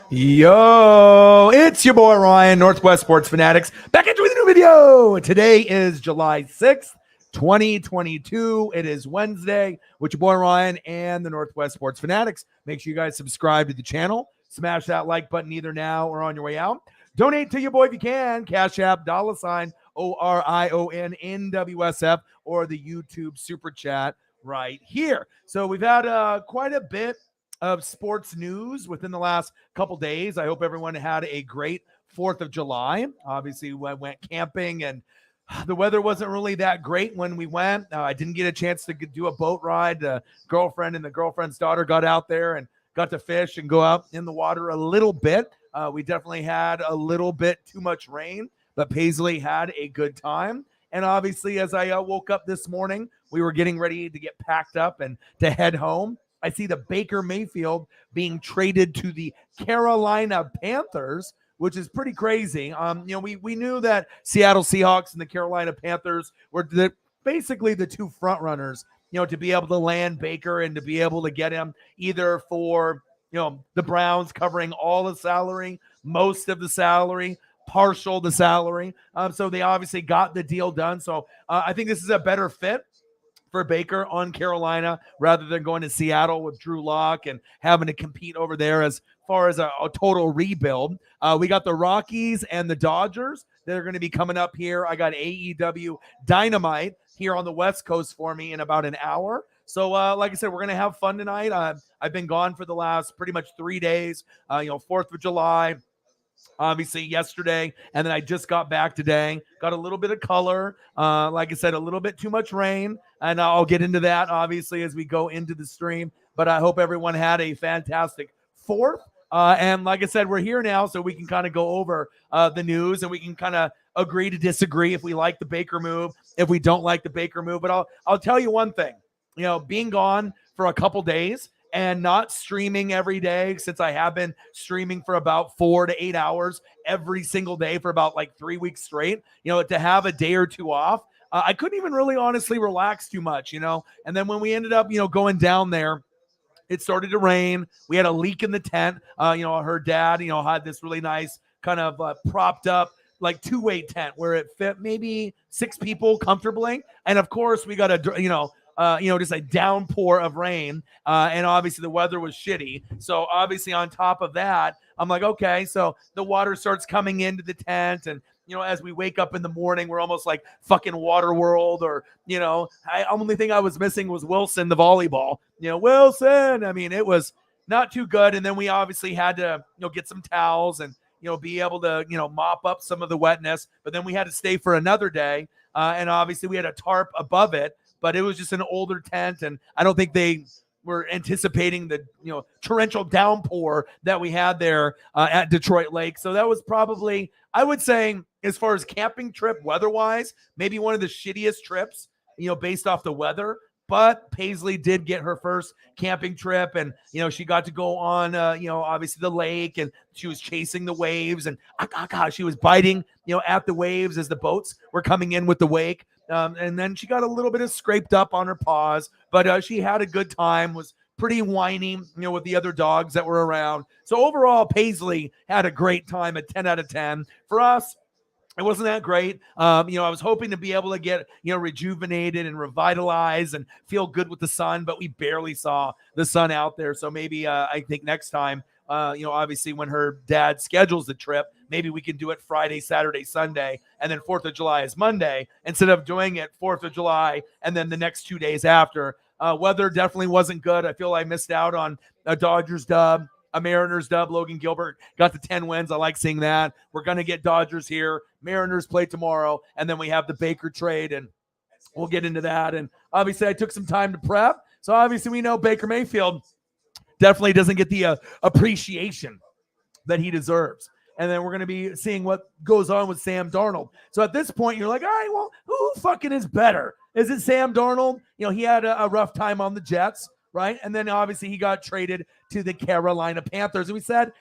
Yo, it's your boy Ryan, Northwest Sports Fanatics, back into with a new video. Today is July 6th, 2022. It is Wednesday with your boy Ryan and the Northwest Sports Fanatics. Make sure you guys subscribe to the channel. Smash that like button either now or on your way out. Donate to your boy if you can. Cash App, $ ORION or the YouTube Super Chat right here. So we've had quite a bit of sports news within the last couple days. I hope everyone had a great 4th of July. Obviously, we went camping and the weather wasn't really that great when we went. I didn't get a chance to do a boat ride. The girlfriend and the girlfriend's daughter got out there and got to fish and go out in the water a little bit. We definitely had a little bit too much rain, but Paisley had a good time. And obviously, as I woke up this morning, we were getting ready to get packed up and to head home. I see the Baker Mayfield being traded to the Carolina Panthers, which is pretty crazy. We knew that Seattle Seahawks and the Carolina Panthers were basically the two front runners, to be able to land Baker and to be able to get him either for, the Browns covering all the salary, most of the salary, partial the salary. So they obviously got the deal done. So I think this is a better fit for Baker on Carolina rather than going to Seattle with Drew Lock and having to compete over there as far as a total rebuild. We got the Rockies and the Dodgers that are going to be coming up here. I got AEW Dynamite here on the West Coast for me in about an hour. So like I said, we're going to have fun tonight. I've been gone for the last pretty much 3 days, 4th of July, obviously yesterday, and then I just got back today. Got a little bit of color, like I said, a little bit too much rain, and I'll get into that obviously as we go into the stream. But I hope everyone had a fantastic 4th. And like I said, we're here now, so we can kind of go over the news, and we can kind of agree to disagree if we like the Baker move, if we don't like the Baker move. But I'll tell you one thing, being gone for a couple days and not streaming every day, since I have been streaming for about 4 to 8 hours every single day for about like 3 weeks straight, to have a day or two off, I couldn't even really honestly relax too much, And then when we ended up, going down there, it started to rain. We had a leak in the tent. Her dad, had this really nice kind of propped up like 2-way tent where it fit maybe 6 people comfortably. And of course we got just a downpour of rain. And obviously the weather was shitty. So obviously on top of that, I'm like, okay, so the water starts coming into the tent. And, as we wake up in the morning, we're almost like fucking Waterworld or, only thing I was missing was Wilson, the volleyball, Wilson. I mean, it was not too good. And then we obviously had to, get some towels and, be able to, mop up some of the wetness. But then we had to stay for another day. And obviously we had a tarp above it, but it was just an older tent, and I don't think they were anticipating the torrential downpour that we had there at Detroit Lake. So that was probably, I would say, as far as camping trip weather-wise, maybe one of the shittiest trips, based off the weather. But Paisley did get her first camping trip, and she got to go on obviously the lake, and she was chasing the waves, and she was biting at the waves as the boats were coming in with the wake. And then she got a little bit of scraped up on her paws, but she had a good time, was pretty whiny, with the other dogs that were around. So overall, Paisley had a great time at 10 out of 10. For us, it wasn't that great. I was hoping to be able to get, rejuvenated and revitalized and feel good with the sun, but we barely saw the sun out there. So maybe I think next time, obviously when her dad schedules the trip, maybe we can do it Friday, Saturday, Sunday, and then 4th of July is Monday instead of doing it 4th of July and then the next 2 days after. Weather definitely wasn't good. I feel I missed out on a Dodgers dub, a Mariners dub. Logan Gilbert got the 10 wins. I like seeing that. We're going to get Dodgers here. Mariners play tomorrow, and then we have the Baker trade, and we'll get into that. And obviously I took some time to prep. So obviously we know Baker Mayfield definitely doesn't get the appreciation that he deserves. And then we're going to be seeing what goes on with Sam Darnold. So at this point, you're like, all right, well, who fucking is better? Is it Sam Darnold? He had a rough time on the Jets, right? And then obviously he got traded to the Carolina Panthers. And we said,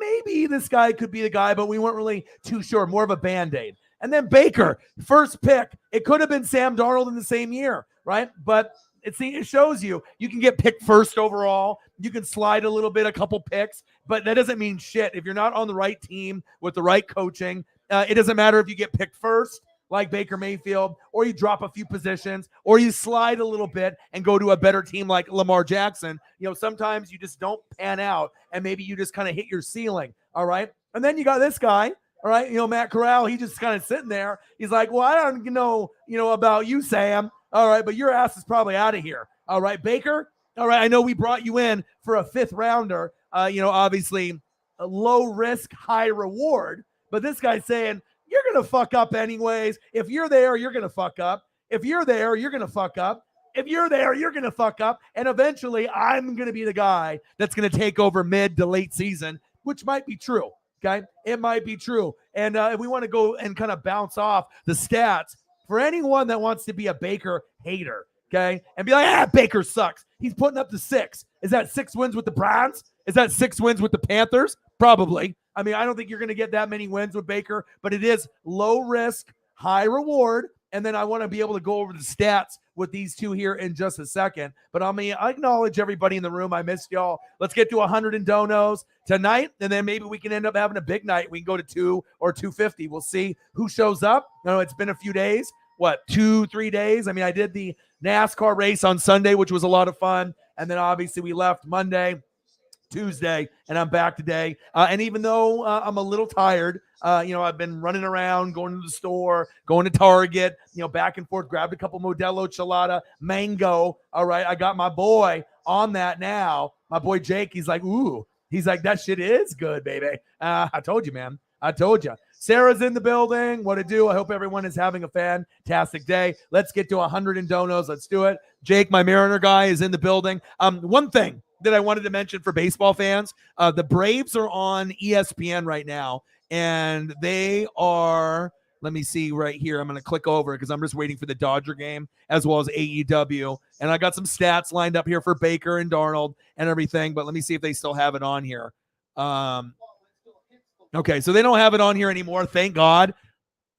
maybe this guy could be the guy, but we weren't really too sure, more of a Band-Aid. And then Baker, first pick. It could have been Sam Darnold in the same year, right? But it shows you can get picked first overall. You can slide a little bit, a couple picks, but that doesn't mean shit. If you're not on the right team with the right coaching, it doesn't matter if you get picked first, like Baker Mayfield, or you drop a few positions, or you slide a little bit and go to a better team like Lamar Jackson. Sometimes you just don't pan out, and maybe you just kind of hit your ceiling, all right? And then you got this guy, all right, Matt Corral, he just kind of sitting there. He's like, well, I don't know, about you, Sam, all right, but your ass is probably out of here, all right, Baker, all right, I know we brought you in for a 5th rounder, obviously a low risk, high reward, but this guy's saying, you're going to fuck up anyways. If you're there, you're going to fuck up. If you're there, you're going to fuck up. If you're there, you're going to fuck up. And eventually, I'm going to be the guy that's going to take over mid to late season, which might be true, okay? It might be true. And if we want to go and kind of bounce off the stats, for anyone that wants to be a Baker hater, okay, and be like, Baker sucks. He's putting up the 6. Is that 6 wins with the Browns? Is that 6 wins with the Panthers? Probably. I mean, I don't think you're going to get that many wins with Baker, but it is low risk, high reward. And then I want to be able to go over the stats with these two here in just a second. But I acknowledge everybody in the room. I missed y'all. Let's get to 100 in donos tonight, and then maybe we can end up having a big night. We can go to 2 or 250. We'll see who shows up. It's been a few days. 2-3 days? I mean, I did the NASCAR race on Sunday, which was a lot of fun. And then obviously we left Monday, Tuesday, and I'm back today. And even though I'm a little tired, I've been running around, going to the store, going to Target, back and forth, grabbed a couple Modelo Chelada Mango. All right, I got my boy on that now. My boy Jake, he's like, ooh. He's like, that shit is good, baby. I told you, man. I told you. Sarah's in the building. What to do? I hope everyone is having a fantastic day. Let's get to 100 in donos. Let's do it. Jake, my Mariner guy, is in the building. One thing that I wanted to mention for baseball fans, the Braves are on ESPN right now, and they are, let me see right here. I'm going to click over because I'm just waiting for the Dodger game as well as AEW. And I got some stats lined up here for Baker and Darnold and everything, but let me see if they still have it on here. Okay, so they don't have it on here anymore. Thank God.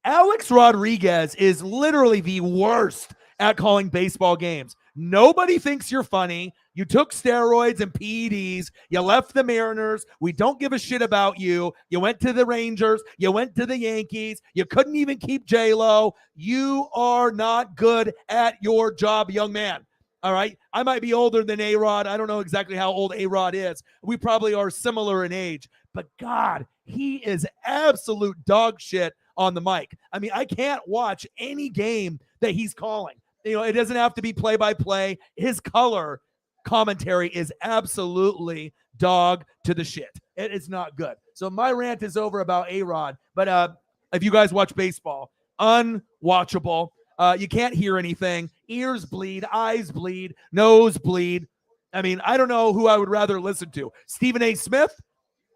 Alex Rodriguez is literally the worst at calling baseball games. Nobody thinks you're funny. You took steroids and PEDs. You left the Mariners. We don't give a shit about you. You went to the Rangers. You went to the Yankees. You couldn't even keep J-Lo. You are not good at your job, young man. All right? I might be older than A-Rod. I don't know exactly how old A-Rod is. We probably are similar in age. But God, he is absolute dog shit on the mic. I mean, I can't watch any game that he's calling. It doesn't have to be play-by-play. His color commentary is absolutely dog to the shit. It is not good. So my rant is over about A-Rod. But if you guys watch baseball, unwatchable. You can't hear anything. Ears bleed, eyes bleed, nose bleed. I mean, I don't know who I would rather listen to, Stephen A. Smith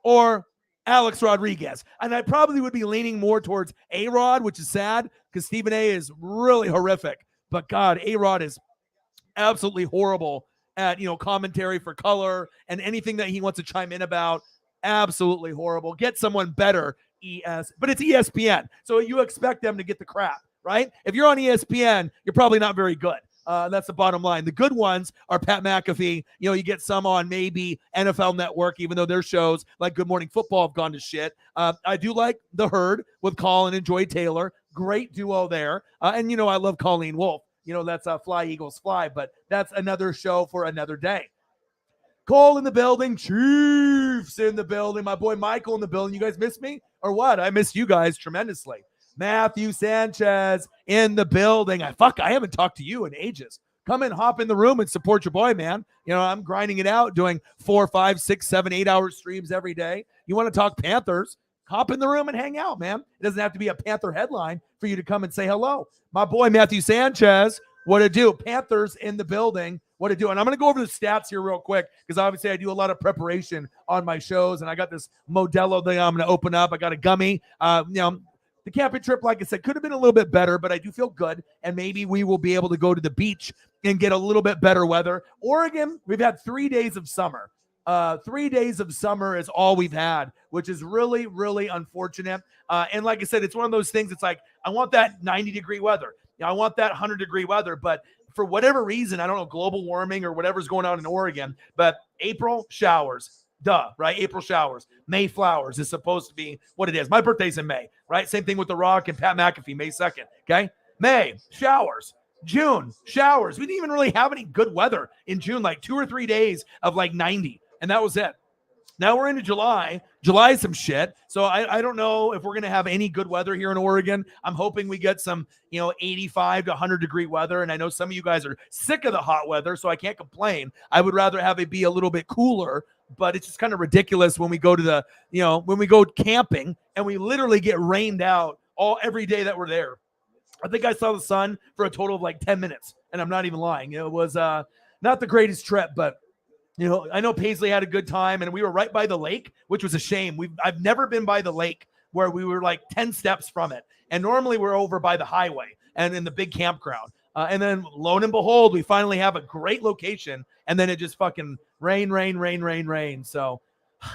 or Alex Rodriguez. And I probably would be leaning more towards A-Rod, which is sad because Stephen A. is really horrific. But God, A-Rod is absolutely horrible at, commentary for color and anything that he wants to chime in about. Absolutely horrible. Get someone better, but it's ESPN. So you expect them to get the crap, right? If you're on ESPN, you're probably not very good. That's the bottom line. The good ones are Pat McAfee. You get some on maybe NFL Network, even though their shows like Good Morning Football have gone to shit. I do like The Herd with Colin and Joy Taylor. Great duo there. And, I love Colleen Wolfe. That's Fly Eagles Fly, but that's another show for another day. Cole in the building. Chiefs in the building. My boy Michael in the building. You guys miss me or what? I miss you guys tremendously. Matthew Sanchez in the building. I haven't talked to you in ages. Come and hop in the room and support your boy, man. I'm grinding it out, doing 4, 5, 6, 7, 8 hour streams every day. You want to talk Panthers? Hop in the room and hang out, man. It doesn't have to be a Panther headline for you to come and say hello. My boy Matthew Sanchez, what to do? Panthers in the building. What to do? And I'm going to go over the stats here real quick because obviously I do a lot of preparation on my shows, and I got this Modelo thing I'm going to open up. I got a gummy. The camping trip, like I said, could have been a little bit better, but I do feel good, and maybe we will be able to go to the beach and get a little bit better weather. Oregon, we've had 3 days of summer. 3 days of summer is all we've had, which is really, really unfortunate. And like I said, it's one of those things. It's like, I want that 90-degree weather. I want that 100-degree weather, but for whatever reason, I don't know, global warming or whatever's going on in Oregon, but April showers. Duh, right? April showers. May flowers is supposed to be what it is. My birthday's in May, right? Same thing with The Rock and Pat McAfee, May 2nd, okay? May, showers. June, showers. We didn't even really have any good weather in June, like 2 or 3 days of like 90, and that was it. Now we're into July. July is some shit. So I don't know if we're going to have any good weather here in Oregon. I'm hoping we get some, 85 to 100 degree weather. And I know some of you guys are sick of the hot weather, so I can't complain. I would rather have it be a little bit cooler, but it's just kind of ridiculous when we go to when we go camping and we literally get rained out every day that we're there. I think I saw the sun for a total of like 10 minutes, and I'm not even lying. It was not the greatest trip, but I know Paisley had a good time, and we were right by the lake, which was a shame. I've never been by the lake where we were like 10 steps from it. And normally we're over by the highway and in the big campground. And then lo and behold, we finally have a great location, and then it just fucking rain. So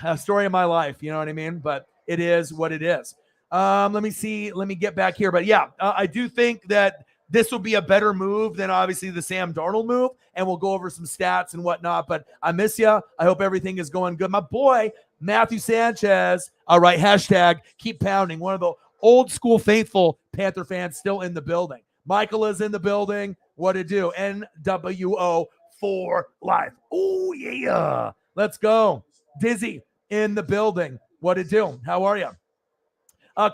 a story of my life, you know what I mean? But it is what it is. Let me get back here. But yeah, I do think that this will be a better move than obviously the Sam Darnold move, and we'll go over some stats and whatnot. But I miss you. I hope everything is going good. My boy, Matthew Sanchez. All right, hashtag keep pounding. One of the old school faithful Panther fans still in the building. Michael is in the building. What to do? NWO for life. Oh, yeah. Let's go. Dizzy in the building. What to do? How are you?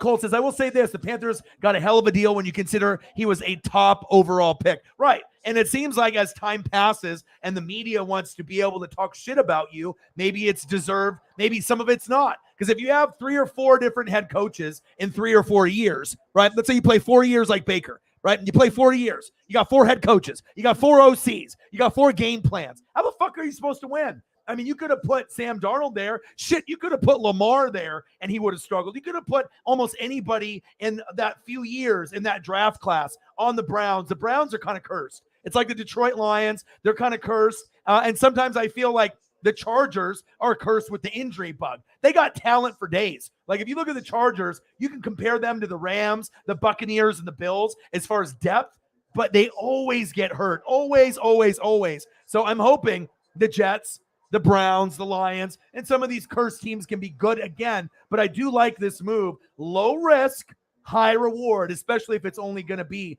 Cole says, I will say this. The Panthers got a hell of a deal when you consider he was a top overall pick. Right. And it seems like as time passes and the media wants to be able to talk shit about you, maybe it's deserved. Maybe some of it's not. Because if you have 3 or 4 different head coaches in 3 or 4 years, right? Let's say you play 4 years like Baker, right? And you play 40 years. You got 4 head coaches. You got 4 OCs. You got 4 game plans. How the fuck are you supposed to win? I mean, you could have put Sam Darnold there. Shit, you could have put Lamar there, and he would have struggled. You could have put almost anybody in that few years in that draft class on the Browns. The Browns are kind of cursed. It's like the Detroit Lions. They're kind of cursed. And sometimes I feel like the Chargers are cursed with the injury bug. They got talent for days. Like if you look at the Chargers, you can compare them to the Rams, the Buccaneers, and the Bills as far as depth, but they always get hurt. Always. So I'm hoping the Jets, the Browns, the Lions, and some of these cursed teams can be good again. But I do like this move. Low risk, high reward, especially if it's only going to be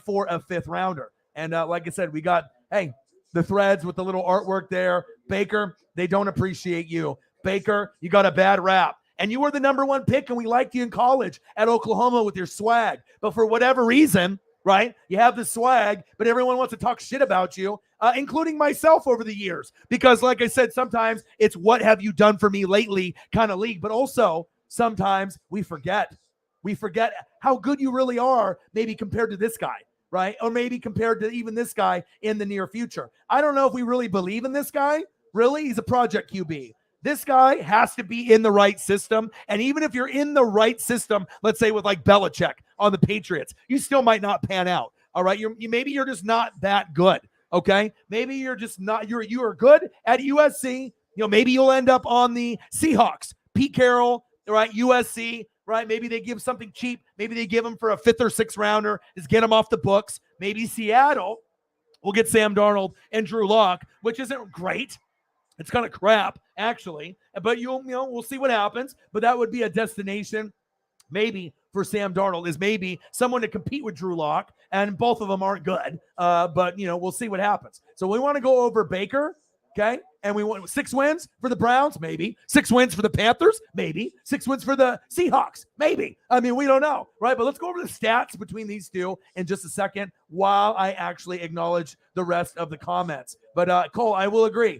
for a 5th rounder. And like I said, we got, the threads with the little artwork there. Baker, they don't appreciate you. Baker, you got a bad rap. And you were the number 1 pick, and we liked you in college at Oklahoma with your swag. But for whatever reason, right, you have the swag, but everyone wants to talk shit about you. Including myself over the years. Because like I said, sometimes it's what have you done for me lately kind of league. But also sometimes we forget. We forget how good you really are, maybe compared to this guy, right? Or maybe compared to even this guy in the near future. I don't know if we really believe in this guy. Really? He's a project QB. This guy has to be in the right system. And even if you're in the right system, let's say with like Belichick on the Patriots, you still might not pan out. All right. Maybe you're just not that good. Okay, maybe you're just not, you are good at USC. Maybe you'll end up on the Seahawks. Pete Carroll, right? USC, right? Maybe they give something cheap. Maybe they give him for a 5th or 6th rounder, just get him off the books. Maybe Seattle will get Sam Darnold and Drew Lock, which isn't great. It's kind of crap, actually. But we'll see what happens. But that would be a destination, maybe, for Sam Darnold, is maybe someone to compete with Drew Lock, and both of them aren't good. But we'll see what happens. So we want to go over Baker, okay? And we want 6 wins for the Browns, maybe. 6 wins for the Panthers, maybe. 6 wins for the Seahawks, maybe. I mean, we don't know, right? But let's go over the stats between these two in just a second while I actually acknowledge the rest of the comments. But Cole, I will agree.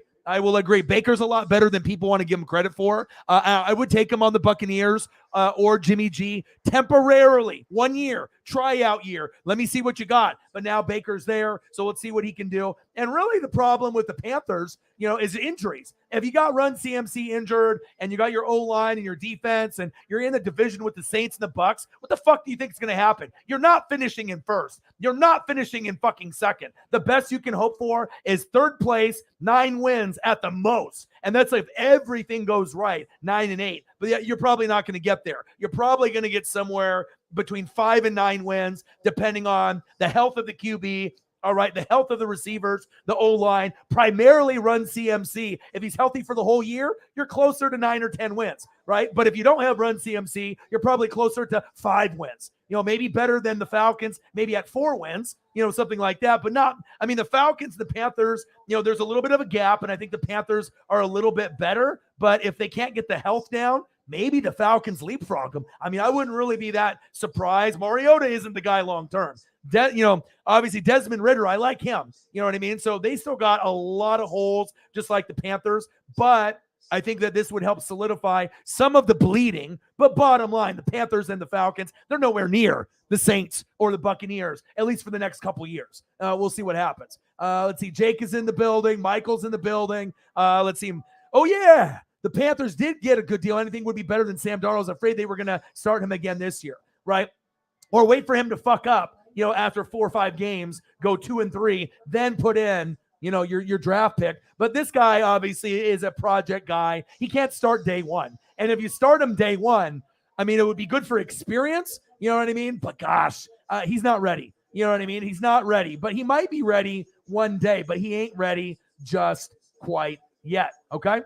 Baker's a lot better than people want to give him credit for. I would take him on the Buccaneers or Jimmy G temporarily. 1 year, tryout year. Let me see what you got. But now Baker's there, so let's see what he can do. And really the problem with the Panthers, is injuries. If you got Run CMC injured and you got your O-line and your defense and you're in the division with the Saints and the Bucks, what the fuck do you think is going to happen? You're not finishing in 1st. You're not finishing in fucking 2nd. The best you can hope for is 3rd place, 9 wins at the most. And that's if everything goes right, 9 and 8. But you're probably not going to get there. You're probably going to get somewhere between 5 and 9 wins, depending on the health of the QB, All right, the health of the receivers, the O-line, primarily run CMC. If he's healthy for the whole year, you're closer to 9 or 10 wins, right? But if you don't have run CMC, you're probably closer to 5 wins. Maybe better than the Falcons, maybe at 4 wins, something like that. But not, the Falcons, the Panthers, there's a little bit of a gap, and I think the Panthers are a little bit better. But if they can't get the health down, maybe the Falcons leapfrog them. I wouldn't really be that surprised. Mariota isn't the guy long term. Obviously Desmond Ridder, I like him. You know what I mean? So they still got a lot of holes, just like the Panthers. But I think that this would help solidify some of the bleeding. But bottom line, the Panthers and the Falcons, they're nowhere near the Saints or the Buccaneers, at least for the next couple years. We'll see what happens. Let's see. Jake is in the building. Michael's in the building. Let's see. Oh, yeah. The Panthers did get a good deal. Anything would be better than Sam Darnold. I was afraid they were going to start him again this year, right? Or wait for him to fuck up, after 4 or 5 games, go 2-3, then put in, your draft pick. But this guy obviously is a project guy. He can't start day one. And if you start him day one, it would be good for experience. You know what I mean? But gosh, he's not ready. You know what I mean? He's not ready. But he might be ready one day, but he ain't ready just quite yet. Okay?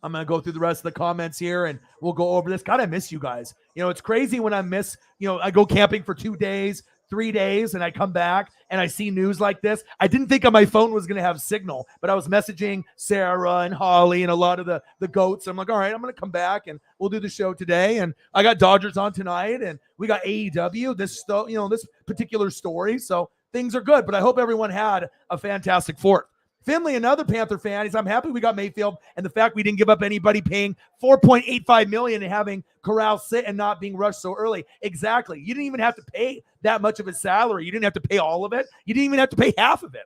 I'm going to go through the rest of the comments here, and we'll go over this. God, I miss you guys. It's crazy when I miss, I go camping for 2 days, 3 days, and I come back and I see news like this. I didn't think on my phone was going to have signal, but I was messaging Sarah and Holly and a lot of the goats. I'm like, all right, I'm going to come back and we'll do the show today. And I got Dodgers on tonight, and we got AEW, this particular story. So things are good, but I hope everyone had a fantastic 4th. Finley, another Panther fan, I'm happy we got Mayfield, and the fact we didn't give up anybody paying $4.85 million and having Corral sit and not being rushed so early. Exactly. You didn't even have to pay that much of his salary. You didn't have to pay all of it. You didn't even have to pay half of it.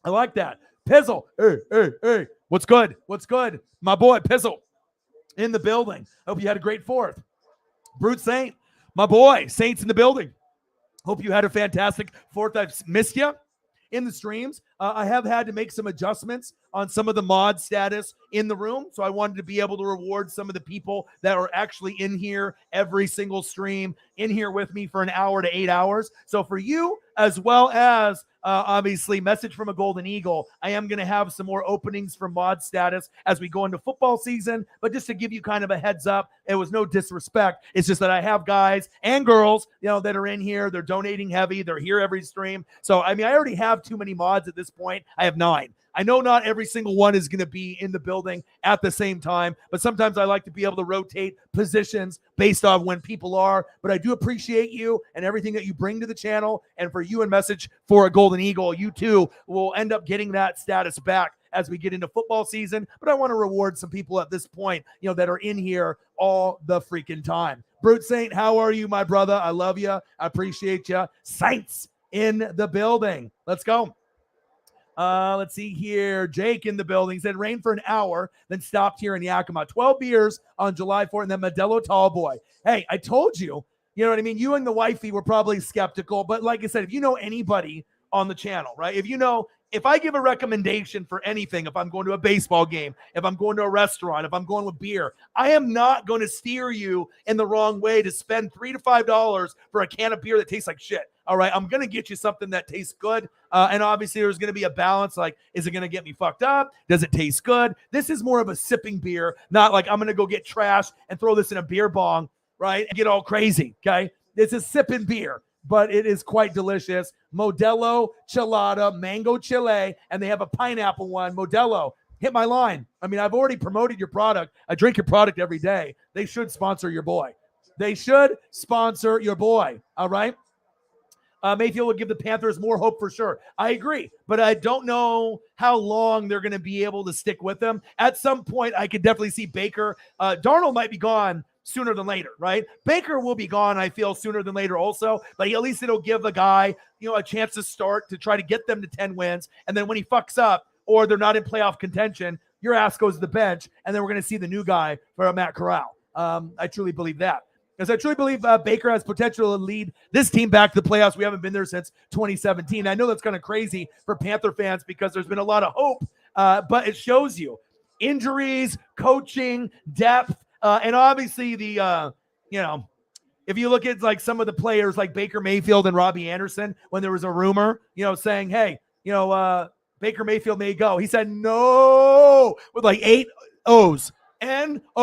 I like that. Pizzle. Hey. What's good? My boy, Pizzle, in the building. Hope you had a great 4th. Brute Saint, my boy, Saints in the building. Hope you had a fantastic 4th. I've missed you in the streams. I have had to make some adjustments on some of the mod status in the room. So I wanted to be able to reward some of the people that are actually in here every single stream, in here with me for an hour to 8 hours. So for you, as well as obviously Message from a Golden Eagle, I am going to have some more openings for mod status as we go into football season. But just to give you kind of a heads up, it was no disrespect. It's just that I have guys and girls, that are in here. They're donating heavy. They're here every stream. So, I already have too many mods at this point. I have 9. I know not every single one is going to be in the building at the same time, but sometimes I like to be able to rotate positions based on when people are. But I do appreciate you and everything that you bring to the channel. And for you and Message for a Golden Eagle, you too will end up getting that status back as we get into football season. But I want to reward some people at this point, that are in here all the freaking time. Brute Saint, how are you, my brother? I love you. I appreciate you. Saints in the building. Let's go. Let's see here. Jake in the building said rain for an hour, then stopped here in Yakima. 12 beers on July 4th, and then Modelo Tallboy. Hey, I told you, you know what I mean? You and the wifey were probably skeptical, but like I said, if you know anybody on the channel, right? If I give a recommendation for anything, if I'm going to a baseball game, if I'm going to a restaurant, if I'm going with beer, I am not going to steer you in the wrong way to spend $3 to $5 for a can of beer that tastes like shit. All right, I'm going to get you something that tastes good. And obviously there's going to be a balance. Like, is it going to get me fucked up? Does it taste good? This is more of a sipping beer, not like I'm going to go get trash and throw this in a beer bong, right? And get all crazy, okay? It's a sipping beer, but it is quite delicious. Modelo Chelada, Mango Chile, and they have a pineapple one. Modelo, hit my line. I've already promoted your product. I drink your product every day. They should sponsor your boy. All right? Mayfield would give the Panthers more hope for sure. I agree, but I don't know how long they're going to be able to stick with them. At some point, I could definitely see Baker. Darnold might be gone sooner than later, right? Baker will be gone, I feel, sooner than later also, but at least it'll give the guy, a chance to start to try to get them to 10 wins. And then when he fucks up or they're not in playoff contention, your ass goes to the bench, and then we're going to see the new guy for Matt Corral. I truly believe that. Because I truly believe Baker has potential to lead this team back to the playoffs. We haven't been there since 2017. I know that's kind of crazy for Panther fans because there's been a lot of hope, but it shows you injuries, coaching, depth, and obviously the, If you look at like some of the players like Baker Mayfield and Robbie Anderson, when there was a rumor, saying, hey, Baker Mayfield may go. He said no with like 8 O's. N-O-O-O-O-O-O-O.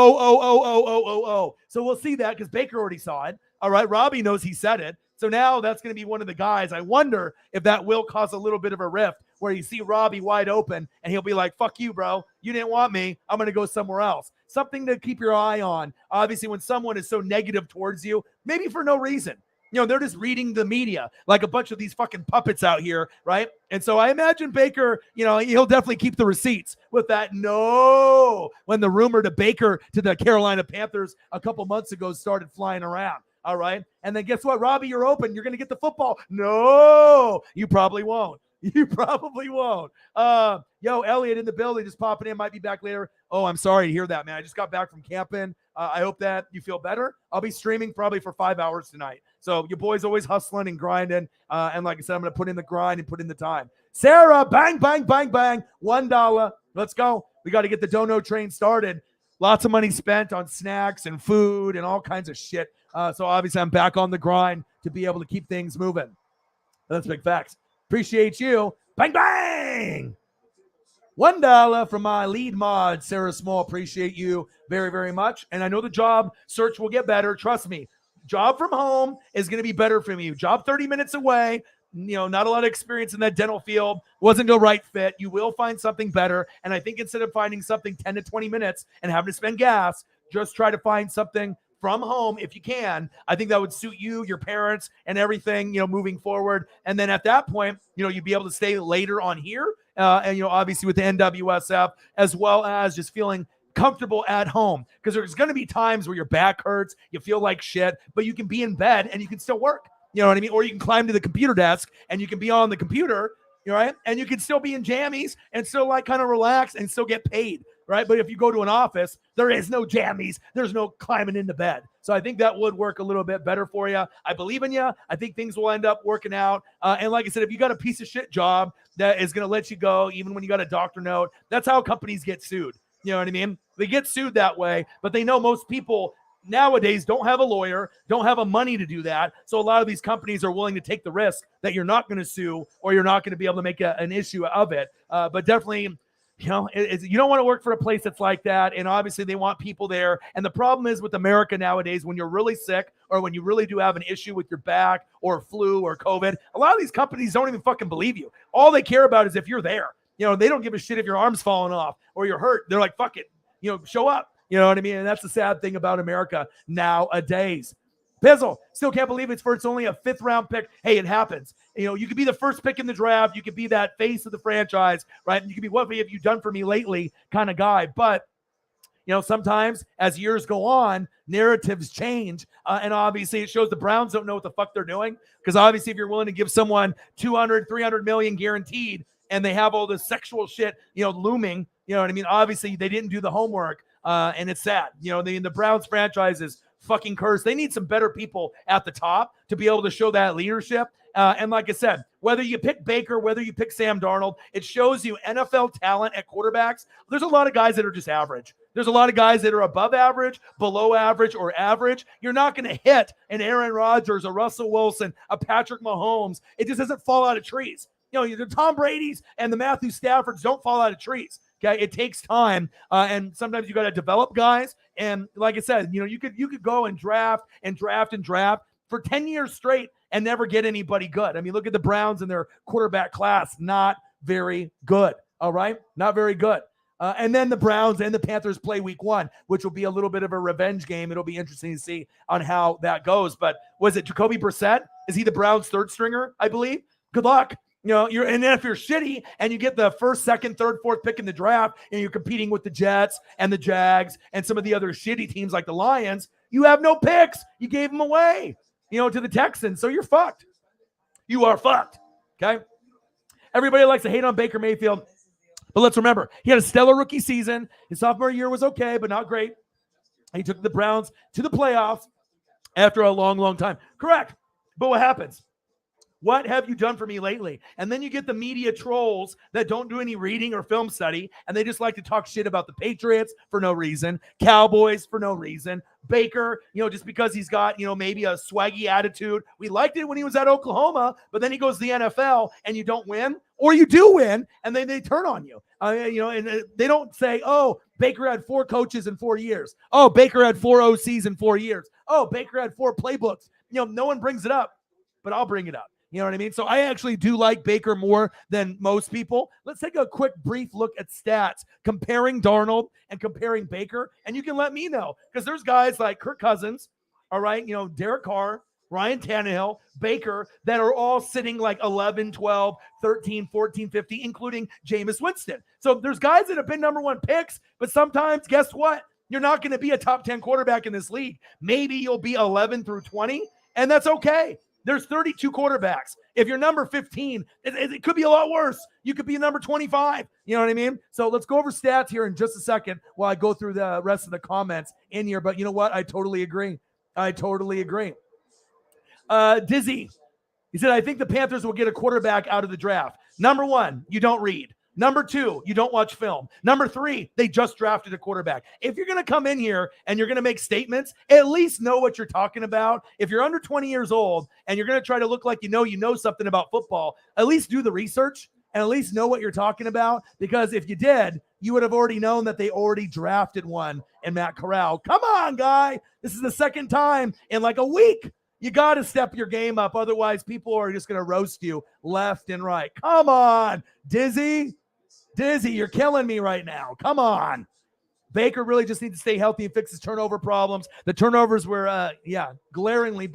So we'll see that because Baker already saw it. All right. Robbie knows he said it. So now that's going to be one of the guys. I wonder if that will cause a little bit of a rift where you see Robbie wide open and he'll be like, fuck you, bro. You didn't want me. I'm going to go somewhere else. Something to keep your eye on. Obviously, when someone is so negative towards you, maybe for no reason. They're just reading the media like a bunch of these fucking puppets out here, right? And so I imagine Baker, he'll definitely keep the receipts with that. No, when the rumor to Baker to the Carolina Panthers a couple months ago started flying around. All right. And then guess what, Robbie? You're open. You're going to get the football. No, you probably won't. You probably won't. Elliot in the building just popping in. Might be back later. Oh, I'm sorry to hear that, man. I just got back from camping. I hope that you feel better. I'll be streaming probably for 5 hours tonight. So your boy's always hustling and grinding. And like I said, I'm going to put in the grind and put in the time. Sarah, bang, bang, bang, bang. $1. Let's go. We got to get the dono train started. Lots of money spent on snacks and food and all kinds of shit. So obviously I'm back on the grind to be able to keep things moving. That's big facts. Appreciate you. Bang, bang. $1 from my lead mod, Sarah Small. Appreciate you very, very much. And I know the job search will get better. Trust me. Job from home is going to be better for you. Job 30 minutes away. Not a lot of experience in that dental field. Wasn't the right fit. You will find something better. And I think instead of finding something 10 to 20 minutes and having to spend gas, just try to find something from home if you can. I think that would suit you, your parents, and everything, moving forward. And then at that point, you'd be able to stay later on here. And, obviously with the NWSF, as well as just feeling comfortable at home. Because there's going to be times where your back hurts, you feel like shit, but you can be in bed and you can still work. You know what I mean? Or you can climb to the computer desk and you can be on the computer, right? And you can still be in jammies and still like kind of relax and still get paid. Right. But if you go to an office, there is no jammies. There's no climbing into bed. So I think that would work a little bit better for you. I believe in you. I think things will end up working out. And like I said, if you got a piece of shit job that is going to let you go, even when you got a doctor note, that's how companies get sued. You know what I mean? They get sued that way, but they know most people nowadays don't have a lawyer, don't have a money to do that. So a lot of these companies are willing to take the risk that you're not going to sue or you're not going to be able to make an issue of it. But definitely, you don't want to work for a place that's like that. And obviously they want people there. And the problem is with America nowadays, when you're really sick or when you really do have an issue with your back or flu or COVID, a lot of these companies don't even fucking believe you. All they care about is if you're there. They don't give a shit if your arm's falling off or you're hurt. They're like, fuck it, show up. You know what I mean? And that's the sad thing about America nowadays. Pizzle, still can't believe it's only a 5th round pick. Hey, it happens. You could be the first pick in the draft. You could be that face of the franchise, right? And you could be, what have you done for me lately kind of guy. But, sometimes as years go on, narratives change. And obviously it shows the Browns don't know what the fuck they're doing. Because obviously if you're willing to give someone 200, 300 million guaranteed and they have all this sexual shit, looming, you know what I mean? Obviously they didn't do the homework. And it's sad. The Browns franchise is fucking cursed. They need some better people at the top to be able to show that leadership. And like I said, whether you pick Baker, whether you pick Sam Darnold, it shows you NFL talent at quarterbacks. There's a lot of guys that are just average. There's a lot of guys that are above average, below average, or average. You're not going to hit an Aaron Rodgers, a Russell Wilson, a Patrick Mahomes. It just doesn't fall out of trees. The Tom Brady's and the Matthew Staffords don't fall out of trees. Okay, it takes time, and sometimes you got to develop guys. And like I said, you could go and draft for 10 years straight and never get anybody good. I mean, look at the Browns and their quarterback class, not very good. All right, not very good. And then the Browns and the Panthers play week 1, which will be a little bit of a revenge game. It'll be interesting to see on how that goes. But was it Jacoby Brissett? Is he the Browns' 3rd stringer? I believe. Good luck. And then if you're shitty and you get the 1st, 2nd, 3rd, 4th pick in the draft and you're competing with the Jets and the Jags and some of the other shitty teams like the Lions, you have no picks. You gave them away, to the Texans. So you're fucked. You are fucked. Okay. Everybody likes to hate on Baker Mayfield, but let's remember he had a stellar rookie season. His sophomore year was okay, but not great. He took the Browns to the playoffs after a long, long time. Correct. But what happens? What have you done for me lately? And then you get the media trolls that don't do any reading or film study, and they just like to talk shit about the Patriots for no reason, Cowboys for no reason, Baker, just because he's got, maybe a swaggy attitude. We liked it when he was at Oklahoma, but then he goes to the NFL and you don't win, or you do win, and then they turn on you. And they don't say, oh, Baker had 4 coaches in 4 years. Oh, Baker had 4 OCs in 4 years. Oh, Baker had 4 playbooks. No one brings it up, but I'll bring it up. You know what I mean? So I actually do like Baker more than most people. Let's take a quick, brief look at stats, comparing Darnold and comparing Baker, and you can let me know, because there's guys like Kirk Cousins, all right, Derek Carr, Ryan Tannehill, Baker, that are all sitting like 11, 12, 13, 14, 15, including Jameis Winston. So there's guys that have been number 1 picks, but sometimes, guess what? You're not going to be a top 10 quarterback in this league. Maybe you'll be 11 through 20, and that's okay. There's 32 quarterbacks. If you're number 15, it could be a lot worse. You could be number 25. You know what I mean? So let's go over stats here in just a second while I go through the rest of the comments in here. But you know what? I totally agree. Dizzy, he said, I think the Panthers will get a quarterback out of the draft. Number 1, you don't read. Number 2, you don't watch film. Number 3, they just drafted a quarterback. If you're going to come in here and you're going to make statements, at least know what you're talking about. If you're under 20 years old and you're going to try to look like you know something about football, at least do the research and at least know what you're talking about. Because if you did, you would have already known that they already drafted one in Matt Corral. Come on, guy. This is the second time in like a week. You got to step your game up. Otherwise, people are just going to roast you left and right. Come on, Dizzy, you're killing me right now. Come on. Baker really just needs to stay healthy and fix his turnover problems. The turnovers were, glaringly,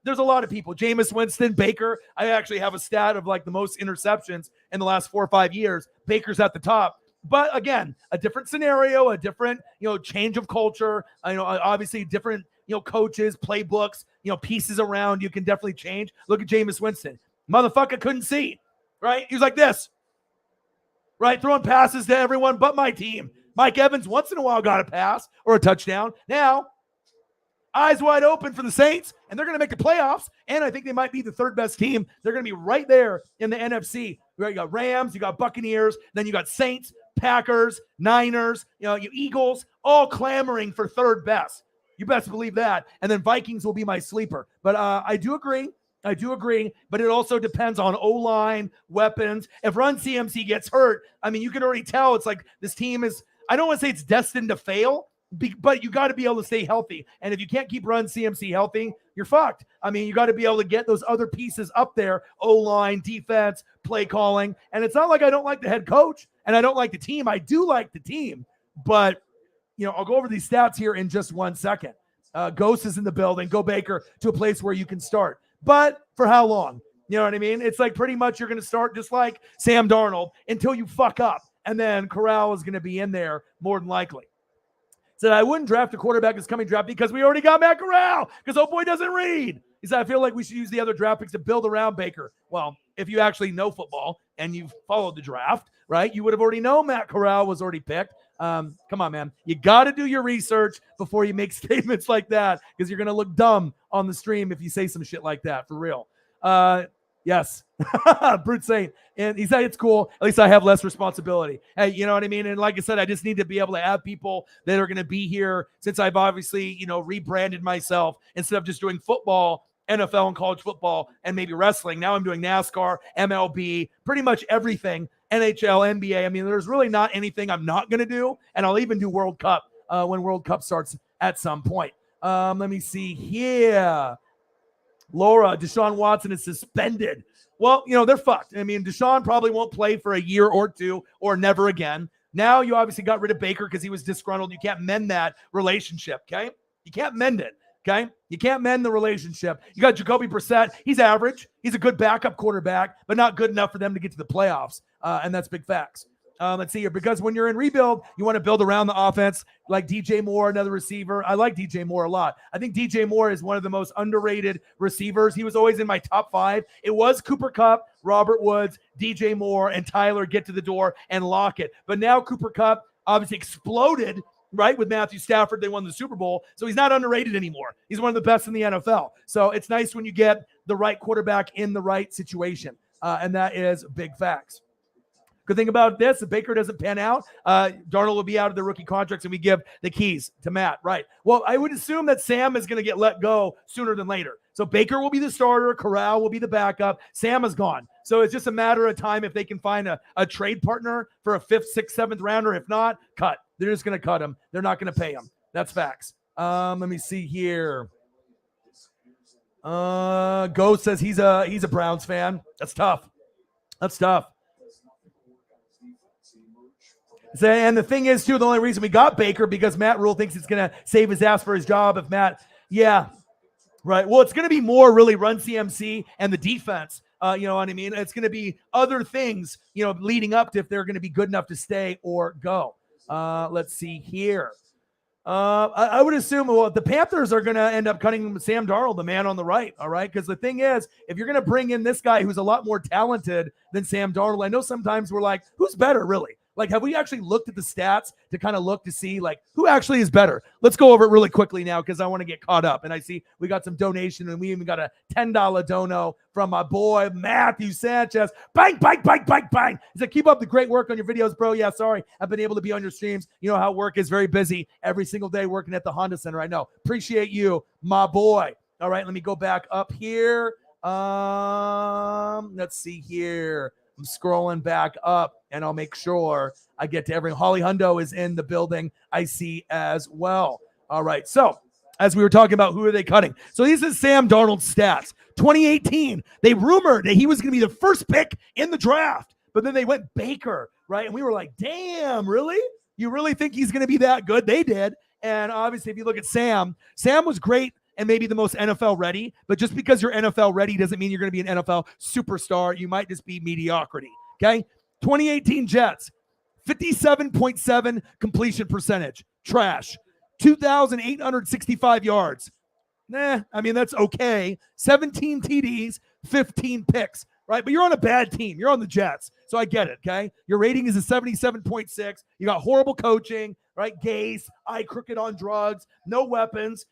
there's a lot of people. Jameis Winston, Baker. I actually have a stat of like the most interceptions in the last 4 or 5 years. Baker's at the top. But again, a different scenario, a different, change of culture. Obviously different, coaches, playbooks, pieces around. You can definitely change. Look at Jameis Winston. Motherfucker couldn't see, right? He was like this. Right, throwing passes to everyone but my team. Mike Evans once in a while got a pass or a touchdown. Now, eyes wide open for the Saints, and they're going to make the playoffs, and I think they might be the 3rd best team. They're going to be right there in the NFC. You got Rams, you got Buccaneers, then you got Saints, Packers, Niners, you Eagles, all clamoring for 3rd best. You best believe that. And then Vikings will be my sleeper. But I do agree, but it also depends on O-line, weapons. If Run CMC gets hurt, you can already tell it's like this team is, I don't want to say it's destined to fail, but you got to be able to stay healthy. And if you can't keep Run CMC healthy, you're fucked. You got to be able to get those other pieces up there, O-line, defense, play calling. And it's not like I don't like the head coach and I don't like the team. I do like the team, but I'll go over these stats here in just 1 second. Ghost is in the building. Go Baker to a place where you can start. But for how long? You know what I mean? It's like pretty much you're going to start just like Sam Darnold until you fuck up. And then Corral is going to be in there more than likely. Said, I wouldn't draft a quarterback this coming draft because we already got Matt Corral because old boy doesn't read. He said, I feel like we should use the other draft picks to build around Baker. Well, if you actually know football and you've followed the draft, right, you would have already known Matt Corral was already picked. Come on, man. You got to do your research before you make statements like that because you're going to look dumb on the stream if you say some shit like that, for real. Yes. Brute Saint. And he said, it's cool. At least I have less responsibility. Hey, you know what I mean? And like I said, I just need to be able to have people that are going to be here since I've obviously, rebranded myself instead of just doing football, NFL and college football, and maybe wrestling. Now I'm doing NASCAR, MLB, pretty much everything, NHL, NBA. There's really not anything I'm not going to do. And I'll even do World Cup when World Cup starts at some point. Let me see here. Laura, Deshaun Watson is suspended. Well, they're fucked. Deshaun probably won't play for a year or 2 or never again. Now you obviously got rid of Baker because he was disgruntled. You can't mend that relationship, okay? You can't mend it, okay? You can't mend the relationship. You got Jacoby Brissett. He's average. He's a good backup quarterback, but not good enough for them to get to the playoffs, and that's big facts. Let's see here, because when you're in rebuild, you want to build around the offense, like DJ Moore, another receiver. I like DJ Moore a lot. I think DJ Moore is one of the most underrated receivers. He was always in my top 5. It was Cooper Kupp, Robert Woods, DJ Moore, and Tyler get to the door and lock it. But now Cooper Kupp obviously exploded right? With Matthew Stafford, they won the Super Bowl. So he's not underrated anymore. He's one of the best in the NFL. So it's nice when you get the right quarterback in the right situation. And that is big facts. Good thing about this, if Baker doesn't pan out, Darnold will be out of the rookie contracts and we give the keys to Matt, right? Well, I would assume that Sam is going to get let go sooner than later. So Baker will be the starter, Corral will be the backup, Sam is gone. So it's just a matter of time if they can find a trade partner for a 5th, 6th, 7th rounder. If not, cut. They're just going to cut him. They're not going to pay him. That's facts. Let me see here. Ghost says he's a Browns fan. That's tough. That's tough. And the thing is, too, the only reason we got Baker because Matt Rule thinks it's going to save his ass for his job if Matt, yeah, right. Well, it's going to be more really run CMC and the defense. You know what I mean? It's going to be other things, you know, leading up to if they're going to be good enough to stay or go. Let's see here. I would assume, well, the Panthers are going to end up cutting Sam Darnold, the man on the right, all right? Because the thing is, if you're going to bring in this guy who's a lot more talented than Sam Darnold, I know sometimes we're like, who's better, really? Like, have we actually looked at the stats to kind of look to see, like, who actually is better? Let's go over it really quickly now because I want to get caught up. And I see we got some donation, and we even got a $10 dono from my boy, Matthew Sanchez. Bang, bang, bang, bang, bang. He said, keep up the great work on your videos, bro. Yeah, sorry. I've been able to be on your streams. You know how work is very busy every single day working at the Honda Center. I know. Appreciate you, my boy. All right, let me go back up here. Let's see here. I'm scrolling back up, and I'll make sure I get to everything. Holly Hundo is in the building, I see as well. All right, so as we were talking about who are they cutting. So these is Sam Darnold's stats. 2018, they rumored that he was going to be the first pick in the draft, but then they went Baker, right? And we were like, damn, really? You really think he's going to be that good? They did. And obviously, if you look at Sam was great and maybe the most NFL ready, but just because you're NFL ready doesn't mean you're going to be an NFL superstar. You might just be mediocrity, okay? 2018 Jets, 57.7 completion percentage, trash. 2,865 yards. I mean, that's okay. 17 TDs, 15 picks, right? But you're on a bad team. You're on the Jets, so I get it, okay? Your rating is a 77.6. You got horrible coaching, right? Gase, eye crooked on drugs, no weapons,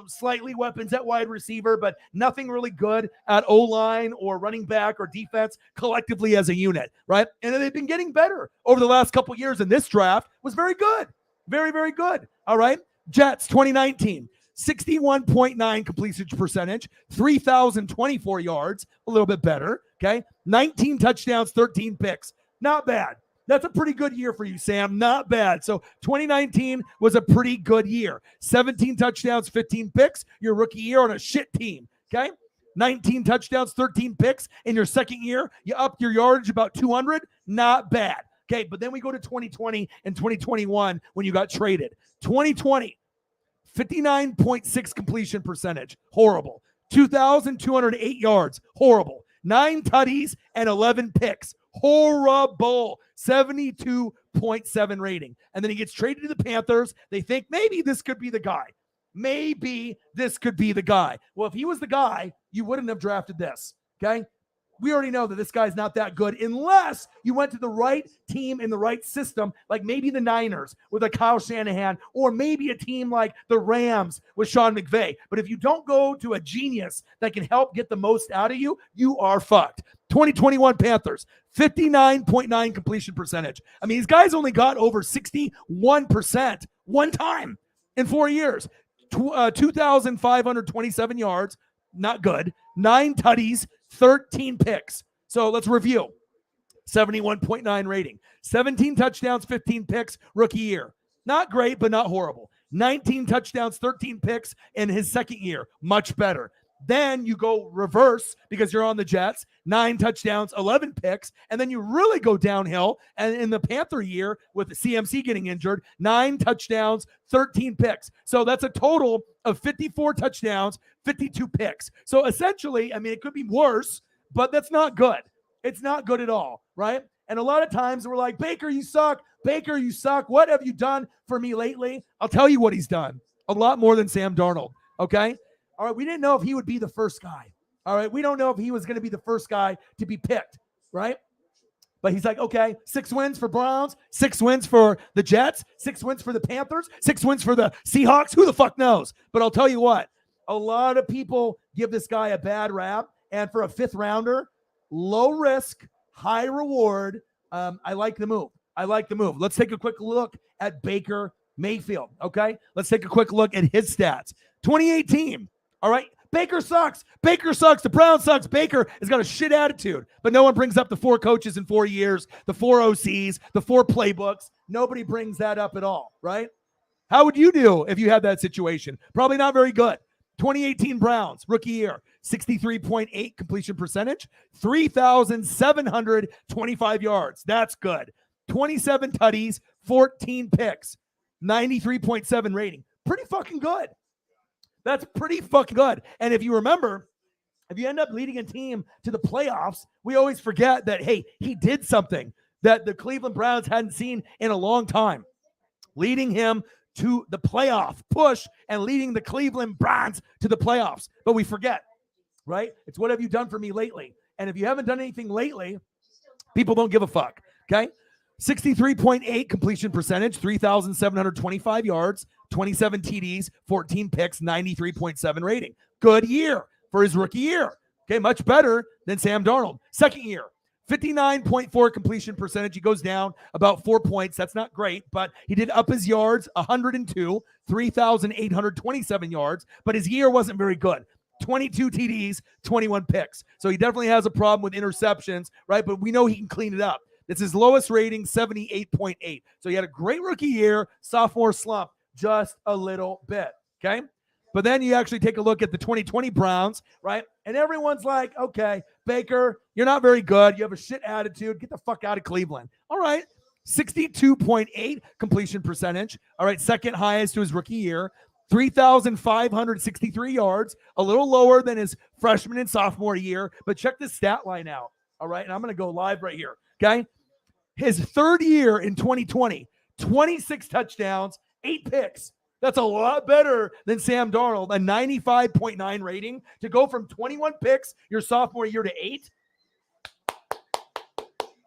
slightly weapons at wide receiver, but nothing really good at O-line or running back or defense collectively as a unit, right? And they've been getting better over the last couple of years, and this draft was very good. Very, very good, all right? Jets, 2019, 61.9 completion percentage, 3,024 yards, a little bit better, okay? 19 touchdowns, 13 picks. Not bad. That's a pretty good year for you, Sam. Not bad. So 2019 was a pretty good year. 17 touchdowns, 15 picks. Your rookie year on a shit team, okay? 19 touchdowns, 13 picks. In your second year, you upped your yardage about 200. Not bad. Okay, but then we go to 2020 and 2021 when you got traded. 2020, 59.6 completion percentage. Horrible. 2,208 yards. Horrible. 9 tutties and 11 picks. Horrible. 72.7 rating. And then he gets traded to the Panthers. They think maybe this could be the guy. Maybe this could be the guy. Well, if he was the guy, you wouldn't have drafted this. Okay? We already know that this guy's not that good unless you went to the right team in the right system, like maybe the Niners with a Kyle Shanahan, or maybe a team like the Rams with Sean McVay. But if you don't go to a genius that can help get the most out of you, you are fucked. 2021 Panthers, 59.9 completion percentage. I mean, these guys only got over 61% one time in 4 years. 2,527 yards, not good. 9 tutties, 13 picks. So let's review. 71.9 rating. 17 touchdowns, 15 picks, rookie year. Not great, but not horrible. 19 touchdowns, 13 picks in his second year. Much better. Then you go reverse because you're on the Jets. 9 touchdowns, 11 picks. And then you really go downhill. And in the Panther year with the CMC getting injured, 9 touchdowns, 13 picks. So that's a total of 54 touchdowns, 52 picks. So essentially, I mean, it could be worse, but that's not good. It's not good at all, right? And a lot of times we're like, Baker, you suck. Baker, you suck. What have you done for me lately? I'll tell you what he's done. A lot more than Sam Darnold, okay? All right, we didn't know if he would be the first guy. All right, we don't know if he was going to be the first guy to be picked, right? But he's like, okay, 6 wins for Browns, 6 wins for the Jets, 6 wins for the Panthers, 6 wins for the Seahawks. Who the fuck knows? But I'll tell you what, a lot of people give this guy a bad rap. And for a 5th rounder, low risk, high reward. I like the move. Let's take a quick look at Baker Mayfield, okay? Let's take a quick look at his stats. 2018, all right? Baker sucks. The Browns sucks. Baker has got a shit attitude, but no one brings up the 4 coaches in 4 years, the 4 OCs, the 4 playbooks. Nobody brings that up at all, right? How would you do if you had that situation? Probably not very good. 2018 Browns, rookie year, 63.8 completion percentage, 3,725 yards. That's good. 27 tutties, 14 picks, 93.7 rating. Pretty fucking good. That's pretty fucking good. And if you remember, if you end up leading a team to the playoffs, we always forget that, hey, he did something that the Cleveland Browns hadn't seen in a long time. Leading him to the playoff push and leading the Cleveland Browns to the playoffs. But we forget, right? It's what have you done for me lately? And if you haven't done anything lately, people don't give a fuck, okay? 63.8 completion percentage, 3,725 yards, 27 TDs, 14 picks, 93.7 rating. Good year for his rookie year. Okay, much better than Sam Darnold. Second year, 59.4 completion percentage. He goes down about 4 points. That's not great, but he did up his yards 102, 3,827 yards, but his year wasn't very good. 22 TDs, 21 picks. So he definitely has a problem with interceptions, right? But we know he can clean it up. It's his lowest rating, 78.8. So he had a great rookie year, sophomore slump, just a little bit, okay? But then you actually take a look at the 2020 Browns, right? And everyone's like, okay, Baker, you're not very good. You have a shit attitude. Get the fuck out of Cleveland. All right, 62.8 completion percentage. All right, second highest to his rookie year. 3,563 yards, a little lower than his freshman and sophomore year. But check this stat line out, all right? And I'm going to go live right here, okay? His third year in 2020, 26 touchdowns, 8 picks. That's a lot better than Sam Darnold, a 95.9 rating. To go from 21 picks your sophomore year to 8.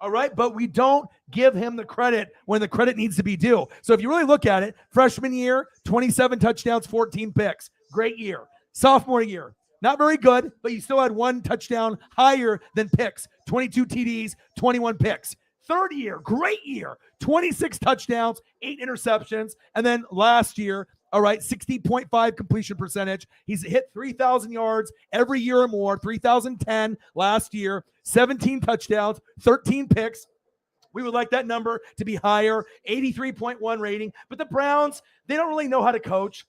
All right, but we don't give him the credit when the credit needs to be due. So if you really look at it, freshman year, 27 touchdowns, 14 picks. Great year. Sophomore year, not very good, but you still had 1 touchdown higher than picks. 22 TDs, 21 picks. Third year, great year, 26 touchdowns, 8 interceptions. And then last year, all right, 60.5 completion percentage. He's hit 3,000 yards every year or more, 3,010 last year, 17 touchdowns, 13 picks. We would like that number to be higher, 83.1 rating. But the Browns, they don't really know how to coach.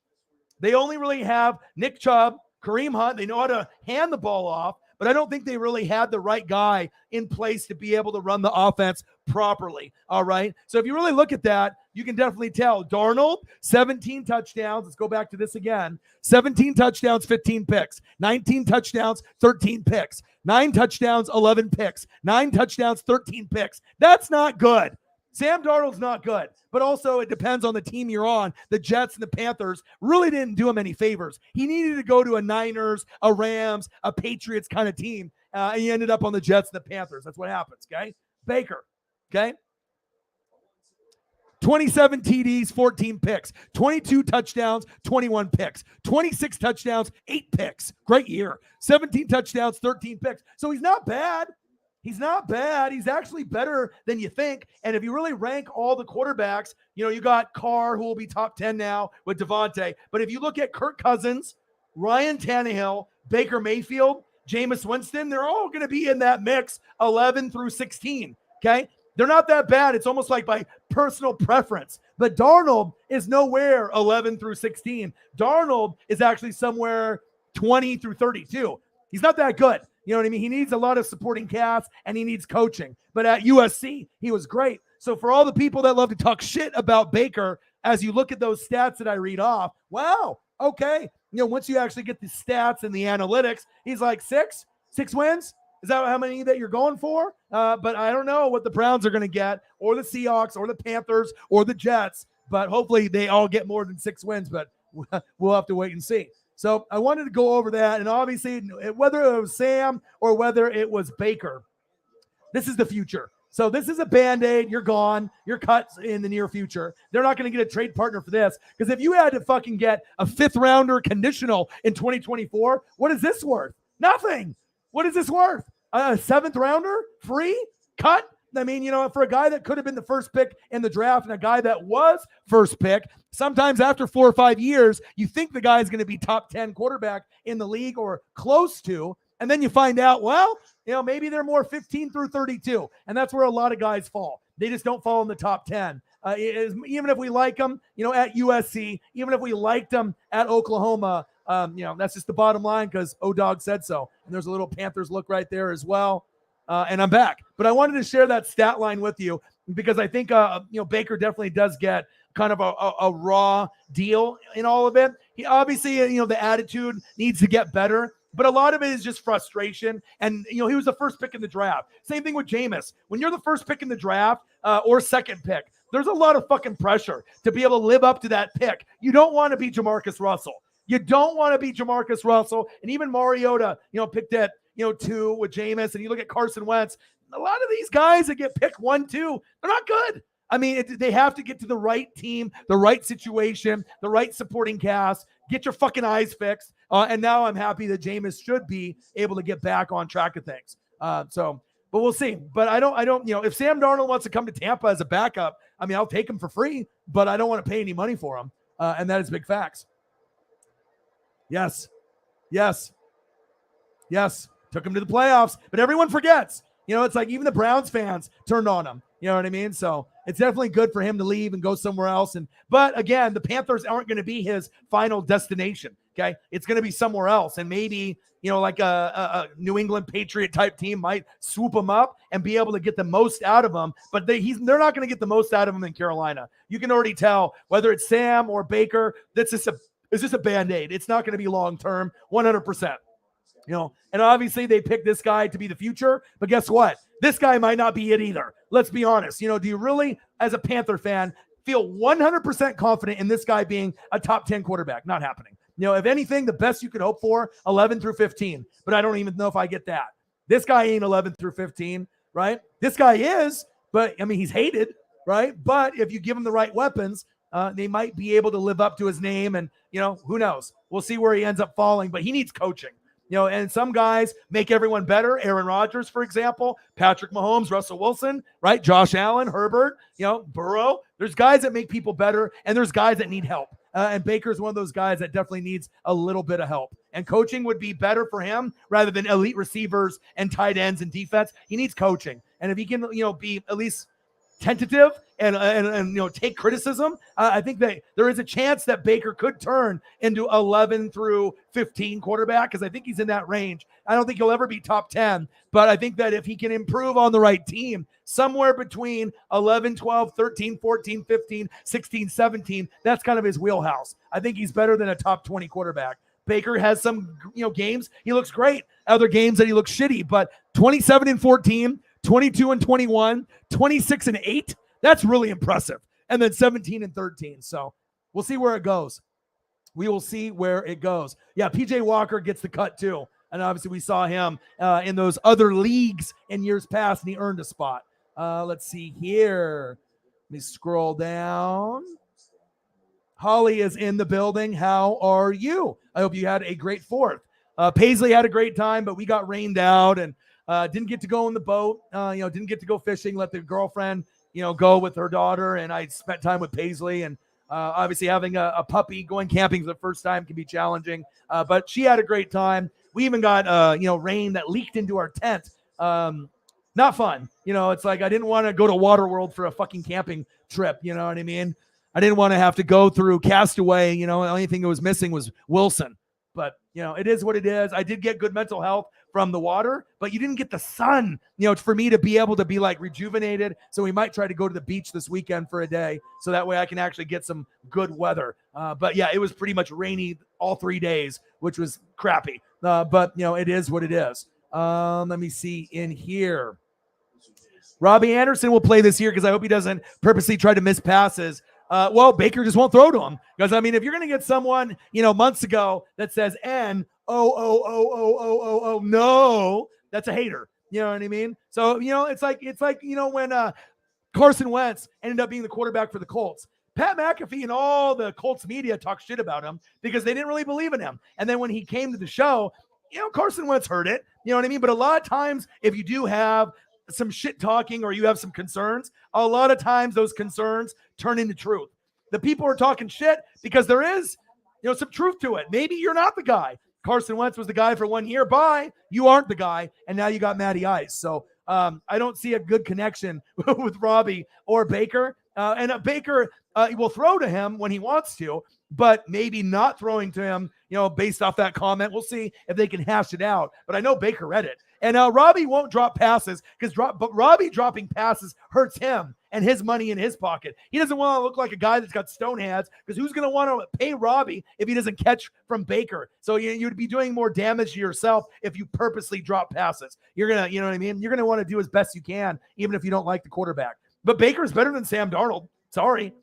They only really have Nick Chubb, Kareem Hunt. They know how to hand the ball off. But I don't think they really had the right guy in place to be able to run the offense properly, all right? So if you really look at that, you can definitely tell. Darnold, 17 touchdowns. Let's go back to this again. 17 touchdowns, 15 picks. 19 touchdowns, 13 picks. 9 touchdowns, 11 picks. 9 touchdowns, 13 picks. That's not good. Sam Darnold's not good, but also it depends on the team you're on. The Jets and the Panthers really didn't do him any favors. He needed to go to a Niners, a Rams, a Patriots kind of team, and he ended up on the Jets and the Panthers. That's what happens, okay? Baker, okay? 27 TDs, 14 picks, 22 touchdowns, 21 picks, 26 touchdowns, 8 picks. Great year. 17 touchdowns, 13 picks. So he's not bad. He's not bad. He's actually better than you think. And if you really rank all the quarterbacks, you know, you got Carr, who will be top 10 now with Devontae. But if you look at Kirk Cousins, Ryan Tannehill, Baker Mayfield, Jameis Winston, they're all going to be in that mix 11 through 16, okay? They're not that bad. It's almost like by personal preference. But Darnold is nowhere 11 through 16. Darnold is actually somewhere 20 through 32. He's not that good. You know what I mean? He needs a lot of supporting cast, and he needs coaching. But at USC, he was great. So for all the people that love to talk shit about Baker, as you look at those stats that I read off, wow, okay. You know, once you actually get the stats and the analytics, he's like 6 wins. Is that how many that you're going for? But I don't know what the Browns are going to get, or the Seahawks, or the Panthers, or the Jets. But hopefully they all get more than 6 wins. But we'll have to wait and see. So I wanted to go over that. And obviously, whether it was Sam or whether it was Baker, this is the future. So this is a Band-Aid. You're gone. You're cut in the near future. They're not going to get a trade partner for this, because if you had to fucking get a 5th-rounder conditional in 2024, what is this worth? Nothing. What is this worth? A 7th-rounder? Free? Cut? I mean, for a guy that could have been the first pick in the draft and a guy that was first pick, sometimes after 4 or 5 years, you think the guy's going to be top 10 quarterback in the league or close to, and then you find out, well, maybe they're more 15 through 32, and that's where a lot of guys fall. They just don't fall in the top 10. Even if we like them, at USC, even if we liked them at Oklahoma, that's just the bottom line, because O-Dog said so. And there's a little Panthers look right there as well. And I'm back. But I wanted to share that stat line with you, because I think, Baker definitely does get kind of a raw deal in all of it. He obviously, the attitude needs to get better, but a lot of it is just frustration. And, he was the first pick in the draft. Same thing with Jameis. When you're the first pick in the draft or second pick, there's a lot of fucking pressure to be able to live up to that pick. You don't want to be Jamarcus Russell. You don't want to be Jamarcus Russell. And even Mariota, picked at 2 with Jameis, and you look at Carson Wentz, a lot of these guys that get picked 1, 2, they're not good. I mean, they have to get to the right team, the right situation, the right supporting cast, get your fucking eyes fixed. And now I'm happy that Jameis should be able to get back on track of things. But we'll see. But I don't, if Sam Darnold wants to come to Tampa as a backup, I mean, I'll take him for free, but I don't want to pay any money for him. And that is big facts. Yes. Took him to the playoffs, but everyone forgets. It's like even the Browns fans turned on him. You know what I mean? So it's definitely good for him to leave and go somewhere else. But again, the Panthers aren't going to be his final destination. Okay, it's going to be somewhere else, and maybe like a New England Patriot type team might swoop him up and be able to get the most out of him. But they're not going to get the most out of him in Carolina. You can already tell whether it's Sam or Baker. It's just a Band-Aid. It's not going to be long term, 100%. And obviously they picked this guy to be the future, but guess what? This guy might not be it either. Let's be honest. Do you really, as a Panther fan, feel 100% confident in this guy being a top 10 quarterback? Not happening. If anything, the best you could hope for, 11 through 15, but I don't even know if I get that. This guy ain't 11 through 15, right? This guy is, but I mean, he's hated, right? But if you give him the right weapons, they might be able to live up to his name, and, who knows? We'll see where he ends up falling, but he needs coaching. And some guys make everyone better. Aaron Rodgers, for example, Patrick Mahomes, Russell Wilson, right? Josh Allen, Herbert, Burrow. There's guys that make people better, and there's guys that need help. And Baker's one of those guys that definitely needs a little bit of help. And coaching would be better for him rather than elite receivers and tight ends and defense. He needs coaching. And if he can, be at least tentative and take criticism, I think that there is a chance that Baker could turn into 11 through 15 quarterback, because I think he's in that range. I don't think he'll ever be top 10, but I think that if he can improve on the right team, somewhere between 11, 12, 13, 14, 15, 16, 17, that's kind of his wheelhouse. I think he's better than a top 20 quarterback. Baker has some games he looks great, other games that he looks shitty, but 27 and 14, 22 and 21, 26 and 8. That's really impressive. And then 17 and 13. So we'll see where it goes. We will see where it goes. Yeah, PJ Walker gets the cut too. And obviously we saw him in those other leagues in years past, and he earned a spot. Let's see here. Let me scroll down. Holly is in the building. How are you? I hope you had a great 4th. Paisley had a great time, but we got rained out and didn't get to go in the boat. Didn't get to go fishing. Let the girlfriend, go with her daughter. And I spent time with Paisley. And obviously having a puppy going camping for the first time can be challenging. But she had a great time. We even got, rain that leaked into our tent. Not fun. It's like I didn't want to go to Waterworld for a fucking camping trip. You know what I mean? I didn't want to have to go through Castaway. The only thing that was missing was Wilson. But, it is what it is. I did get good mental health from the water, but you didn't get the sun, for me to be able to be like rejuvenated. So we might try to go to the beach this weekend for a day. So that way I can actually get some good weather. But yeah, it was pretty much rainy all 3 days, which was crappy. But it is what it is. Let me see in here. Robbie Anderson will play this year because I hope he doesn't purposely try to miss passes. Well, Baker just won't throw to him. Because, I mean, if you're going to get someone, months ago that says no, that's a hater. You know what I mean? So, it's like, when Carson Wentz ended up being the quarterback for the Colts. Pat McAfee and all the Colts media talked shit about him because they didn't really believe in him. And then when he came to the show, Carson Wentz heard it. You know what I mean? But a lot of times, if you do have some shit talking or you have some concerns, a lot of times those concerns turn into truth. The people are talking shit because there is, some truth to it. Maybe you're not the guy. Carson Wentz was the guy for 1 year. Bye. You aren't the guy. And now you got Matty Ice. So I don't see a good connection with Robbie or Baker. And Baker will throw to him when he wants to, but maybe not throwing to him, based off that comment. We'll see if they can hash it out. But I know Baker read it. And Robbie won't drop passes but Robbie dropping passes hurts him and his money in his pocket. He doesn't want to look like a guy that's got stone hands because who's going to want to pay Robbie if he doesn't catch from Baker? So you'd be doing more damage to yourself if you purposely drop passes. You're going to, you know what I mean? You're going to want to do as best you can, even if you don't like the quarterback. But Baker's better than Sam Darnold. Sorry.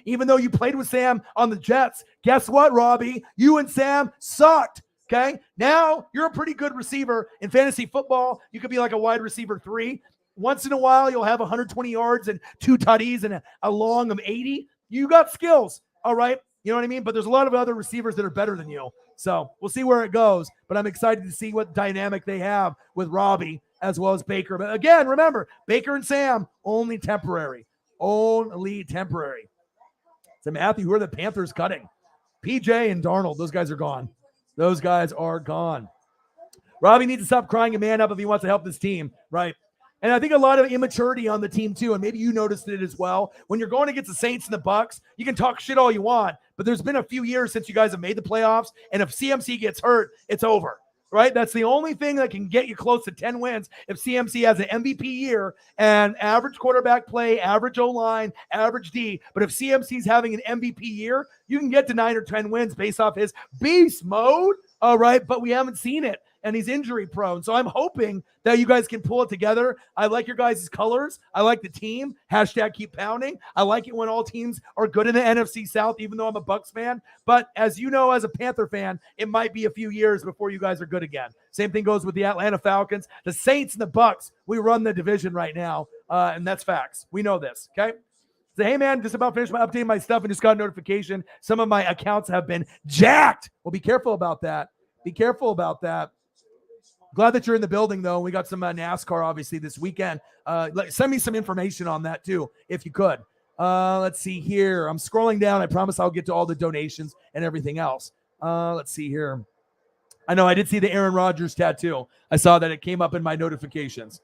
Even though you played with Sam on the Jets, guess what, Robbie? You and Sam sucked. Okay. Now you're a pretty good receiver in fantasy football. You could be like a wide receiver 3. Once in a while, you'll have 120 yards and 2 tutties and a long of 80. You got skills. All right. You know what I mean? But there's a lot of other receivers that are better than you. So we'll see where it goes. But I'm excited to see what dynamic they have with Robbie as well as Baker. But again, remember, Baker and Sam, only temporary. Only temporary. So Matthew, who are the Panthers cutting? PJ and Darnold. Those guys are gone. Those guys are gone. Robbie needs to stop crying a man up if he wants to help this team, right? And I think a lot of immaturity on the team too, and maybe you noticed it as well. When you're going against the Saints and the Bucks, you can talk shit all you want, but there's been a few years since you guys have made the playoffs, and if CMC gets hurt, it's over, right? That's the only thing that can get you close to 10 wins if CMC has an MVP year and average quarterback play, average O-line, average D. But if CMC's having an MVP year, you can get to 9 or 10 wins based off his beast mode, all right? But we haven't seen it. And he's injury prone. So I'm hoping that you guys can pull it together. I like your guys' colors. I like the team. Hashtag keep pounding. I like it when all teams are good in the NFC South, even though I'm a Bucs fan. But as you know, as a Panther fan, it might be a few years before you guys are good again. Same thing goes with the Atlanta Falcons, the Saints and the Bucs. We run the division right now. And that's facts. We know this. Okay. So, hey, man, just about finished updating my stuff and just got a notification. Some of my accounts have been jacked. Well, be careful about that. Be careful about that. Glad that you're in the building, though. We got some NASCAR, obviously, this weekend. Send me some information on that, too, if you could. Let's see here. I'm scrolling down. I promise I'll get to all the donations and everything else. Let's see here. I know I did see the Aaron Rodgers tattoo. I saw that it came up in my notifications.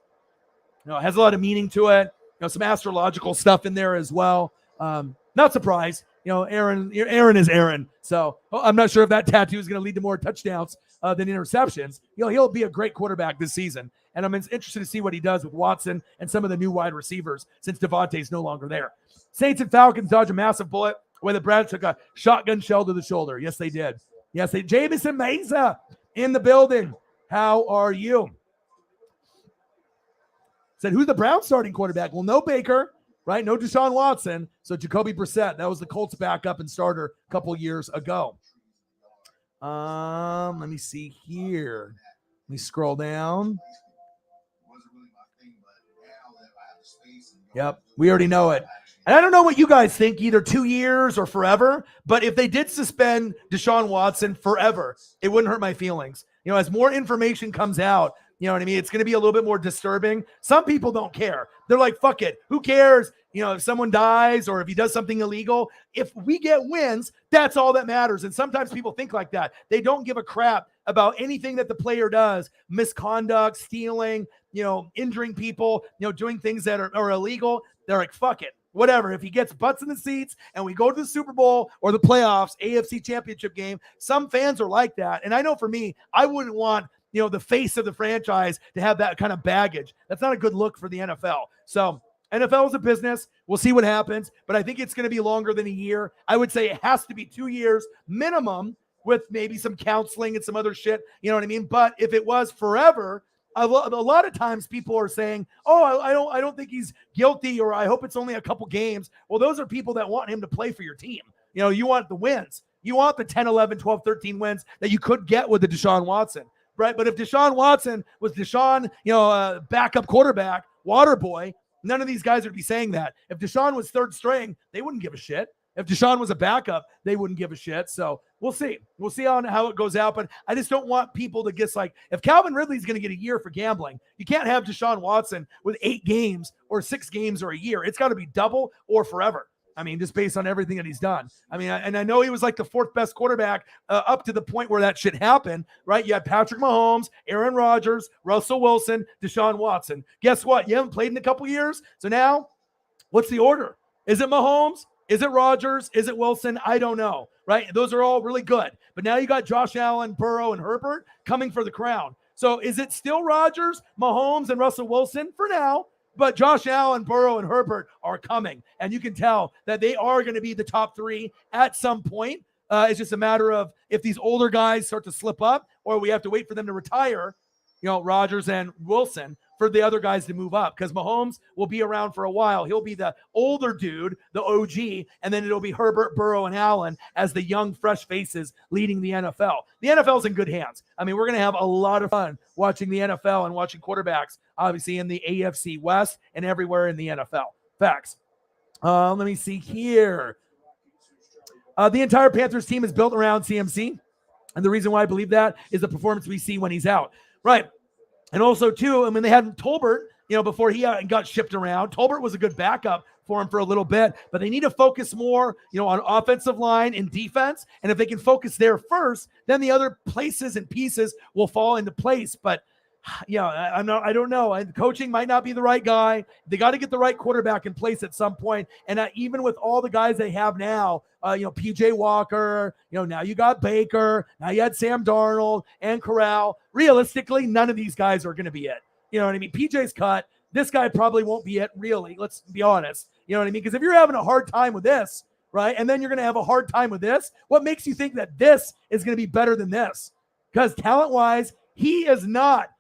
It has a lot of meaning to it. Some astrological stuff in there as well. Not surprised. Aaron is Aaron. So I'm not sure if that tattoo is going to lead to more touchdowns than interceptions. He'll be a great quarterback this season. And I'm interested to see what he does with Watson and some of the new wide receivers since Devontae's no longer there. Saints and Falcons dodge a massive bullet where the Browns took a shotgun shell to the shoulder. Yes, they did. Yes, they. Jameson Mesa in the building. How are you? Said, who's the Browns starting quarterback? Well, no Baker. Right? No Deshaun Watson. So Jacoby Brissett. That was the Colts backup and starter a couple years ago. Let me see here. Let me scroll down. Yep. We already know it. And I don't know what you guys think, either 2 years or forever, but if they did suspend Deshaun Watson forever, it wouldn't hurt my feelings. As more information comes out, you know what I mean? It's going to be a little bit more disturbing. Some people don't care. They're like, fuck it. Who cares? If someone dies or if he does something illegal, if we get wins, that's all that matters. And sometimes people think like that. They don't give a crap about anything that the player does, misconduct, stealing, injuring people, doing things that are illegal. They're like, fuck it. Whatever. If he gets butts in the seats and we go to the Super Bowl or the playoffs, AFC championship game, some fans are like that. And I know for me, I wouldn't want the face of the franchise to have that kind of baggage. That's not a good look for the NFL. So NFL is a business. We'll see what happens, but I think it's going to be longer than a year. I would say it has to be 2 years minimum with maybe some counseling and some other shit. You know what I mean? But if it was forever, a lot of times people are saying, oh, I don't think he's guilty, or I hope it's only a couple games. Well, those are people that want him to play for your team. You want the wins. You want the 10, 11, 12, 13 wins that you could get with the Deshaun Watson. right? But if Deshaun Watson was Deshaun, backup quarterback, water boy, none of these guys would be saying that. If Deshaun was third string, they wouldn't give a shit. If Deshaun was a backup, they wouldn't give a shit. So we'll see. We'll see on how it goes out. But I just don't want people to guess like, if Calvin Ridley's going to get a year for gambling, you can't have Deshaun Watson with 8 games or 6 games or a year. It's got to be double or forever. I mean, just based on everything that he's done. I mean, and I know he was like the 4th best quarterback up to the point where that shit happened, right? You had Patrick Mahomes, Aaron Rodgers, Russell Wilson, Deshaun Watson. Guess what? You haven't played in a couple years. So now, what's the order? Is it Mahomes? Is it Rodgers? Is it Wilson? I don't know, right? Those are all really good. But now you got Josh Allen, Burrow, and Herbert coming for the crown. So is it still Rodgers, Mahomes, and Russell Wilson for now? But Josh Allen, Burrow, and Herbert are coming. And you can tell that they are going to be the top 3 at some point. It's just a matter of if these older guys start to slip up or we have to wait for them to retire, Rodgers and Wilson, for the other guys to move up, because Mahomes will be around for a while. He'll be the older dude, the OG, and then it'll be Herbert, Burrow, and Allen as the young, fresh faces leading the NFL. The NFL's in good hands. I mean, we're going to have a lot of fun watching the NFL and watching quarterbacks, obviously, in the AFC West and everywhere in the NFL. Facts. Let me see here. The entire Panthers team is built around CMC, and the reason why I believe that is the performance we see when he's out. Right. And also, too, I mean, they had Tolbert, before he got shipped around. Tolbert was a good backup for him for a little bit, but they need to focus more, on offensive line and defense. And if they can focus there first, then the other places and pieces will fall into place. But I don't know. And coaching might not be the right guy. They got to get the right quarterback in place at some point. And even with all the guys they have now, PJ Walker, now you got Baker, now you had Sam Darnold and Corral. Realistically, none of these guys are going to be it. You know what I mean? PJ's cut. This guy probably won't be it, really. Let's be honest. You know what I mean? Because if you're having a hard time with this, right, and then you're going to have a hard time with this, what makes you think that this is going to be better than this? Because talent-wise, he is not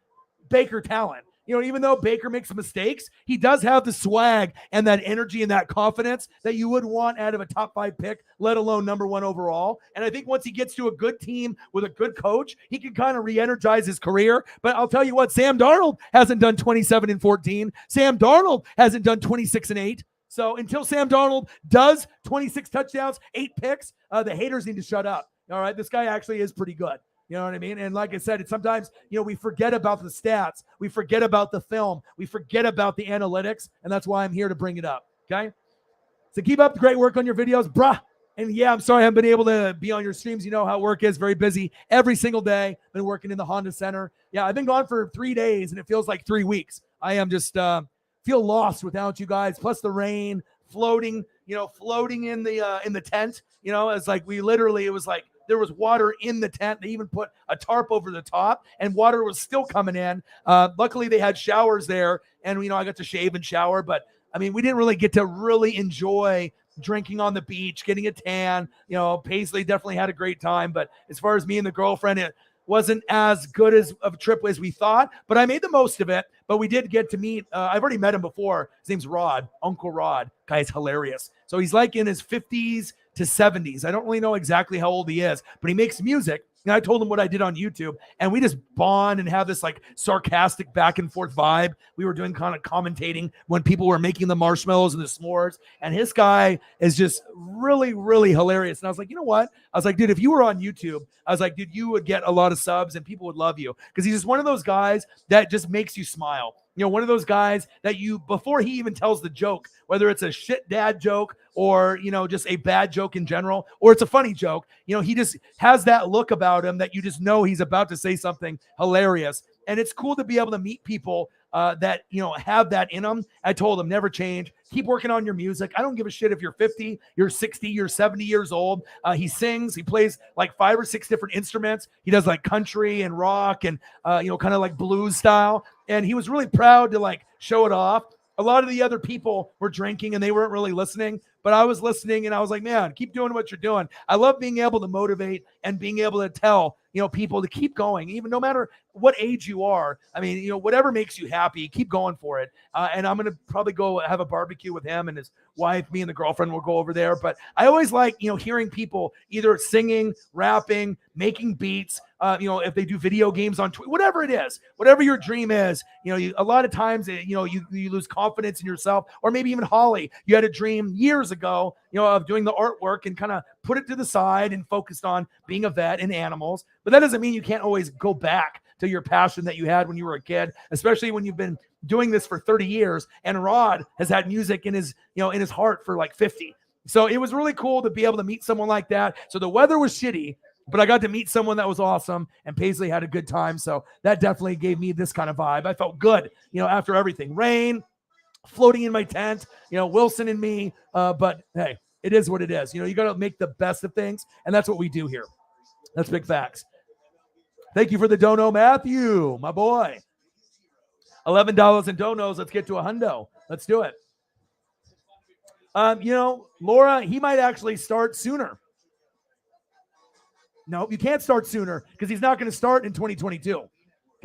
Baker talent. Even though Baker makes mistakes, he does have the swag and that energy and that confidence that you would want out of a top 5 pick, let alone number 1 overall. And I think once he gets to a good team with a good coach, he can kind of re-energize his career. But I'll tell you what, Sam Darnold hasn't done 27-14. Sam Darnold hasn't done 26-8. So until Sam Darnold does 26 touchdowns, 8 picks, the haters need to shut up. All right, this guy actually is pretty good. You know what I mean? And like I said, sometimes, we forget about the stats. We forget about the film. We forget about the analytics. And that's why I'm here to bring it up. Okay? So keep up the great work on your videos, bruh. And yeah, I'm sorry I haven't been able to be on your streams. You know how work is, very busy every single day. Been working in the Honda Center. Yeah, I've been gone for 3 days and it feels like 3 weeks. I am just feel lost without you guys. Plus the rain, floating in the tent. It's like it was like, there was water in the tent. They even put a tarp over the top, and water was still coming in. Luckily, they had showers there, and I got to shave and shower. But I mean, we didn't really get to really enjoy drinking on the beach, getting a tan. Paisley definitely had a great time. But as far as me and the girlfriend, it wasn't as good of a trip as we thought. But I made the most of it. But we did get to meet. I've already met him before. His name's Rod, Uncle Rod. Guy's hilarious. So he's like in his 50s to 70s. I don't really know exactly how old he is, but he makes music. And I told him what I did on YouTube, and we just bond and have this like sarcastic back and forth vibe. We were doing kind of commentating when people were making the marshmallows and the s'mores, and his guy is just really, really hilarious. And I was like, you know what? I was like, dude, if you were on YouTube, I was like, dude, you would get a lot of subs and people would love you, because he's just one of those guys that just makes you smile. One of those guys that before he even tells the joke, whether it's a shit dad joke or, just a bad joke in general, or it's a funny joke, he just has that look about him that you just know he's about to say something hilarious. And it's cool to be able to meet people that, have that in them. I told him, never change. Keep working on your music. I don't give a shit if you're 50, you're 60, you're 70 years old. He sings, he plays like 5 or 6 different instruments. He does like country and rock and, kind of like blues style. And he was really proud to like show it off. A lot of the other people were drinking and they weren't really listening. but I was listening and I was like, man, keep doing what you're doing. I love being able to motivate and being able to tell, people to keep going, even no matter what age you are. I mean, whatever makes you happy, keep going for it. And I'm going to probably go have a barbecue with him and his wife. Me and the girlfriend will go over there. But I always like, hearing people either singing, rapping, making beats, if they do video games on Twitter, whatever it is, whatever your dream is, a lot of times, you lose confidence in yourself. Or maybe even Holly, you had a dream years ago, of doing the artwork and kind of put it to the side and focused on being a vet and animals. But that doesn't mean you can't always go back to your passion that you had when you were a kid, especially when you've been doing this for 30 years. And Rod has had music in his heart for like 50. So it was really cool to be able to meet someone like that. So the weather was shitty, but I got to meet someone that was awesome, and Paisley had a good time. So that definitely gave me this kind of vibe. I felt good, after everything. Rain, floating in my tent, Wilson and me. But hey, it is what it is. You got to make the best of things, and that's what we do here. That's big facts. Thank you for the dono, Matthew, my boy. $11 in donos. Let's get to a hundo. Let's do it. Laura, he might actually start sooner. No, you can't start sooner because he's not going to start in 2022.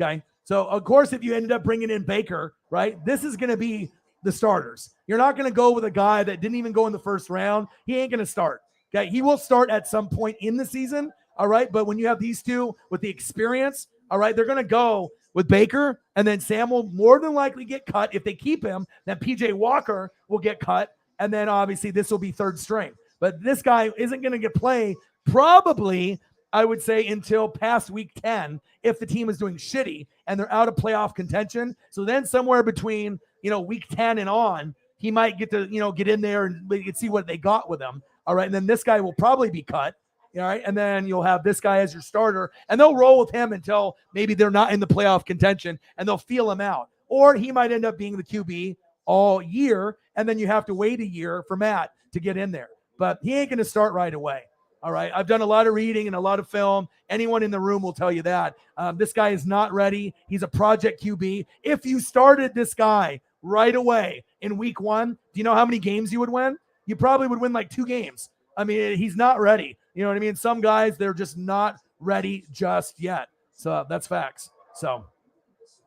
Okay. So, of course, if you ended up bringing in Baker, right, this is going to be the starters. You're not going to go with a guy that didn't even go in the first round. He ain't going to start. Okay. He will start at some point in the season. All right. But when you have these two with the experience, all right, they're going to go with Baker, and then Sam will more than likely get cut. If they keep him, then PJ Walker will get cut. And then obviously this will be third string. But this guy isn't going to get play probably, I would say, until past week 10 if the team is doing shitty and they're out of playoff contention. So then somewhere between, week 10 and on, he might get to, get in there and we can see what they got with him. All right. And then this guy will probably be cut. All right. And then you'll have this guy as your starter, and they'll roll with him until maybe they're not in the playoff contention, and they'll feel him out. Or he might end up being the QB all year, and then you have to wait a year for Matt to get in there. But he ain't going to start right away. All right. I've done a lot of reading and a lot of film. Anyone in the room will tell you that. This guy is not ready. He's a project QB. If you started this guy right away in week 1, do you know how many games you would win? You probably would win like 2 games. I mean, he's not ready. You know what I mean? Some guys, they're just not ready just yet. So that's facts. So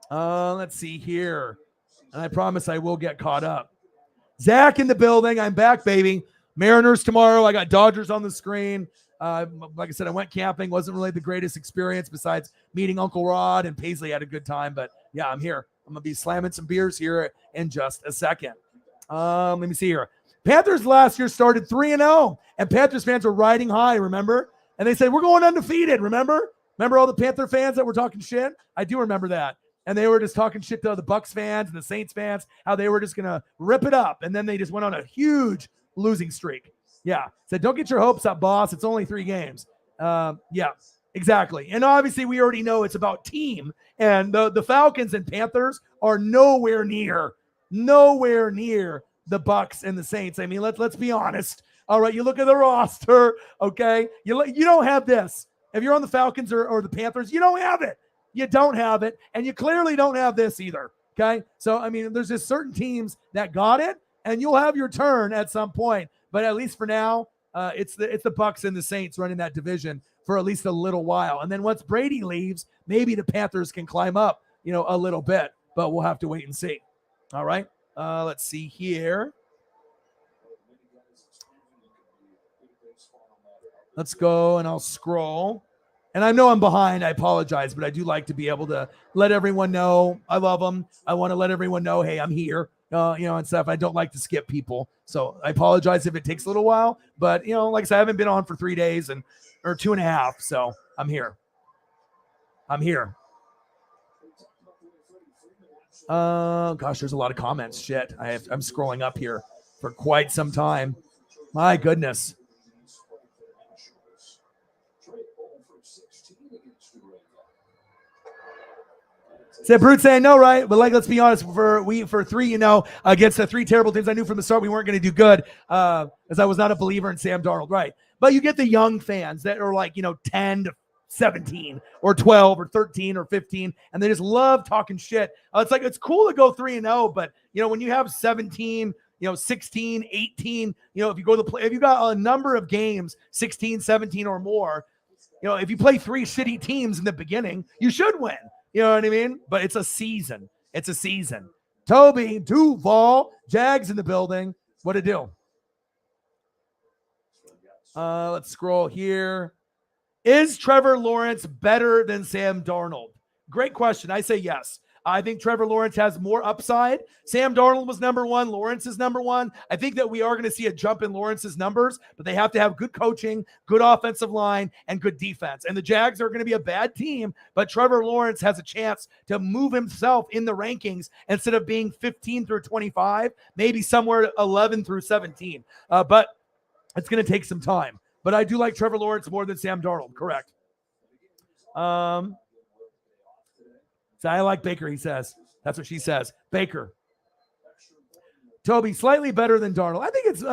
let's see here. And I promise I will get caught up. Zach in the building. I'm back, baby. Mariners tomorrow. I got Dodgers on the screen. Like I said, I went camping. Wasn't really the greatest experience besides meeting Uncle Rod, and Paisley had a good time. But yeah, I'm here. I'm going to be slamming some beers here in just a second. Let me see here. Panthers last year started 3-0, and Panthers fans were riding high, remember? And they said, we're going undefeated, remember? Remember all the Panther fans that were talking shit? I do remember that. And they were just talking shit to the Bucks fans and the Saints fans, how they were just going to rip it up. And then they just went on a huge losing streak. Yeah. Said, don't get your hopes up, boss. It's only 3 games. Yeah, exactly. And obviously we already know it's about team. And the Falcons and Panthers are nowhere near the Bucks and the Saints. I mean, let's be honest. All right, you look at the roster, okay? You don't have this. If you're on the Falcons or the Panthers, you don't have it. You don't have it, and you clearly don't have this either, okay? So, I mean, there's just certain teams that got it, and you'll have your turn at some point. But at least for now, it's the Bucks and the Saints running that division for at least a little while. And then once Brady leaves, maybe the Panthers can climb up, a little bit. But we'll have to wait and see. All right? Let's see here. Let's go, and I'll scroll. And I know I'm behind. I apologize, but I do like to be able to let everyone know I love them. I want to let everyone know, hey, I'm here, and stuff. I don't like to skip people. So I apologize if it takes a little while. But, like I said, I haven't been on for 3 days or 2.5. So I'm here. Gosh, there's a lot of comments. Shit. I'm scrolling up here for quite some time. My goodness. Said Brute saying no, right? But let's be honest, for 3, against the 3 terrible teams, I knew from the start we weren't going to do good, as I was not a believer in Sam Darnold, right? But you get the young fans that are 10 to 17 or 12 or 13 or 15, and they just love talking shit. It's cool to go 3-0, but when you have 17, 16, 18, if you go to play, if you got a number of games, 16, 17 or more, if you play 3 shitty teams in the beginning, you should win. You know what I mean? But it's a season. It's a season. Toby Duval, Jags in the building. What to do? Let's scroll here. Is Trevor Lawrence better than Sam Darnold? Great question. I say yes. I think Trevor Lawrence has more upside. Sam Darnold was number 1. Lawrence is number 1. I think that we are going to see a jump in Lawrence's numbers, but they have to have good coaching, good offensive line, and good defense. And the Jags are going to be a bad team, but Trevor Lawrence has a chance to move himself in the rankings instead of being 15 through 25, maybe somewhere 11 through 17. But it's going to take some time. But I do like Trevor Lawrence more than Sam Darnold. Correct. So I like Baker, he says. That's what she says. Baker. Toby, slightly better than Darnold. I think it's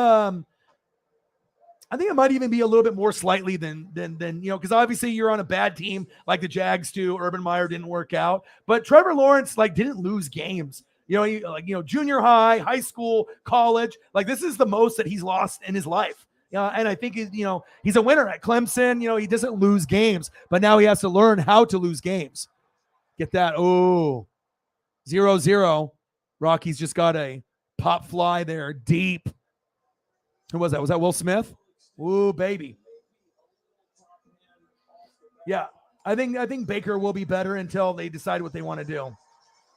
I think it might even be a little bit more slightly than because obviously you're on a bad team like the Jags do. Urban Meyer didn't work out. But Trevor Lawrence didn't lose games. Junior high school, college. This is the most that he's lost in his life. And I think he's a winner at Clemson. He doesn't lose games, but now he has to learn how to lose games. Get that. Oh, 0-0. Rocky's just got a pop fly there deep. Who was that? Was that Will Smith? Ooh, baby. Yeah, I think Baker will be better until they decide what they want to do.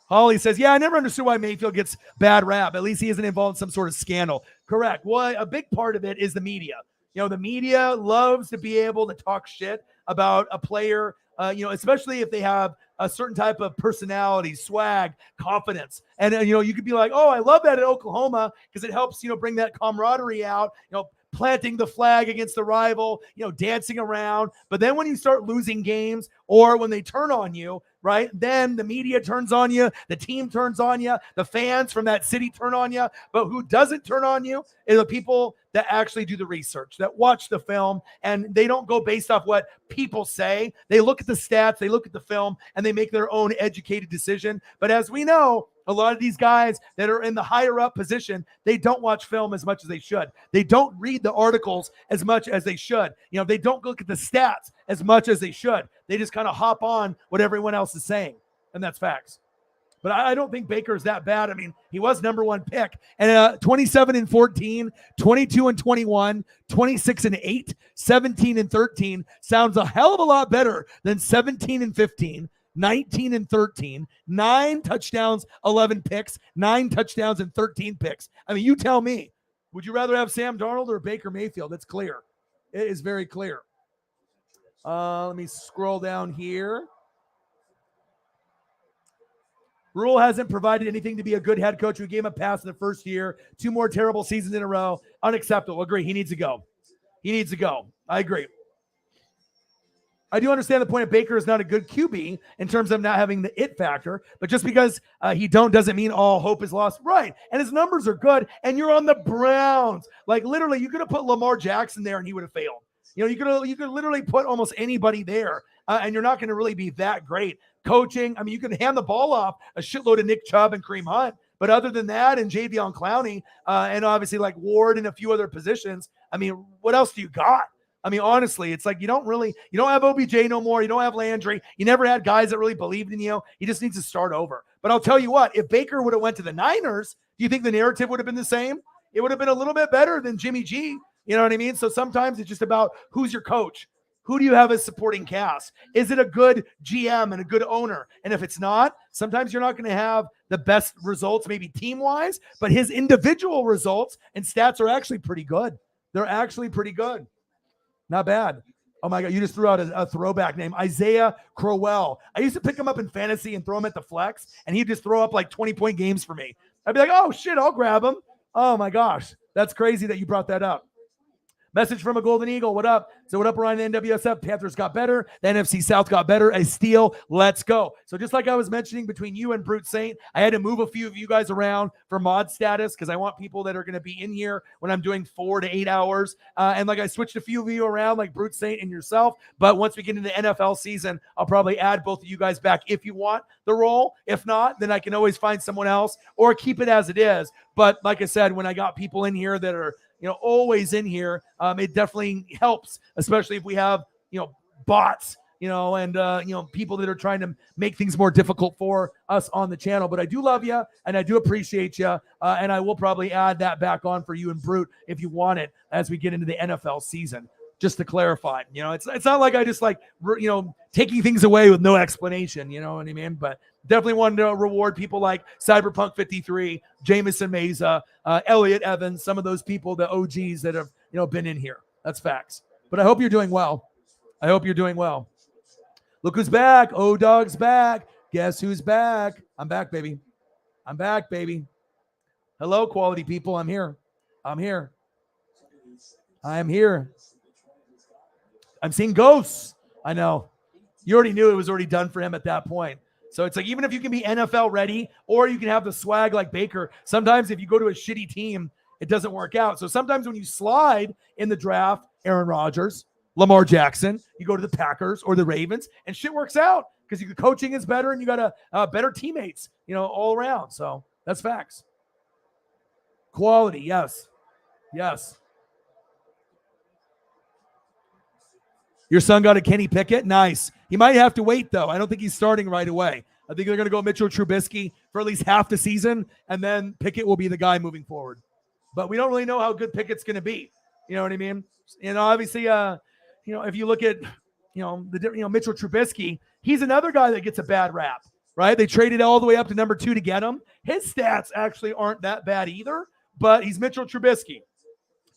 Holly says, yeah, I never understood why Mayfield gets bad rap. At least he isn't involved in some sort of scandal. Correct. Well, a big part of it is the media. The media loves to be able to talk shit about a player, especially if they have a certain type of personality, swag, confidence. And, you could be like, oh, I love that at Oklahoma because it helps, bring that camaraderie out, planting the flag against the rival, dancing around. But then when you start losing games or when they turn on you, right, then the media turns on you, the team turns on you, the fans from that city turn on you. But who doesn't turn on you is the people that actually do the research, that watch the film, and they don't go based off what people say. They look at the stats, they look at the film, and they make their own educated decision. But as we know, a lot of these guys that are in the higher up position, they don't watch film as much as they should. They don't read the articles as much as they should. They don't look at the stats as much as they should. They just kind of hop on what everyone else is saying. And that's facts. But I don't think Baker's that bad. I mean, he was number 1 pick. And 27-14, 22-21, 26-8, 17-13 sounds a hell of a lot better than 17-15. 19-13, 9 touchdowns, 11 picks, 9 touchdowns and 13 picks. I mean, you tell me, would you rather have Sam Darnold or Baker Mayfield? It's clear. It is very clear. Let me scroll down here. Rule hasn't provided anything to be a good head coach. We gave him a pass in the first year. 2 more terrible seasons in a row. Unacceptable. Agree. He needs to go. He needs to go. I agree. I do understand the point of Baker is not a good QB in terms of not having the it factor, but just because he doesn't mean all hope is lost. Right. And his numbers are good, and you're on the Browns. Literally, you could have put Lamar Jackson there and he would have failed. You could literally put almost anybody there, and you're not going to really be that great. Coaching, I mean, you can hand the ball off a shitload of Nick Chubb and Kareem Hunt, but other than that, and Jadeveon Clowney, and obviously Ward and a few other positions, I mean, what else do you got? I mean, honestly, it's you don't have OBJ no more. You don't have Landry. You never had guys that really believed in you. He just needs to start over. But I'll tell you what, if Baker would have went to the Niners, do you think the narrative would have been the same? It would have been a little bit better than Jimmy G. You know what I mean? So sometimes it's just about who's your coach. Who do you have as supporting cast? Is it a good GM and a good owner? And if it's not, sometimes you're not going to have the best results, maybe team-wise, but his individual results and stats are actually pretty good. They're actually pretty good. Not bad. Oh, my God. You just threw out a throwback name. Isaiah Crowell. I used to pick him up in fantasy and throw him at the flex, and he'd just throw up 20-point games for me. I'd be like, oh, shit, I'll grab him. Oh, my gosh. That's crazy that you brought that up. Message from a Golden Eagle. What up? So what up around the NWSF? Panthers got better. The NFC South got better. A steal. Let's go. So just like I was mentioning between you and Brute Saint, I had to move a few of you guys around for mod status because I want people that are going to be in here when I'm doing 4 to 8 hours. And like I switched a few of you around like Brute Saint and yourself. But once we get into the NFL season, I'll probably add both of you guys back if you want the role. If not, then I can always find someone else or keep it as it is. But like I said, when I got people in here that are always in here, it definitely helps, especially if we have, bots, and, people that are trying to make things more difficult for us on the channel. But I do love you and I do appreciate you. And I will probably add that back on for you and Brute if you want it as we get into the NFL season. Just to clarify, it's not like I just taking things away with no explanation, you know what I mean? But definitely wanted to reward people like Cyberpunk 53, Jameson Meza, Elliot Evans, some of those people, the OGs that have, been in here. That's facts. But I hope you're doing well. Look who's back. O-Dog's back. Guess who's back? I'm back, baby. Hello, quality people. I'm here. I'm seeing ghosts. I know. You already knew it was already done for him at that point. So it's like, even if you can be NFL ready or you can have the swag like Baker, sometimes if you go to a shitty team, it doesn't work out. So sometimes when you slide in the draft, Aaron Rodgers, Lamar Jackson, you go to the Packers or the Ravens and shit works out because your coaching is better and you got better teammates, all around. So that's facts. Quality. Yes. Your son got a Kenny Pickett? Nice. He might have to wait, though. I don't think he's starting right away. I think they're going to go Mitchell Trubisky for at least half the season, and then Pickett will be the guy moving forward. But we don't really know how good Pickett's going to be. You know what I mean? Obviously, if you look at, Mitchell Trubisky, he's another guy that gets a bad rap, right? They traded all the way up to number 2 to get him. His stats actually aren't that bad either, but he's Mitchell Trubisky.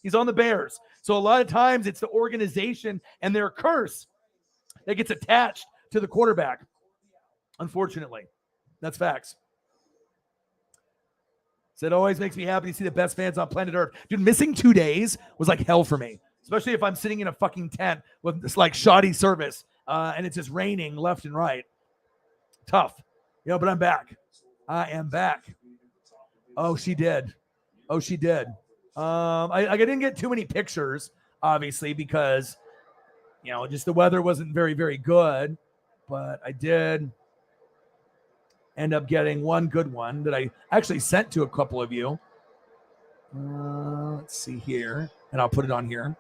He's on the Bears. So a lot of times it's the organization and their curse that gets attached to the quarterback. Unfortunately, that's facts. So it always makes me happy to see the best fans on planet Earth. Dude, missing 2 days was like hell for me, especially if I'm sitting in a fucking tent with this like shoddy service and it's just raining left and right. Tough. But I'm back. I am back. Oh, she did. I didn't get too many pictures, obviously, because, just the weather wasn't very, very good. But I did end up getting one good one that I actually sent to a couple of you. Let's see here. And I'll put it on here.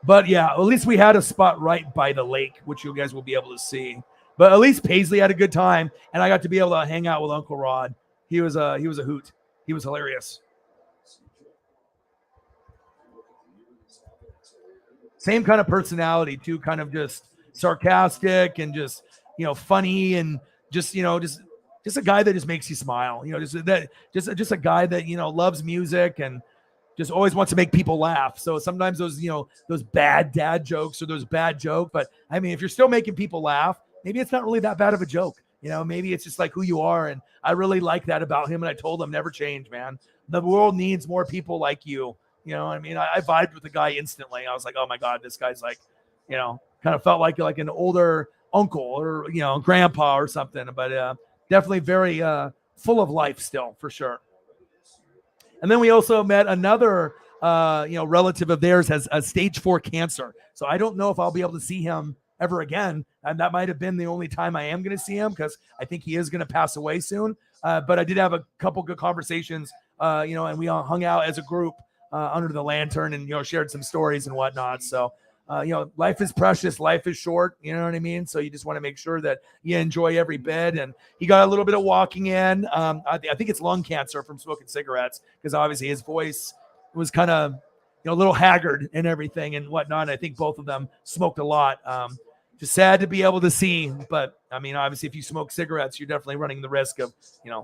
But, yeah, at least we had a spot right by the lake, which you guys will be able to see. But at least Paisley had a good time, and I got to be able to hang out with Uncle Rod. He was a hoot. He was hilarious. Same kind of personality too, kind of just sarcastic and just, funny and just a guy that just makes you smile, just a guy that, loves music and just always wants to make people laugh. So sometimes those, those bad dad jokes or those bad jokes, but I mean, if you're still making people laugh, maybe it's not really that bad of a joke. Maybe it's just like who you are. And I really like that about him. And I told him, never change, man. The world needs more people like you. I mean, I vibed with the guy instantly. I was like, oh my God, this guy's like, kind of felt like an older uncle or, grandpa or something, but definitely very full of life still, for sure. And then we also met another, relative of theirs has a stage 4 cancer. So I don't know if I'll be able to see him ever again. And that might've been the only time I am going to see him because I think he is going to pass away soon. But I did have a couple good conversations, and we all hung out as a group under the lantern and, shared some stories and whatnot. So, life is precious. Life is short. You know what I mean? So you just want to make sure that you enjoy every bit. And he got a little bit of walking in. I think it's lung cancer from smoking cigarettes because obviously his voice was kind of, a little haggard and everything and whatnot. I think both of them smoked a lot. Just sad to be able to see, but I mean, obviously if you smoke cigarettes, you're definitely running the risk of,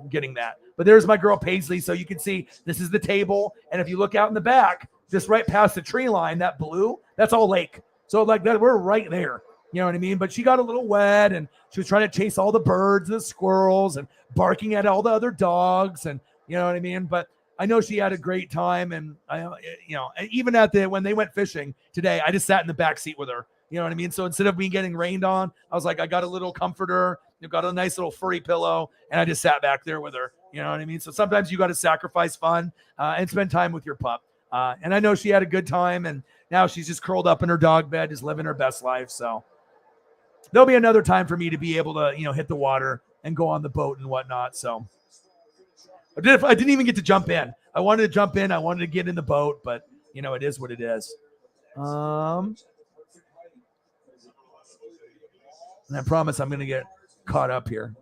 getting that. But there's my girl Paisley. So you can see this is the table. And if you look out in the back, just right past the tree line, that blue, that's all lake. So like that, we're right there. You know what I mean? But she got a little wet and she was trying to chase all the birds and the squirrels and barking at all the other dogs. And you know what I mean? But I know she had a great time, and even when they went fishing today, I just sat in the back seat with her. You know what I mean? So instead of me getting rained on, I was like, I got a little comforter, got a nice little furry pillow, and I just sat back there with her. You know what I mean? So sometimes you got to sacrifice fun and spend time with your pup. And I know she had a good time, and now she's just curled up in her dog bed, just living her best life. So there'll be another time for me to be able to, hit the water and go on the boat and whatnot. So I didn't even get to jump in. I wanted to jump in. I wanted to get in the boat, but it is what it is. And I promise I'm going to get caught up here.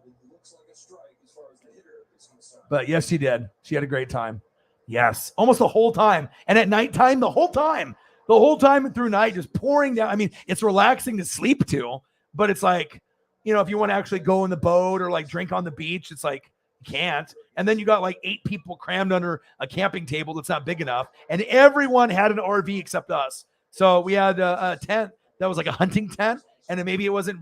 But yes, she did. She had a great time. Yes, almost the whole time. And at nighttime, the whole time through night, just pouring down. I mean, it's relaxing to sleep to, but it's like, if you want to actually go in the boat or like drink on the beach, it's like, you can't. And then you got like 8 people crammed under a camping table that's not big enough. And everyone had an RV except us. So we had a tent that was like a hunting tent. And maybe it wasn't,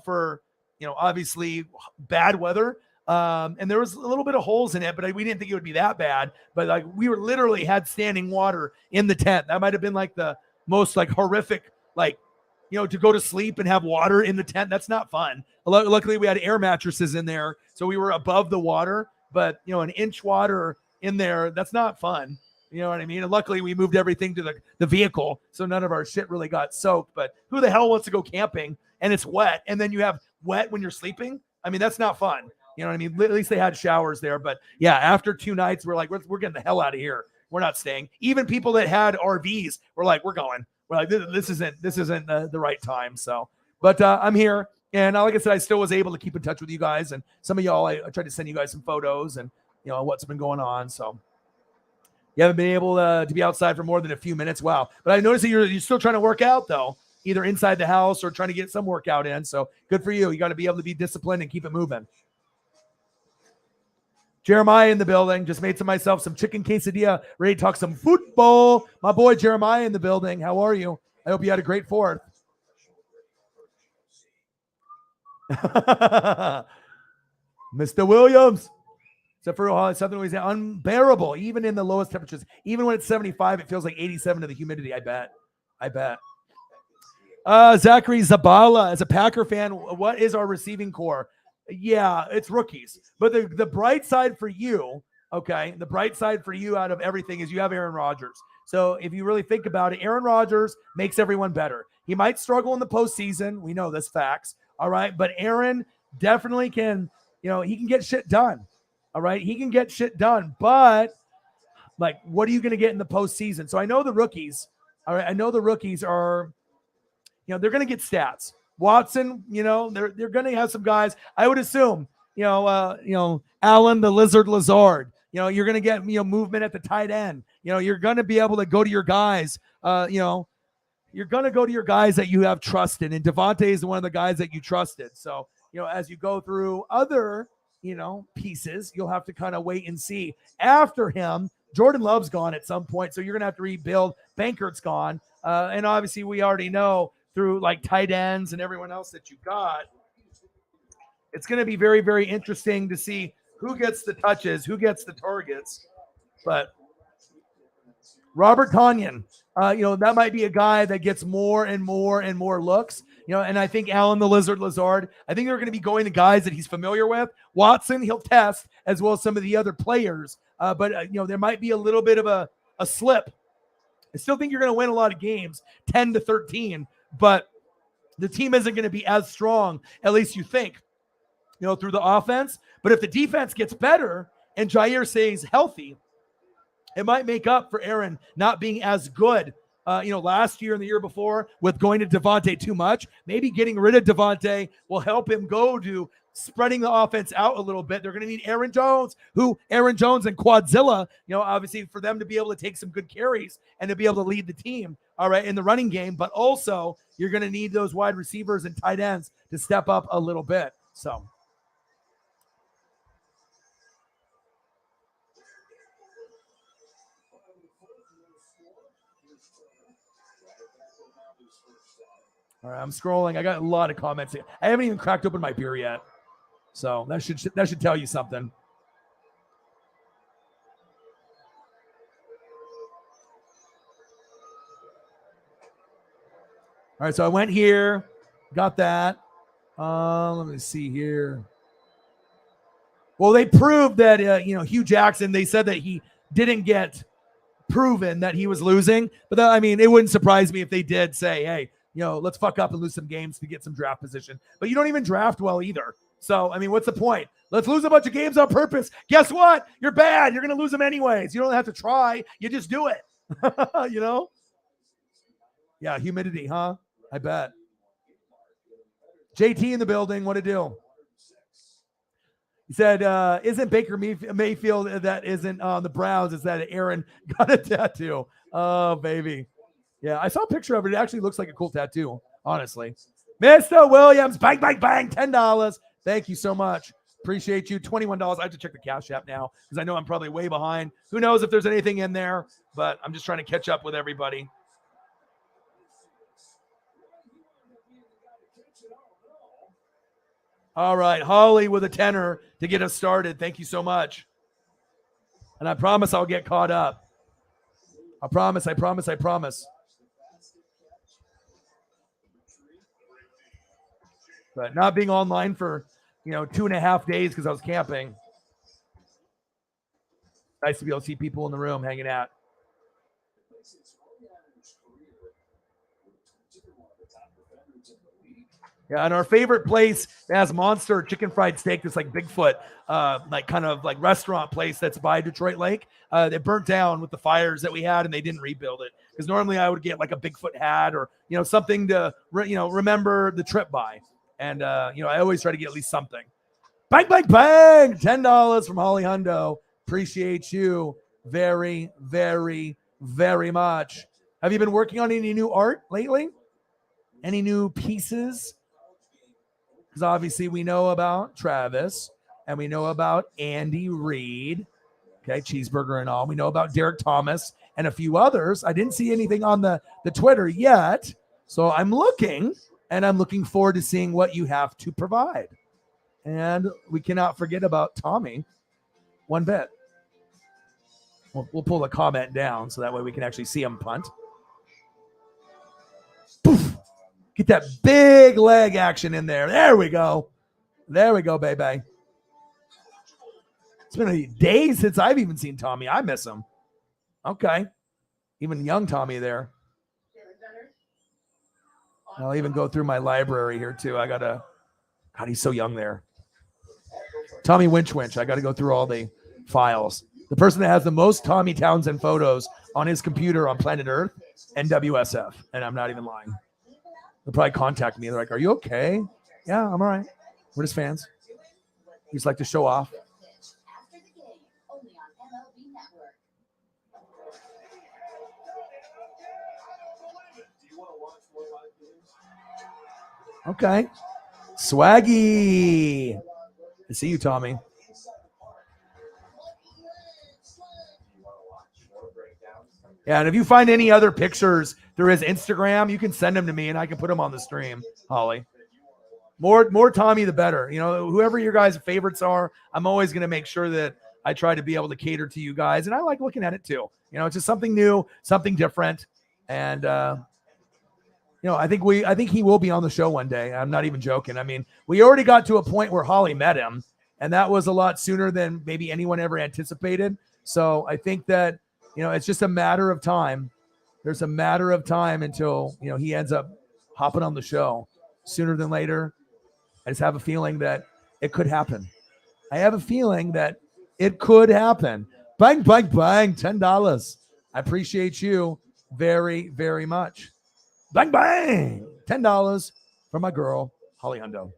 for, obviously bad weather. And there was a little bit of holes in it, but we didn't think it would be that bad. But like we were literally had standing water in the tent. That might've been like the most like horrific, like, to go to sleep and have water in the tent. That's not fun. Luckily we had air mattresses in there. So we were above the water, but an inch water in there, that's not fun. You know what I mean? And luckily we moved everything to the vehicle. So none of our shit really got soaked, but who the hell wants to go camping and it's wet? And then you have wet when you're sleeping. I mean, that's not fun. You know what I mean? At least they had showers there, but yeah, after 2 nights, we're like, we're getting the hell out of here. We're not staying. Even people that had RVs were like, we're going. We're like, this isn't the right time. So, but I'm here. And like I said, I still was able to keep in touch with you guys. And some of y'all, I tried to send you guys some photos and, what's been going on. So you haven't been able to be outside for more than a few minutes. Wow. But I noticed that you're still trying to work out, though, either inside the house or trying to get some workout in. So good for you. You got to be able to be disciplined and keep it moving. Jeremiah in the building. Just made myself some chicken quesadilla. Ready to talk some football. My boy Jeremiah in the building. How are you? I hope you had a great 4th. Mr. Williams. Except for Southern Louisiana, unbearable, even in the lowest temperatures. Even when it's 75, it feels like 87 to the humidity, I bet. Zachary Zabala, as a Packer fan, what is our receiving core? Yeah, it's rookies. But the bright side for you, okay, the bright side for you out of everything is you have Aaron Rodgers. So if you really think about it, Aaron Rodgers makes everyone better. He might struggle in the postseason. We know this, facts. All right. But Aaron definitely can, he can get shit done. All right. He can get shit done. But like, what are you going to get in the postseason? So I know the rookies. All right. I know the rookies are, they're going to get stats. Watson, they're going to have some guys. I would assume, Allen, the Lazard. You're going to get, movement at the tight end. You're going to be able to go to your guys. You're going to go to your guys that you have trusted. And Devontae is one of the guys that you trusted. So, as you go through other, pieces, you'll have to kind of wait and see. After him, Jordan Love's gone at some point. So you're going to have to rebuild. Bankert's gone. And obviously we already know through like tight ends and everyone else that you got, it's going to be very, very interesting to see who gets the touches, who gets the targets. But Robert Tonyan, that might be a guy that gets more and more and more looks, and I think Allen, the Lazard, I think they're going to be going to guys that he's familiar with. Watson, he'll test as well as some of the other players. But there might be a little bit of a slip. I still think you're going to win a lot of games, 10-13, but the team isn't going to be as strong, at least you think, through the offense. But if the defense gets better and Jair stays healthy, it might make up for Aaron not being as good, last year and the year before with going to Devontae too much. Maybe getting rid of Devontae will help him go to spreading the offense out a little bit. They're going to need Aaron Jones and Quadzilla, obviously for them to be able to take some good carries and to be able to lead the team, all right, in the running game. But also you're going to need those wide receivers and tight ends to step up a little bit. So. All right, I'm scrolling. I got a lot of comments here. I haven't even cracked open my beer yet. So that should tell you something. All right, so I went here, got that. Let me see here. Well, they proved that, Hugh Jackson, they said that he didn't get proven that he was losing. But I mean, it wouldn't surprise me if they did say, hey, let's fuck up and lose some games to get some draft position. But you don't even draft well either. So, I mean, what's the point? Let's lose a bunch of games on purpose. Guess what? You're bad. You're going to lose them anyways. You don't have to try. You just do it. Yeah, humidity, huh? I bet. JT in the building. What to do? He said, isn't Baker Mayfield that isn't on the Browns? Is that Aaron got a tattoo? Oh, baby. Yeah, I saw a picture of it. It actually looks like a cool tattoo, honestly. Mr. Williams, bang, bang, bang, $10. Thank you so much. Appreciate you. $21. I have to check the Cash App now because I know I'm probably way behind. Who knows if there's anything in there, but I'm just trying to catch up with everybody. All right, Holly with a tenner to get us started. Thank you so much. And I promise I'll get caught up. I promise. But not being online for, 2.5 days because I was camping. Nice to be able to see people in the room hanging out. Yeah, and our favorite place has Monster Chicken Fried Steak. That's like Bigfoot, kind of restaurant place that's by Detroit Lake. They burnt down with the fires that we had, and they didn't rebuild it. Because normally I would get like a Bigfoot hat or something to remember the trip by. And I always try to get at least something. Bang, bang, bang! $10 from Holly Hundo. Appreciate you very, very, very much. Have you been working on any new art lately? Any new pieces? Because obviously we know about Travis and we know about Andy Reid. Okay, Cheeseburger and all. We know about Derek Thomas and a few others. I didn't see anything on the Twitter yet. So I'm looking, and I'm looking forward to seeing what you have to provide. And we cannot forget about Tommy one bit. We'll pull the comment down so that way we can actually see him punt. Poof. Get that big leg action in there. There we go. There we go, baby. It's been a day since I've even seen Tommy. I miss him. Okay. Even young Tommy there. I'll even go through my library here, too. God, he's so young there. Tommy Winch. I got to go through all the files. The person that has the most Tommy Townsend photos on his computer on planet Earth, NWSF. And I'm not even lying. They'll probably contact me. They're like, are you okay? Yeah, I'm all right. We're just fans. We just like to show off. Okay. Swaggy. I see you, Tommy. Yeah, and if you find any other pictures through his Instagram, you can send them to me and I can put them on the stream, Holly. More Tommy, the better. Whoever your guys' favorites are, I'm always going to make sure that I try to be able to cater to you guys. And I like looking at it too. It's just something new, something different. And, I think he will be on the show one day. I'm not even joking. I mean, we already got to a point where Holly met him, and that was a lot sooner than maybe anyone ever anticipated. So I think that, it's just a matter of time. There's a matter of time until, he ends up hopping on the show sooner than later. I just have a feeling that it could happen. I have a feeling that it could happen. Bang, bang, bang, $10. I appreciate you very, very much. Bang, bang, $10 from my girl, Holly Hundo. All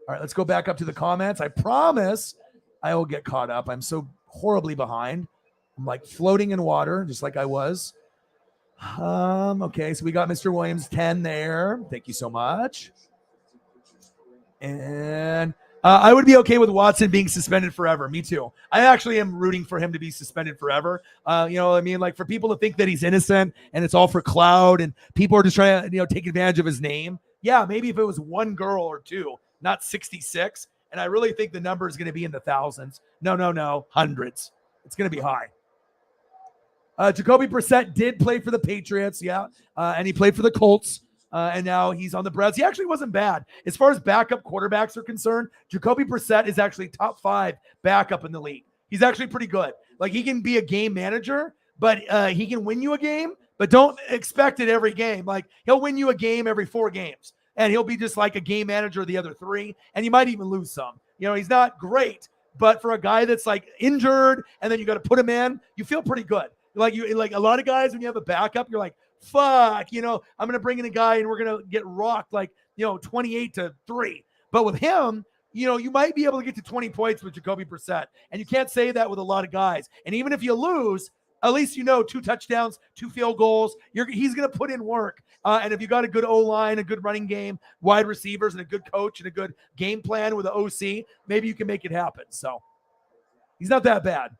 right, let's go back up to the comments. I promise I will get caught up. I'm so horribly behind. I'm like floating in water, just like I was. Okay, so we got Mr. Williams 10 there. Thank you so much. And I would be okay with Watson being suspended forever. Me too. I actually am rooting for him to be suspended forever. For people to think that he's innocent and it's all for clout and people are just trying to, take advantage of his name. Yeah, maybe if it was one girl or two, not 66. And I really think the number is going to be in the thousands. No, hundreds. It's going to be high. Jacoby Brissett did play for the Patriots, yeah, and he played for the Colts. and now he's on the Browns. He actually wasn't bad. As far as backup quarterbacks are concerned, Jacoby Brissett is actually top 5 backup in the league. He's actually pretty good. Like, he can be a game manager, but he can win you a game, but don't expect it every game. Like, he'll win you a game every 4 games, and he'll be just like a game manager the other 3, and you might even lose some. He's not great, but for a guy that's like injured and then you got to put him in, you feel pretty good. Like a lot of guys, when you have a backup, you're like, fuck, I'm going to bring in a guy and we're going to get rocked 28-3. But with him, you might be able to get to 20 points with Jacoby Brissett. And you can't say that with a lot of guys. And even if you lose, at least 2 touchdowns, 2 field goals. He's going to put in work. And if you got a good O-line, a good running game, wide receivers, and a good coach and a good game plan with an OC, maybe you can make it happen. So he's not that bad.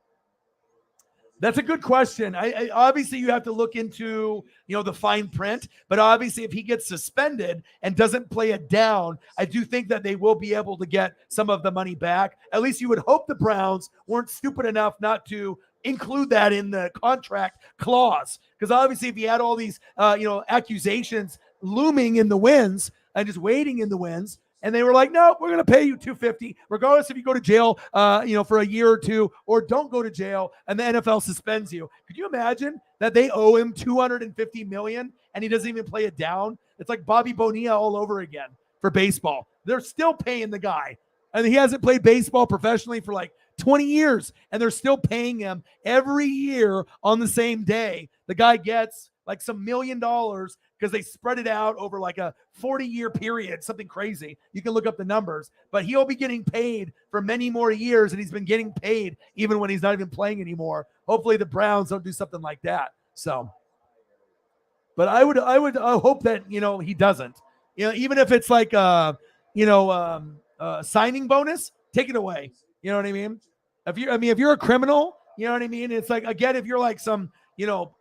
That's a good question. I obviously you have to look into the fine print, but obviously if he gets suspended and doesn't play it down, I do think that they will be able to get some of the money back. At least you would hope the Browns weren't stupid enough not to include that in the contract clause, because obviously if you had all these accusations looming in the winds and just waiting in the winds, and they were like, no, we're going to pay you $250 regardless if you go to jail for a year or 2 or don't go to jail, and the NFL suspends you. Could you imagine that they owe him $250 million and he doesn't even play it down? It's like Bobby Bonilla all over again for baseball. They're still paying the guy, and he hasn't played baseball professionally for like 20 years, and they're still paying him every year on the same day. The guy gets like some $1 million because they spread it out over like a 40-year period, something crazy. You can look up the numbers, but he'll be getting paid for many more years, and he's been getting paid even when he's not even playing anymore. Hopefully the Browns don't do something like that. So, but I would hope that, he doesn't, even if it's like, signing bonus, take it away. You know what I mean? If you're a criminal, you know what I mean? It's like, again, if you're like some,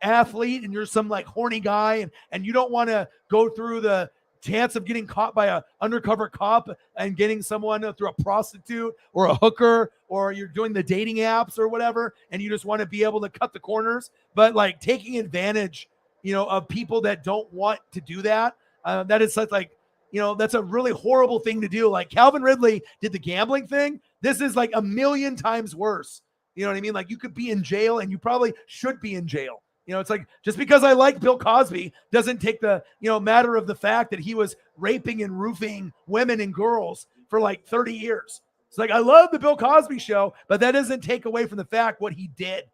athlete and you're some like horny guy and you don't want to go through the chance of getting caught by a undercover cop and getting someone through a prostitute or a hooker, or you're doing the dating apps or whatever, and you just want to be able to cut the corners, but like taking advantage, of people that don't want to do that. That is such like, that's a really horrible thing to do. Like Calvin Ridley did the gambling thing. This is like 1,000,000 times worse. You know what I mean? Like, you could be in jail, and you probably should be in jail. It's like, just because I like Bill Cosby doesn't take the, matter of the fact that he was raping and roofing women and girls for like 30 years. It's like, I love the Bill Cosby show, but that doesn't take away from the fact what he did.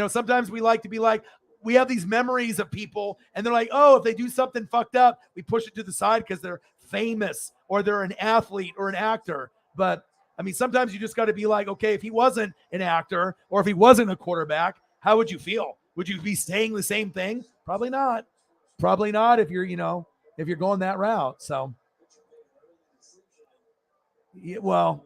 Sometimes we like to be like, we have these memories of people, and they're like, oh, if they do something fucked up, we push it to the side because they're famous or they're an athlete or an actor. But I mean, sometimes you just got to be like, okay, if he wasn't an actor or if he wasn't a quarterback, how would you feel? Would you be saying the same thing? Probably not. Probably not if you're, if you're going that route. So, yeah, well,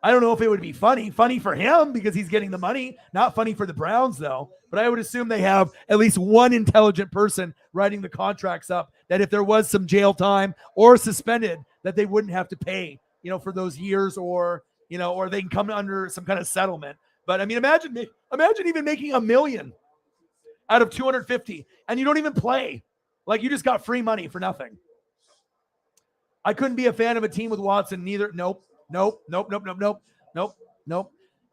I don't know if it would be funny for him because he's getting the money, not funny for the Browns though. But I would assume they have at least one intelligent person writing the contracts up that if there was some jail time or suspended, that they wouldn't have to pay, for those years, or, or they can come under some kind of settlement. But I mean, imagine even making $1 million out of 250 and you don't even play. Like, you just got free money for nothing. I couldn't be a fan of a team with Watson neither. Nope. And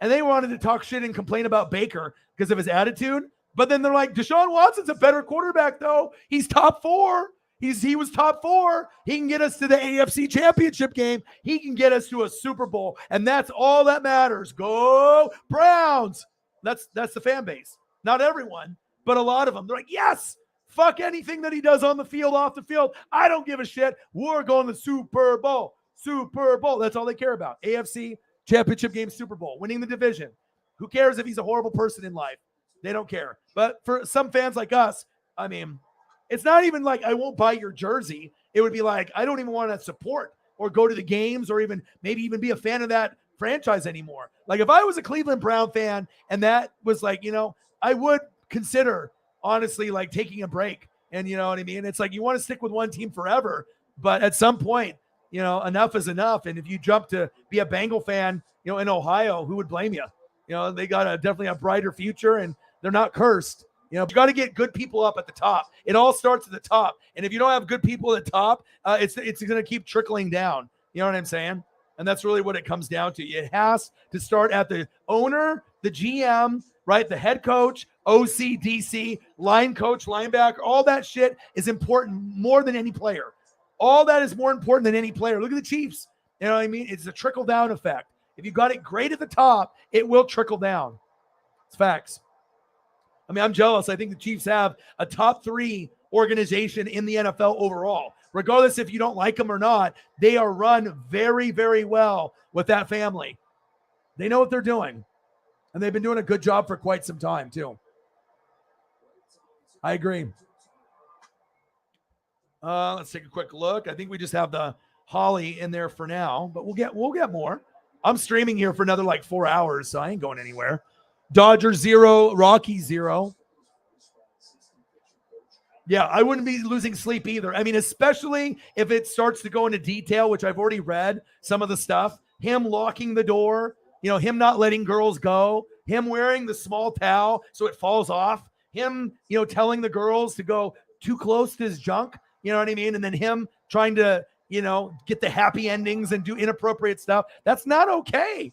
they wanted to talk shit and complain about Baker because of his attitude. But then they're like, Deshaun Watson's a better quarterback, though. He's top 4. He was top 4. He can get us to the AFC Championship game. He can get us to a Super Bowl. And that's all that matters. Go Browns. That's the fan base. Not everyone, but a lot of them. They're like, yes, fuck anything that he does on the field, off the field. I don't give a shit. We're going to Super Bowl. Super Bowl. That's all they care about. AFC Championship game, Super Bowl, winning the division. Who cares if he's a horrible person in life? They don't care. But for some fans like us, I mean, it's not even like I won't buy your jersey. It would be like, I don't even want to support or go to the games or maybe even be a fan of that franchise anymore. Like, if I was a Cleveland Brown fan and that was like, I would consider honestly like taking a break. And you know what I mean? It's like, you want to stick with one team forever, but at some point, enough is enough. And if you jump to be a Bengal fan, in Ohio, who would blame you? They got definitely a brighter future and they're not cursed. You got to get good people up at the top. It all starts at the top. And if you don't have good people at the top, it's going to keep trickling down. You know what I'm saying? And that's really what it comes down to. It has to start at the owner, the GM, right? The head coach, OC, DC, line coach, linebacker, all that shit is important more than any player. All that is more important than any player. Look at the Chiefs. You know what I mean? It's a trickle-down effect. If you got it great at the top, it will trickle down. It's facts. I mean, I'm jealous. I think the Chiefs have a top 3 organization in the NFL overall. Regardless if you don't like them or not, they are run very, very well with that family. They know what they're doing. And they've been doing a good job for quite some time, too. I agree. Let's take a quick look. I think we just have the Holly in there for now, but we'll get more. I'm streaming here for another like 4 hours, so I ain't going anywhere. Dodgers 0, Rockies 0. Yeah, I wouldn't be losing sleep either. I mean, especially if it starts to go into detail, which I've already read some of the stuff. Him locking the door, him not letting girls go, him wearing the small towel so it falls off, him, telling the girls to go too close to his junk, you know what I mean? And then him trying to, get the happy endings and do inappropriate stuff. That's not okay.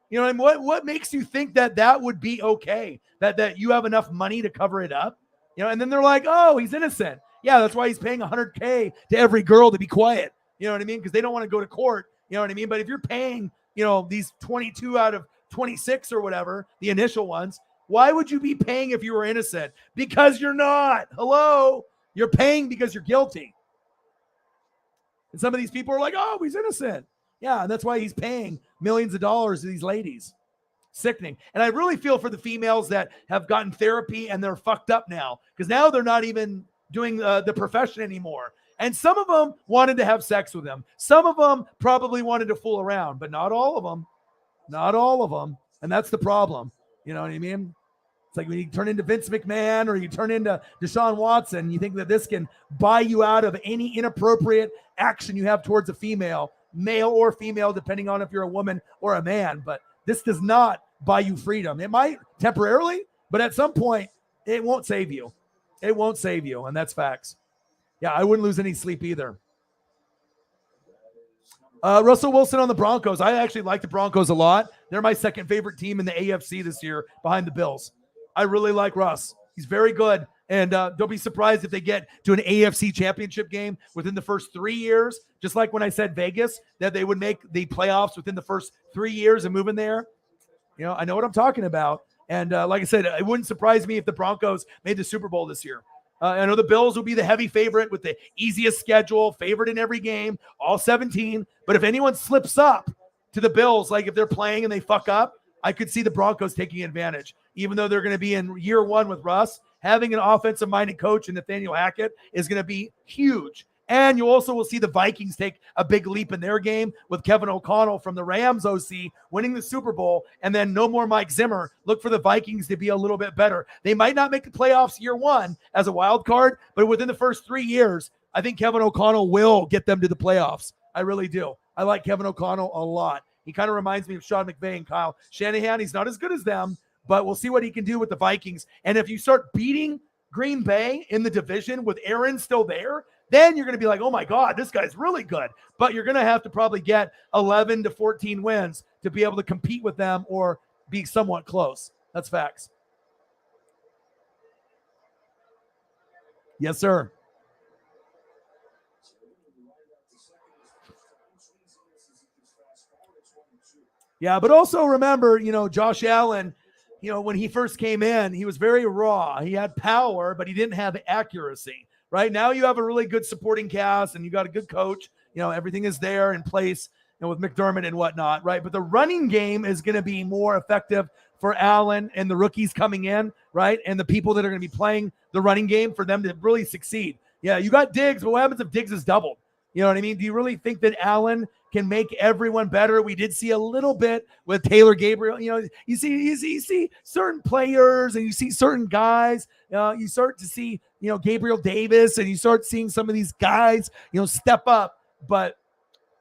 You know what I mean? What makes you think that would be okay? That you have enough money to cover it up? And then they're like, oh, he's innocent. Yeah, that's why he's paying $100K to every girl to be quiet. You know what I mean? Because they don't want to go to court. You know what I mean? But if you're paying, these 22 out of 26 or whatever, the initial ones, why would you be paying if you were innocent? Because you're not. Hello? You're paying because you're guilty. And some of these people are like, oh, he's innocent. Yeah, and that's why he's paying millions of dollars to these ladies. Sickening. And I really feel for the females that have gotten therapy and they're fucked up now, because now they're not even doing the profession anymore. And some of them wanted to have sex with him. Some of them probably wanted to fool around, but not all of them. Not all of them. And that's the problem. You know what I mean? It's like when you turn into Vince McMahon or you turn into Deshaun Watson, you think that this can buy you out of any inappropriate action you have towards a female, male or female, depending on if you're a woman or a man. But this does not buy you freedom. It might temporarily, but at some point, it won't save you. It won't save you, and that's facts. Yeah, I wouldn't lose any sleep either. Russell Wilson on the Broncos. I actually like the Broncos a lot. They're my second favorite team in the AFC this year behind the Bills. I really like Russ. He's very good. And don't be surprised if they get to an AFC championship game within the first 3 years, just like when I said Vegas, that they would make the playoffs within the first 3 years and move in there. I know what I'm talking about. And like I said, it wouldn't surprise me if the Broncos made the Super Bowl this year. I know the Bills will be the heavy favorite with the easiest schedule, favorite in every game, all 17. But if anyone slips up to the Bills, like if they're playing and they fuck up, I could see the Broncos taking advantage. Even though they're going to be in year one with Russ, having an offensive-minded coach in Nathaniel Hackett is going to be huge. And you also will see the Vikings take a big leap in their game with Kevin O'Connell from the Rams OC winning the Super Bowl, and then no more Mike Zimmer. Look for the Vikings to be a little bit better. They might not make the playoffs year one as a wild card, but within the first 3 years, I think Kevin O'Connell will get them to the playoffs. I really do. I like Kevin O'Connell a lot. He kind of reminds me of Sean McVay and Kyle Shanahan. He's not as good as them, but we'll see what he can do with the Vikings. And if you start beating Green Bay in the division with Aaron still there, then you're going to be like, oh my God, this guy's really good. But you're going to have to probably get 11 to 14 wins to be able to compete with them or be somewhat close. That's facts. Yes, sir. Yeah, but also remember, Josh Allen, when he first came in, he was very raw. He had power, but he didn't have accuracy. Right now, you have a really good supporting cast, and you got a good coach. Everything is there in place, and with McDermott and whatnot, right? But the running game is going to be more effective for Allen and the rookies coming in, right? And the people that are going to be playing the running game for them to really succeed. Yeah, you got Diggs, but what happens if Diggs is doubled? You know what I mean? Do you really think that Allen can make everyone better? We did see a little bit with Taylor Gabriel. You see certain players and you see certain guys. You start to see, Gabriel Davis, and you start seeing some of these guys, step up. But,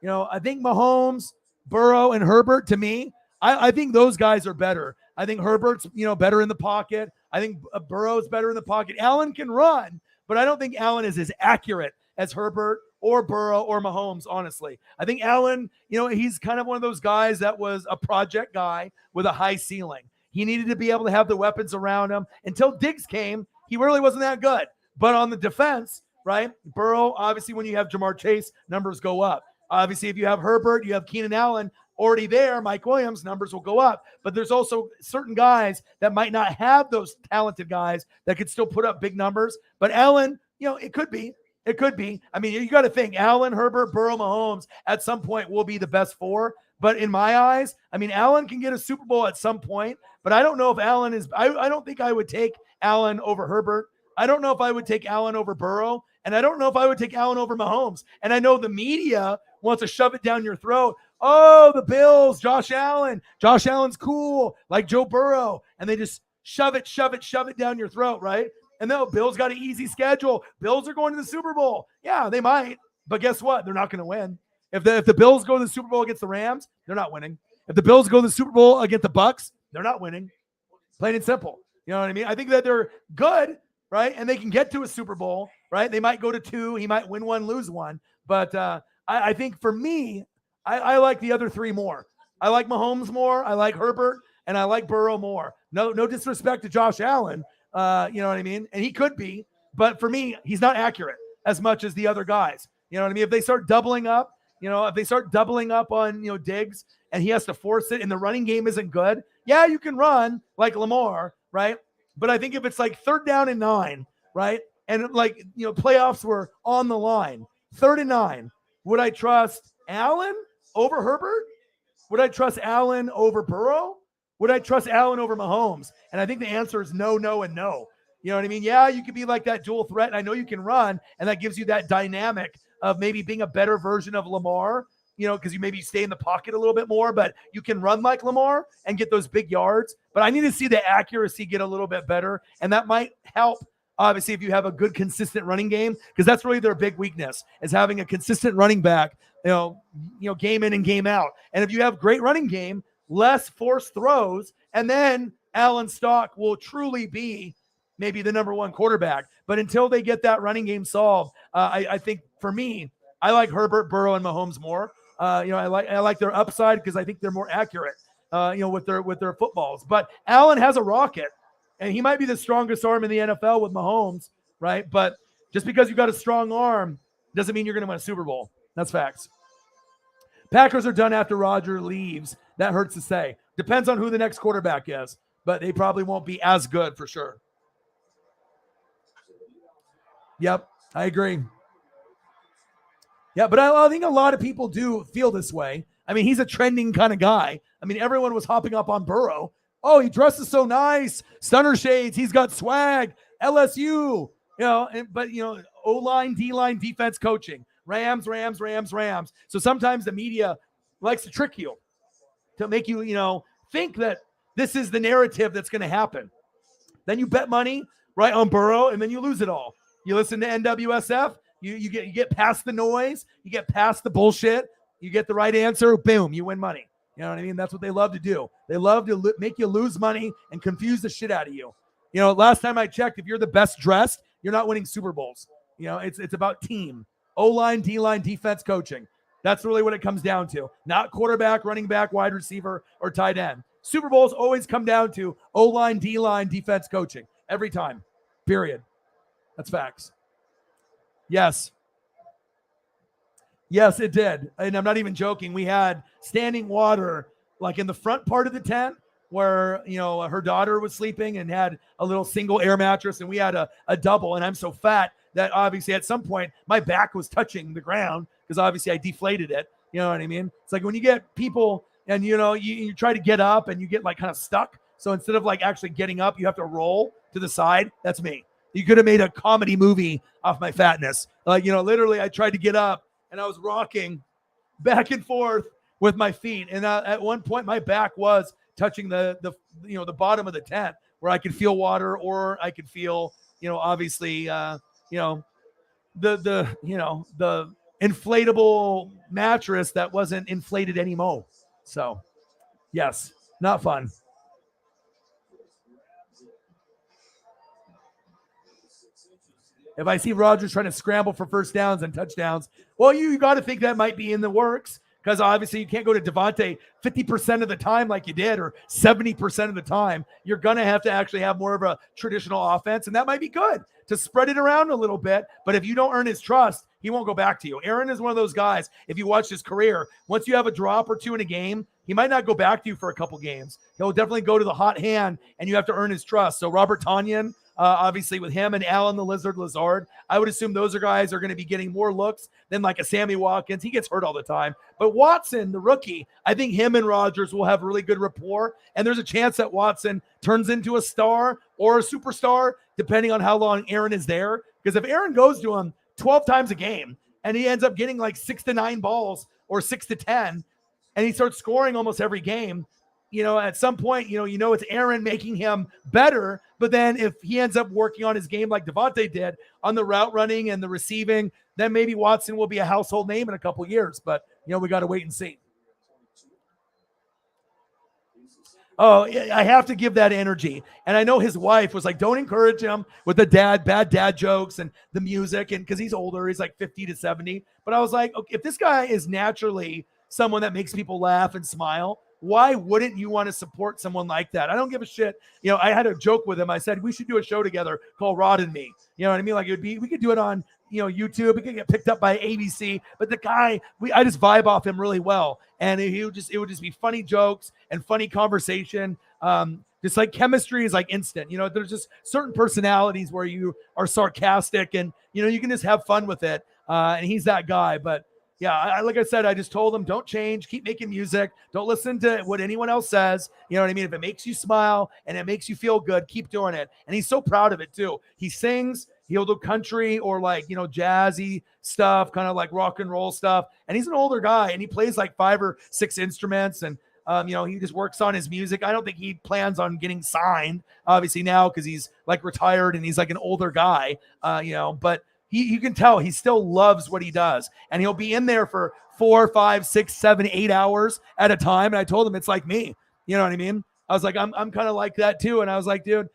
I think Mahomes, Burrow, and Herbert, to me, I think those guys are better. I think Herbert's, better in the pocket. I think Burrow's better in the pocket. Allen can run, but I don't think Allen is as accurate as Herbert or Burrow or Mahomes, honestly. I think Allen, he's kind of one of those guys that was a project guy with a high ceiling. He needed to be able to have the weapons around him. Until Diggs came, he really wasn't that good. But on the defense, right, Burrow, obviously when you have Jamar Chase, numbers go up. Obviously, if you have Herbert, you have Keenan Allen already there, Mike Williams, numbers will go up. But there's also certain guys that might not have those talented guys that could still put up big numbers. But Allen, it could be. It could be. I mean, you got to think Allen, Herbert, Burrow, Mahomes at some point will be the best four. But in my eyes, I mean, Allen can get a Super Bowl at some point. But I don't know if Allen is – I don't think I would take Allen over Herbert. I don't know if I would take Allen over Burrow. And I don't know if I would take Allen over Mahomes. And I know the media wants to shove it down your throat. Oh, the Bills, Josh Allen. Josh Allen's cool, like Joe Burrow. And they just shove it down your throat, right? And no, Bills got an easy schedule. Bills are going to the Super Bowl. Yeah, they might. But guess what? They're not going to win. If the Bills go to the Super Bowl against the Rams, they're not winning. If the Bills go to the Super Bowl against the Bucks, they're not winning. Plain and simple. You know what I mean? I think that they're good, right? And they can get to a Super Bowl, right? They might go to 2. He might win 1, lose 1. But I think for me, I like the other 3 more. I like Mahomes more. I like Herbert. And I like Burrow more. No disrespect to Josh Allen. You know what I mean? And he could be. But for me, he's not accurate as much as the other guys. You know what I mean? If they start doubling up, on, Diggs and he has to force it and the running game isn't good, yeah, you can run like Lamar, right? But I think if it's like 3rd down and 9, right? And playoffs were on the line, 3rd and 9, would I trust Allen over Herbert? Would I trust Allen over Burrow? Would I trust Allen over Mahomes? And I think the answer is no, no, and no. You know what I mean? Yeah, you could be like that dual threat, and I know you can run, and that gives you that dynamic of maybe being a better version of Lamar, because you maybe stay in the pocket a little bit more, but you can run like Lamar and get those big yards. But I need to see the accuracy get a little bit better, and that might help, obviously, if you have a good, consistent running game, because that's really their big weakness, is having a consistent running back, game in and game out. And if you have great running game, less forced throws, and then Allen Stock will truly be maybe the number 1 quarterback. But until they get that running game solved, I think for me, I like Herbert, Burrow, and Mahomes more. I like their upside because I think they're more accurate, with their footballs. But Allen has a rocket, and he might be the strongest arm in the NFL with Mahomes, right? But just because you got a strong arm doesn't mean you're going to win a Super Bowl. That's facts. Packers are done after Rodgers leaves. That hurts to say. Depends on who the next quarterback is, but they probably won't be as good for sure. Yep, I agree. Yeah, but I think a lot of people do feel this way. I mean, he's a trending kind of guy. I mean, everyone was hopping up on Burrow. Oh, he dresses so nice. Stunner shades. He's got swag. LSU. But O-line, D-line, defense coaching. Rams. So sometimes the media likes to trick you to make you, think that this is the narrative that's going to happen. Then you bet money, right, on Burrow, and then you lose it all. You listen to NWSF, you get past the noise, you get past the bullshit, you get the right answer, boom, you win money. You know what I mean? That's what they love to do. They love to make you lose money and confuse the shit out of you. Last time I checked, if you're the best dressed, you're not winning Super Bowls. It's about team. O-line, D-line, defense coaching. That's really what it comes down to. Not quarterback, running back, wide receiver, or tight end. Super Bowls always come down to O-line, D-line, defense coaching. Every time. Period. That's facts. Yes. Yes, it did. And I'm not even joking. We had standing water like in the front part of the tent where, her daughter was sleeping and had a little single air mattress, and we had a double. And I'm so fat that obviously at some point my back was touching the ground because obviously I deflated it. You know what I mean? It's like when you get people and, you try to get up and you get like kind of stuck. So instead of like actually getting up, you have to roll to the side. That's me. You could have made a comedy movie off my fatness. Literally I tried to get up and I was rocking back and forth with my feet. And at one point my back was touching the bottom of the tent where I could feel water, or I could feel, obviously, the inflatable mattress that wasn't inflated anymore. So yes, not fun. If I see Rodgers trying to scramble for first downs and touchdowns, well, you got to think that might be in the works because obviously you can't go to Devontae 50% of the time like you did or 70% of the time. You're going to have actually have more of a traditional offense, and that might be good to spread it around a little bit. But if you don't earn his trust, he won't go back to you. Aaron is one of those guys, if you watch his career, once you have a drop or two in a game, he might not go back to you for a couple games. He'll definitely go to the hot hand, and you have to earn his trust. So Robert Tonyan, obviously with him and Allen the Lizard Lazard, I would assume those guys are going to be getting more looks than like a Sammy Watkins. He gets hurt all the time. But Watson, the rookie, I think him and Rodgers will have really good rapport, and there's a chance that Watson turns into a star or a superstar, depending on how long Aaron is there. Because if Aaron goes to him 12 times a game and he ends up getting like 6 to 9 balls or 6 to 10, and he starts scoring almost every game, at some point, it's Aaron making him better. But then if he ends up working on his game like Devontae did on the route running and the receiving, then maybe Watson will be a household name in a couple years. But, we got to wait and see. Oh, I have to give that energy. And I know his wife was like, don't encourage him with the bad dad jokes and the music. And because he's older, he's like 50 to 70. But I was like, okay, if this guy is naturally someone that makes people laugh and smile, why wouldn't you want to support someone like that? I don't give a shit. I had a joke with him. I said, we should do a show together called Rod and Me. You know what I mean? Like we could do it on, YouTube. It could get picked up by ABC, but the guy, I just vibe off him really well. And it would just be funny jokes and funny conversation. Just like chemistry is like instant, there's just certain personalities where you are sarcastic and, you can just have fun with it. And he's that guy, but yeah, like I said, I just told him, don't change, keep making music. Don't listen to what anyone else says. You know what I mean? If it makes you smile and it makes you feel good, keep doing it. And he's so proud of it too. He sings, he'll do country or like, jazzy stuff, kind of like rock and roll stuff. And he's an older guy and he plays like 5 or 6 instruments. And, he just works on his music. I don't think he plans on getting signed, obviously now, because he's like retired and he's like an older guy, but you can tell he still loves what he does, and he'll be in there for 4, 5, 6, 7, 8 hours at a time. And I told him it's like me. You know what I mean? I was like, I'm kind of like that too. And I was like, dude,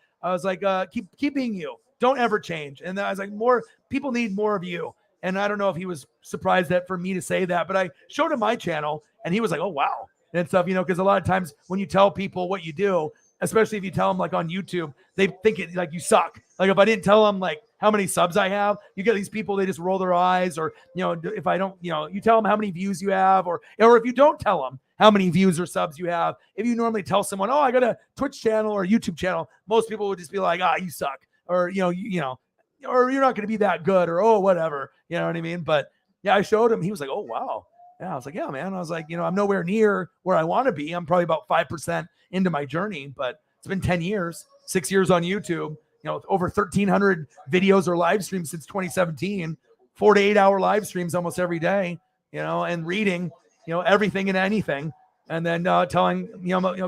keep being you. Don't ever change. And I was like, more people need more of you. And I don't know if he was surprised that for me to say that, but I showed him my channel, and he was like, oh wow, and stuff. Because a lot of times when you tell people what you do, especially if you tell them like on YouTube, they think it like you suck. Like if I didn't tell them like how many subs I have, you get these people, they just roll their eyes, or, if I don't, you tell them how many views you have, or if you don't tell them how many views or subs you have, if you normally tell someone, oh, I got a Twitch channel or a YouTube channel, most people would just be like, you suck, or, or you're not going to be that good, or, oh, whatever, you know what I mean? But yeah, I showed him, he was like, oh, wow. Yeah, I was like, yeah, man. I was like, I'm nowhere near where I want to be. I'm probably about 5% into my journey, but it's been 10 years, 6 years on YouTube, over 1,300 videos or live streams since 2017, 4 to 8 hour live streams almost every day, and reading, everything and anything. And then telling,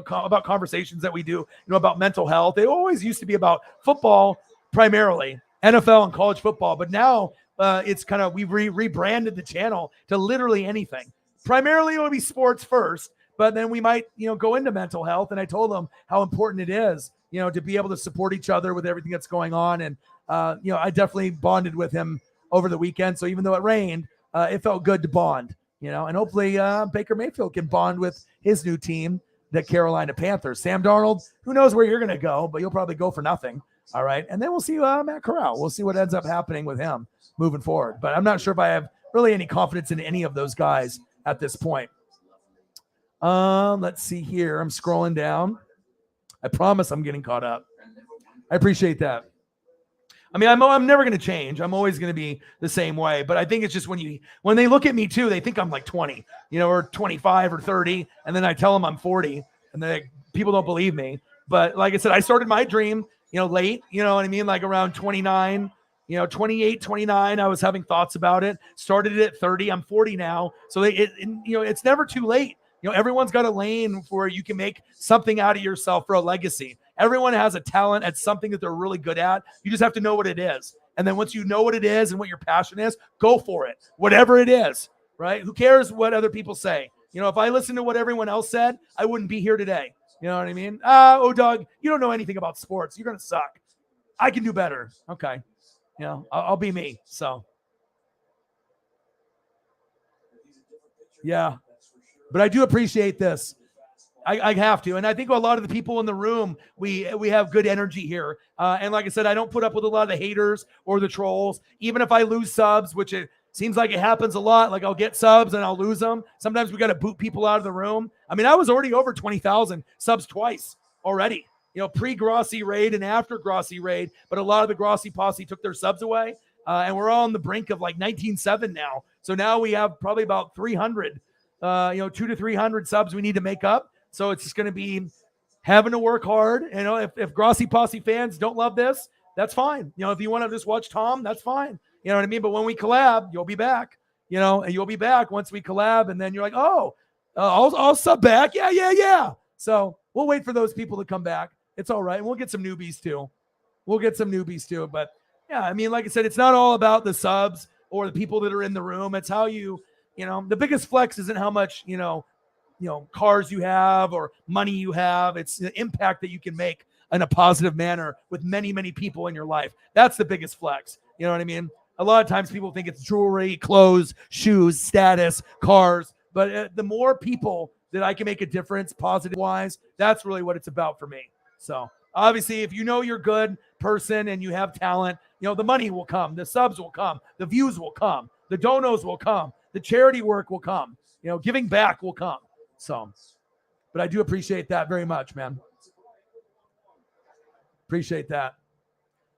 about conversations that we do, about mental health. They always used to be about football, primarily NFL and college football, but now it's kind of, we've rebranded the channel to literally anything. Primarily it'll be sports first, but then we might, go into mental health. And I told them how important it is, to be able to support each other with everything that's going on. And, I definitely bonded with him over the weekend. So even though it rained, it felt good to bond, and hopefully Baker Mayfield can bond with his new team, the Carolina Panthers. Sam Darnold, who knows where you're going to go, but you'll probably go for nothing. All right. And then we'll see Matt Corral. We'll see what ends up happening with him moving forward. But I'm not sure if I have really any confidence in any of those guys at this point. Let's see here. I'm scrolling down. I promise I'm getting caught up. I appreciate that. I mean, I'm never going to change. I'm always going to be the same way. But I think it's just when they look at me too, they think I'm like 20, or 25 or 30. And then I tell them I'm 40, and then people don't believe me. But like I said, I started my dream, late, you know what I mean? Like around 29, 28, 29, I was having thoughts about it. Started it at 30. I'm 40 now. So it's never too late. Everyone's got a lane where you can make something out of yourself for a legacy. Everyone has a talent at something that they're really good at. You just have to know what it is. And then once you know what it is and what your passion is, go for it. Whatever it is, right? Who cares what other people say? If I listened to what everyone else said, I wouldn't be here today. You know what I mean? Oh, Doug, you don't know anything about sports. You're going to suck. I can do better. Okay. I'll be me. So, yeah. But I do appreciate this. I have to, and I think a lot of the people in the room, we have good energy here. And like I said, I don't put up with a lot of the haters or the trolls. Even if I lose subs, which it seems like it happens a lot, like I'll get subs and I'll lose them. Sometimes we got to boot people out of the room. I mean, I was already over 20,000 subs twice already. Pre-Grossi raid and after Grossi raid, but a lot of the Grossi posse took their subs away, and we're all on the brink of like 19.7 now. So now we have probably about 300, 200 to 300 subs we need to make up. So it's just going to be having to work hard. If Grossi Posse fans don't love this, that's fine. If you want to just watch Tom, that's fine. You know what I mean? But when we collab, you'll be back. And you'll be back once we collab, and then you're like, I'll sub back. Yeah. So we'll wait for those people to come back. It's all right. And we'll get some newbies too. But yeah, I mean, like I said, it's not all about the subs or the people that are in the room. It's how the biggest flex isn't how much, cars you have or money you have. It's the impact that you can make in a positive manner with many, many people in your life. That's the biggest flex. You know what I mean? A lot of times people think it's jewelry, clothes, shoes, status, cars. But the more people that I can make a difference positive wise, that's really what it's about for me. So obviously, if you're a good person and you have talent, the money will come, the subs will come, the views will come, the donos will come, the charity work will come, giving back will come. So, but I do appreciate that very much, man. Appreciate that.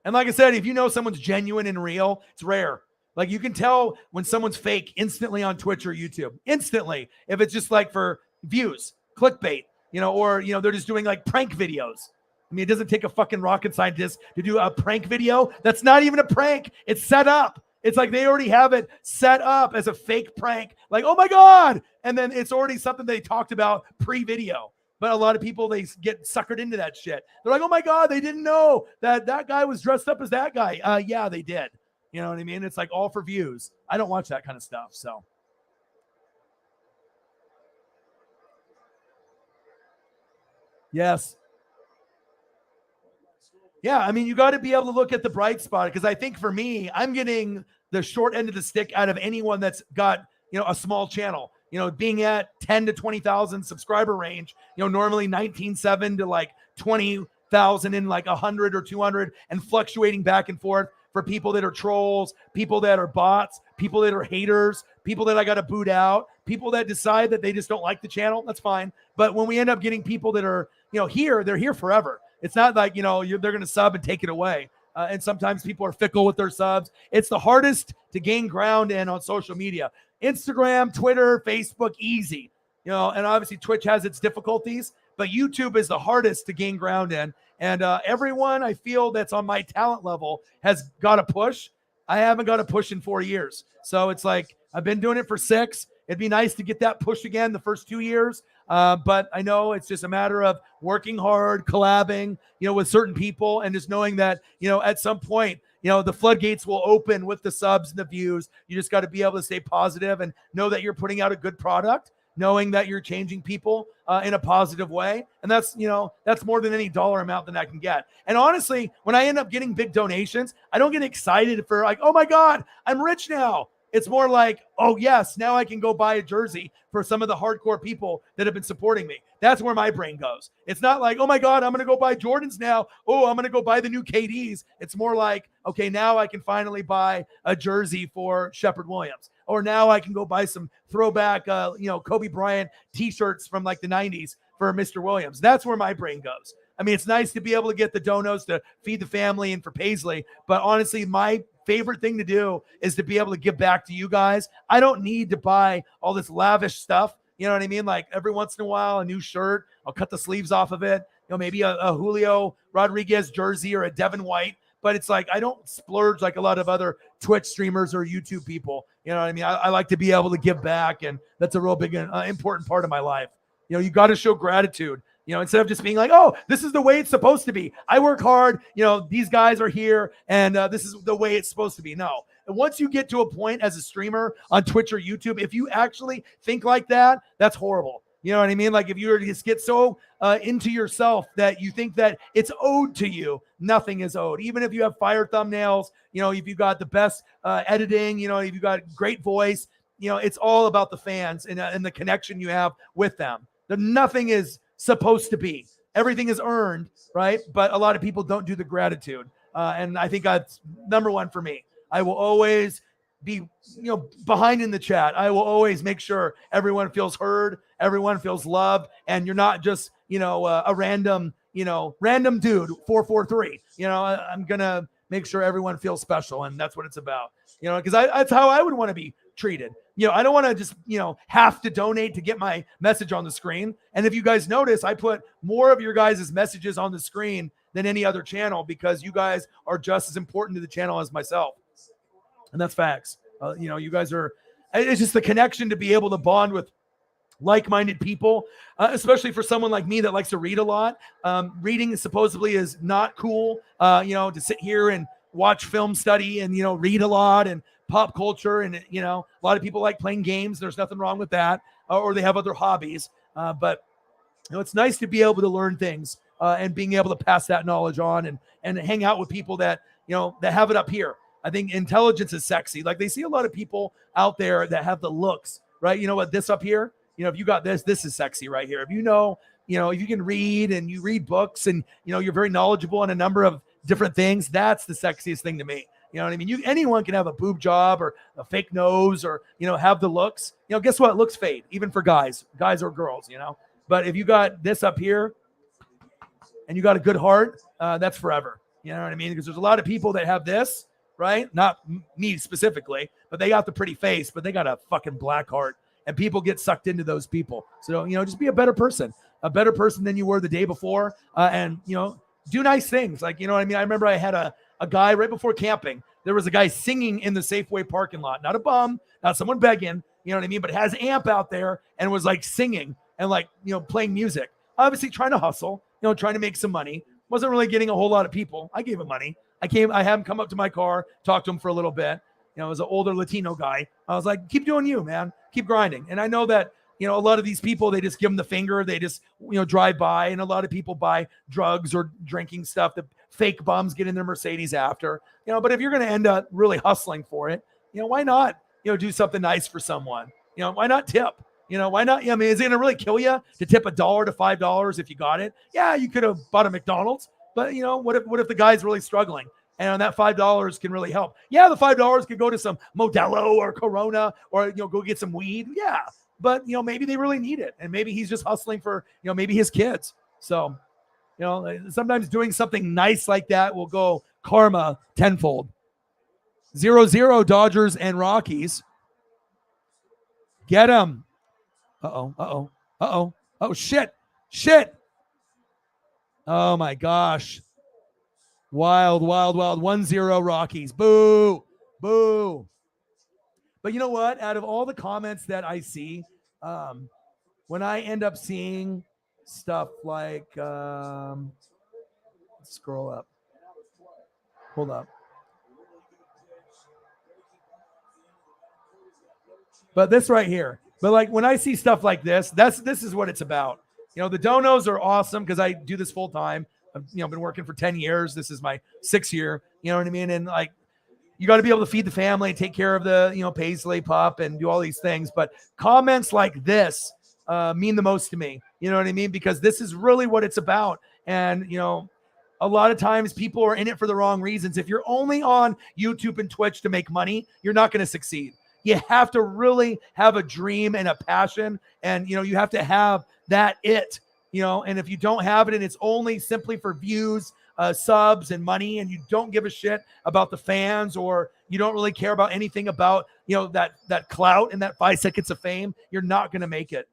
And like I said, if someone's genuine and real, it's rare. Like you can tell when someone's fake instantly on Twitch or YouTube. Instantly. If it's just like for views, clickbait, or they're just doing like prank videos. I mean, it doesn't take a fucking rocket scientist to do a prank video. That's not even a prank. It's set up. It's like they already have it set up as a fake prank. Like, oh my God. And then it's already something they talked about pre-video. But a lot of people, they get suckered into that shit. They're like, oh my God, they didn't know that guy was dressed up as that guy. Yeah, they did. You know what I mean? It's like all for views. I don't watch that kind of stuff. So. Yes. Yeah, I mean, you got to be able to look at the bright spot because I think for me, I'm getting the short end of the stick out of anyone that's got, a small channel, being at 10 to 20,000 subscriber range, normally 19.7 to like 20,000 in like 100 or 200 and fluctuating back and forth for people that are trolls, people that are bots, people that are haters, people that I got to boot out, people that decide that they just don't like the channel. That's fine. But when we end up getting people that are, here, they're here forever. It's not like, they're going to sub and take it away. And sometimes people are fickle with their subs. It's the hardest to gain ground in on social media. Instagram, Twitter, Facebook, easy. And obviously Twitch has its difficulties, but YouTube is the hardest to gain ground in. And everyone I feel that's on my talent level has got a push. I haven't got a push in 4 years. So it's like, I've been doing it for 6. It'd be nice to get that push again the first 2 years. But I know it's just a matter of working hard, collabing, with certain people and just knowing that, at some point, the floodgates will open with the subs and the views. You just got to be able to stay positive and know that you're putting out a good product, knowing that you're changing people in a positive way. And that's more than any dollar amount that I can get. And honestly, when I end up getting big donations, I don't get excited for like, oh my God, I'm rich now. It's more like, oh yes, now I can go buy a jersey for some of the hardcore people that have been supporting me. That's where my brain goes. It's not like, oh my God, I'm going to go buy Jordans now. Oh, I'm going to go buy the new KDs. It's more like, okay, now I can finally buy a jersey for Shepard Williams. Or now I can go buy some throwback, Kobe Bryant t-shirts from like the 90s for Mr. Williams. That's where my brain goes. I mean, it's nice to be able to get the donos to feed the family and for Paisley. But honestly, my favorite thing to do is to be able to give back to you guys. I don't need to buy all this lavish stuff. You know what I mean? Like every once in a while, a new shirt, I'll cut the sleeves off of it. Maybe a Julio Rodriguez jersey or a Devin White. But it's like, I don't splurge like a lot of other Twitch streamers or YouTube people. You know what I mean? I like to be able to give back. And that's a real big, important part of my life. You got to show gratitude. Instead of just being like, oh, this is the way it's supposed to be. I work hard. These guys are here and this is the way it's supposed to be. No. And once you get to a point as a streamer on Twitch or YouTube, if you actually think like that, that's horrible. You know what I mean? Like if you were to just get so into yourself that you think that it's owed to you, nothing is owed. Even if you have fire thumbnails, if you got the best editing, if you got great voice, it's all about the fans and the connection you have with them. Nothing is supposed to be. Everything is earned, right? But a lot of people don't do the gratitude. And I think that's number one for me. I will always be, behind in the chat. I will always make sure everyone feels heard, everyone feels loved, and you're not just, a random dude, 443. I'm going to make sure everyone feels special, and that's what it's about. Because that's how I would want to be treated. I don't want to just, have to donate to get my message on the screen. And if you guys notice, I put more of your guys' messages on the screen than any other channel because you guys are just as important to the channel as myself. And that's facts. You guys are, it's just the connection to be able to bond with like-minded people, especially for someone like me that likes to read a lot. Reading supposedly is not cool, to sit here and watch film study and, read a lot and pop culture. And, a lot of people like playing games. There's nothing wrong with that. Or they have other hobbies. But it's nice to be able to learn things and being able to pass that knowledge on and hang out with people that, that have it up here. I think intelligence is sexy. Like they see a lot of people out there that have the looks, right? You know what, this up here, if you got this is sexy right here. If if you can read and you read books and, you're very knowledgeable on a number of different things, that's the sexiest thing to me. You know what I mean? Anyone can have a boob job or a fake nose or, have the looks. Guess what? Looks fade, even for guys or girls, But if you got this up here and you got a good heart, that's forever. You know what I mean? Because there's a lot of people that have this, right? Not me specifically, but they got the pretty face, but they got a fucking black heart. And people get sucked into those people. So, just be a better person than you were the day before. And, do nice things. Like, you know what I mean? I remember I had a guy right before camping. There was a guy singing in the Safeway parking lot. Not a bum, not someone begging, you know what I mean? But has amp out there and was like singing and like, playing music. Obviously trying to hustle, trying to make some money. Wasn't really getting a whole lot of people. I gave him money. I had him come up to my car, talk to him for a little bit. It was an older Latino guy. I was like, keep doing you, man. Keep grinding. And I know that, a lot of these people, they just give them the finger. They just, drive by. And a lot of people buy drugs or drinking stuff that fake bums get in their Mercedes after, but if you're going to end up really hustling for it, why not, do something nice for someone? Why not tip? Why not? I mean, is it going to really kill you to tip $1 to $5 if you got it? Yeah, you could have bought a McDonald's, but what if the guy's really struggling? And that $5 can really help. Yeah, the $5 could go to some Modelo or Corona or, go get some weed. Yeah. But, maybe they really need it. And maybe he's just hustling for, maybe his kids. So, sometimes doing something nice like that will go karma tenfold. 0-0 Dodgers and Rockies. Get him. Uh-oh. Oh, shit. Oh, my gosh. Wild. 1-0 Rockies. Boo. But you know what? Out of all the comments that I see, when I end up seeing stuff like, scroll up. Hold up. But this right here. But like when I see stuff like this, this is what it's about. The donos are awesome because I do this full time. I've been working for 10 years. This is my 6th year. You know what I mean? And like, you got to be able to feed the family, take care of the, Paisley pup and do all these things. But comments like this mean the most to me. You know what I mean? Because this is really what it's about. And, a lot of times people are in it for the wrong reasons. If you're only on YouTube and Twitch to make money, you're not going to succeed. You have to really have a dream and a passion. And, you have to have that it. And if you don't have it and it's only simply for views, subs and money, and you don't give a shit about the fans or you don't really care about anything about, that clout and that 5 seconds of fame, you're not going to make it.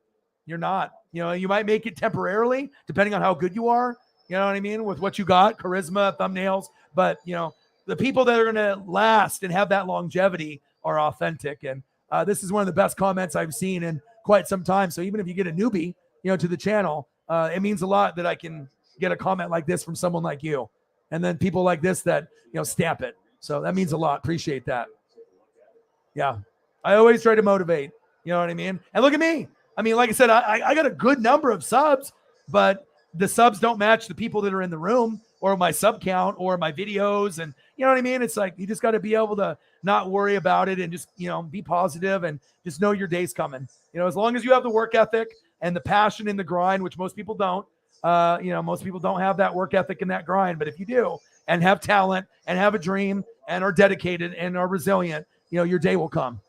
You're not. You might make it temporarily, depending on how good you are. You know what I mean? With what you got, charisma, thumbnails. But, the people that are going to last and have that longevity are authentic. And this is one of the best comments I've seen in quite some time. So even if you get a newbie, to the channel, it means a lot that I can get a comment like this from someone like you. And then people like this that, stamp it. So that means a lot. Appreciate that. Yeah. I always try to motivate. You know what I mean? And look at me. I mean, like I said, I got a good number of subs, but the subs don't match the people that are in the room or my sub count or my videos. And you know what I mean? It's like, you just got to be able to not worry about it and just, be positive and just know your day's coming. As long as you have the work ethic and the passion in the grind, which most people don't, most people don't have that work ethic and that grind. But if you do and have talent and have a dream and are dedicated and are resilient, your day will come.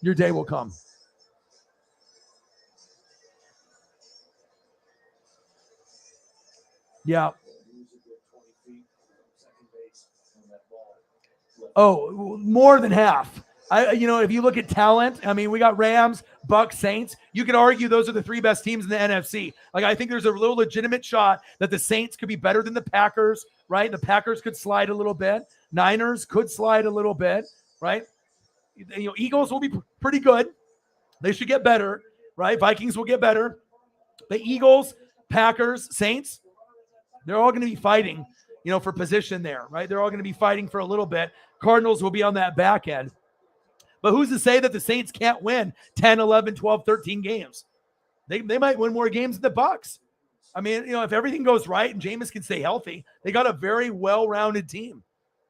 Your day will come. Yeah. Oh, more than half. If you look at talent, I mean, we got Rams, Bucks, Saints. You could argue those are the three best teams in the NFC. Like, I think there's a little legitimate shot that the Saints could be better than the Packers, right? The Packers could slide a little bit. Niners could slide a little bit, right? Eagles will be pretty good. They should get better, right? Vikings will get better. The Eagles, Packers, Saints, they're all going to be fighting, for position there, right? They're all going to be fighting for a little bit. Cardinals will be on that back end. But who's to say that the Saints can't win 10, 11, 12, 13 games? They might win more games than the Bucks. I mean, if everything goes right and Jameis can stay healthy, they got a very well-rounded team.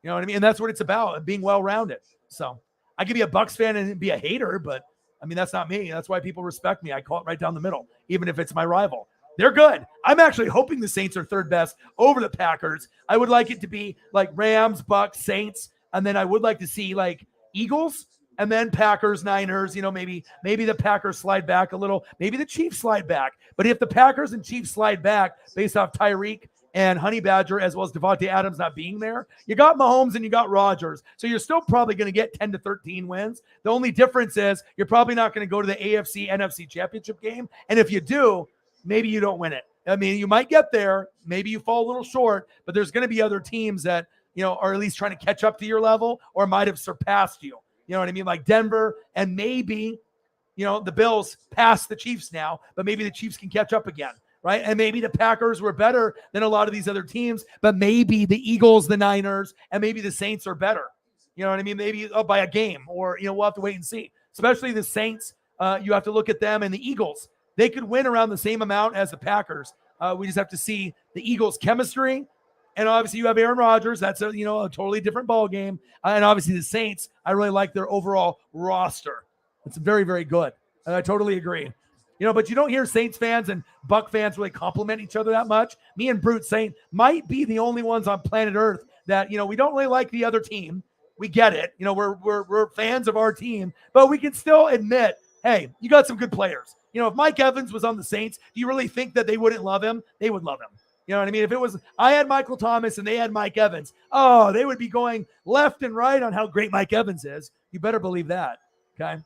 You know what I mean? And that's what it's about, being well-rounded. So I could be a Bucks fan and be a hater, but I mean, that's not me. That's why people respect me. I call it right down the middle, even if it's my rival. They're good. I'm actually hoping the Saints are third best over the Packers. I would like it to be like Rams, Bucks, Saints, and then I would like to see like Eagles, and then Packers, Niners, maybe the Packers slide back a little. Maybe the Chiefs slide back. But if the Packers and Chiefs slide back based off Tyreek and Honey Badger, as well as Devontae Adams not being there, you got Mahomes and you got Rodgers. So you're still probably going to get 10 to 13 wins. The only difference is you're probably not going to go to the AFC, NFC championship game. And if you do, maybe you don't win it. I mean, you might get there. Maybe you fall a little short, but there's going to be other teams that, are at least trying to catch up to your level or might have surpassed you. You know what I mean? Like Denver, and maybe, the Bills pass the Chiefs now, but maybe the Chiefs can catch up again, right? And maybe the Packers were better than a lot of these other teams, but maybe the Eagles, the Niners, and maybe the Saints are better. You know what I mean? Maybe by a game, or, we'll have to wait and see. Especially the Saints, you have to look at them, and the Eagles. They could win around the same amount as the Packers. We just have to see the Eagles' chemistry. And obviously you have Aaron Rodgers. That's a totally different ball game. And obviously the Saints, I really like their overall roster. It's very, very good. And I totally agree. But you don't hear Saints fans and Buck fans really compliment each other that much. Me and Brute Saint might be the only ones on planet Earth that, we don't really like the other team. We get it. We're fans of our team, but we can still admit, hey, you got some good players. If Mike Evans was on the Saints, do you really think that they wouldn't love him? They would love him. You know what I mean? If it was, I had Michael Thomas and they had Mike Evans, they would be going left and right on how great Mike Evans is. You better believe that. Okay.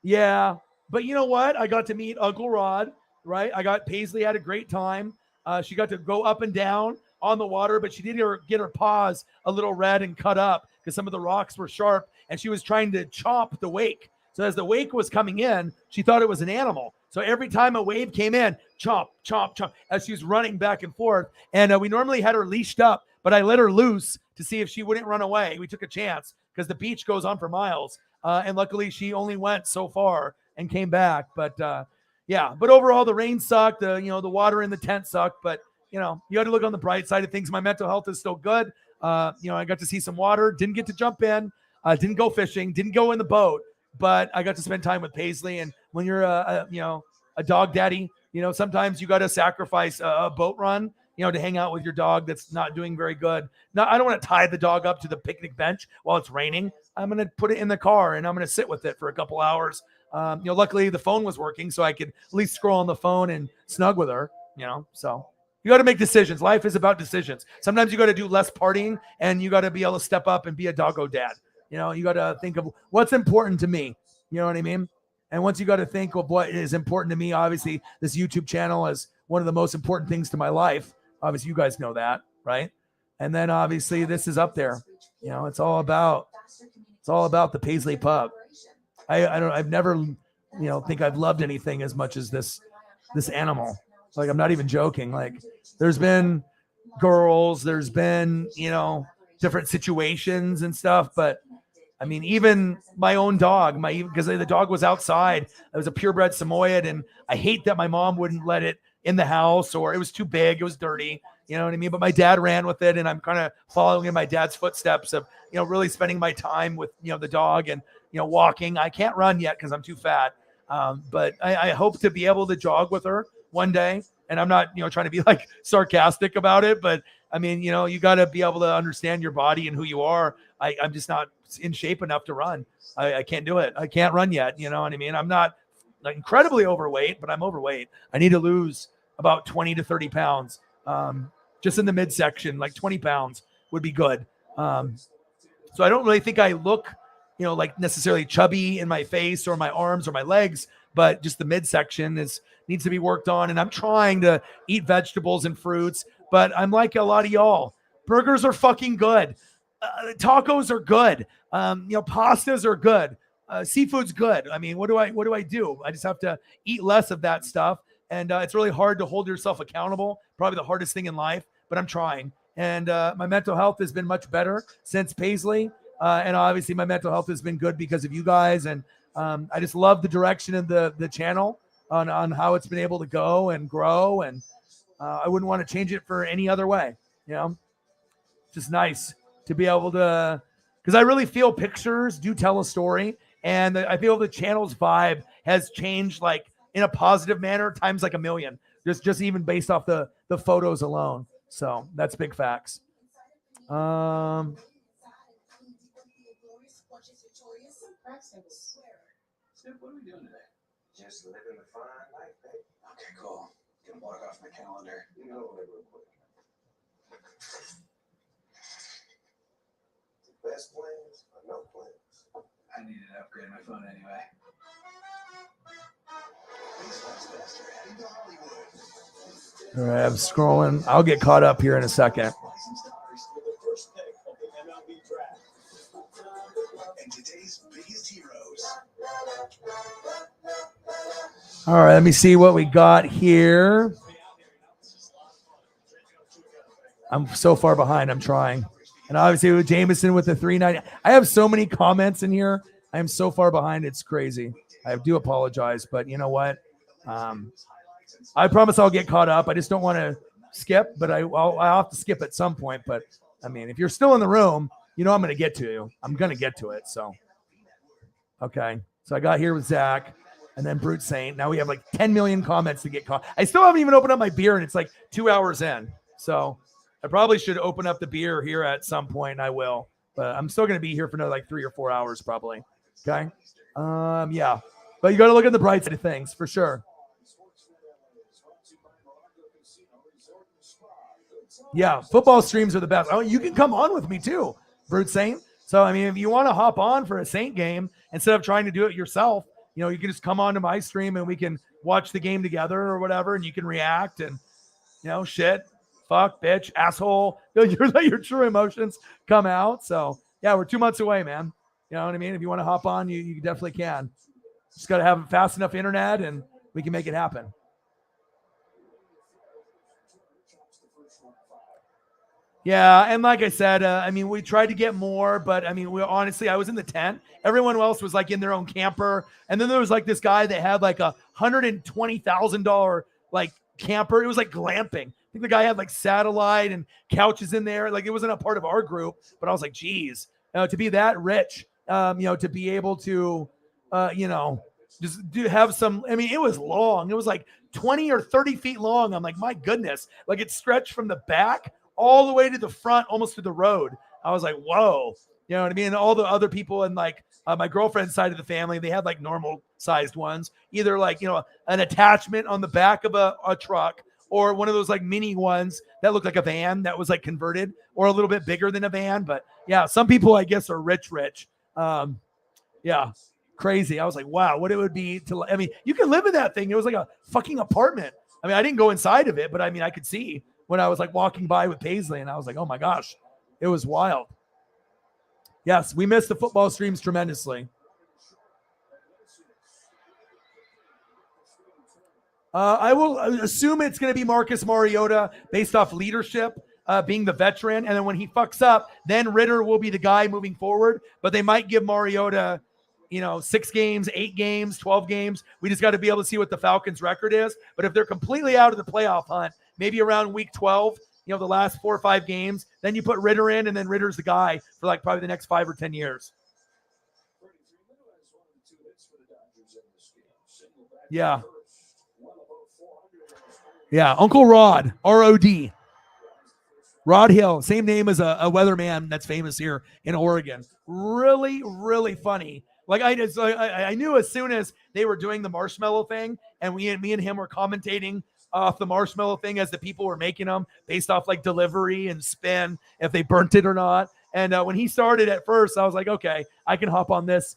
Yeah. But you know what? I got to meet Uncle Rod, right? Paisley had a great time. She got to go up and down on the water, but she did get her paws a little red and cut up because some of the rocks were sharp, and she was trying to chomp the wake. So as the wake was coming in, she thought it was an animal. So every time a wave came in, chomp, chomp, chomp, as she was running back and forth. And we normally had her leashed up, but I let her loose to see if she wouldn't run away. We took a chance because the beach goes on for miles. And luckily she only went so far and came back. But yeah, but overall the rain sucked. The water in the tent sucked. But, you got to look on the bright side of things. My mental health is still good. I got to see some water, didn't get to jump in, didn't go fishing, didn't go in the boat. But I got to spend time with Paisley. And when you're a dog daddy, sometimes you got to sacrifice a boat run, to hang out with your dog that's not doing very good. Now, I don't want to tie the dog up to the picnic bench while it's raining. I'm going to put it in the car and I'm going to sit with it for a couple hours. Luckily the phone was working, so I could at least scroll on the phone and snug with her, so you got to make decisions. Life is about decisions. Sometimes you got to do less partying, and you got to be able to step up and be a doggo dad. You got to think of what's important to me. You know what I mean? And once you got to think of what is important to me, obviously this YouTube channel is one of the most important things to my life. Obviously you guys know that, right? And then obviously this is up there. It's all about the Paisley pup. I've never, think I've loved anything as much as this animal. Like, I'm not even joking. Like, there's been girls, there's been, different situations and stuff, but I mean, even my own dog, because the dog was outside. It was a purebred Samoyed, and I hate that my mom wouldn't let it in the house, or it was too big, it was dirty. You know what I mean? But my dad ran with it, and I'm kind of following in my dad's footsteps of, really spending my time with, the dog and, walking. I can't run yet because I'm too fat. But I hope to be able to jog with her one day. And I'm not, trying to be like sarcastic about it, but I mean, you got to be able to understand your body and who you are. I'm just not in shape enough to run. I can't do it. I can't run yet. You know what I mean? I'm not like incredibly overweight, but I'm overweight. I need to lose about 20 to 30 pounds. Just in the midsection, like 20 pounds would be good. So I don't really think I look, like necessarily chubby in my face or my arms or my legs, but just the midsection needs to be worked on. And I'm trying to eat vegetables and fruits, but I'm like a lot of y'all. Burgers are fucking good. Tacos are good. Pastas are good. Seafood's good. I mean, what do I do? I just have to eat less of that stuff. And it's really hard to hold yourself accountable. Probably the hardest thing in life, but I'm trying. And my mental health has been much better since Paisley. And obviously my mental health has been good because of you guys. And I just love the direction of the channel on how it's been able to go and grow. And I wouldn't want to change it for any other way. Just nice to be able to, because I really feel pictures do tell a story. And I feel the channel's vibe has changed like in a positive manner times like a million, just even based off the photos alone. So that's big facts. What are we doing today? Just living the fine life, babe. Okay, cool. Gonna block off my calendar. Real quick. The best plans or no plans? I needed to upgrade my phone anyway. All right, I'm scrolling. I'll get caught up here in a second. All right, let me see what we got here. I'm so far behind. I'm trying. And obviously with Jameson with the 390. I have so many comments in here. I am so far behind. It's crazy. I do apologize, but you know what? I promise I'll get caught up. I just don't want to skip, but I'll have to skip at some point. But I mean, if you're still in the room, I'm going to get to you. I'm going to get to it. So, okay. So I got here with Zach and then Brute Saint. Now we have like 10 million comments to get caught. I still haven't even opened up my beer and it's like 2 hours in. So I probably should open up the beer here at some point. And I will, but I'm still going to be here for another like 3 or 4 hours probably. Okay. Yeah, but you got to look at the bright side of things for sure. Yeah, football streams are the best. Oh, you can come on with me too, Brute Saint. So, I mean, if you want to hop on for a Saint game, instead of trying to do it yourself, you can just come on to my stream and we can watch the game together or whatever, and you can react and, shit, fuck, bitch, asshole. Let your true emotions come out. So, yeah, we're 2 months away, man. You know what I mean? If you want to hop on, you definitely can. Just got to have fast enough internet and we can make it happen. Yeah, and like I said, I mean, we tried to get more, but I mean, I was in the tent. Everyone else was like in their own camper, and then there was like this guy that had like $120,000 like camper. It was like glamping. I think the guy had like satellite and couches in there. Like it wasn't a part of our group, but I was like, geez, to be that rich, to be able to, just have some. I mean, it was long. It was like 20 or 30 feet long. I'm like, my goodness, like it stretched from the back all the way to the front, almost to the road. I was like, whoa, you know what I mean? And all the other people in like my girlfriend's side of the family, they had like normal sized ones, either like, an attachment on the back of a truck or one of those like mini ones that looked like a van that was like converted or a little bit bigger than a van. But yeah, some people I guess are rich. Yeah, crazy. I was like, wow, what it would be to, I mean, you can live in that thing. It was like a fucking apartment. I mean, I didn't go inside of it, but I mean, I could see when I was like walking by with Paisley and I was like, oh my gosh, it was wild. Yes, we missed the football streams tremendously. I will assume it's going to be Marcus Mariota based off leadership. being the veteran. And then when he fucks up, then Ritter will be the guy moving forward. But they might give Mariota, 6 games, 8 games, 12 games. We just got to be able to see what the Falcons' record is. But if they're completely out of the playoff hunt, maybe around week 12, the last 4 or 5 games, then you put Ritter in, and then Ritter's the guy for like probably the next 5 or 10 years. Yeah. Yeah, Uncle Rod, R-O-D. Rod Hill, same name as a weatherman that's famous here in Oregon. Really, really funny. Like I knew as soon as they were doing the marshmallow thing, and me and him were commentating off the marshmallow thing as the people were making them based off like delivery and spin, if they burnt it or not. And when he started at first, I was like, okay, I can hop on this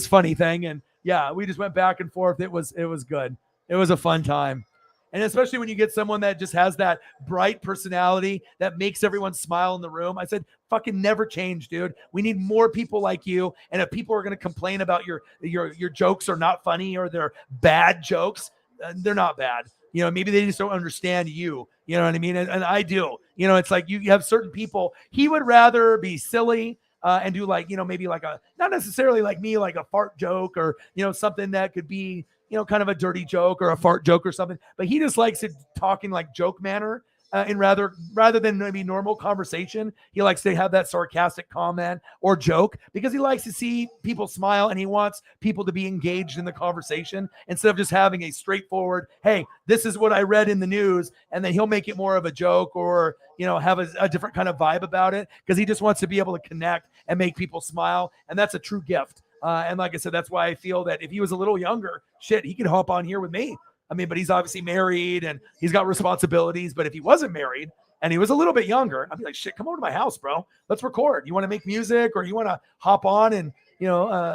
funny thing. And yeah, we just went back and forth. It was good. It was a fun time. And especially when you get someone that just has that bright personality that makes everyone smile in the room. I said, fucking never change, dude. We need more people like you. And if people are going to complain about your jokes are not funny or they're bad jokes, they're not bad. Maybe they just don't understand you. You know what I mean? And I do. It's like you have certain people. He would rather be silly and do like, maybe like not necessarily like me, like a fart joke or, something that could be, kind of a dirty joke or a fart joke or something, but he just likes it talking like joke manner. And rather than maybe normal conversation, he likes to have that sarcastic comment or joke because he likes to see people smile and he wants people to be engaged in the conversation instead of just having a straightforward, hey, this is what I read in the news. And then he'll make it more of a joke or, have a different kind of vibe about it because he just wants to be able to connect and make people smile. And that's a true gift. And like I said, that's why I feel that if he was a little younger, he could hop on here with me. I mean, but he's obviously married and he's got responsibilities. But if he wasn't married and he was a little bit younger, I'd be like, shit, come over to my house, bro. Let's record. You want to make music or you want to hop on and,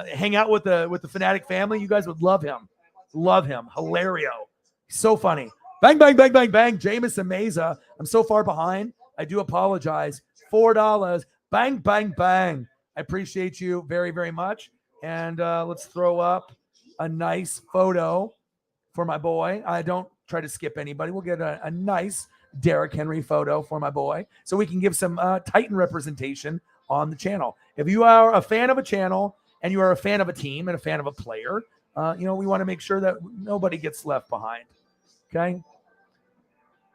hang out with the Fanatic family? You guys would love him. Love him. Hilario. So funny. Bang, bang, bang, bang, bang. Jameson Meza. I'm so far behind. I do apologize. $4. Bang, bang, bang. I appreciate you very, very much. And let's throw up a nice photo for my boy. I don't try to skip anybody. We'll get a nice Derrick Henry photo for my boy so we can give some Titan representation on the channel. If you are a fan of a channel and you are a fan of a team and a fan of a player, we want to make sure that nobody gets left behind. Okay?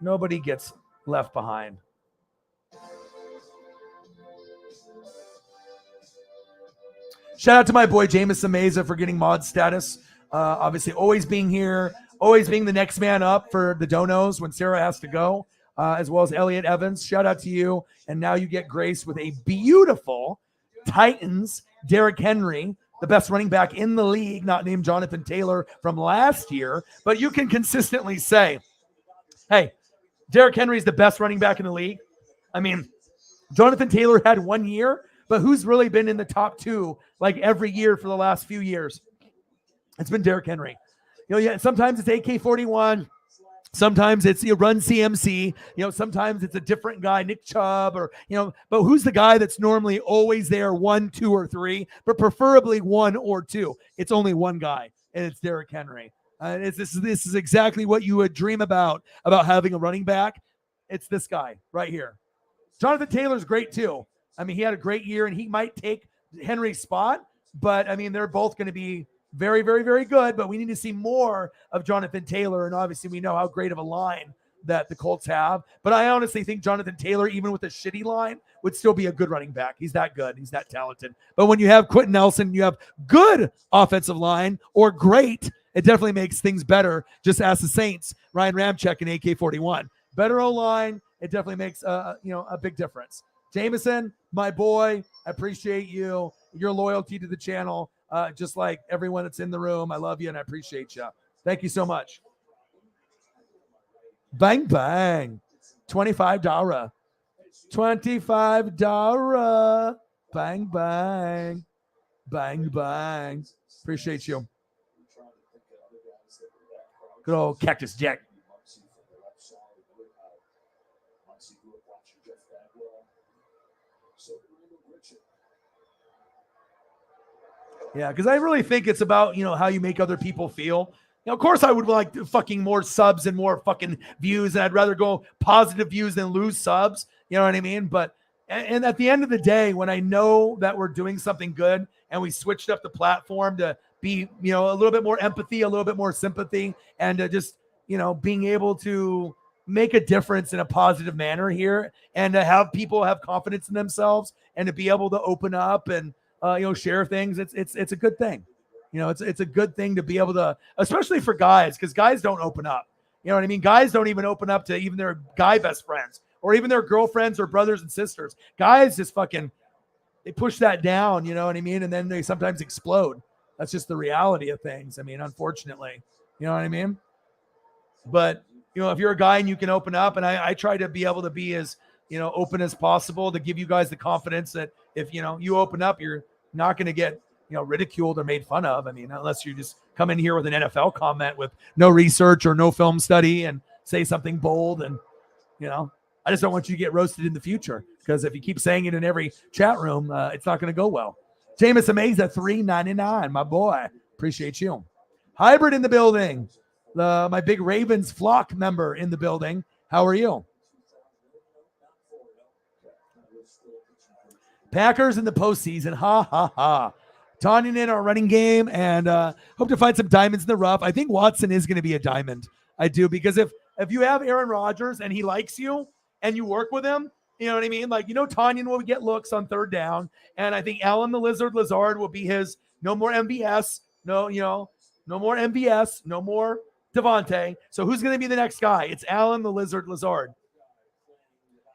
Nobody gets left behind. Shout out to my boy Jameson Meza for getting mod status. Obviously, always being here, always being the next man up for the donos when Sarah has to go, as well as Elliot Evans. Shout out to you. And now you get graced with a beautiful Titans Derrick Henry, the best running back in the league, not named Jonathan Taylor from last year. But you can consistently say, hey, Derrick Henry is the best running back in the league. I mean, Jonathan Taylor had 1 year, but who's really been in the top 2 like every year for the last few years? It's been Derrick Henry. Sometimes it's AK-41. Sometimes it's Run CMC. Sometimes it's a different guy, Nick Chubb, or but who's the guy that's normally always there, 1, 2, or 3, but preferably 1 or 2? It's only one guy, and it's Derrick Henry. This is exactly what you would dream about having a running back. It's this guy right here. Jonathan Taylor's great too. I mean, he had a great year, and he might take Henry's spot, but I mean, they're both going to be very, very, very good, but we need to see more of Jonathan Taylor, and obviously we know how great of a line that the Colts have, but I honestly think Jonathan Taylor, even with a shitty line, would still be a good running back. He's that good. He's that talented. But when you have Quentin Nelson, you have good offensive line or great, it definitely makes things better. Just ask the Saints, Ryan Ramczyk and AK-41. Better O-line, it definitely makes a big difference. Jameson, my boy, I appreciate you, your loyalty to the channel, just like everyone that's in the room. I love you and I appreciate you. Thank you so much. Bang, bang. $25. $25. Bang, bang. Bang, bang. Appreciate you. Good old Cactus Jack. Yeah, because I really think it's about, how you make other people feel. You know, of course, I would like fucking more subs and more fucking views, and I'd rather go positive views than lose subs. You know what I mean? But and at the end of the day, when I know that we're doing something good and we switched up the platform to be, you know, a little bit more empathy, a little bit more sympathy, and just, you know, being able to make a difference in a positive manner here, and to have people have confidence in themselves, and to be able to open up and you know, share things. It's a good thing. You know, it's a good thing to be able to, especially for guys, because guys don't open up. You know what I mean? Guys don't even open up to even their guy best friends or even their girlfriends or brothers and sisters. Guys just fucking, they push that down, you know what I mean? And then they sometimes explode. That's just the reality of things. I mean, unfortunately, you know what I mean? But, you know, if you're a guy and you can open up, and I try to be able to be as, you know, open as possible to give you guys the confidence that if, you know, you open up, you're not going to get, you know, ridiculed or made fun of. I mean, unless you just come in here with an NFL comment with no research or no film study and say something bold. And, you know, I just don't want you to get roasted in the future, because if you keep saying it in every chat room, it's not going to go well. Jameis Amaze at $3.99, my boy. Appreciate you. Hybrid in the building. My big Ravens flock member in the building. How are you? Packers in the postseason. Ha, ha, ha. Taunting in our running game, and hope to find some diamonds in the rough. I think Watson is going to be a diamond. I do, because if you have Aaron Rodgers and he likes you and you work with him, you know what I mean? Like, you know, Tanyan will get looks on third down, and I think Allen the Lizard Lazard will be his no more MVS. No, you know, no more MVS, no more Devontae. So who's going to be the next guy? It's Allen the Lizard Lazard.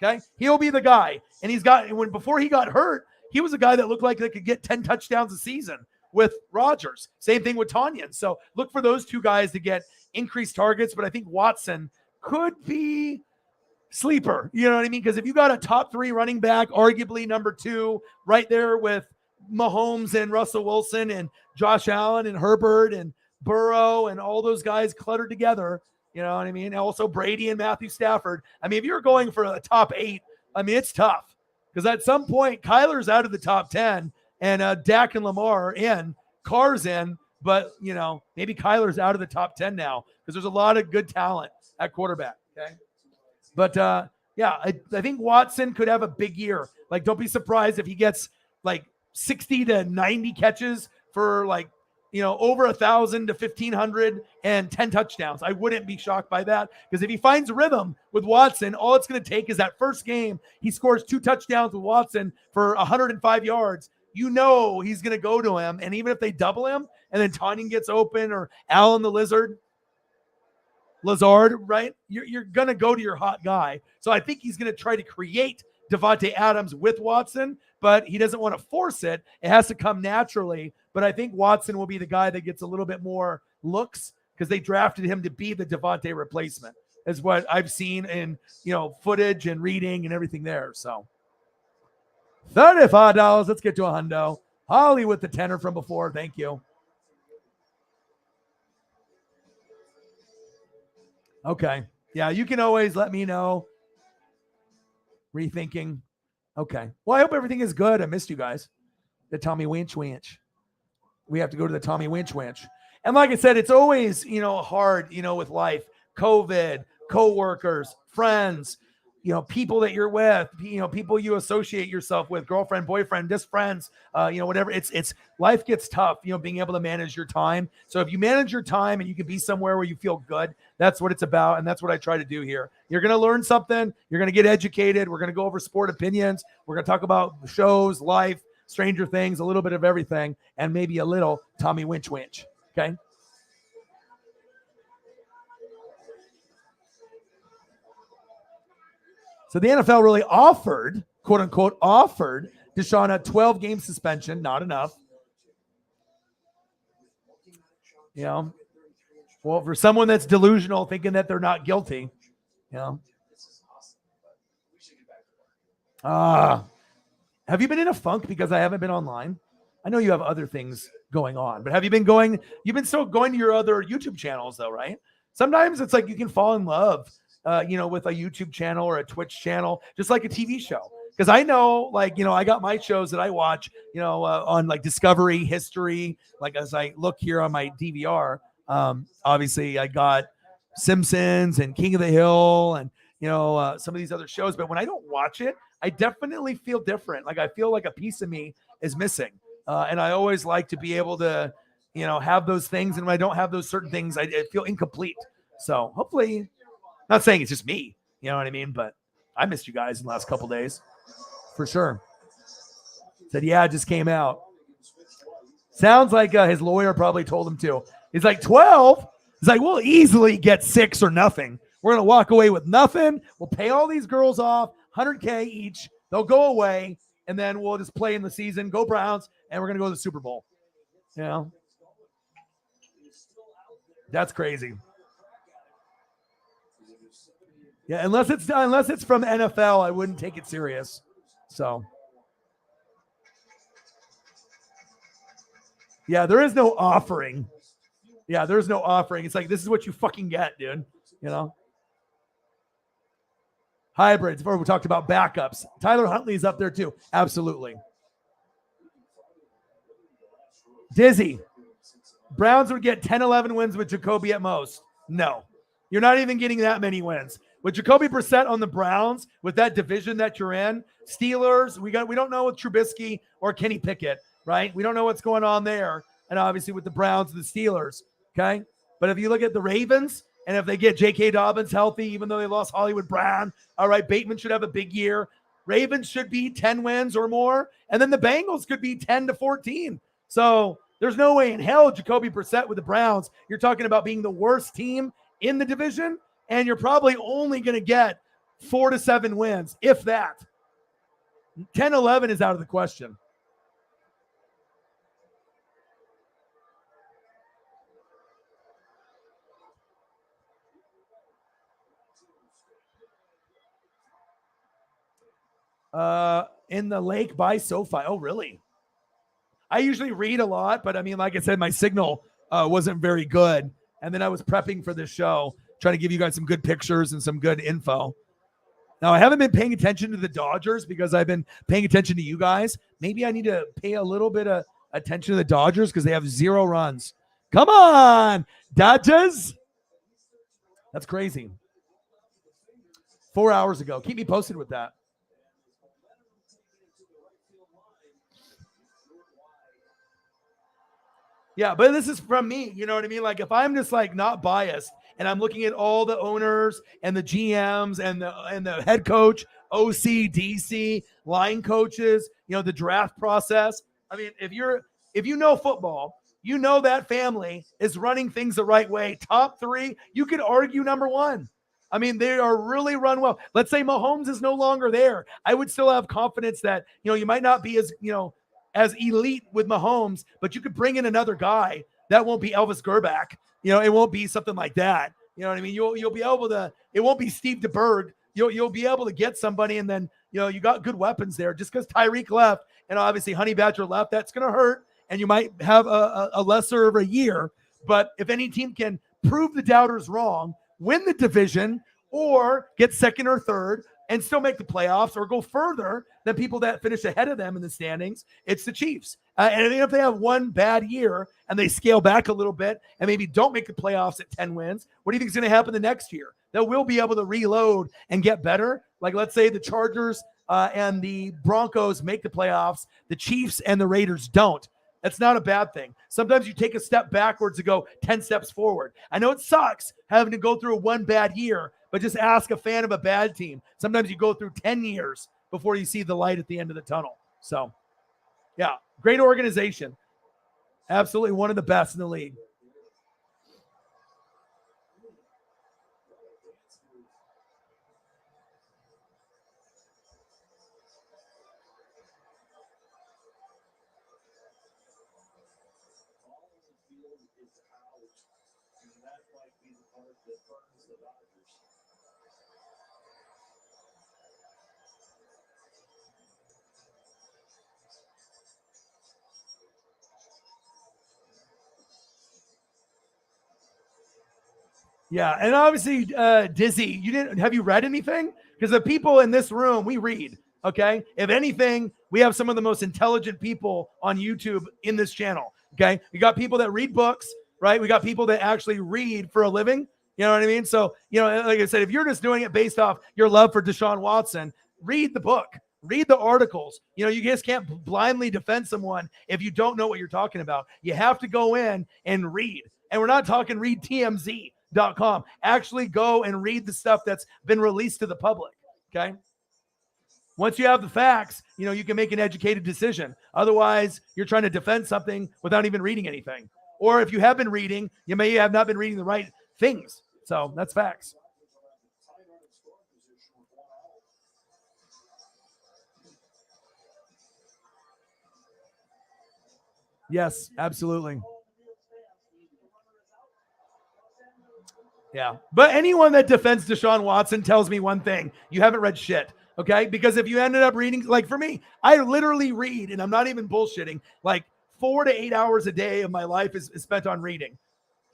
Okay? He'll be the guy. And he's got, before he got hurt, he was a guy that looked like they could get 10 touchdowns a season with Rodgers. Same thing with Tanyan. So look for those two guys to get increased targets. But I think Watson could be sleeper. You know what I mean? Because if you got a top 3 running back, arguably number 2, right there with Mahomes and Russell Wilson and Josh Allen and Herbert and Burrow and all those guys cluttered together, you know what I mean? And also Brady and Matthew Stafford. I mean, if you're going for a top 8, I mean, it's tough. Because at some point, Kyler's out of the top 10, and Dak and Lamar are in, Carr's in, but, you know, maybe Kyler's out of the top 10 now, because there's a lot of good talent at quarterback, okay? But, yeah, I think Watson could have a big year. Like, don't be surprised if he gets, like, 60 to 90 catches for, like, you know, over 1,000 to 1,500 and 10 touchdowns. I wouldn't be shocked by that, because if he finds rhythm with Watson, all it's going to take is that first game. He scores 2 touchdowns with Watson for 105 yards. You know he's going to go to him, and even if they double him and then Tanyan gets open, or Allen the Lazard, right? You're going to go to your hot guy. So I think he's going to try to create Devontae Adams with Watson, but he doesn't want to force it. It has to come naturally. But I think Watson will be the guy that gets a little bit more looks, because they drafted him to be the Devontae replacement, is what I've seen in, you know, footage and reading and everything there. So $35. Let's get to a hundo. Holly with the tenner from before. Thank you. Okay. Yeah, you can always let me know. Rethinking. Okay. Well, I hope everything is good. I missed you guys. The Tommy Winch. We have to go to the Tommy Winch. And like I said, it's always, you know, hard, you know, with life, COVID, coworkers, friends, you know, people that you're with, you know, people you associate yourself with, girlfriend, boyfriend, just friends, you know, whatever. It's life gets tough, you know, being able to manage your time. So if you manage your time and you can be somewhere where you feel good, that's what it's about. And that's what I try to do here. You're going to learn something. You're going to get educated. We're going to go over sport opinions. We're going to talk about shows, life, Stranger Things, a little bit of everything, and maybe a little Tommy Winch. Okay. So the NFL really offered, quote unquote, Deshaun a 12-game suspension. Not enough. You know, well, for someone that's delusional, thinking that they're not guilty, you know. Have you been in a funk because I haven't been online? I know you have other things going on, but have you been going? You've been still going to your other YouTube channels, though, right? Sometimes it's like you can fall in love, you know, with a YouTube channel or a Twitch channel, just like a TV show. Because I know, like, you know, I got my shows that I watch, you know, on like Discovery, History. Like as I look here on my DVR, Obviously, I got Simpsons and King of the Hill and, some of these other shows. But when I don't watch it, I definitely feel different. Like I feel like a piece of me is missing. And I always like to be able to, have those things. And when I don't have those certain things, I feel incomplete. So hopefully, not saying it's just me, you know what I mean? But I missed you guys in the last couple days for sure. Said, yeah, it just came out. Sounds like his lawyer probably told him to. He's like, 12? He's like, we'll easily get 6 or nothing. We're going to walk away with nothing. We'll pay all these girls off, $100K each. They'll go away, and then we'll just play in the season, go Browns, and we're going to go to the Super Bowl. That's crazy. Yeah, unless it's from NFL, I wouldn't take it serious. So, yeah, there is no offering. Yeah, there's no offering. It's like, this is what you fucking get, dude. Hybrids. Before we talked about backups. Tyler Huntley's up there too. Absolutely. Dizzy. Browns would get 10, 11 wins with Jacoby at most. No. You're not even getting that many wins. With Jacoby Brissett on the Browns, with that division that you're in, Steelers, we don't know with Trubisky or Kenny Pickett, right? We don't know what's going on there. And obviously with the Browns and the Steelers, okay? But if you look at the Ravens, and if they get J.K. Dobbins healthy, even though they lost Hollywood Brown, all right, Bateman should have a big year. Ravens should be 10 wins or more. And then the Bengals could be 10 to 14. So there's no way in hell Jacoby Brissett with the Browns. You're talking about being the worst team in the division, and you're probably only going to get 4 to 7 wins, if that. 10, 11 is out of the question. In the lake by SoFi. Oh, really? I usually read a lot, but I mean, like I said, my signal wasn't very good. And then I was prepping for this show, trying to give you guys some good pictures and some good info. Now, I haven't been paying attention to the Dodgers because I've been paying attention to you guys. Maybe I need to pay a little bit of attention to the Dodgers because they have 0 runs. Come on, Dodgers. That's crazy. 4 hours ago. Keep me posted with that. Yeah, but this is from me. You know what I mean? Like if I'm just like not biased and I'm looking at all the owners and the GMs and the head coach, OC, DC, line coaches, the draft process. I mean, if you know football, you know that family is running things the right way. Top 3, you could argue number 1. I mean, they are really run well. Let's say Mahomes is no longer there. I would still have confidence that, you might not be as elite with Mahomes, but you could bring in another guy that won't be Elvis Gerback. It won't be something like that. You know what I mean? You'll be able to. It won't be Steve DeBerg. You'll be able to get somebody, and then you got good weapons there. Just because Tyreek left and obviously Honey Badger left, that's going to hurt, and you might have a lesser of a year. But if any team can prove the doubters wrong, win the division, or get second or third, and still make the playoffs or go further than people that finish ahead of them in the standings, it's the Chiefs. And even if they have one bad year and they scale back a little bit and maybe don't make the playoffs at 10 wins, what do you think is going to happen the next year? They will be able to reload and get better. Like let's say the Chargers and the Broncos make the playoffs, the Chiefs and the Raiders don't. That's not a bad thing. Sometimes you take a step backwards to go 10 steps forward. I know it sucks having to go through one bad year, but just ask a fan of a bad team. Sometimes you go through 10 years before you see the light at the end of the tunnel. So, yeah, great organization. Absolutely one of the best in the league. Yeah, and obviously, Dizzy, have you read anything? Because the people in this room, we read, okay? If anything, we have some of the most intelligent people on YouTube in this channel, okay? You got people that read books, right? We got people that actually read for a living. You know what I mean? So, like I said, if you're just doing it based off your love for Deshaun Watson, read the book, read the articles. You just can't blindly defend someone if you don't know what you're talking about. You have to go in and read. And we're not talking read TMZ.com. Actually go and read the stuff that's been released to the public. Okay. Once you have the facts, you can make an educated decision. Otherwise, you're trying to defend something without even reading anything. Or if you have been reading, you may have not been reading the right things. So that's facts. Yes, absolutely. Yeah. But anyone that defends Deshaun Watson tells me one thing: you haven't read shit. Okay. Because if you ended up reading, like for me, I literally read, and I'm not even bullshitting, like 4 to 8 hours a day of my life is spent on reading.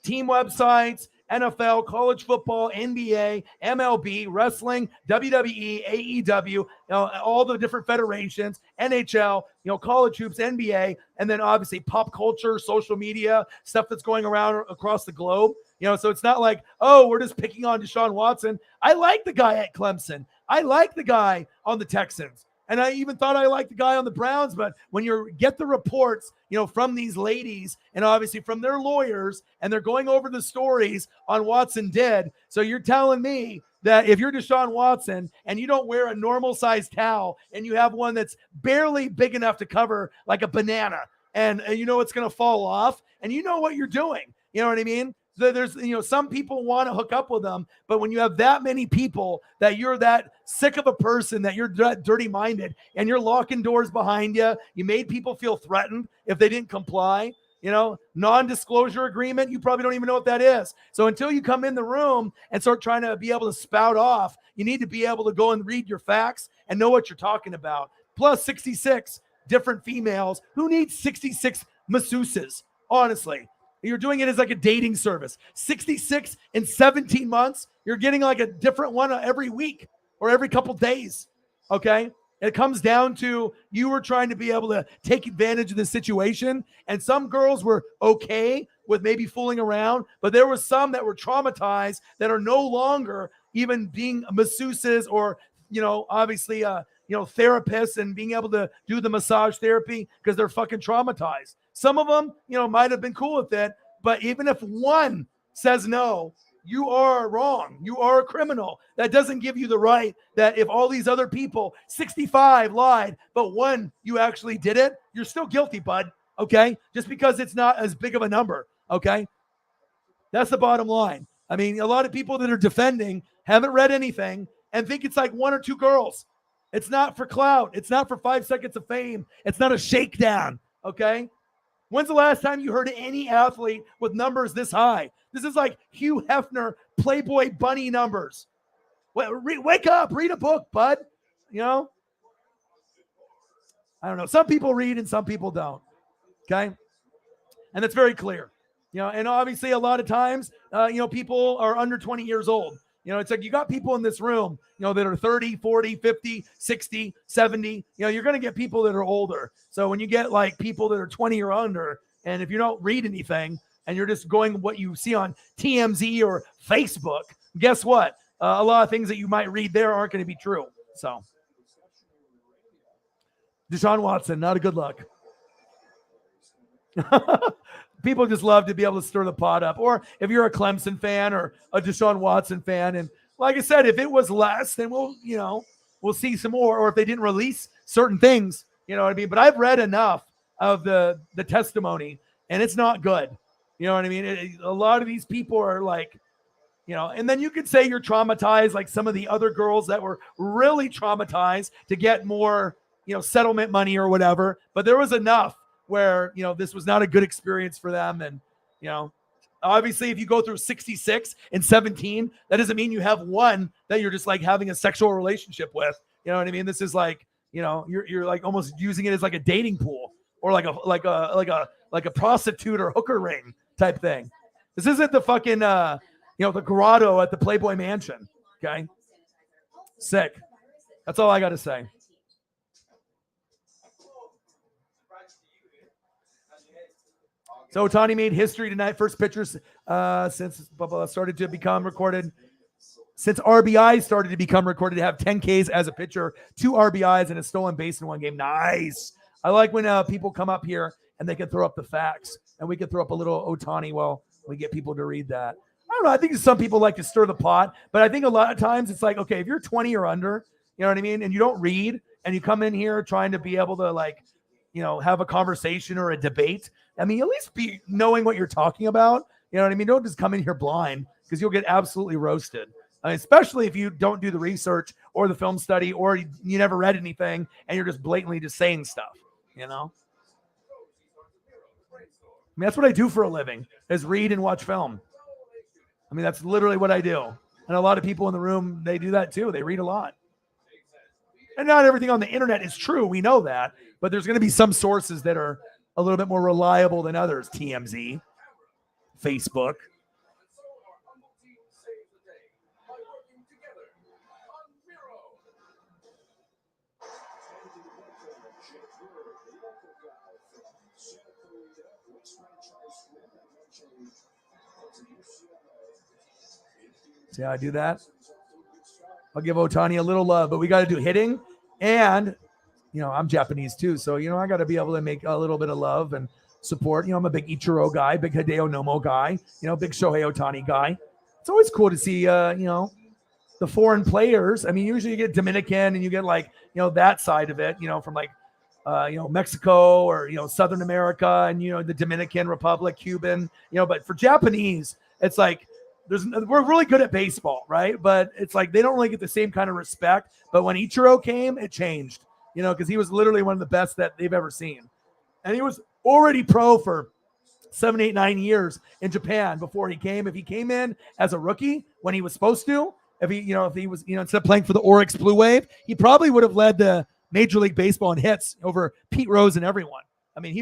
Team websites, NFL, college football, NBA, MLB, wrestling, WWE, AEW, all the different federations, NHL, college hoops, NBA, and then obviously pop culture, social media, stuff that's going around across the globe. So it's not like, oh, we're just picking on Deshaun Watson. I like the guy at Clemson. I like the guy on the Texans. And I even thought I liked the guy on the Browns, but when you get the reports, from these ladies and obviously from their lawyers, and they're going over the stories on Watson did. So you're telling me that if you're Deshaun Watson and you don't wear a normal sized towel and you have one that's barely big enough to cover like a banana, and it's going to fall off, and you know what you're doing. You know what I mean? There's, some people want to hook up with them, but when you have that many people that you're that sick of a person, that you're dirty minded, and you're locking doors behind you, you made people feel threatened if they didn't comply. Non-disclosure agreement, you probably don't even know what that is. So until you come in the room and start trying to be able to spout off, you need to be able to go and read your facts and know what you're talking about. Plus 66 different females. Who needs 66 masseuses? Honestly. You're doing it as like a dating service. 66 in 17 months, you're getting like a different one every week or every couple days. Okay? It comes down to you were trying to be able to take advantage of the situation, and some girls were okay with maybe fooling around, but there were some that were traumatized that are no longer even being masseuses or, obviously, therapists and being able to do the massage therapy because they're fucking traumatized. Some of them, might have been cool with it, but even if one says no, you are wrong. You are a criminal. That doesn't give you the right that if all these other people, 65 lied, but one, you actually did it, you're still guilty, bud. Okay? Just because it's not as big of a number. Okay? That's the bottom line. I mean, a lot of people that are defending haven't read anything and think it's like one or two girls. It's not for clout. It's not for 5 seconds of fame. It's not a shakedown. Okay? When's the last time you heard any athlete with numbers this high? This is like Hugh Hefner, Playboy Bunny numbers. Wake up, read a book, bud. I don't know. Some people read and some people don't. Okay? And that's very clear. And obviously a lot of times, people are under 20 years old. It's like you got people in this room, that are 30, 40, 50, 60, 70. You're going to get people that are older. So when you get like people that are 20 or under, and if you don't read anything and you're just going what you see on TMZ or Facebook, guess what? A lot of things that you might read there aren't going to be true. So Deshaun Watson, not a good look. People just love to be able to stir the pot up. Or if you're a Clemson fan or a Deshaun Watson fan, and like I said, if it was less, then we'll see some more. Or if they didn't release certain things, you know what I mean? But I've read enough of the testimony, and it's not good. You know what I mean? A lot of these people are like, and then you could say you're traumatized, like some of the other girls that were really traumatized to get more, settlement money or whatever. But there was enough where, this was not a good experience for them. And, obviously if you go through 66 and 17, that doesn't mean you have one that you're just like having a sexual relationship with. You know what I mean? This is like, you're like almost using it as like a dating pool or like a prostitute or hooker ring type thing. This isn't the fucking, the grotto at the Playboy Mansion. Okay. Sick. That's all I got to say. So Ohtani made history tonight. First pitchers since started to become recorded. Since RBI started to become recorded to have 10 Ks as a pitcher, 2 RBIs and a stolen base in one game. Nice. I like when people come up here and they can throw up the facts, and we can throw up a little Ohtani while we get people to read that. I don't know. I think some people like to stir the pot, but I think a lot of times it's like, okay, if you're 20 or under, you know what I mean, and you don't read, and you come in here trying to be able to, like, you know, have a conversation or a debate, I mean, at least be knowing what you're talking about. You know what I mean? Don't just come in here blind, because you'll get absolutely roasted. I mean, especially if you don't do the research or the film study, or you never read anything and you're just blatantly just saying stuff, you know? I mean, that's what I do for a living, is read and watch film. I mean, that's literally what I do. And a lot of people in the room, they do that too. They read a lot. And not everything on the internet is true. We know that. But there's going to be some sources that are a little bit more reliable than others. TMZ, Facebook. See how I do that? I'll give Ohtani a little love, but we got to do hitting, and, you know, I'm Japanese too, so, you know, I got to be able to make a little bit of love and support. You know, I'm a big Ichiro guy, big Hideo Nomo guy, you know, big Shohei Ohtani guy. It's always cool to see, you know, the foreign players. I mean, usually you get Dominican and you get, like, you know, that side of it, you know, from, like, you know, Mexico or, you know, Southern America, and, you know, the Dominican Republic, Cuban, you know, but for Japanese, it's like, we're really good at baseball, right? But it's like they don't really get the same kind of respect. But when Ichiro came, it changed, you know, because he was literally one of the best that they've ever seen. And he was already pro for 7, 8, 9 years in Japan before he came. If he came in as a rookie when he was supposed to, if he was, you know, instead of playing for the Oryx Blue Wave, he probably would have led the Major League Baseball in hits over Pete Rose and everyone. I mean,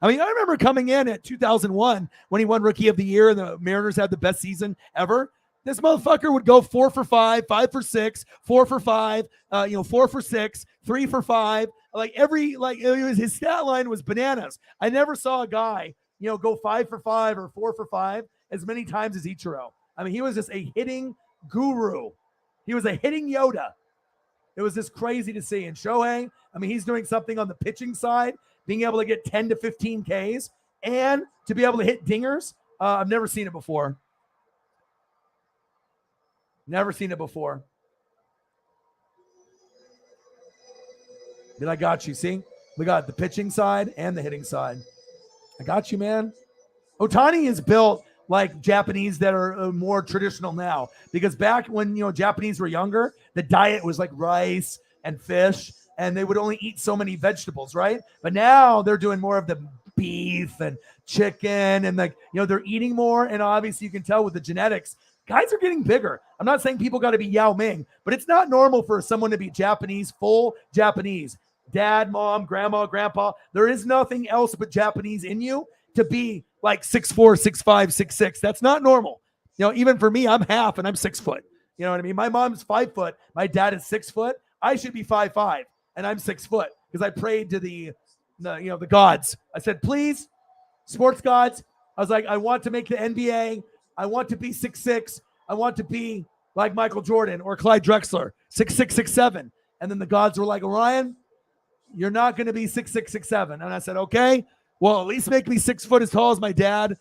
I remember coming in at 2001 when he won Rookie of the Year and the Mariners had the best season ever. This motherfucker would go 4 for 5, 5 for 6, 4 for 5, 4 for 6, 3 for 5. His stat line was bananas. I never saw a guy, you know, go 5 for 5 or 4 for 5 as many times as Ichiro. I mean, he was just a hitting guru. He was a hitting Yoda. It was just crazy to see. And Shohei, I mean, he's doing something on the pitching side, being able to get 10 to 15 Ks and to be able to hit dingers. I've never seen it before. Never seen it before. But I got you. See, we got the pitching side and the hitting side. I got you, man. Ohtani is built like Japanese that are more traditional now, because back when, you know, Japanese were younger, the diet was like rice and fish, and they would only eat so many vegetables, right? But now they're doing more of the beef and chicken, and, like, you know, they're eating more. And obviously you can tell with the genetics, guys are getting bigger. I'm not saying people got to be Yao Ming, but it's not normal for someone to be Japanese, full Japanese. Dad, mom, grandma, grandpa. There is nothing else but Japanese in you to be like 6'4", 6'5", 6'6". That's not normal. You know, even for me, I'm half and I'm 6 foot. You know what I mean? My mom's 5 foot. My dad is 6 foot. I should be 5'5", and I'm 6 foot, because I prayed to the gods. I said, please, sports gods. I was like, I want to make the NBA. I want to be 6'6". I want to be like Michael Jordan or Clyde Drexler, 6'6", 6'7". And then the gods were like, Orion, you're not going to be 6'6", 6'7". And I said, okay, well, at least make me 6 foot as tall as my dad.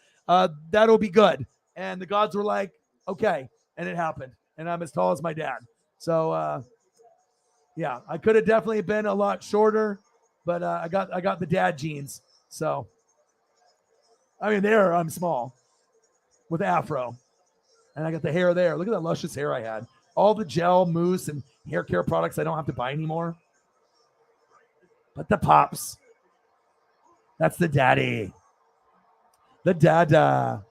That'll be good. And the gods were like, okay. And it happened. And I'm as tall as my dad. So, yeah, I could have definitely been a lot shorter, but I got the dad genes. So, I mean, I'm small with afro. And I got the hair there. Look at that luscious hair I had. All the gel, mousse, and hair care products I don't have to buy anymore. But the pops. That's the daddy. The dada.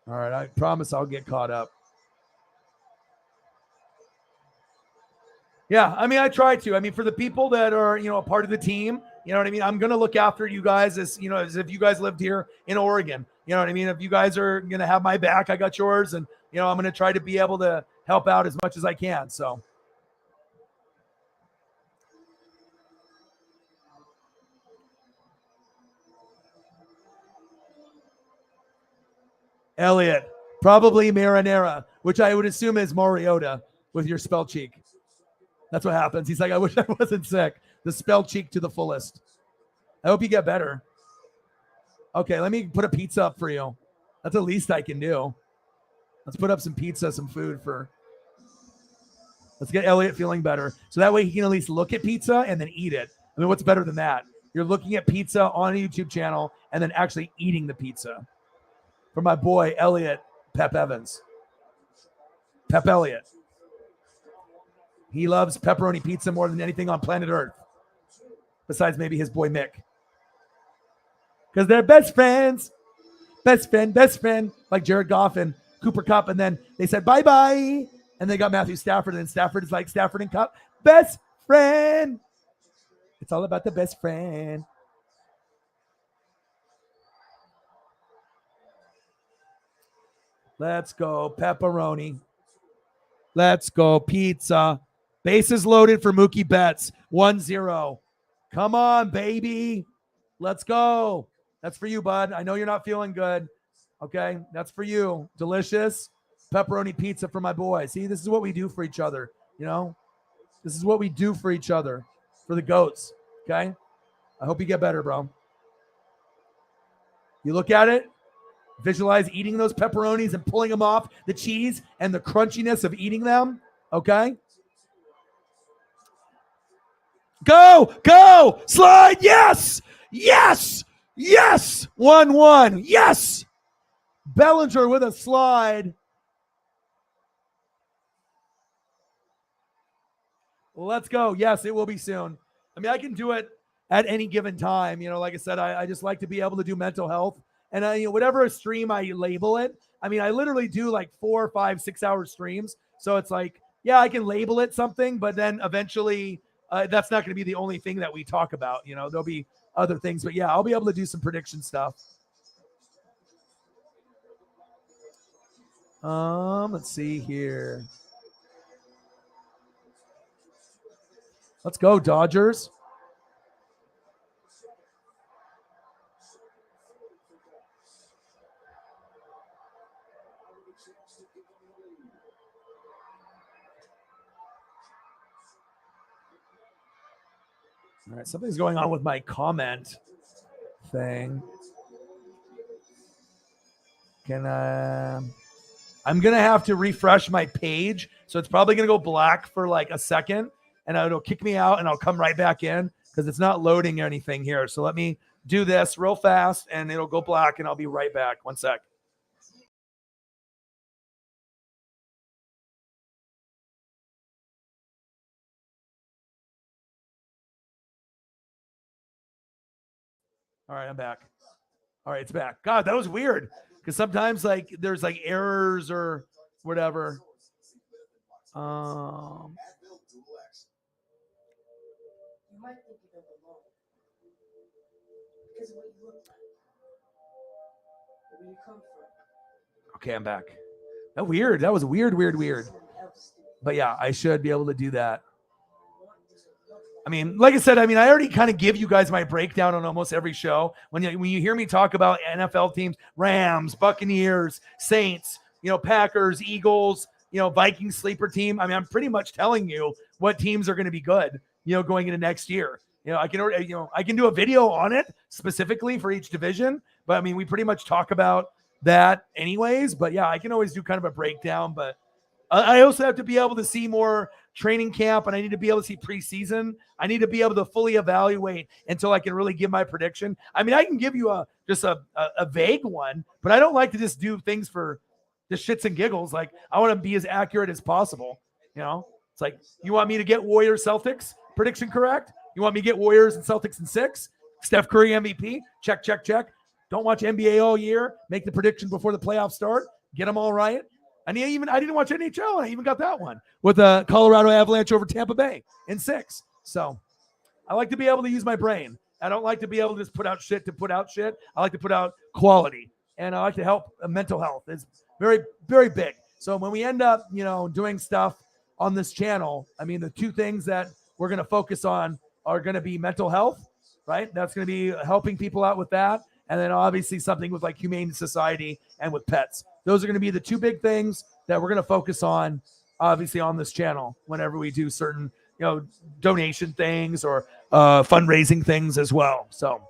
All right, I promise I'll get caught up. Yeah, I mean, I try to. I mean, for the people that are, you know, a part of the team, You know what I mean? I'm going to look after you guys as, you know, as if you guys lived here in Oregon. You know what I mean? If you guys are going to have my back, I got yours. And, you know, I'm going to try to be able to help out as much as I can. So. Elliot, probably marinara, which I would assume is Mariota with your spell cheek. That's what happens. He's like, I wish I wasn't sick. The spell cheek to the fullest. I hope you get better. Okay, let me put a pizza up for you. That's the least I can do. Let's put up some pizza, some food for. Let's get Elliot feeling better. So that way he can at least look at pizza and then eat it. I mean, what's better than that? You're looking at pizza on a YouTube channel and then actually eating the pizza. For my boy, Elliot Pep Evans. Pep Elliot. He loves pepperoni pizza more than anything on planet Earth. Besides maybe his boy Mick. Because they're best friends. Best friend. Like Jared Goff and Cooper Kupp. And then they said bye-bye. And they got Matthew Stafford. And Stafford is like Stafford and Kupp. Best friend. It's all about the best friend. Let's go pepperoni. Let's go pizza. Bases loaded for Mookie Betts. 1-0. Come on, baby. Let's go. That's for you, bud. I know you're not feeling good. Okay, that's for you. Delicious pepperoni pizza for my boy. See, this is what we do for each other. You know, this is what we do for each other, for the goats. Okay, I hope you get better, bro. You look at it, visualize eating those pepperonis and pulling them off the cheese and the crunchiness of eating them. Okay. Go, slide. Yes. 1-1. Yes. Bellinger with a slide. Let's go. Yes, it will be soon. I mean, I can do it at any given time. You know, like I said, I just like to be able to do mental health. And whatever stream I label it, I mean, I literally do like 4, 5, 6 hour streams. So it's like, yeah, I can label it something, but then eventually that's not going to be the only thing that we talk about. You know, there'll be other things, but yeah, I'll be able to do some prediction stuff. Let's see here. Let's go, Dodgers. All right, something's going on with my comment thing. I'm going to have to refresh my page. So it's probably going to go black for like a second and it'll kick me out and I'll come right back in because it's not loading anything here. So let me do this real fast and it'll go black and I'll be right back. 1 sec. All right, I'm back. All right, it's back. God, that was weird because sometimes like there's like errors or whatever. You might think you don't belong. Because of what you look like. Where you come from. Okay, I'm back. That weird. That was weird. But yeah, I should be able to do that. I mean, like I said, I already kind of give you guys my breakdown on almost every show. When you hear me talk about NFL teams, Rams, Buccaneers, Saints, Packers, Eagles, Vikings sleeper team. I mean, I'm pretty much telling you what teams are going to be good, going into next year. I can do a video on it specifically for each division, but I mean, we pretty much talk about that anyways. But yeah, I can always do kind of a breakdown, but I also have to be able to see more training camp and I need to be able to see preseason. I need to be able to fully evaluate until I can really give my prediction. I mean, I can give you just a vague one, but I don't like to just do things for just shits and giggles. Like I want to be as accurate as possible. It's like, you want me to get Warriors Celtics prediction correct? You want me to get Warriors and Celtics in 6? Steph Curry MVP? Check. Don't watch NBA all year. Make the prediction before the playoffs start. Get them all right. And I didn't watch NHL, and I even got that one with the Colorado Avalanche over Tampa Bay in 6. So I like to be able to use my brain. I don't like to be able to just put out shit to put out shit. I like to put out quality, and I like to help mental health. It's very, very big. So when we end up, doing stuff on this channel, I mean, the two things that we're going to focus on are going to be mental health, right? That's going to be helping people out with that. And then obviously something with like humane society and with pets. Those are going to be the two big things that we're going to focus on, obviously, on this channel whenever we do certain, donation things or fundraising things as well. So,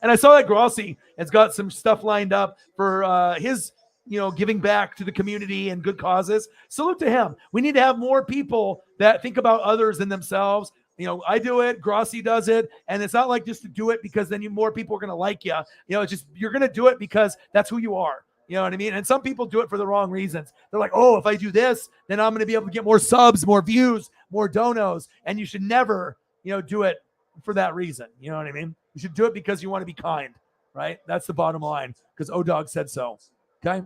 and I saw that Grossi has got some stuff lined up for his, giving back to the community and good causes. Salute to him. We need to have more people that think about others than themselves. I do it, Grossi does it, and it's not like just to do it because then more people are going to like you. It's just you're going to do it because that's who you are. You know what I mean? And some people do it for the wrong reasons. They're like, oh, if I do this, then I'm going to be able to get more subs, more views, more donos. And you should never, do it for that reason. You know what I mean? You should do it because you want to be kind, right? That's the bottom line, because O-Dog said so. Okay?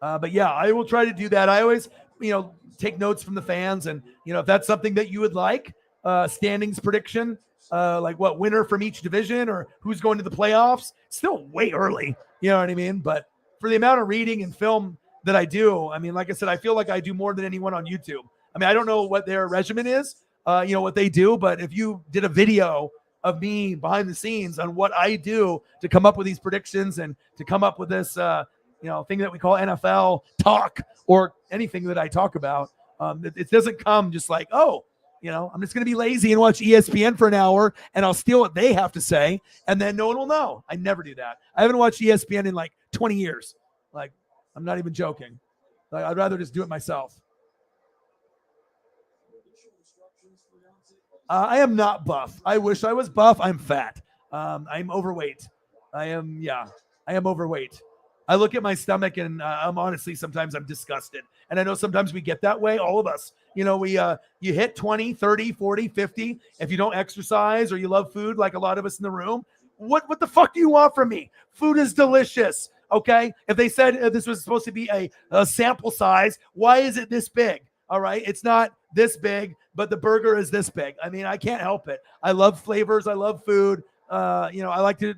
But yeah, I will try to do that. I always, take notes from the fans. And, if that's something that you would like, standings prediction, like what winner from each division or who's going to the playoffs, still way early. You know what I mean? But for the amount of reading and film that I do, I mean, like I said, I feel like I do more than anyone on YouTube. I mean, I don't know what their regimen is, what they do, but if you did a video of me behind the scenes on what I do to come up with these predictions and to come up with this, thing that we call NFL talk or anything that I talk about, it doesn't come just like, oh, I'm just going to be lazy and watch ESPN for an hour and I'll steal what they have to say and then no one will know. I never do that. I haven't watched ESPN in like 20 years. Like, I'm not even joking. Like, I'd rather just do it myself. I am not buff. I wish I was buff. I'm fat. I'm overweight. I am overweight. I look at my stomach and I'm honestly, sometimes I'm disgusted. And I know sometimes we get that way, all of us. You hit 20, 30, 40, 50. If you don't exercise or you love food like a lot of us in the room, what the fuck do you want from me? Food is delicious, okay? If they said this was supposed to be a sample size, why is it this big? All right, it's not this big, but the burger is this big. I mean, I can't help it. I love flavors. I love food. I like to,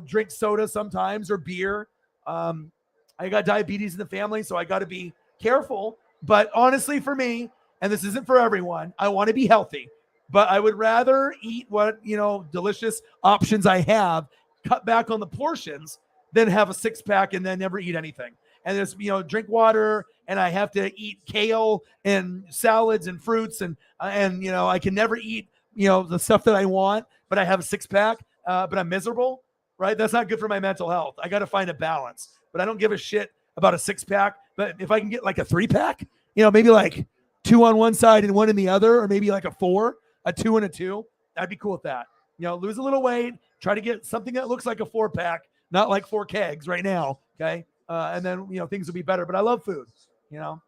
drink soda sometimes or beer. I got diabetes in the family, so I got to be careful. But honestly, for me, and this isn't for everyone, I want to be healthy. But I would rather eat what, delicious options I have, cut back on the portions, than have a six-pack and then never eat anything. And just, drink water, and I have to eat kale and salads and fruits, and I can never eat, the stuff that I want, but I have a six-pack, but I'm miserable, right? That's not good for my mental health. I got to find a balance. But I don't give a shit about a six-pack. But if I can get like a three-pack, maybe like 2 on one side and 1 in the other, or maybe like a 4, a 2 and a 2, I'd be cool with that. Lose a little weight, try to get something that looks like a 4-pack, not like 4 kegs right now, okay? And then, things will be better. But I love food, you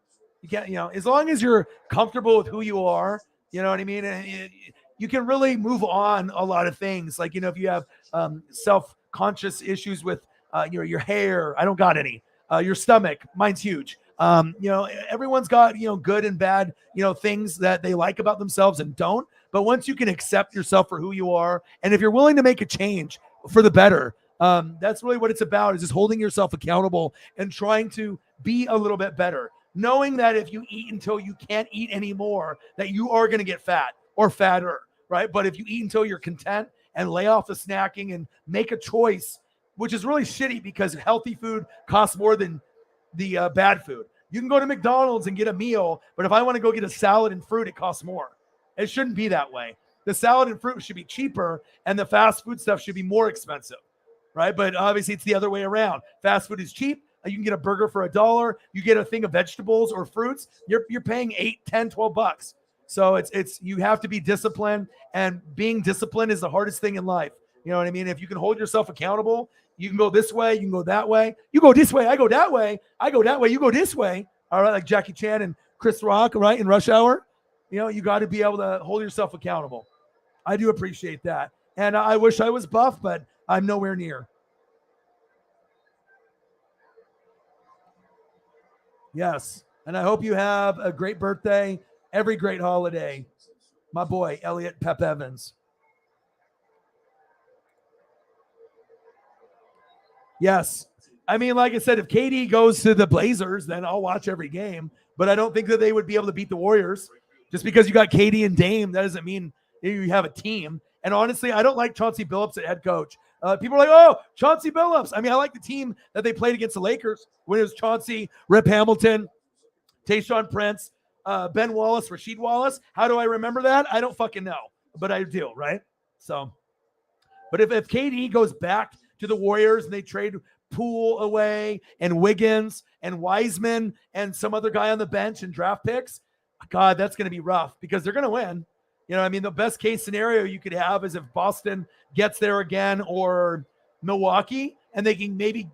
can't, as long as you're comfortable with who you are, you know what I mean? And you can really move on a lot of things. Like, if you have self-conscious issues with, your hair, I don't got any. Your stomach, mine's huge. Everyone's got, good and bad, things that they like about themselves and don't. But once you can accept yourself for who you are, and if you're willing to make a change for the better, that's really what it's about, is just holding yourself accountable and trying to be a little bit better. Knowing that if you eat until you can't eat anymore, that you are going to get fat or fatter, right? But if you eat until you're content and lay off the snacking and make a choice, which is really shitty because healthy food costs more than the bad food. You can go to McDonald's and get a meal, but if I want to go get a salad and fruit, it costs more. It shouldn't be that way. The salad and fruit should be cheaper, and the fast food stuff should be more expensive, right? But obviously it's the other way around. Fast food is cheap. You can get a burger for $1. You get a thing of vegetables or fruits, you're paying $8, $10, $12. So it's you have to be disciplined, and being disciplined is the hardest thing in life. You know what I mean? If you can hold yourself accountable, you can go this way, you can go that way. You go this way, I go that way. I go that way, you go this way. All right, like Jackie Chan and Chris Rock, right, in Rush Hour. You got to be able to hold yourself accountable. I do appreciate that. And I wish I was buff, but I'm nowhere near. Yes. And I hope you have a great birthday, every great holiday. My boy, Elliot Pep Evans. Yes. I mean, like I said, if KD goes to the Blazers, then I'll watch every game. But I don't think that they would be able to beat the Warriors. Just because you got KD and Dame, that doesn't mean you have a team. And honestly, I don't like Chauncey Billups at head coach. People are like, oh, Chauncey Billups. I mean, I like the team that they played against the Lakers when it was Chauncey, Rip Hamilton, Tayshaun Prince, Ben Wallace, Rasheed Wallace. How do I remember that? I don't fucking know, but I do, right? So, but if KD goes back to the Warriors and they trade Poole away and Wiggins and Wiseman and some other guy on the bench and draft picks, God, that's going to be rough because they're going to win. You know, I mean, the best case scenario you could have is if Boston gets there again or Milwaukee and they can maybe,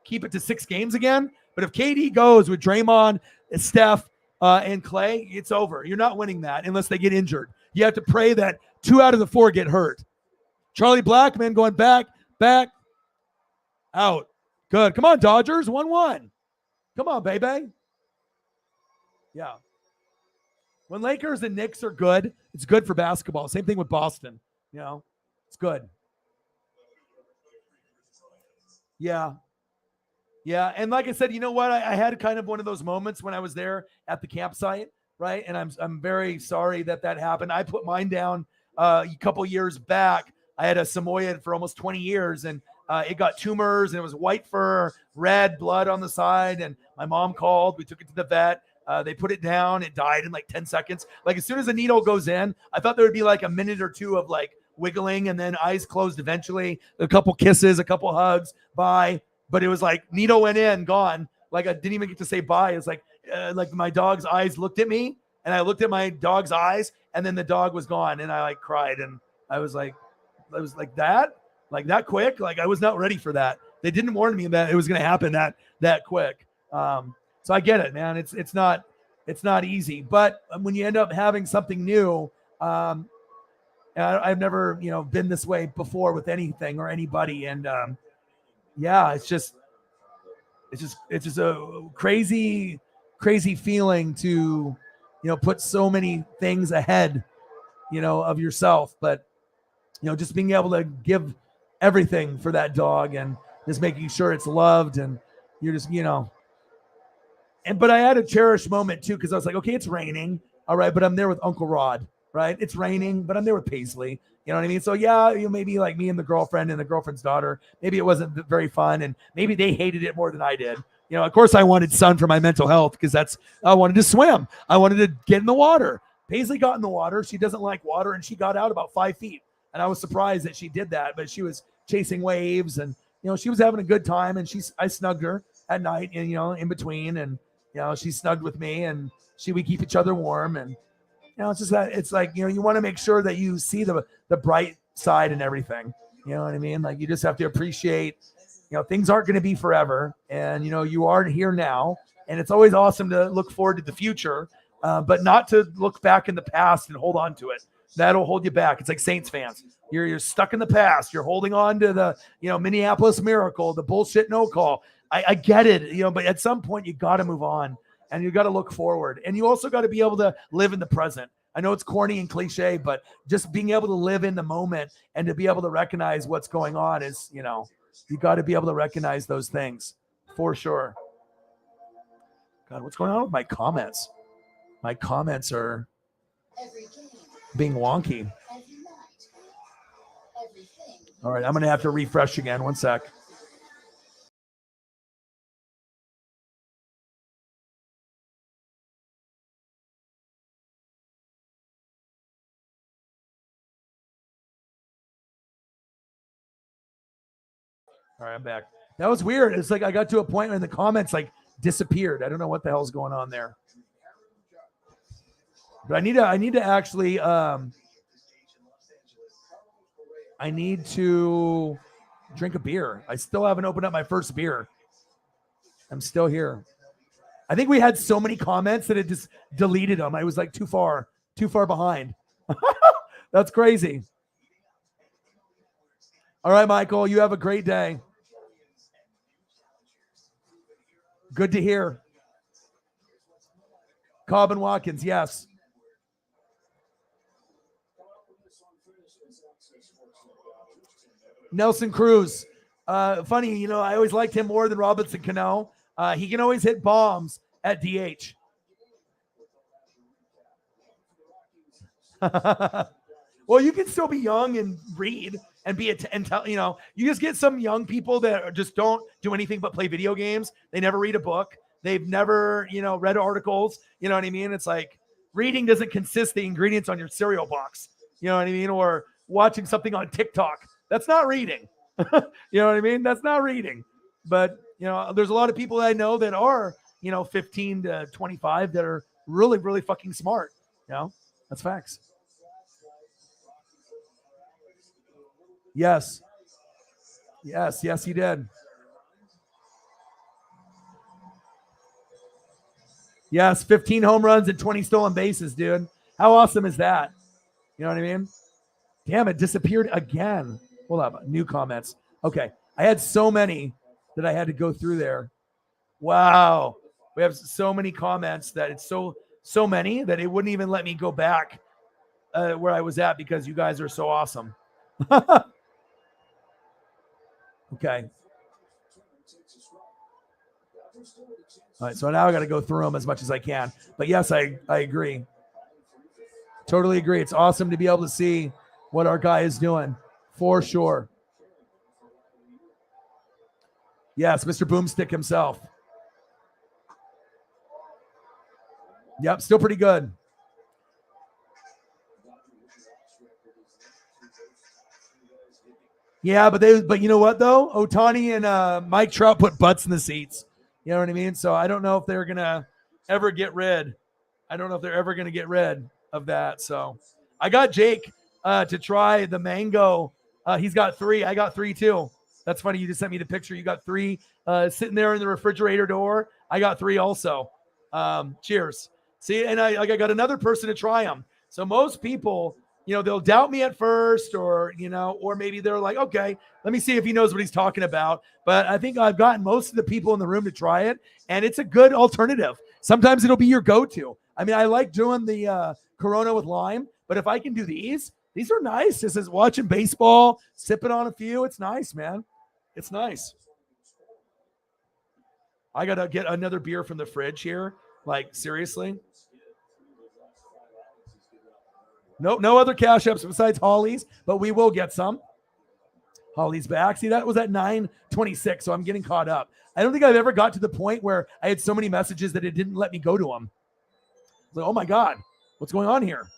keep it to 6 games again. But if KD goes with Draymond, Steph, and Clay, it's over. You're not winning that unless they get injured. You have to pray that 2 out of the 4 get hurt. Charlie Blackman going back, out. Good. Come on, Dodgers, 1-1. Come on, baby. Yeah. When Lakers and Knicks are good, it's good for basketball. Same thing with Boston. It's good. Yeah. Yeah. And like I said, you know what? I had kind of one of those moments when I was there at the campsite, right? And I'm very sorry that happened. I put mine down a couple years back. I had a Samoyed for almost 20 years, and it got tumors, and it was white fur, red blood on the side. And my mom called. We took it to the vet. They put it down. It died in like 10 seconds. Like as soon as the needle goes in, I thought there would be like a minute or two of like wiggling and then eyes closed eventually. A couple kisses, a couple hugs, bye. But it was like needle went in, gone. Like I didn't even get to say bye. It's like my dog's eyes looked at me, and I looked at my dog's eyes, and then the dog was gone, and I like cried, and I was like that quick. Like I was not ready for that. They didn't warn me that it was going to happen that quick. So I get it, man. It's not easy, but when you end up having something new, I've never been this way before with anything or anybody, and yeah, it's just a crazy feeling to put so many things ahead of yourself, but just being able to give everything for that dog and just making sure it's loved, and you're just but I had a cherished moment too, because I was like, okay, it's raining, all right, but I'm there with Uncle Rod, right? It's raining, but I'm there with Paisley. You know what I mean? So yeah, maybe like me and the girlfriend and the girlfriend's daughter, maybe it wasn't very fun, and maybe they hated it more than I did. Of course I wanted sun for my mental health because I wanted to swim. I wanted to get in the water. Paisley got in the water. She doesn't like water, and she got out about 5 feet. And I was surprised that she did that, but she was chasing waves, and she was having a good time, and I snugged her at night, and in between, and she snugged with me, and we keep each other warm, and it's just that it's like you want to make sure that you see the bright side and everything. You know what I mean? Like you just have to appreciate things aren't going to be forever, and you are here now, and it's always awesome to look forward to the future, but not to look back in the past and hold on to it. That'll hold you back. It's like Saints fans. You're stuck in the past. You're holding on to the Minneapolis Miracle, the bullshit no call. I get it, but at some point you got to move on, and you got to look forward, and you also got to be able to live in the present. I know it's corny and cliche, but just being able to live in the moment and to be able to recognize what's going on is, you got to be able to recognize those things for sure. God, what's going on with my comments? My comments are being wonky. All right, I'm going to have to refresh again. One sec. All right, I'm back. That was weird. It's like I got to a point where the comments like disappeared. I don't know what the hell's going on there. But I need to actually I need to drink a beer. I still haven't opened up my first beer. I'm still here. I think we had so many comments that it just deleted them. I was like too far behind. That's crazy. All right, Michael, you have a great day. Good to hear. Cobb and Watkins, yes. Nelson Cruz. Funny, I always liked him more than Robinson Cano. He can always hit bombs at DH. Well, you can still be young and read and be you just get some young people that just don't do anything but play video games. They never read a book. They've never, read articles. You know what I mean? It's like reading doesn't consist the ingredients on your cereal box. You know what I mean? Or watching something on TikTok. That's not reading. You know what I mean? That's not reading. But, there's a lot of people that I know that are, 15 to 25 that are really, really fucking smart. That's facts. Yes, he did. Yes, 15 home runs and 20 stolen bases, dude. How awesome is that? You know what I mean? Damn, it disappeared again. Hold up, new comments. Okay, I had so many that I had to go through there. Wow, we have so many comments that it's so many that it wouldn't even let me go back where I was at because you guys are so awesome. Okay. All right, so now I got to go through them as much as I can. But yes, I agree. Totally agree. It's awesome to be able to see what our guy is doing, for sure. Yes, Mr. Boomstick himself. Yep, still pretty good. Yeah, but you know what though? Ohtani and Mike Trout put butts in the seats. You know what I mean? So I don't know if they're gonna ever get rid. I don't know if they're ever gonna get rid of that. So I got Jake to try the mango. He's got 3. I got 3 too. That's funny. You just sent me the picture. You got 3 sitting there in the refrigerator door. I got 3 also. Cheers. See, and I got another person to try them. So most people, they'll doubt me at first or maybe they're like, okay, let me see if he knows what he's talking about. But I think I've gotten most of the people in the room to try it, and it's a good alternative. Sometimes it'll be your go-to. I mean, I like doing the Corona with lime, but if I can do these are nice. This is watching baseball, sipping on a few. It's nice, man. It's nice. I got to get another beer from the fridge here. Like, seriously? Nope, no other cash apps besides Holly's, but we will get some. Holly's back. See, that was at 9:26, so I'm getting caught up. I don't think I've ever got to the point where I had so many messages that it didn't let me go to them. Like, oh my God, what's going on here?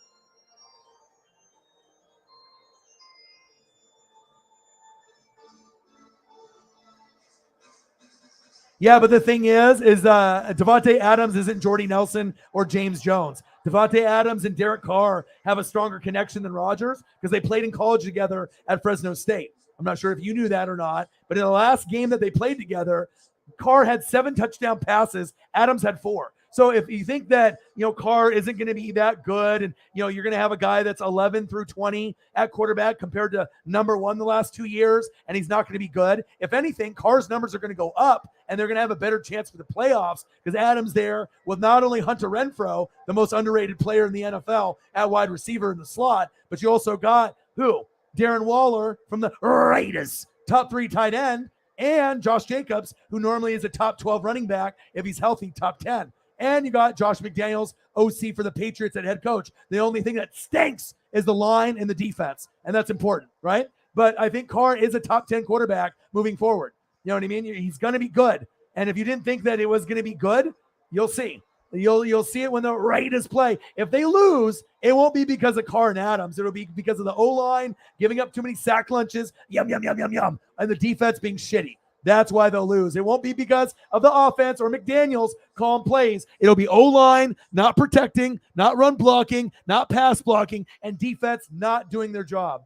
Yeah, but the thing is Devontae Adams isn't Jordy Nelson or James Jones. Devontae Adams and Derek Carr have a stronger connection than Rodgers because they played in college together at Fresno State. I'm not sure if you knew that or not, but in the last game that they played together, Carr had 7 touchdown passes. Adams had 4. So if you think that, Carr isn't going to be that good and, you're going to have a guy that's 11 through 20 at quarterback compared to number 1 the last 2 years, and he's not going to be good. If anything, Carr's numbers are going to go up and they're going to have a better chance for the playoffs because Adams there with not only Hunter Renfrow, the most underrated player in the NFL at wide receiver in the slot, but you also got who? Darren Waller from the Raiders, top 3 tight end, and Josh Jacobs, who normally is a top 12 running back if he's healthy, top 10. And you got Josh McDaniels, OC for the Patriots at head coach. The only thing that stinks is the line and the defense, and that's important, right? But I think Carr is a top 10 quarterback moving forward. You know what I mean? He's going to be good. And if you didn't think that it was going to be good, you'll see. You'll see it when the Raiders play. If they lose, it won't be because of Carr and Adams. It'll be because of the O-line giving up too many sack lunches, yum, yum, yum, yum, yum, and the defense being shitty. That's why they'll lose. It won't be because of the offense or McDaniels calling plays. It'll be O-line not protecting, not run blocking, not pass blocking, and defense not doing their job.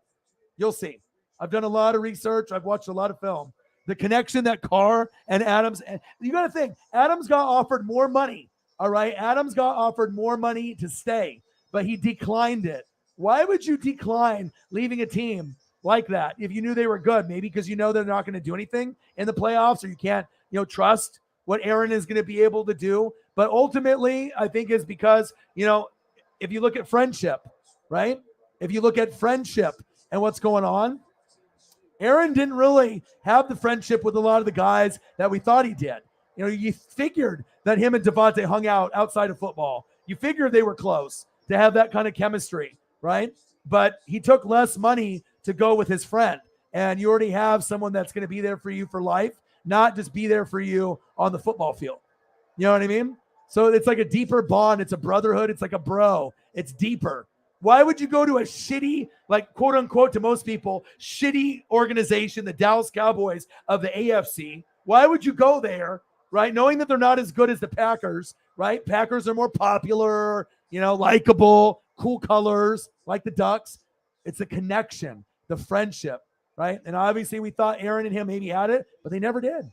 You'll see. I've done a lot of research. I've watched a lot of film. The connection that Carr and Adams, and you got to think, Adams got offered more money. All right. Adams got offered more money to stay, but he declined it. Why would you decline leaving a team like that if you knew they were good? Maybe because they're not going to do anything in the playoffs, or you can't, trust what Aaron is going to be able to do. But ultimately, I think is because, if you look at friendship, right? If you look at friendship and what's going on, Aaron didn't really have the friendship with a lot of the guys that we thought he did. You figured that him and Devontae hung out outside of football. You figured they were close to have that kind of chemistry, right? But he took less money to go with his friend. And you already have someone that's going to be there for you for life, not just be there for you on the football field. You know what I mean? So it's like a deeper bond. It's a brotherhood. It's like a bro. It's deeper. Why would you go to a shitty, like quote unquote to most people, shitty organization, the Dallas Cowboys of the AFC? Why would you go there, right? Knowing that they're not as good as the Packers, right? Packers are more popular, likable, cool colors, like the Ducks. It's a connection, the friendship, right? And obviously we thought Aaron and him maybe had it, but they never did.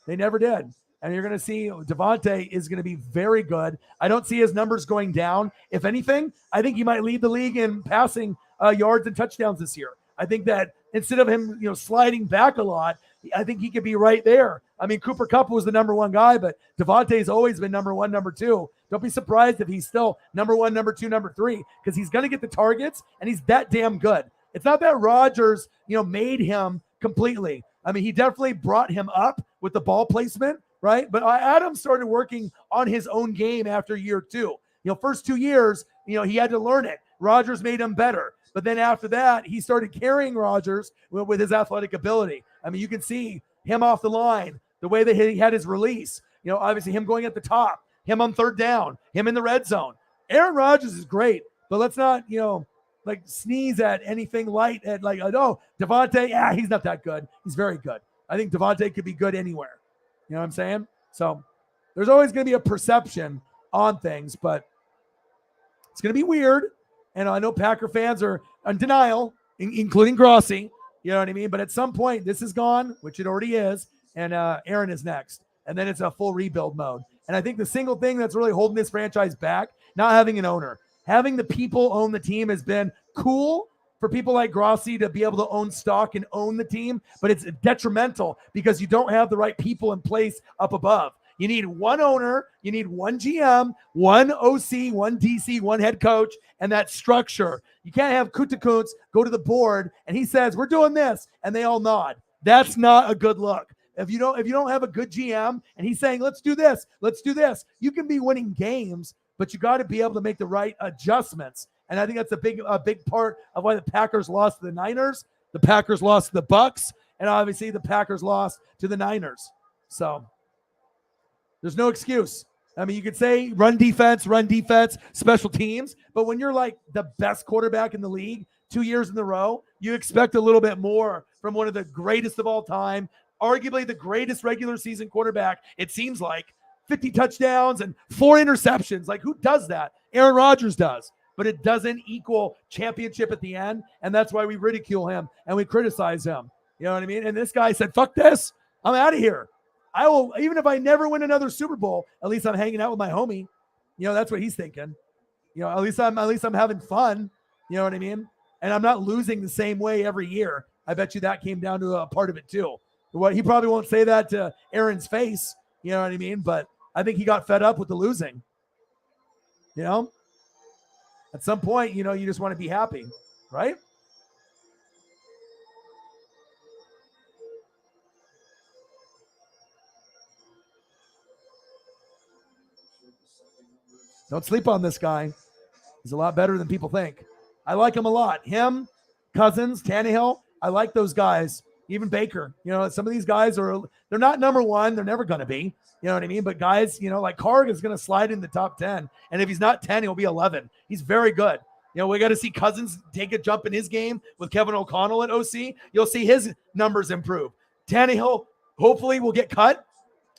They never did. And you're going to see Devontae is going to be very good. I don't see his numbers going down. If anything, I think he might lead the league in passing yards and touchdowns this year. I think that instead of him, sliding back a lot, I think he could be right there. I mean, Cooper Kupp was the number one guy, but Devontae's always been number one, number two. Don't be surprised if he's still number one, number two, number three, because he's going to get the targets, and he's that damn good. It's not that Rodgers, made him completely. I mean, he definitely brought him up with the ball placement, right? But Adam started working on his own game after year two. First 2 years, he had to learn it. Rodgers made him better. But then after that, he started carrying Rodgers with his athletic ability. I mean, you can see him off the line, the way that he had his release. Obviously him going at the top, him on third down, him in the red zone. Aaron Rodgers is great, but let's not, sneeze at anything light at Devontae, he's not that good. He's very good. I think Devontae could be good anywhere. You know what I'm saying? So there's always going to be a perception on things, but it's going to be weird. And I know Packer fans are in denial, including Grossi. You know what I mean? But at some point, this is gone, which it already is, and Aaron is next. And then it's a full rebuild mode. And I think the single thing that's really holding this franchise back, not having an owner. Having the people own the team has been cool for people like Grossi to be able to own stock and own the team, but it's detrimental because you don't have the right people in place up above. You need one owner, you need one GM, one OC, one DC, one head coach, and that structure. You can't have Kuntz go to the board and he says, we're doing this, and they all nod. That's not a good look. If you don't have a good GM and he's saying, let's do this, you can be winning games, but you got to be able to make the right adjustments. And I think that's a big part of why the Packers lost to the Niners, the Packers lost to the Bucks, and obviously the Packers lost to the Niners. So there's no excuse. I mean, you could say run defense, special teams, but when you're like the best quarterback in the league 2 years in a row, you expect a little bit more from one of the greatest of all time, arguably the greatest regular season quarterback, it seems like. 50 touchdowns and 4 interceptions. Like, who does that? Aaron Rodgers does. But it doesn't equal championship at the end, and that's why we ridicule him and we criticize him. You know what I mean? And this guy said, fuck this. I'm out of here. I will, even if I never win another Super Bowl, at least I'm hanging out with my homie. That's what he's thinking. At least I'm having fun. You know what I mean? And I'm not losing the same way every year. I bet you that came down to a part of it too. He probably won't say that to Aaron's face. You know what I mean? But I think he got fed up with the losing. At some point, you just want to be happy, right? Don't sleep on this guy. He's a lot better than people think. I like him a lot. Him, Cousins, Tannehill, I like those guys. Even Baker. Some of these guys they're not number one. They're never going to be. You know what I mean? But guys, like Carg is going to slide in the top 10. And if he's not 10, he'll be 11. He's very good. We got to see Cousins take a jump in his game with Kevin O'Connell at OC. You'll see his numbers improve. Tannehill hopefully will get cut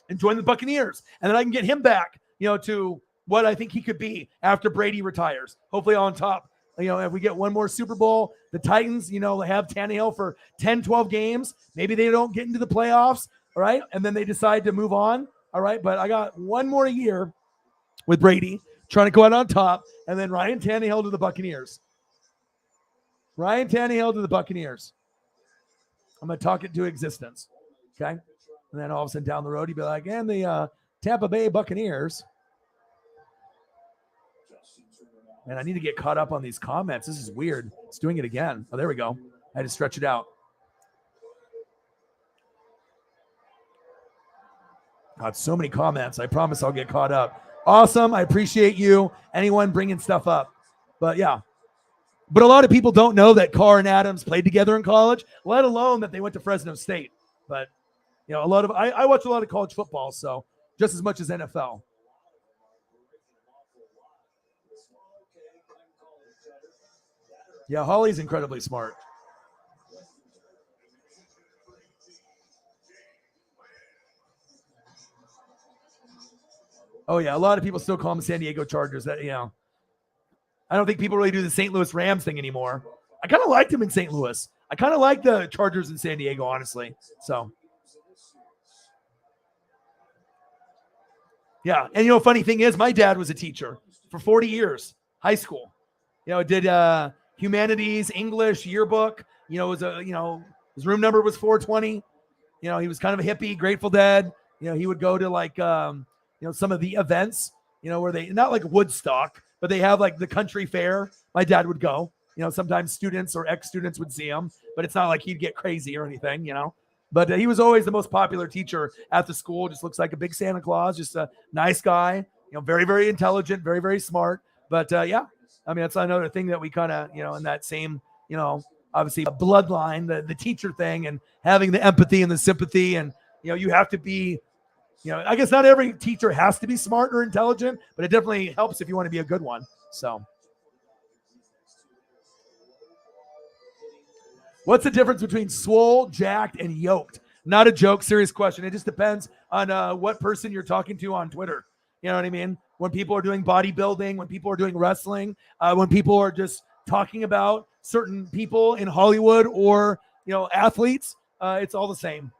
and join the Buccaneers. And then I can get him back, to what I think he could be after Brady retires. Hopefully on top. If we get one more Super Bowl, the Titans, have Tannehill for 10, 12 games. Maybe they don't get into the playoffs, all right? And then they decide to move on, all right? But I got one more year with Brady trying to go out on top, and then Ryan Tannehill to the Buccaneers. I'm going to talk it to existence, okay? And then all of a sudden down the road, he'd be like, and the Tampa Bay Buccaneers. Man, I need to get caught up on these comments. This is weird. It's doing it again. Oh, there we go. I had to stretch it out. God, so many comments. I promise I'll get caught up. Awesome. I appreciate you. Anyone bringing stuff up. But yeah. But a lot of people don't know that Carr and Adams played together in college, let alone that they went to Fresno State. But, you know, I watch a lot of college football, so just as much as NFL. Yeah, Holly's incredibly smart. Oh, yeah, a lot of people still call them San Diego Chargers. That, you know, I don't think people really do the St. Louis Rams thing anymore. I kind of liked them in St. Louis. I kind of like the Chargers in San Diego, honestly. So, yeah. And, you know, funny thing is, my dad was a teacher for 40 years, high school. You know, did humanities, English, yearbook. You know, his room number was 420. You know, he was kind of a hippie, Grateful Dead. You know, he would go to like, some of the events, you know, where they, not like Woodstock, but they have like the country fair. My dad would go. You know, sometimes students or ex-students would see him, but it's not like he'd get crazy or anything, you know. But he was always the most popular teacher at the school. Just looks like a big Santa Claus, just a nice guy, you know, very, very intelligent, very, very smart. But yeah, I mean, that's another thing that we kind of, you know, in that same, you know, obviously a bloodline, the teacher thing, and having the empathy and the sympathy. And, you know, you have to be, you know, I guess not every teacher has to be smart or intelligent, but it definitely helps if you want to be a good one. So what's the difference between swole, jacked, and yoked? Not a joke, serious question. It just depends on what person you're talking to on Twitter. You know what I mean? When people are doing bodybuilding, when people are doing wrestling, when people are just talking about certain people in Hollywood or, you know, athletes, it's all the same.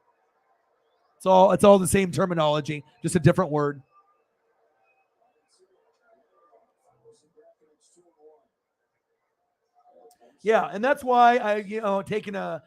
It's all the same terminology, just a different word. Yeah, and that's why I, you know, taking a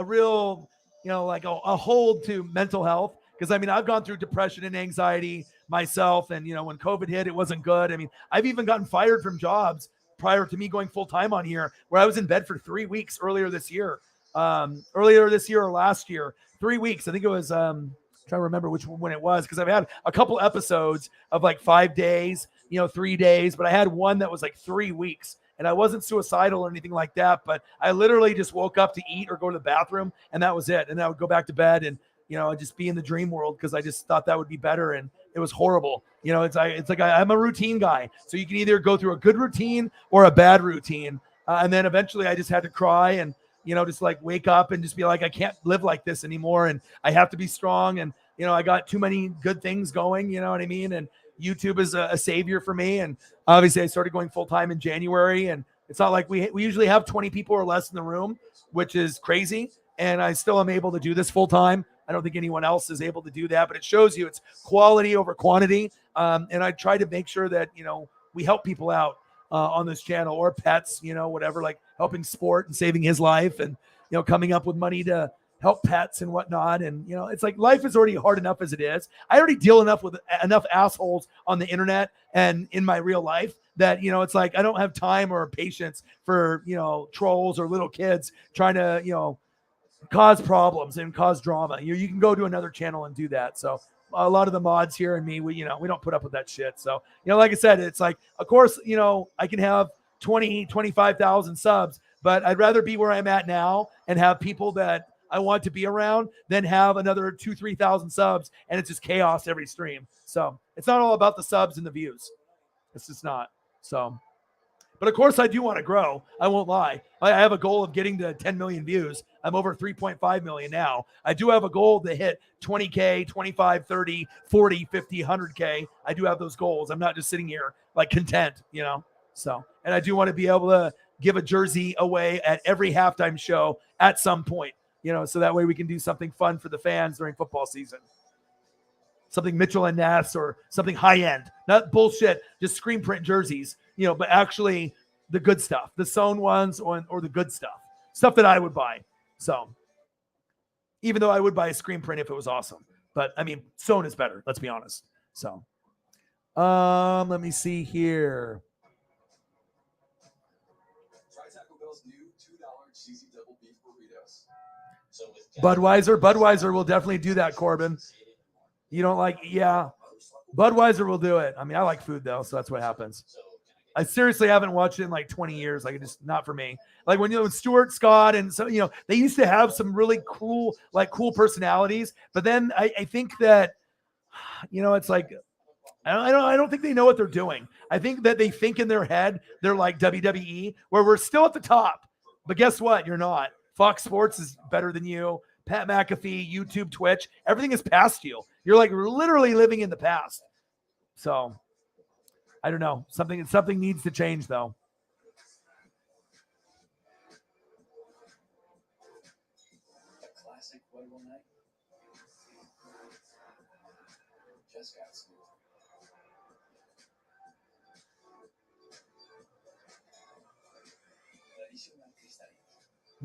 real, you know, like a hold to mental health. Because I mean, I've gone through depression and anxiety myself, and you know, when COVID hit, it wasn't good. I mean, I've even gotten fired from jobs prior to me going full time on here, where I was in bed for 3 weeks earlier this year or last year, 3 weeks. I think it was trying to remember when it was, because I've had a couple episodes of like 5 days, you know, 3 days, but I had one that was like 3 weeks. And I wasn't suicidal or anything like that, but I literally just woke up to eat or go to the bathroom, and that was it. And I would go back to bed and, you know, just be in the dream world, because I just thought that would be better. And it was horrible. You know, it's like I'm a routine guy. So you can either go through a good routine or a bad routine. And then eventually I just had to cry and, you know, just like wake up and just be like, I can't live like this anymore. And I have to be strong. And, you know, I got too many good things going, you know what I mean? And YouTube is a savior for me. And obviously I started going full time in January, and it's not like we usually have 20 people or less in the room, which is crazy. And I still am able to do this full time. I don't think anyone else is able to do that, but it shows you it's quality over quantity. And I try to make sure that, you know, we help people out on this channel, or pets, you know, whatever, like helping Sport and saving his life, and, you know, coming up with money to help pets and whatnot. And, you know, it's like life is already hard enough as it is. I already deal enough with enough assholes on the internet and in my real life that, you know, it's like I don't have time or patience for, you know, trolls or little kids trying to, you know, cause problems and cause drama. You can go to another channel and do that. So a lot of the mods here and me, we don't put up with that shit. So, you know, like I said, it's like, of course, you know, I can have 25,000 subs, but I'd rather be where I'm at now and have people that I want to be around than have another 2,000-3,000 subs and it's just chaos every stream. So it's not all about the subs and the views. It's just not. So, but of course I do want to grow. I won't lie. I have a goal of getting to 10 million views. I'm over 3.5 million now. I do have a goal to hit 20K, 25, 30, 40, 50, 100K. I do have those goals. I'm not just sitting here like content, you know? So, and I do want to be able to give a jersey away at every halftime show at some point, you know, so that way we can do something fun for the fans during football season. Something Mitchell and Ness or something high end, not bullshit, just screen print jerseys, you know, but actually the good stuff, the sewn ones or the good stuff that I would buy. So even though I would buy a screen print if it was awesome, But I mean, Stone is better. Let's be honest. So, let me see here. Try Taco Bell's new $2 cheesy double beef burritos. Budweiser will definitely do that, Corbin. You don't like, yeah. Budweiser will do it. I mean, I like food though, so that's what happens. I seriously haven't watched it in like 20 years. Like, it's just not for me. Like when Stuart Scott and so, they used to have some really cool personalities, but then I think that, it's like, I don't think they know what they're doing. I think that they think in their head they're like WWE, where we're still at the top, but guess what? You're not. Fox Sports is better than you. Pat McAfee, YouTube, Twitch, everything is past you. You're like literally living in the past. So I don't know. Something needs to change though. A classic Pueblo night. Just got smooth.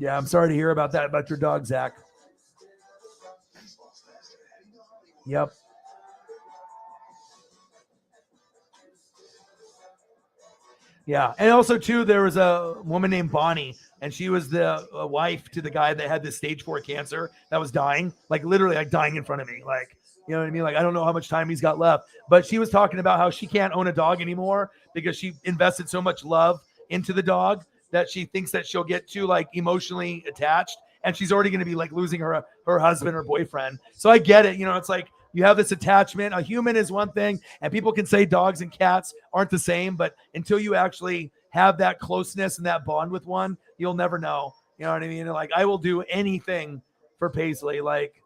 Yeah, I'm sorry to hear about that, about your dog, Zach. Yep. Yeah, and also too, there was a woman named Bonnie, and she was the wife to the guy that had the stage 4 cancer that was dying, like literally like dying in front of me. Like, you know what I mean? Like, I don't know how much time he's got left, but she was talking about how she can't own a dog anymore because she invested so much love into the dog that she thinks that she'll get too like emotionally attached, and she's already going to be like losing her husband or boyfriend. So I get it. It's like you have this attachment. A human is one thing, and people can say dogs and cats aren't the same, but until you actually have that closeness and that bond with one, you'll never know. You know what I mean? Like, I will do anything for Paisley. Like,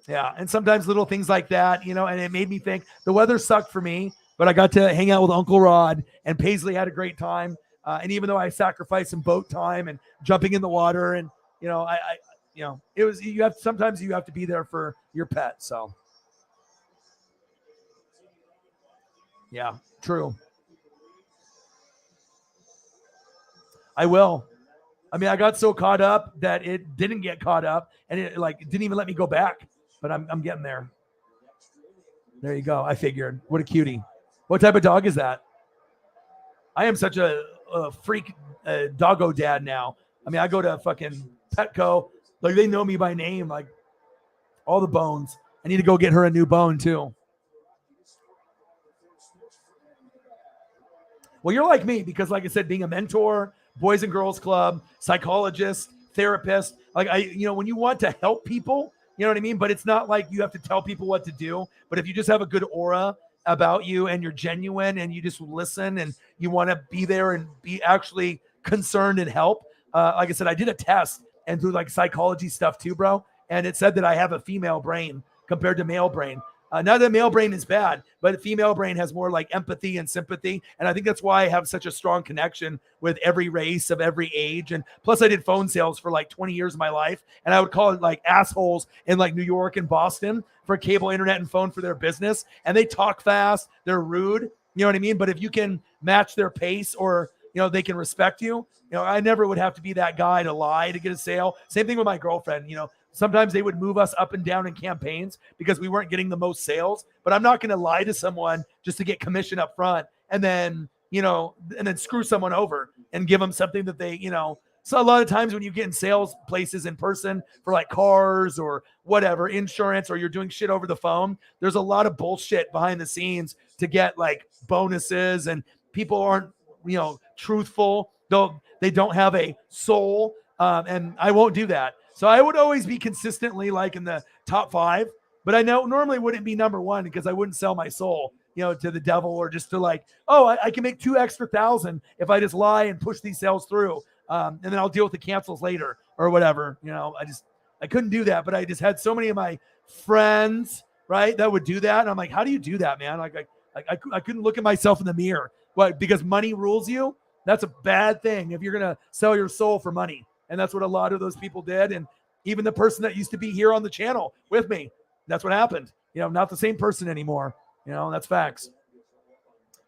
yeah. And sometimes little things like that, and it made me think the weather sucked for me, but I got to hang out with Uncle Rod, and Paisley had a great time. And even though I sacrificed some boat time and jumping in the water, and it was, sometimes you have to be there for your pet. So yeah, true. I will. I mean, I got so caught up that it didn't get caught up, and it didn't even let me go back. But I'm getting there. There you go. I figured. What a cutie. What type of dog is that? I am such a freak doggo dad now. I mean, I go to fucking Petco. Like, they know me by name. Like, all the bones. I need to go get her a new bone too. Well, you're like me because, like I said, being a mentor, Boys and Girls Club, psychologist, therapist, like when you want to help people, you know what I mean? But it's not like you have to tell people what to do. But if you just have a good aura about you and you're genuine and you just listen and you want to be there and be actually concerned and help. Like I said, I did a test and do like psychology stuff too, bro. And it said that I have a female brain compared to male brain. Not that male brain is bad, but female brain has more like empathy and sympathy. And I think that's why I have such a strong connection with every race of every age. And plus I did phone sales for like 20 years of my life. And I would call it like assholes in like New York and Boston for cable, internet, and phone for their business. And they talk fast. They're rude. You know what I mean? But if you can match their pace or, they can respect you. I never would have to be that guy to lie to get a sale. Same thing with my girlfriend. Sometimes they would move us up and down in campaigns because we weren't getting the most sales, but I'm not going to lie to someone just to get commission up front and then, and then screw someone over and give them something that they, So a lot of times when you get in sales places in person for like cars or whatever, insurance, or you're doing shit over the phone, there's a lot of bullshit behind the scenes to get like bonuses, and people aren't, truthful. They don't have a soul. And I won't do that. So I would always be consistently like in the top 5, but I know normally wouldn't be number 1 because I wouldn't sell my soul, to the devil, or just to like, I can make 2 extra thousand if I just lie and push these sales through. And then I'll deal with the cancels later or whatever. I couldn't do that, but I just had so many of my friends, right, that would do that. And I'm like, how do you do that, man? Like I couldn't look at myself in the mirror. What? Because money rules you? That's a bad thing if you're going to sell your soul for money. And that's what a lot of those people did. And even the person that used to be here on the channel with me, that's what happened. Not the same person anymore. That's facts.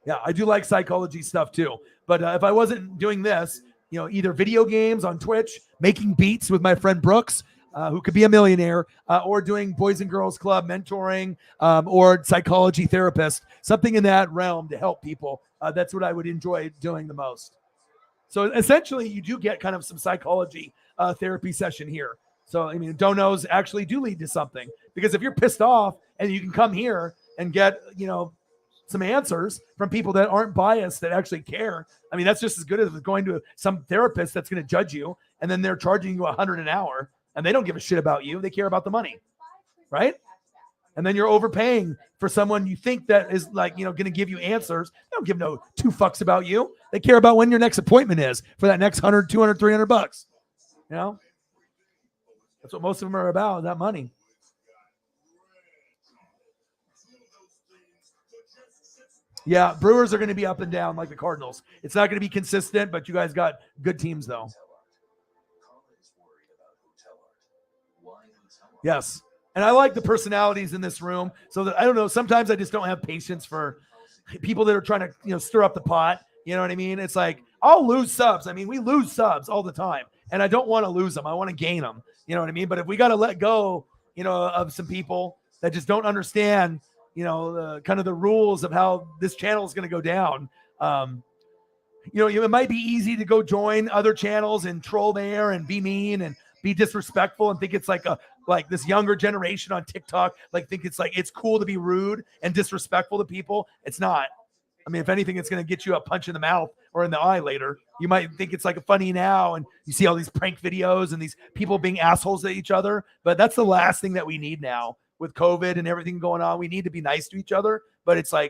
Yeah, I do like psychology stuff too. But if I wasn't doing this, either video games on Twitch, making beats with my friend Brooks, who could be a millionaire, or doing Boys and Girls Club mentoring, or psychology therapist, something in that realm to help people. That's what I would enjoy doing the most. So essentially, you do get kind of some psychology therapy session here. So, I mean, donos actually do lead to something, because if you're pissed off and you can come here and get, some answers from people that aren't biased, that actually care. I mean, that's just as good as going to some therapist that's going to judge you, and then they're charging you $100 an hour, and they don't give a shit about you. They care about the money, right? And then you're overpaying for someone you think that is going to give you answers. They don't give no two fucks about you. They care about when your next appointment is for that next 100, 200, $300. That's what most of them are about, that money. Yeah, Brewers are going to be up and down like the Cardinals. It's not going to be consistent, but you guys got good teams, though. Yes. And I like the personalities in this room. So that, I don't know, sometimes I just don't have patience for people that are trying to, stir up the pot. You know what I mean? It's like, I'll lose subs. I mean, we lose subs all the time, and I don't want to lose them. I want to gain them. You know what I mean? But if we got to let go, of some people that just don't understand, the kind of the rules of how this channel is going to go down. It might be easy to go join other channels and troll there and be mean and be disrespectful and think it's like this younger generation on TikTok, think it's cool to be rude and disrespectful to people. It's not. I mean, if anything, it's going to get you a punch in the mouth or in the eye later. You might think it's funny now, and you see all these prank videos and these people being assholes to each other. But that's the last thing that we need now with COVID and everything going on. We need to be nice to each other. But it's a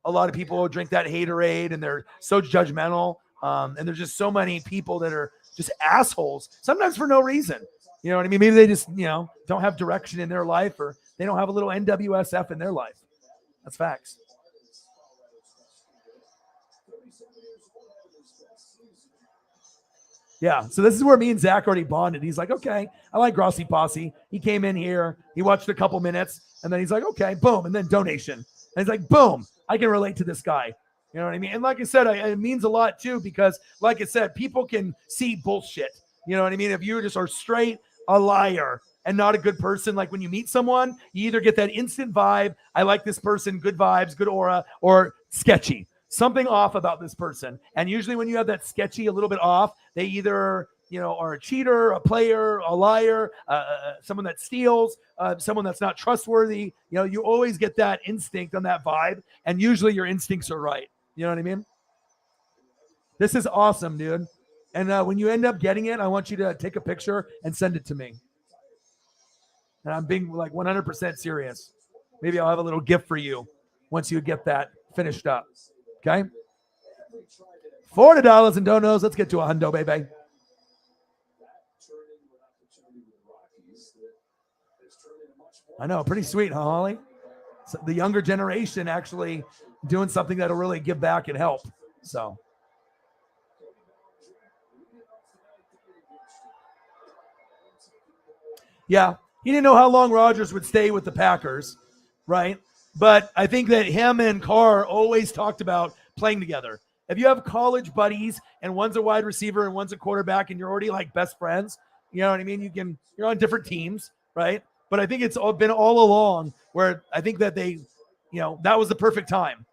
lot of people drink that haterade and they're so judgmental. And there's just so many people that are just assholes, sometimes for no reason. You know what I mean? Maybe they just, don't have direction in their life, or they don't have a little NWSF in their life. That's facts. Yeah, so this is where me and Zach already bonded. He's like, okay, I like Grossi Posse. He came in here, he watched a couple minutes, and then he's like, okay, boom, and then donation. And he's like, boom, I can relate to this guy. You know what I mean? And like I said, it means a lot too, because like I said, people can see bullshit. You know what I mean? If you just are straight a liar and not a good person, like when you meet someone, you either get that instant vibe, I like this person, good vibes, good aura, or sketchy. Something off about this person. And usually when you have that sketchy, a little bit off, they either, are a cheater, a player, a liar, someone that steals, someone that's not trustworthy. You always get that instinct on that vibe. And usually your instincts are right. You know what I mean? This is awesome, dude. And when you end up getting it, I want you to take a picture and send it to me. And I'm being 100% serious. Maybe I'll have a little gift for you once you get that finished up. Okay? $40 in donos. Let's get to a hundo, baby. I know, pretty sweet, huh, Holly? So the younger generation actually doing something that'll really give back and help. So. Yeah, he didn't know how long Rodgers would stay with the Packers, right? But I think that him and Carr always talked about playing together. If you have college buddies and one's a wide receiver and one's a quarterback and you're already best friends, you know what I mean? You're on different teams, right? But I think it's been all along where I think that they, that was the perfect time.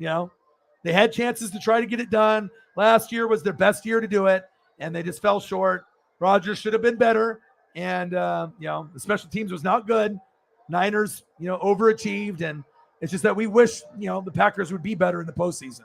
They had chances to try to get it done. Last year was their best year to do it, and they just fell short. Rodgers should have been better. And, the special teams was not good. Niners, overachieved. And it's just that we wish, the Packers would be better in the postseason.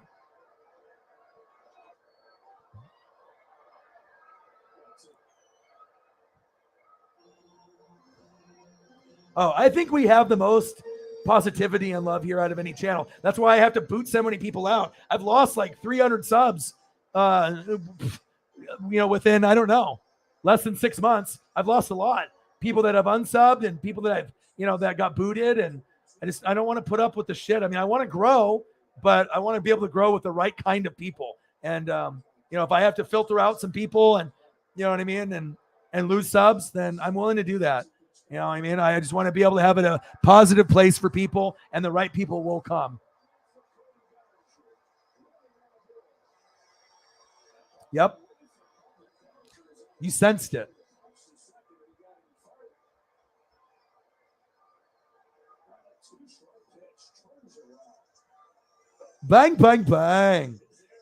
Oh, I think we have the most positivity and love here out of any channel. That's why I have to boot so many people out. I've lost 300 subs, within, I don't know, less than 6 months. I've lost a lot. People that have unsubbed and people that I've, that got booted. And I don't want to put up with the shit. I mean, I want to grow, but I want to be able to grow with the right kind of people. And, if I have to filter out some people and, you know what I mean, and lose subs, then I'm willing to do that. You know what I mean? I just want to be able to have it a positive place for people, and the right people will come. Yep. You sensed it. Bang, bang, bang.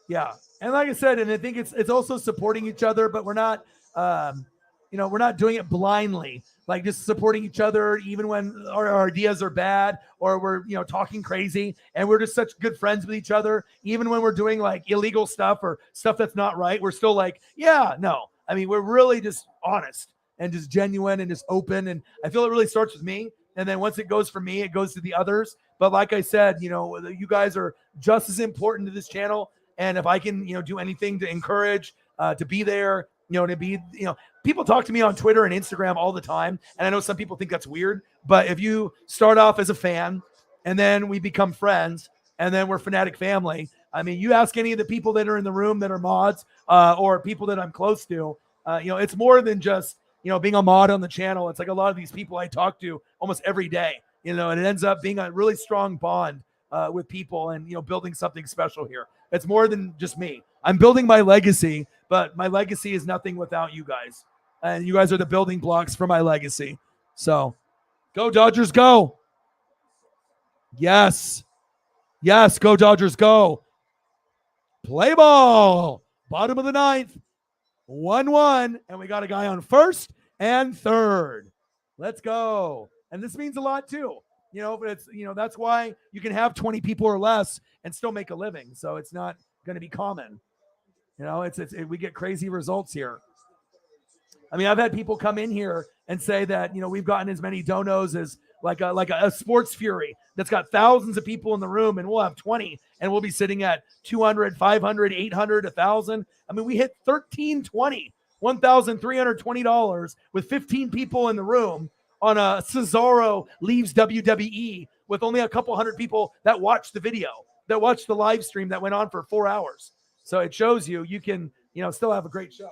Yeah. And like I said, and I think it's also supporting each other, but we're not we're not doing it blindly, like just supporting each other even when our ideas are bad or we're talking crazy, and we're just such good friends with each other. Even when we're doing like illegal stuff or stuff that's not right, we're still like, yeah, no. I mean, we're really just honest and just genuine and just open. And I feel it really starts with me. And then once it goes from me, it goes to the others. But like I said, you guys are just as important to this channel. And if I can, do anything to encourage, to be there, to be, people talk to me on Twitter and Instagram all the time. And I know some people think that's weird, but if you start off as a fan and then we become friends and then we're Fanatic family, I mean, you ask any of the people that are in the room that are mods or people that I'm close to, it's more than just, being a mod on the channel. It's like a lot of these people I talk to almost every day, and it ends up being a really strong bond with people and, building something special here. It's more than just me. I'm building my legacy, but my legacy is nothing without you guys. And you guys are the building blocks for my legacy. So go Dodgers, go. Yes. Yes, go Dodgers, go. Play ball. Bottom of the ninth. 1-1. And we got a guy on first and third. Let's go. And this means a lot too. But it's, that's why you can have 20 people or less and still make a living. So it's not going to be common. We get crazy results here. I mean, I've had people come in here and say that, we've gotten as many donos as like a sports fury that's got thousands of people in the room, and we'll have 20 and we'll be sitting at 200, 500, 800, 1,000. I mean, we hit $1,320 with 15 people in the room on a Cesaro leaves WWE with only a couple hundred people that watched the video, that watched the live stream that went on for 4 hours. So it shows you can, still have a great show.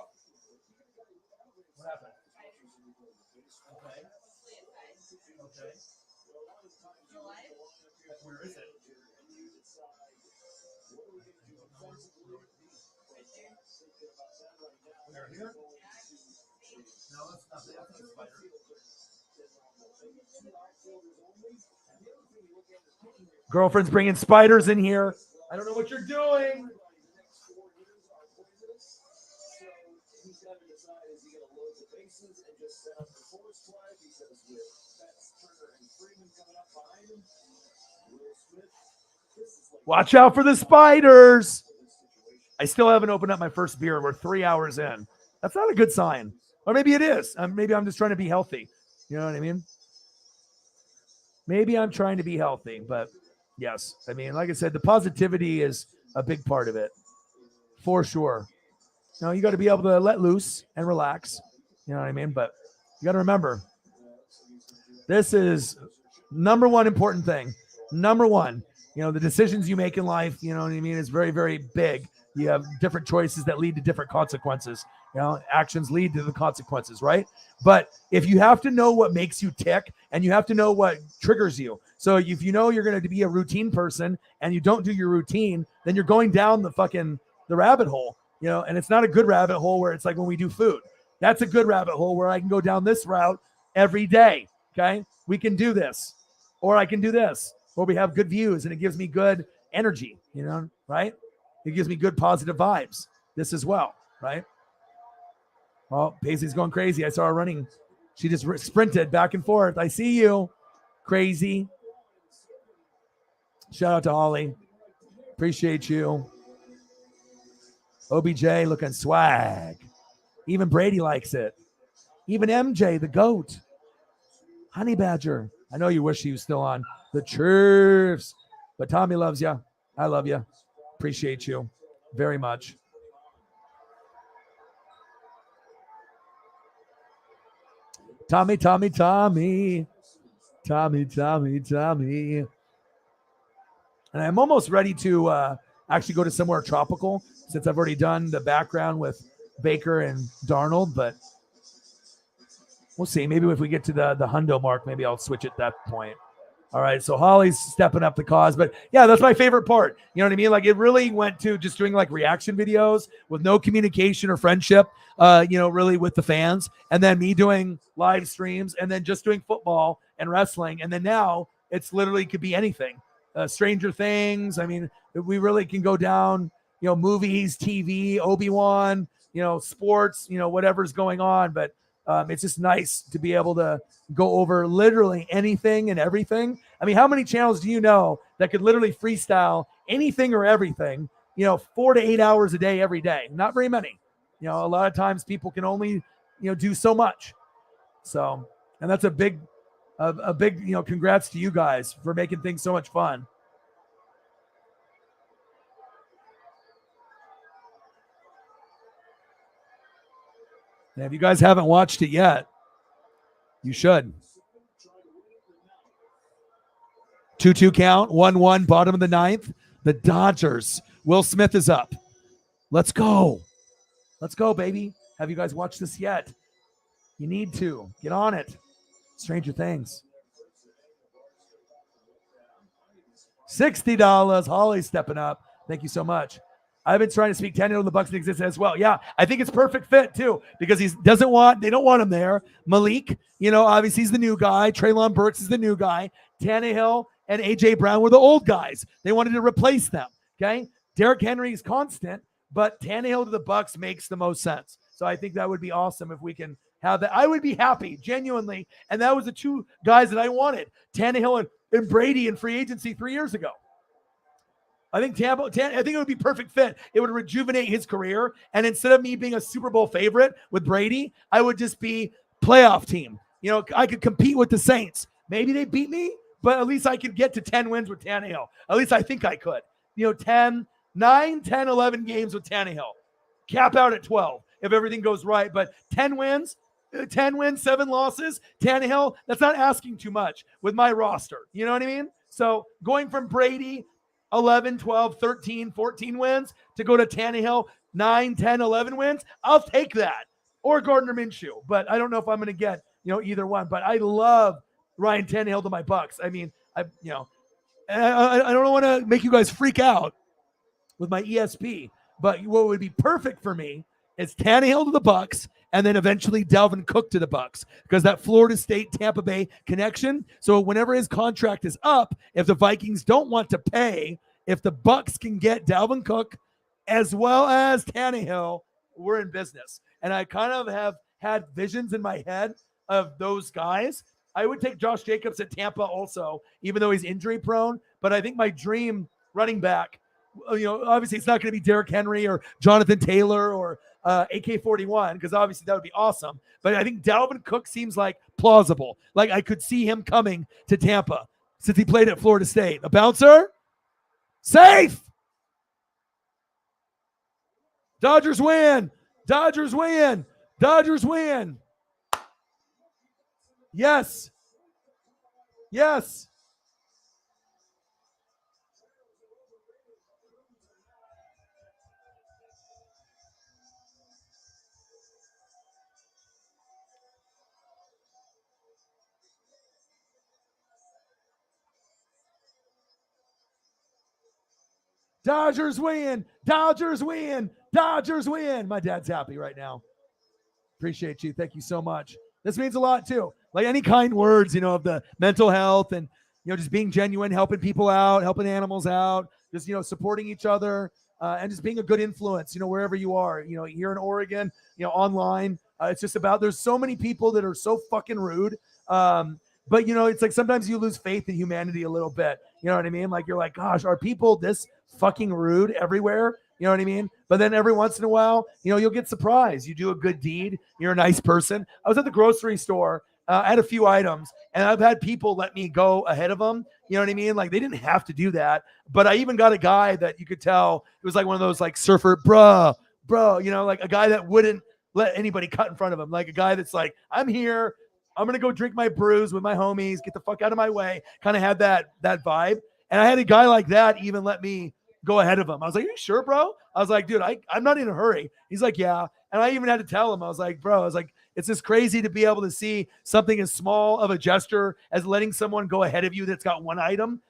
What happened? Okay. Okay. Where is it? Where, here? No, that's not the spider. Girlfriend's bringing spiders in here. I don't know what you're doing. Watch out for the spiders. I still haven't opened up my first beer. We're 3 hours in. That's not a good sign. Or maybe it is. Maybe I'm just trying to be healthy. You know what I mean? Maybe I'm trying to be healthy, but yes. I mean, like I said, the positivity is a big part of it, for sure. You got to be able to let loose and relax. You know what I mean? But you got to remember, this is number one important thing. Number one, the decisions you make in life, you know what I mean, is very, very big. You have different choices that lead to different consequences. Actions lead to the consequences, right? But if you have to know what makes you tick and you have to know what triggers you. So if you know you're going to be a routine person and you don't do your routine, then you're going down the rabbit hole, and it's not a good rabbit hole where it's like when we do food. That's a good rabbit hole where I can go down this route every day. Okay. We can do this, or I can do this, or we have good views and it gives me good energy, right? It gives me good positive vibes. This as well, right? Well, Paisley's going crazy. I saw her running. She just sprinted back and forth. I see you. Crazy. Shout out to Holly. Appreciate you. OBJ looking swag. Even Brady likes it. Even MJ, the GOAT. Honey Badger. I know you wish he was still on the Chiefs, but Tommy loves you. I love you. Appreciate you very much. Tommy. And I'm almost ready to actually go to somewhere tropical since I've already done the background with Baker and Darnold, but we'll see. Maybe if we get to the hundo mark, maybe I'll switch at that point. All right, so Holly's stepping up the cause. But yeah, that's my favorite part. You know what I mean? Like it really went to just doing like reaction videos with no communication or friendship, really with the fans. And then me doing live streams and then just doing football and wrestling. And then now it's literally could be anything. Stranger Things. I mean, we really can go down, movies, TV, Obi-Wan, sports, whatever's going on. But it's just nice to be able to go over literally anything and everything. I mean, how many channels do you know that could literally freestyle anything or everything, 4 to 8 hours a day, every day? Not very many. A lot of times people can only, do so much. So, and that's a big, congrats to you guys for making things so much fun. And if you guys haven't watched it yet, you should. 2-2 count, 1-1, bottom of the ninth. The Dodgers. Will Smith is up. Let's go. Let's go, baby. Have you guys watched this yet? You need to. Get on it. Stranger Things. $60. Holly stepping up. Thank you so much. I've been trying to speak Tannehill to the Bucs exist as well. Yeah, I think it's perfect fit too because they don't want him there. Malik, obviously he's the new guy. Treylon Burks is the new guy. Tannehill and A.J. Brown were the old guys. They wanted to replace them, okay? Derrick Henry is constant, but Tannehill to the Bucs makes the most sense. So I think that would be awesome if we can have that. I would be happy, genuinely, and that was the two guys that I wanted, Tannehill and Brady in free agency 3 years ago. I think I think it would be perfect fit. It would rejuvenate his career. And instead of me being a Super Bowl favorite with Brady, I would just be playoff team. I could compete with the Saints. Maybe they beat me, but at least I could get to 10 wins with Tannehill. At least I think I could. 9, 10, 11 games with Tannehill. Cap out at 12 if everything goes right. But 10 wins, 7 losses, Tannehill, that's not asking too much with my roster. You know what I mean? So going from Brady, 11, 12, 13, 14 wins to go to Tannehill, 9, 10, 11 wins, I'll take that. Or Gardner Minshew. But I don't know if I'm going to get, either one. But I love Ryan Tannehill to my Bucs. I mean, I don't want to make you guys freak out with my ESP. But what would be perfect for me is Tannehill to the Bucs and then eventually Dalvin Cook to the Bucs because that Florida State Tampa Bay connection. So whenever his contract is up, if the Vikings don't want to pay, if the Bucs can get Dalvin Cook as well as Tannehill, we're in business. And I kind of have had visions in my head of those guys. I would take Josh Jacobs at Tampa also, even though he's injury prone. But I think my dream running back, obviously it's not going to be Derrick Henry or Jonathan Taylor or AK-41 because obviously that would be awesome. But I think Dalvin Cook seems like plausible. Like I could see him coming to Tampa since he played at Florida State. A bouncer? Safe! Dodgers win! Dodgers win! Dodgers win! Yes! Yes! Dodgers win! Dodgers win! Dodgers win! My dad's happy right now. Appreciate you. Thank you so much. This means a lot too. Like any kind words, of the mental health and, just being genuine, helping people out, helping animals out, just, supporting each other and just being a good influence, wherever you are, here in Oregon, online. It's just about, there's so many people that are so fucking rude. But, it's like sometimes you lose faith in humanity a little bit. You know what I mean? Like, you're like, gosh, are people this fucking rude everywhere? You know what I mean? But then every once in a while, you'll get surprised. You do a good deed. You're a nice person. I was at the grocery store. I had a few items, and I've had people let me go ahead of them. You know what I mean? Like, they didn't have to do that. But I even got a guy that you could tell, it was like one of those, like, surfer, bro, like a guy that wouldn't let anybody cut in front of him. Like a guy that's like, I'm here. I'm going to go drink my brews with my homies. Get the fuck out of my way. Kind of had that vibe. And I had a guy like that even let me go ahead of him. I was like, are you sure, bro? I was like, dude, I'm not in a hurry. He's like, yeah. And I even had to tell him, I was like, bro, it's just crazy to be able to see something as small of a gesture as letting someone go ahead of you that's got one item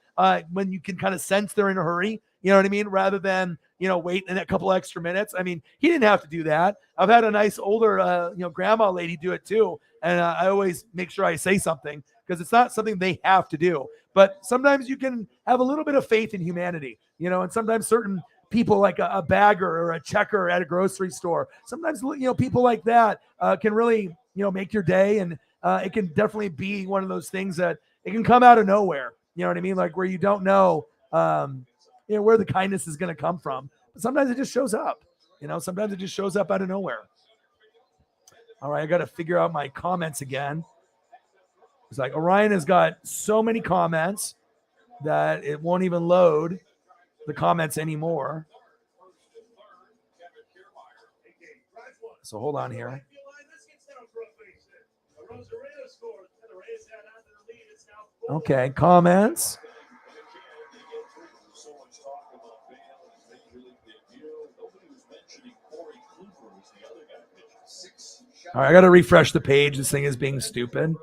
when you can kind of sense they're in a hurry. You know what I mean? Rather than, waiting a couple extra minutes. I mean, he didn't have to do that. I've had a nice older, grandma lady do it too. And I always make sure I say something because it's not something they have to do. But sometimes you can have a little bit of faith in humanity, and sometimes certain people like a bagger or a checker at a grocery store, sometimes, people like that can really, make your day. And it can definitely be one of those things that it can come out of nowhere. You know what I mean? Like where you don't know, where the kindness is going to come from. But sometimes it just shows up, sometimes it just shows up out of nowhere. All right, I got to figure out my comments again. It's like Orion has got so many comments that it won't even load the comments anymore. So hold on here. Okay, comments. All right, I got to refresh the page. This thing is being stupid.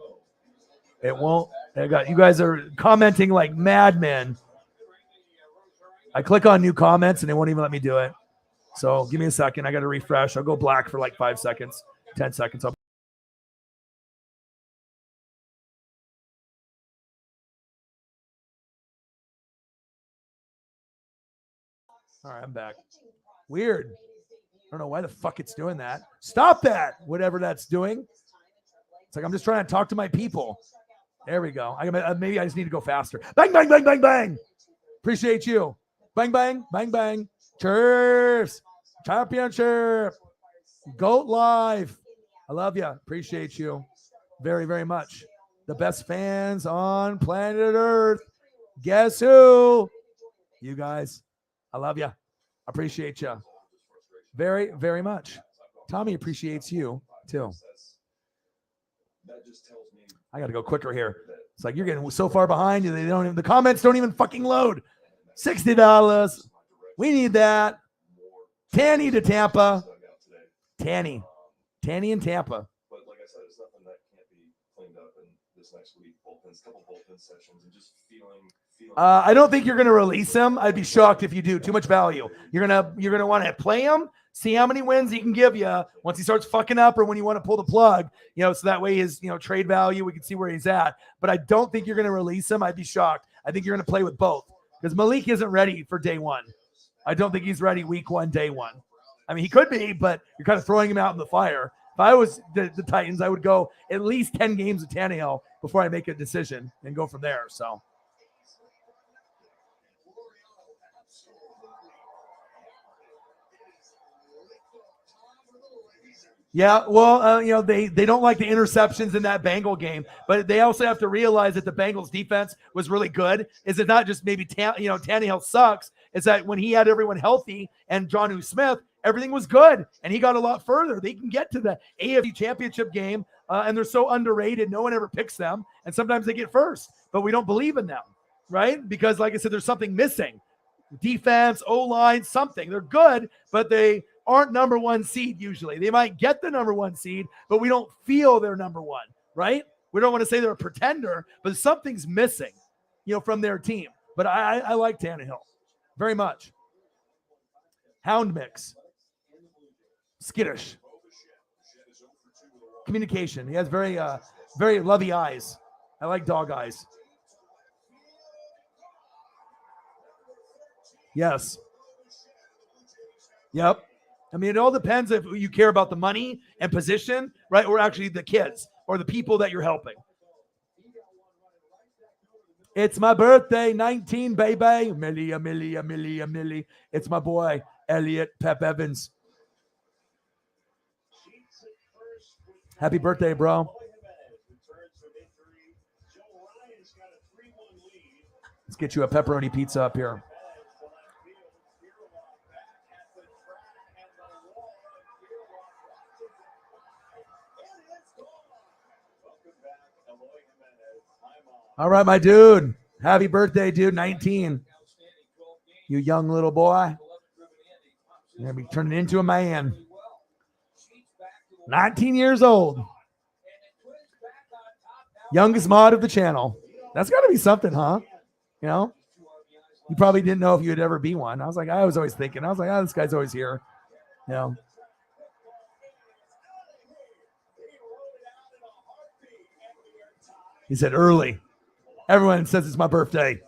It won't. You guys are commenting like madmen. I click on new comments and it won't even let me do it. So give me a second. I got to refresh. I'll go black for like 5 seconds, 10 seconds. All right, I'm back. Weird. I don't know why the fuck it's doing that. Stop that, whatever that's doing. It's like I'm just trying to talk to my people. There we go. Maybe I just need to go faster. Bang, bang, bang, bang, bang. Appreciate you. Bang, bang, bang, bang. Cheers. Championship. Goat live. I love you. Appreciate you very, very much. The best fans on planet Earth. Guess who? You guys. I love you. Appreciate you very, very much. Tommy appreciates you too. I got to go quicker here. It's like you're getting so far behind. The comments don't even fucking load. $60. We need that. Tanny to Tampa. Tanny in Tampa. But like I said, it's nothing that can't be cleaned up in this next week. Couple bullpen sessions, and just feeling. I don't think you're going to release him. I'd be shocked if you do. Too much value. You're gonna want to play him. See how many wins he can give you once he starts fucking up, or when you want to pull the plug. So that way his trade value, we can see where he's at. But I don't think you're going to release him. I'd be shocked. I think you're going to play with both because Malik isn't ready for day one. I don't think he's ready week one, day one. I mean, he could be, but you're kind of throwing him out in the fire. If I was the Titans, I would go at least 10 games of Tannehill before I make a decision and go from there. So. Yeah, well, they don't like the interceptions in that Bengal game, but they also have to realize that the Bengals defense was really good. Is it not just maybe Tannehill sucks? Is that when he had everyone healthy and Jonnu Smith, everything was good, and he got a lot further. They can get to the AFC Championship game, and they're so underrated. No one ever picks them, and sometimes they get first, but we don't believe in them, right? Because, like I said, there's something missing. Defense, O-line, something. They're good, but they aren't number one seed usually. They might get the number one seed, but we don't feel they're number one, right? We don't want to say they're a pretender, but something's missing, from their team. But I like Tannehill very much. Hound mix. Skittish. Communication. He has very, very lovey eyes. I like dog eyes. Yes. Yep. I mean, it all depends if you care about the money and position, right? Or actually the kids or the people that you're helping. It's my birthday, 19, baby. Millie. It's my boy, Elliot Pep Evans. Happy birthday, bro. Let's get you a pepperoni pizza up here. All right, my dude. Happy birthday, dude. 19. You young little boy. You're going to be turning into a man. 19 years old. Youngest mod of the channel. That's got to be something, huh? You probably didn't know if you'd ever be one. I was always thinking. This guy's always here. He said early. Everyone says it's my birthday.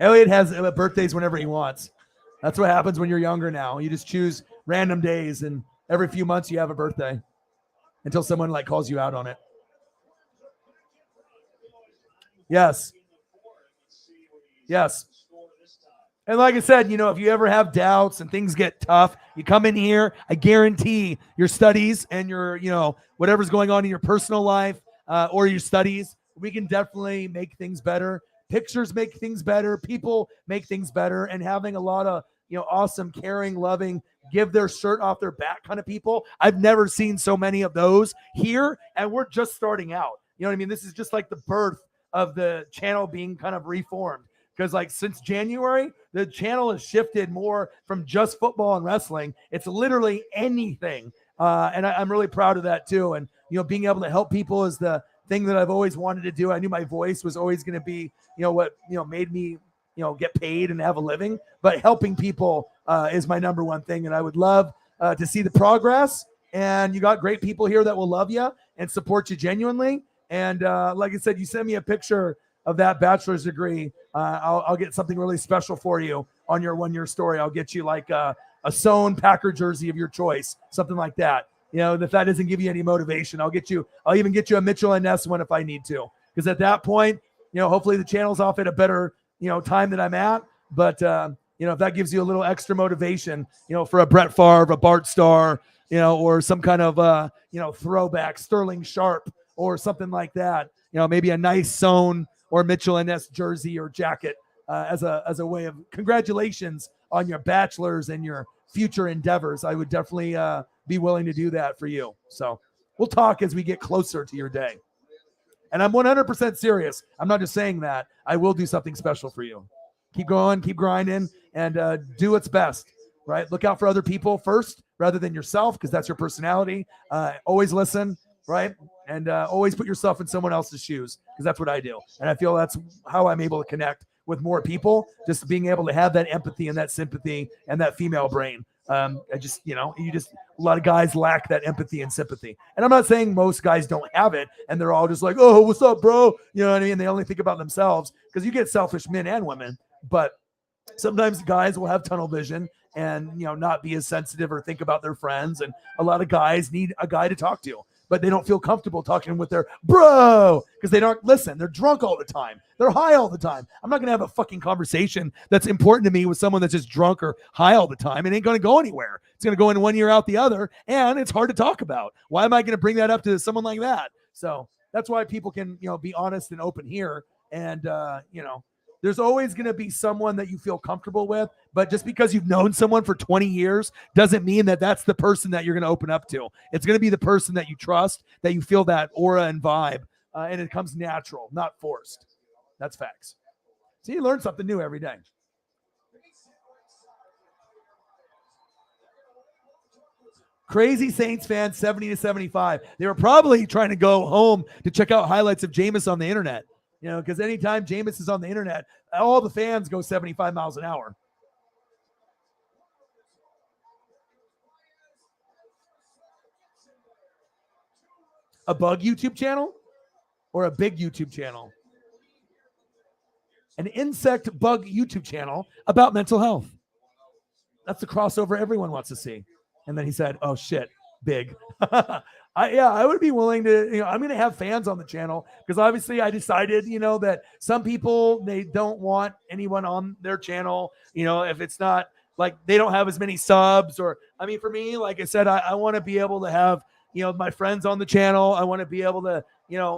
Elliot has birthdays whenever he wants. That's what happens when you're younger now. You just choose random days, and every few months you have a birthday until someone like calls you out on it. Yes. Yes. And like I said, if you ever have doubts and things get tough, you come in here. I guarantee your studies and your, whatever's going on in your personal life or your studies, we can definitely make things better. Pictures make things better. People make things better. And having a lot of, awesome, caring, loving, give their shirt off their back kind of people. I've never seen so many of those here, and we're just starting out. You know what I mean? This is just like the birth of the channel being kind of reformed. Because like since January, the channel has shifted more from just football and wrestling. It's literally anything. And I'm really proud of that too. And, being able to help people is the thing that I've always wanted to do. I knew my voice was always going to be, what, made me, get paid and have a living. But helping people is my number one thing. And I would love to see the progress. And you got great people here that will love you and support you genuinely. And like I said, you send me a picture of that bachelor's degree, I'll get something really special for you on your 1 year story. I'll get you like a sewn Packer jersey of your choice, something like that. If that doesn't give you any motivation, I'll even get you a Mitchell and Ness one if I need to. Because at that point, hopefully the channel's off at a better, time that I'm at. But, if that gives you a little extra motivation, for a Brett Favre, a Bart Starr, or some kind of, throwback Sterling Sharp or something like that, maybe a nice sewn or Mitchell and Ness jersey or jacket as a way of congratulations on your bachelor's and your future endeavors. I would definitely be willing to do that for you. So we'll talk as we get closer to your day. And I'm 100% serious. I'm not just saying that. I will do something special for you. Keep going, keep grinding, and do what's best, right? Look out for other people first rather than yourself, because that's your personality. Always listen, right? And always put yourself in someone else's shoes, because that's what I do. And I feel that's how I'm able to connect with more people, just being able to have that empathy and that sympathy and that female brain. A lot of guys lack that empathy and sympathy. And I'm not saying most guys don't have it and they're all just like, oh, what's up, bro? You know what I mean? They only think about themselves, because you get selfish men and women. But sometimes guys will have tunnel vision and, not be as sensitive or think about their friends. And a lot of guys need a guy to talk to, but they don't feel comfortable talking with their bro because they don't listen. They're drunk all the time. They're high all the time. I'm not going to have a fucking conversation that's important to me with someone that's just drunk or high all the time. It ain't going to go anywhere. It's going to go in 1 year out the other, and it's hard to talk about. Why am I going to bring that up to someone like that? So that's why people can, be honest and open here. And, there's always going to be someone that you feel comfortable with, but just because you've known someone for 20 years doesn't mean that that's the person that you're going to open up to. It's going to be the person that you trust, that you feel that aura and vibe, and it comes natural, not forced. That's facts. So you learn something new every day. Crazy Saints fans, 70-75. They were probably trying to go home to check out highlights of Jameis on the internet. Because anytime Jameis is on the internet, all the fans go 75 miles an hour. A bug YouTube channel or a big YouTube channel? An insect bug YouTube channel about mental health. That's the crossover everyone wants to see. And then he said, oh, shit, big. I would be willing to, I'm going to have fans on the channel, because obviously I decided, that some people, they don't want anyone on their channel, if it's not like they don't have as many subs, or, for me, like I said, I want to be able to have, my friends on the channel. I want to be able to,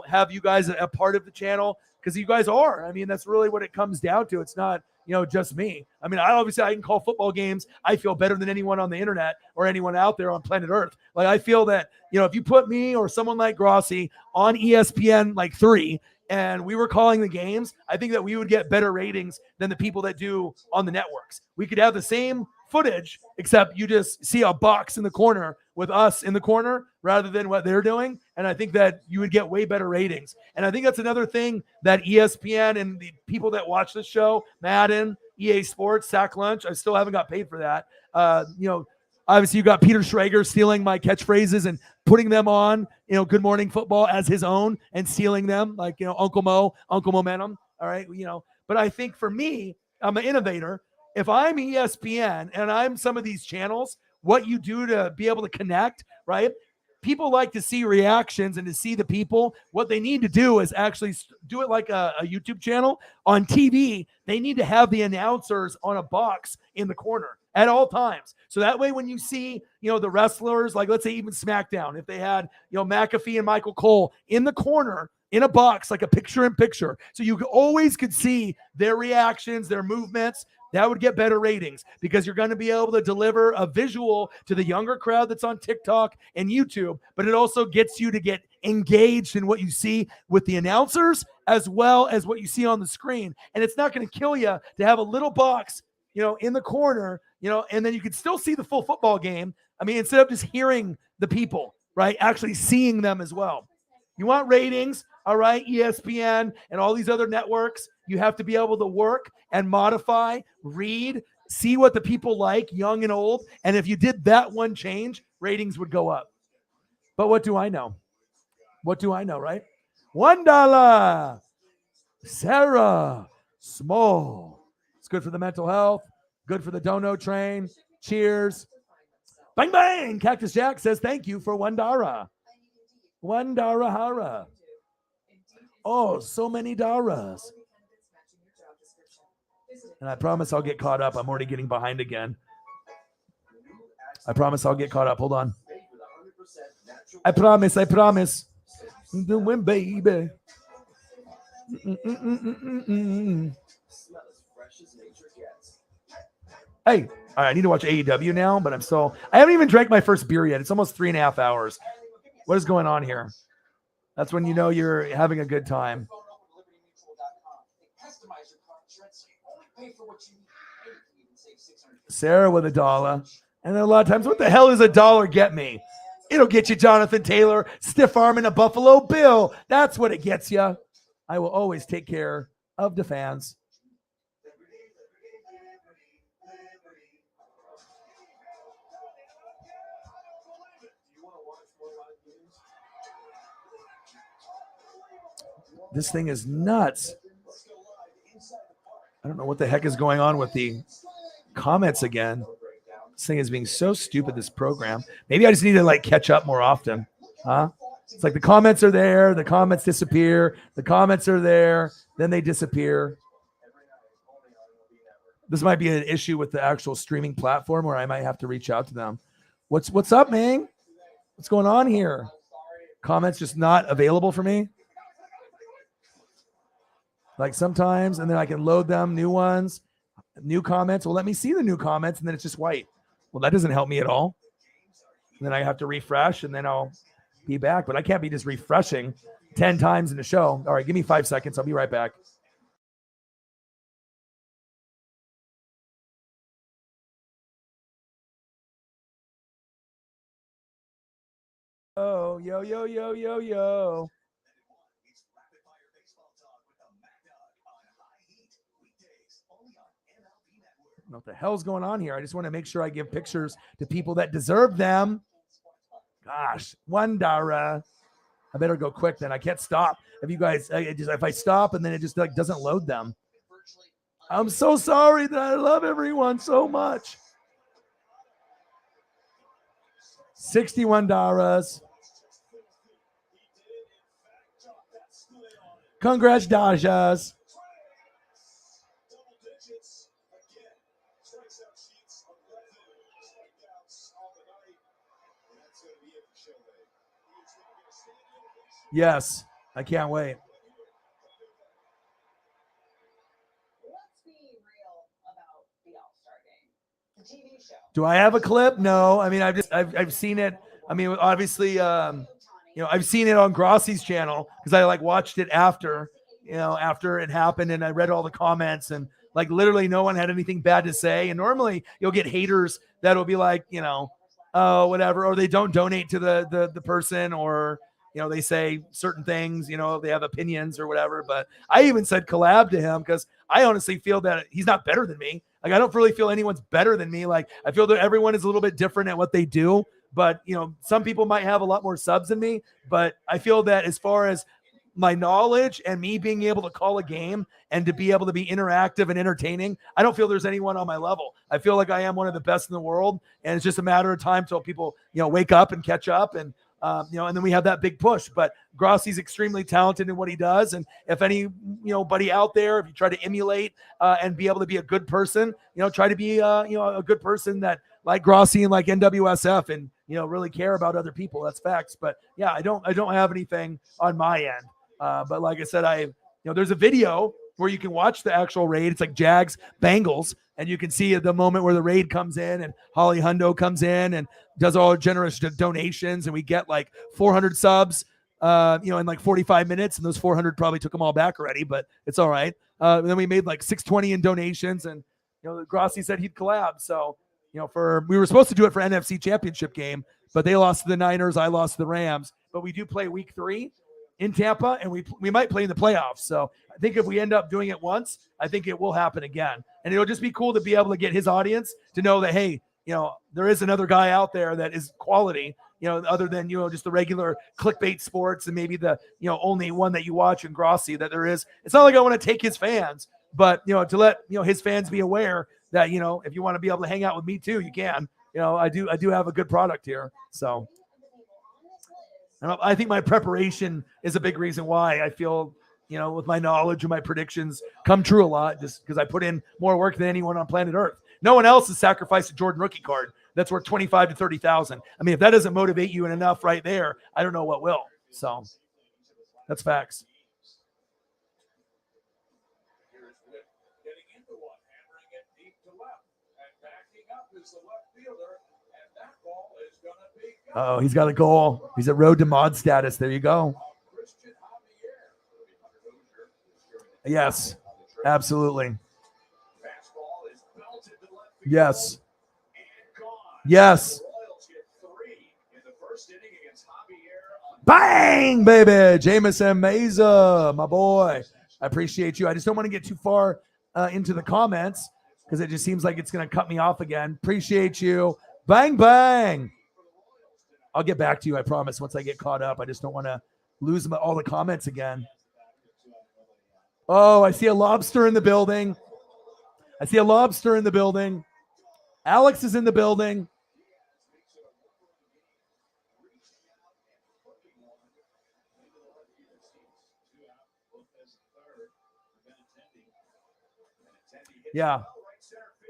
have you guys a part of the channel, because you guys are. That's really what it comes down to. It's not, just me. I can call football games. I feel better than anyone on the internet or anyone out there on planet Earth. Like, I feel that, if you put me or someone like Grossi on ESPN like 3 and we were calling the games, I think that we would get better ratings than the people that do on the networks. We could have the same footage, except you just see a box in the corner with us in the corner rather than what they're doing. And I think that you would get way better ratings. And I think that's another thing that ESPN and the people that watch the show, Madden, EA Sports, Sack Lunch, I still haven't got paid for that. Obviously, you got Peter Schrager stealing my catchphrases and putting them on, Good Morning Football as his own and stealing them, like, Uncle Mo, Uncle Momentum. All right, But I think for me, I'm an innovator. If I'm ESPN and I'm some of these channels, what you do to be able to connect, right? People like to see reactions and to see the people. What they need to do is actually do it like a YouTube channel. On TV, they need to have the announcers on a box in the corner at all times. So that way, when you see, the wrestlers, like let's say even SmackDown, if they had, McAfee and Michael Cole in the corner, in a box, like a picture-in-picture. So you always could see their reactions, their movements. That would get better ratings because you're going to be able to deliver a visual to the younger crowd that's on TikTok and YouTube, but it also gets you to get engaged in what you see with the announcers as well as what you see on the screen. And it's not going to kill you to have a little box, in the corner, and then you can still see the full football game. I mean, instead of just hearing the people, right, actually seeing them as well. You want ratings, all right, ESPN and all these other networks, you have to be able to work and modify, read, see what the people like, young and old. And if you did that one change, ratings would go up. But what do I know? What do I know, right? $1. Sarah Small. It's good for the mental health, good for the dono train. Cheers. Bang, bang. Cactus Jack says thank you for $1. $1 hara. Oh, so many dollars. And I promise I'll get caught up. I'm already getting behind again. I promise I'll get caught up. Hold on. I promise. Doing, baby. Hey, all right, I need to watch AEW now, but I haven't even drank my first beer yet. It's almost 3.5 hours. What is going on here? That's when you know you're having a good time. Sarah with $1. And then a lot of times, what the hell does $1 get me? It'll get you Jonathan Taylor, stiff arming a Buffalo Bill. That's what it gets you. I will always take care of the fans. This thing is nuts. I don't know what the heck is going on with the comments again. This thing is being so stupid, this program. Maybe I just need to catch up more often. Huh? It's like the comments are there, the comments disappear, the comments are there, then they disappear. This might be an issue with the actual streaming platform where I might have to reach out to them. What's up, man? What's going on here? Comments just not available for me? Like sometimes, and then I can load them, new ones, new comments. Well, let me see the new comments, and then it's just white. Well, that doesn't help me at all. And then I have to refresh, and then I'll be back. But I can't be just refreshing 10 times in the show. All right, give me 5 seconds. I'll be right back. Oh, yo, yo, yo, yo, yo. I don't know what the hell's going on here. I just want to make sure I give pictures to people that deserve them. Gosh, $1. I better go quick then. I can't stop. If I stop and then it just doesn't load them. I'm so sorry that I love everyone so much. $61. Congrats, Dajas. Yes, I can't wait. Let's be real about the All-Star Game. The TV show. Do I have a clip? No. I mean, I've seen it. I mean, obviously, I've seen it on Grossi's channel because I watched it after it happened, and I read all the comments, and literally no one had anything bad to say. And normally you'll get haters that'll be like, oh, whatever, or they don't donate to the person, or they say certain things, they have opinions or whatever. But I even said collab to him because I honestly feel that he's not better than me. Like, I don't really feel anyone's better than me. Like, I feel that everyone is a little bit different at what they do. But, some people might have a lot more subs than me. But I feel that as far as my knowledge and me being able to call a game and to be able to be interactive and entertaining, I don't feel there's anyone on my level. I feel like I am one of the best in the world, and it's just a matter of time till people, wake up and catch up, and and then we have that big push. But Grossi's extremely talented in what he does, and if any, buddy out there, if you try to emulate and be able to be a good person, try to be, a good person that like Grossi and like NWSF, and really care about other people. That's facts. But yeah, I don't have anything on my end. But like I said, there's a video where you can watch the actual raid. It's like Jags Bengals, and you can see the moment where the raid comes in and Holly Hundo comes in and does all generous donations, and we get like 400 subs, in like 45 minutes, and those 400 probably took them all back already, but it's all right. Then we made like 620 in donations, and Grossi said he'd collab. So we were supposed to do it for NFC Championship game, but they lost to the Niners. I lost to the Rams, but we do play Week 3 in Tampa, and we might play in the playoffs. So I think if we end up doing it once, I think it will happen again. And it'll just be cool to be able to get his audience to know that, hey, there is another guy out there that is quality, other than, just the regular clickbait sports and maybe the, only one that you watch in Grossi that there is. It's not like I want to take his fans, but, to let, his fans be aware that, if you want to be able to hang out with me too, you can. I do have a good product here. So I think my preparation is a big reason why I feel, with my knowledge and my predictions come true a lot, just because I put in more work than anyone on planet Earth. No one else has sacrificed a Jordan rookie card that's worth 25 to 30,000. I mean, if that doesn't motivate you enough right there, I don't know what will. So that's facts. Oh, he's got a goal. He's at road to mod status. There you go. Yes, absolutely. Yes. Yes. Bang, baby. Jamison Meza, my boy. I appreciate you. I just don't want to get too far into the comments because it just seems like it's going to cut me off again. Appreciate you. Bang, bang. I'll get back to you, I promise, once I get caught up. I just don't want to lose all the comments again. Oh, I see a lobster in the building. Alex is in the building. Yeah.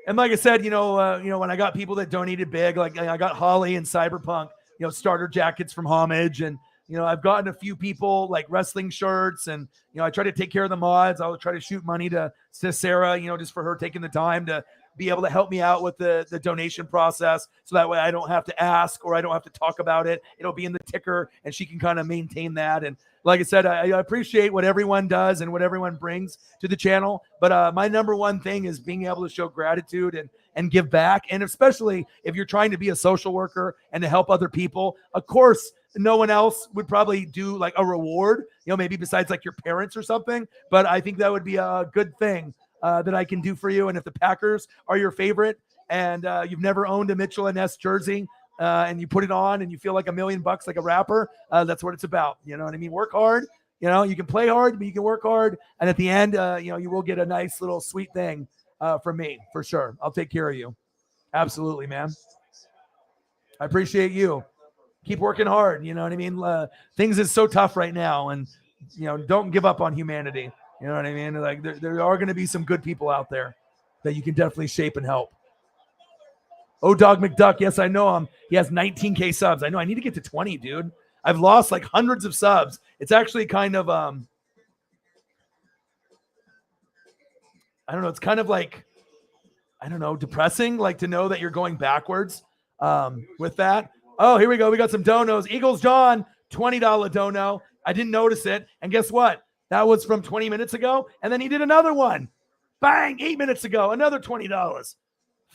And like I said, when I got people that donated big, like I got Holly and Cyberpunk, starter jackets from Homage, and I've gotten a few people like wrestling shirts, and I try to take care of the mods. I'll try to shoot money to Sarah, just for her taking the time to be able to help me out with the donation process, so that way I don't have to ask or I don't have to talk about it. It'll be in the ticker, and she can kind of maintain that. And like I said, I appreciate what everyone does and what everyone brings to the channel. But my number one thing is being able to show gratitude and give back. And especially if you're trying to be a social worker and to help other people, of course, no one else would probably do like a reward, maybe besides like your parents or something. But I think that would be a good thing that I can do for you. And if the Packers are your favorite and you've never owned a Mitchell & Ness jersey, and you put it on and you feel like $1 million like a rapper, that's what it's about. You know what I mean? Work hard. You can play hard, but you can work hard. And at the end, you will get a nice little sweet thing from me for sure. I'll take care of you. Absolutely, man. I appreciate you. Keep working hard. You know what I mean? Things is so tough right now, and don't give up on humanity. You know what I mean? Like there are going to be some good people out there that you can definitely shape and help. Oh, Dog McDuck. Yes, I know him. He has 19K subs. I know. I need to get to 20, dude. I've lost like hundreds of subs. It's actually kind of, I don't know. It's kind of like, I don't know, depressing, like to know that you're going backwards with that. Oh, here we go. We got some donos. Eagles John, $20 dono. I didn't notice it. And guess what? That was from 20 minutes ago. And then he did another one. Bang, 8 minutes ago. Another $20.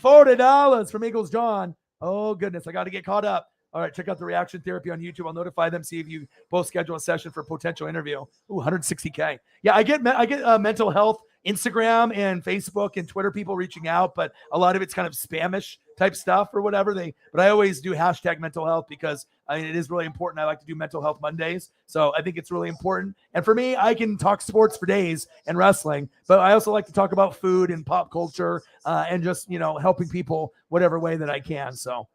$40 from Eagles John. Oh, goodness. I got to get caught up. All right, check out the Reaction Therapy on YouTube. I'll notify them, see if you both schedule a session for a potential interview. Ooh, 160K. Yeah, I get mental health, Instagram and Facebook and Twitter people reaching out, but a lot of it's kind of spamish type stuff or whatever. But I always do hashtag mental health because I mean, it is really important. I like to do mental health Mondays. So I think it's really important. And for me, I can talk sports for days and wrestling, but I also like to talk about food and pop culture and just, helping people whatever way that I can. So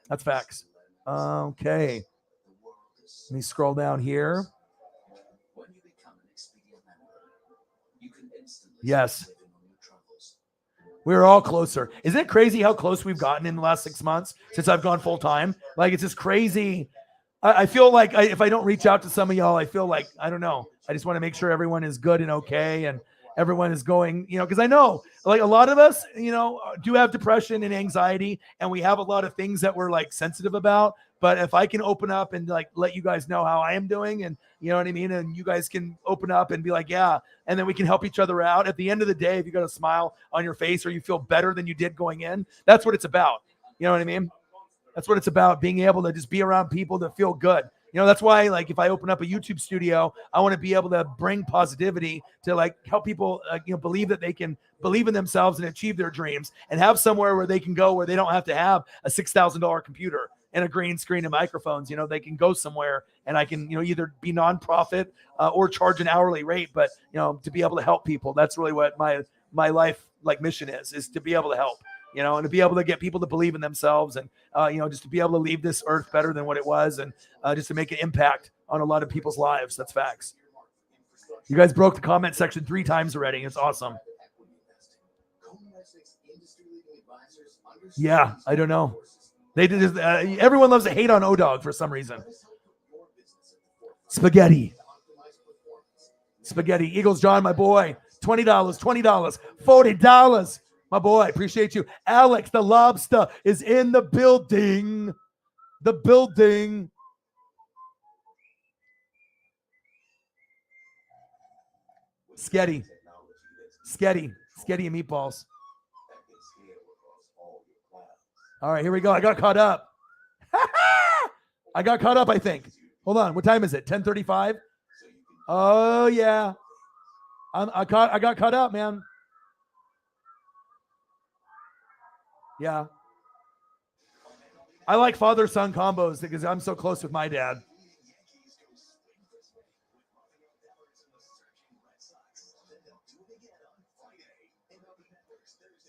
that's facts. Okay. Let me scroll down here. Yes. We're all closer. Isn't it crazy how close we've gotten in the last 6 months since I've gone full time? Like, it's just crazy. I feel like if I don't reach out to some of y'all, I feel like, I don't know. I just want to make sure everyone is good and okay. And everyone is going, because I know like a lot of us, do have depression and anxiety, and we have a lot of things that we're like sensitive about. But if I can open up and like let you guys know how I am doing, and you know what I mean, and you guys can open up and be like, yeah, and then we can help each other out. At the end of the day, if you got a smile on your face or you feel better than you did going in, that's what it's about. You know what I mean? That's what it's about, being able to just be around people that feel good. That's why, like, if I open up a YouTube studio, I want to be able to bring positivity to like help people, believe that they can believe in themselves and achieve their dreams, and have somewhere where they can go where they don't have to have a $6,000 computer and a green screen and microphones. They can go somewhere, and I can, either be nonprofit or charge an hourly rate, but to be able to help people. That's really what my life like mission is to be able to help. And to be able to get people to believe in themselves, and, just to be able to leave this earth better than what it was, and just to make an impact on a lot of people's lives. That's facts. You guys broke the comment section 3 times already. It's awesome. Yeah, I don't know. They did. Everyone loves to hate on O-Dog for some reason. Spaghetti. Eagles John, my boy. $20, $40. My boy, appreciate you. Alex, the lobster, is in the building. Sketty and meatballs. All right, here we go. I got caught up. I think. Hold on. What time is it? 10:35? Oh, yeah. I got caught up, man. Yeah. I like father-son combos because I'm so close with my dad.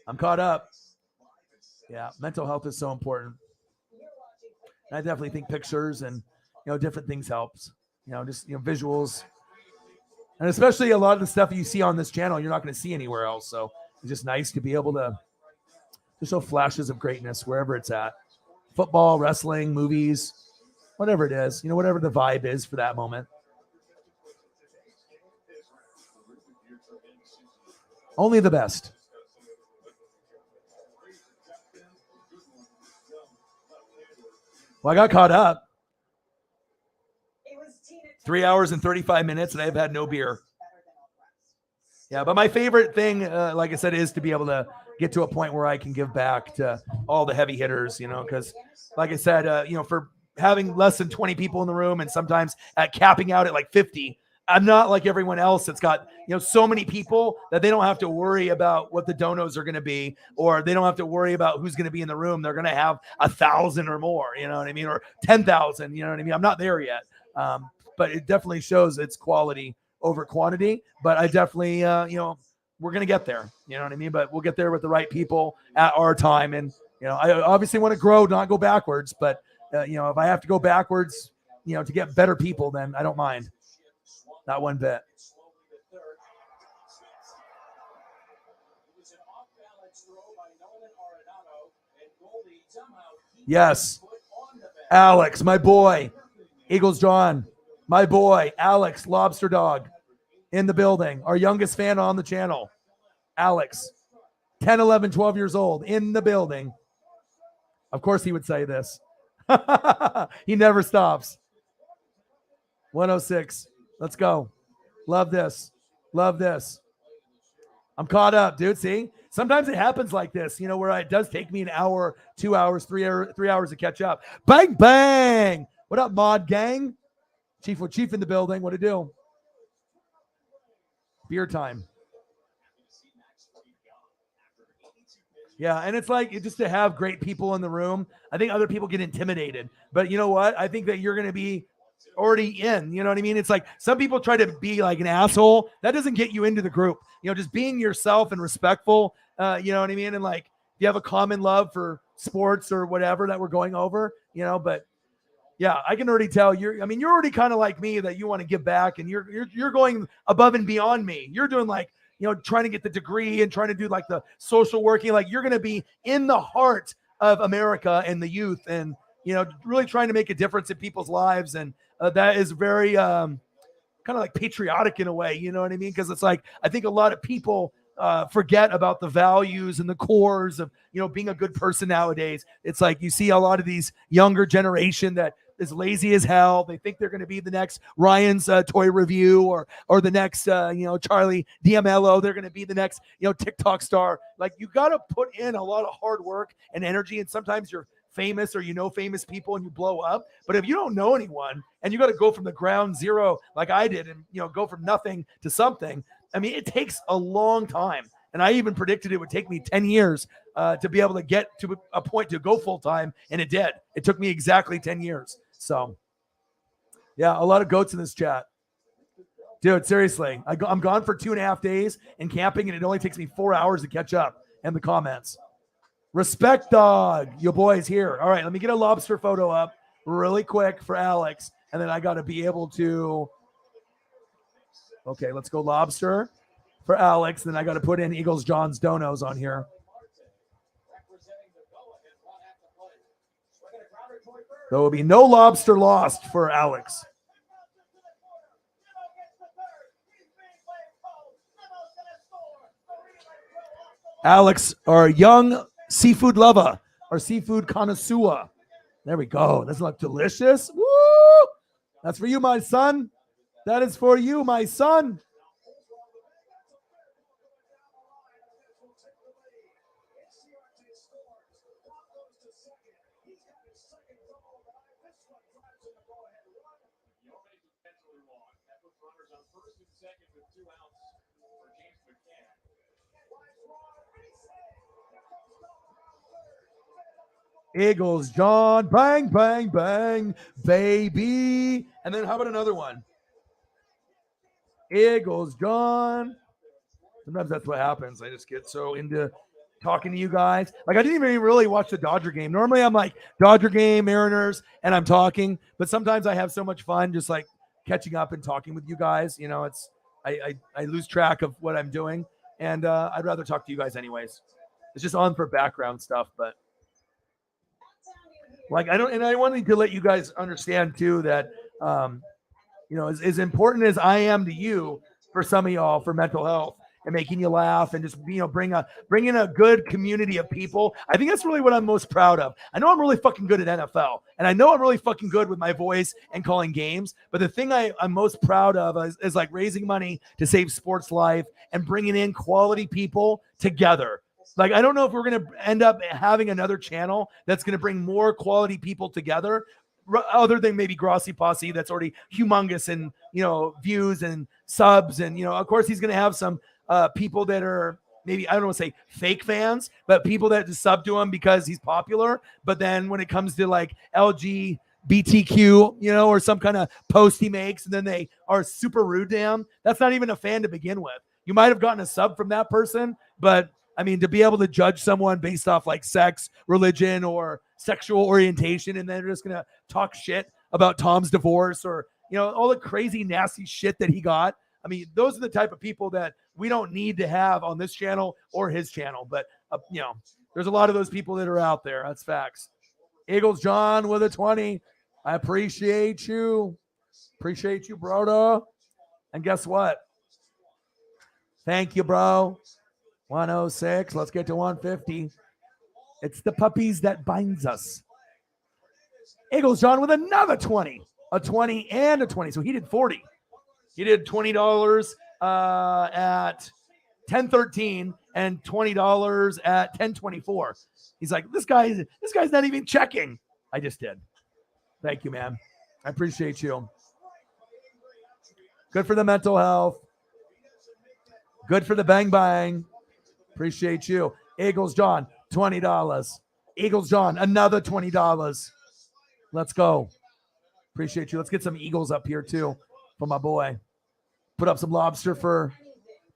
I'm caught up. Yeah, mental health is so important. And I definitely think pictures and, different things helps. Just, visuals. And especially a lot of the stuff you see on this channel, you're not going to see anywhere else. So it's just nice to be able to show flashes of greatness wherever it's at. Football, wrestling, movies, whatever it is, whatever the vibe is for that moment. Only the best. Well, I got caught up. 3 hours and 35 minutes, and I've had no beer. Yeah, but my favorite thing, like I said, is to be able to get to a point where I can give back to all the heavy hitters, because like I said, for having less than 20 people in the room, and sometimes at capping out at like 50, I'm not like everyone else that's got, so many people that they don't have to worry about what the donos are going to be, or they don't have to worry about who's going to be in the room. They're going to have 1,000 or more, you know what I mean? Or 10,000, you know what I mean? I'm not there yet. But it definitely shows its quality over quantity, but I definitely, we're going to get there, you know what I mean? But we'll get there with the right people at our time. And, I obviously want to grow, not go backwards, but, if I have to go backwards, to get better people, then I don't mind. Not one bit. Yes. Alex, my boy. Eagles John, my boy. Alex, Lobster Dog, in the building. Our youngest fan on the channel. Alex, 10, 11, 12 years old, in the building. Of course he would say this. He never stops. 106. Let's go. Love this. I'm caught up, dude. See? Sometimes it happens like this, where it does take me an hour, 2 hours, 3 hours to catch up. Bang, bang. What up, Mod Gang? Chief in the building. What to do? Beer time. Yeah, and it's like just to have great people in the room. I think other people get intimidated, but you know what? I think that you're going to be already in. You know what I mean? It's like some people try to be like an asshole. That doesn't get you into the group. You know, just being yourself and respectful. You know what I mean? And like you have a common love for sports or whatever that we're going over. You know, but yeah, I can already tell you're. I mean, you're already kind of like me that you want to give back, and you're going above and beyond me. You're doing like trying to get the degree and trying to do like the social working. Like you're going to be in the heart of America and the youth, and really trying to make a difference in people's lives, and that is very kind of like patriotic in a way. You know what I mean? Because it's like I think a lot of people forget about the values and the cores of being a good person nowadays. It's like you see a lot of these younger generation that is lazy as hell. They think they're going to be the next Ryan's toy review or the next Charlie D'Amello. They're going to be the next TikTok star. Like you got to put in a lot of hard work and energy, and sometimes you're famous or famous people and you blow up. But if you don't know anyone and you got to go from the ground zero like I did and go from nothing to something, I mean, it takes a long time. And I even predicted it would take me 10 years to be able to get to a point to go full time. And it did. It took me exactly 10 years. So, yeah, a lot of goats in this chat. Dude, seriously. I'm gone for 2.5 days and camping, and it only takes me 4 hours to catch up in the comments. Respect, dog. Your boy's here. All right, let me get a lobster photo up really quick for Alex. And then I got to be able to. Okay, let's go lobster for Alex. Then I got to put in Eagles John's Donos on here. There will be no lobster lost for Alex. Alex, our young seafood lover, our seafood connoisseur. There we go. Doesn't look delicious? Woo! That's for you, my son. That is for you, my son. Eagles, John, bang, bang, bang, baby. And then how about another one? Eagles, John. Sometimes that's what happens. I just get so into talking to you guys. Like I didn't even really watch the Dodger game. Normally I'm like Dodger game, Mariners, and I'm talking. But sometimes I have so much fun just like catching up and talking with you guys. It's I lose track of what I'm doing. And I'd rather talk to you guys anyways. It's just on for background stuff, but like I wanted to let you guys understand too that as important as I am to you, for some of y'all, for mental health and making you laugh and just bring in a good community of people. I think that's really what I'm most proud of. I know I'm really fucking good at NFL, and I know I'm really fucking good with my voice and calling games. But the thing I'm most proud of is like raising money to save sports life and bringing in quality people together. Like, I don't know if we're going to end up having another channel that's going to bring more quality people together, other than maybe Grossi Posse that's already humongous in, views and subs. And, of course, he's going to have some people that are maybe, I don't want to say fake fans, but people that just sub to him because he's popular. But then when it comes to like LGBTQ, or some kind of post he makes, and then they are super rude to him, that's not even a fan to begin with. You might have gotten a sub from that person, but I mean, to be able to judge someone based off like sex, religion, or sexual orientation, and then they're just going to talk shit about Tom's divorce or, all the crazy, nasty shit that he got. I mean, those are the type of people that we don't need to have on this channel or his channel. But, there's a lot of those people that are out there. That's facts. Eagles John with a 20. I appreciate you. Appreciate you, bro. And guess what? Thank you, bro. 106. Let's get to 150. It's the puppies that binds us. Eagles John with another 20. A 20 and a 20. So he did 40. He did $20 at 10:13 and $20 at 10:24. He's like, this guy's not even checking. I just did. Thank you, man. I appreciate you. Good for the mental health. Good for the bang bang. Appreciate you. Eagles John, $20. Eagles John, another $20. Let's go. Appreciate you. Let's get some Eagles up here too for my boy. Put up some lobster for.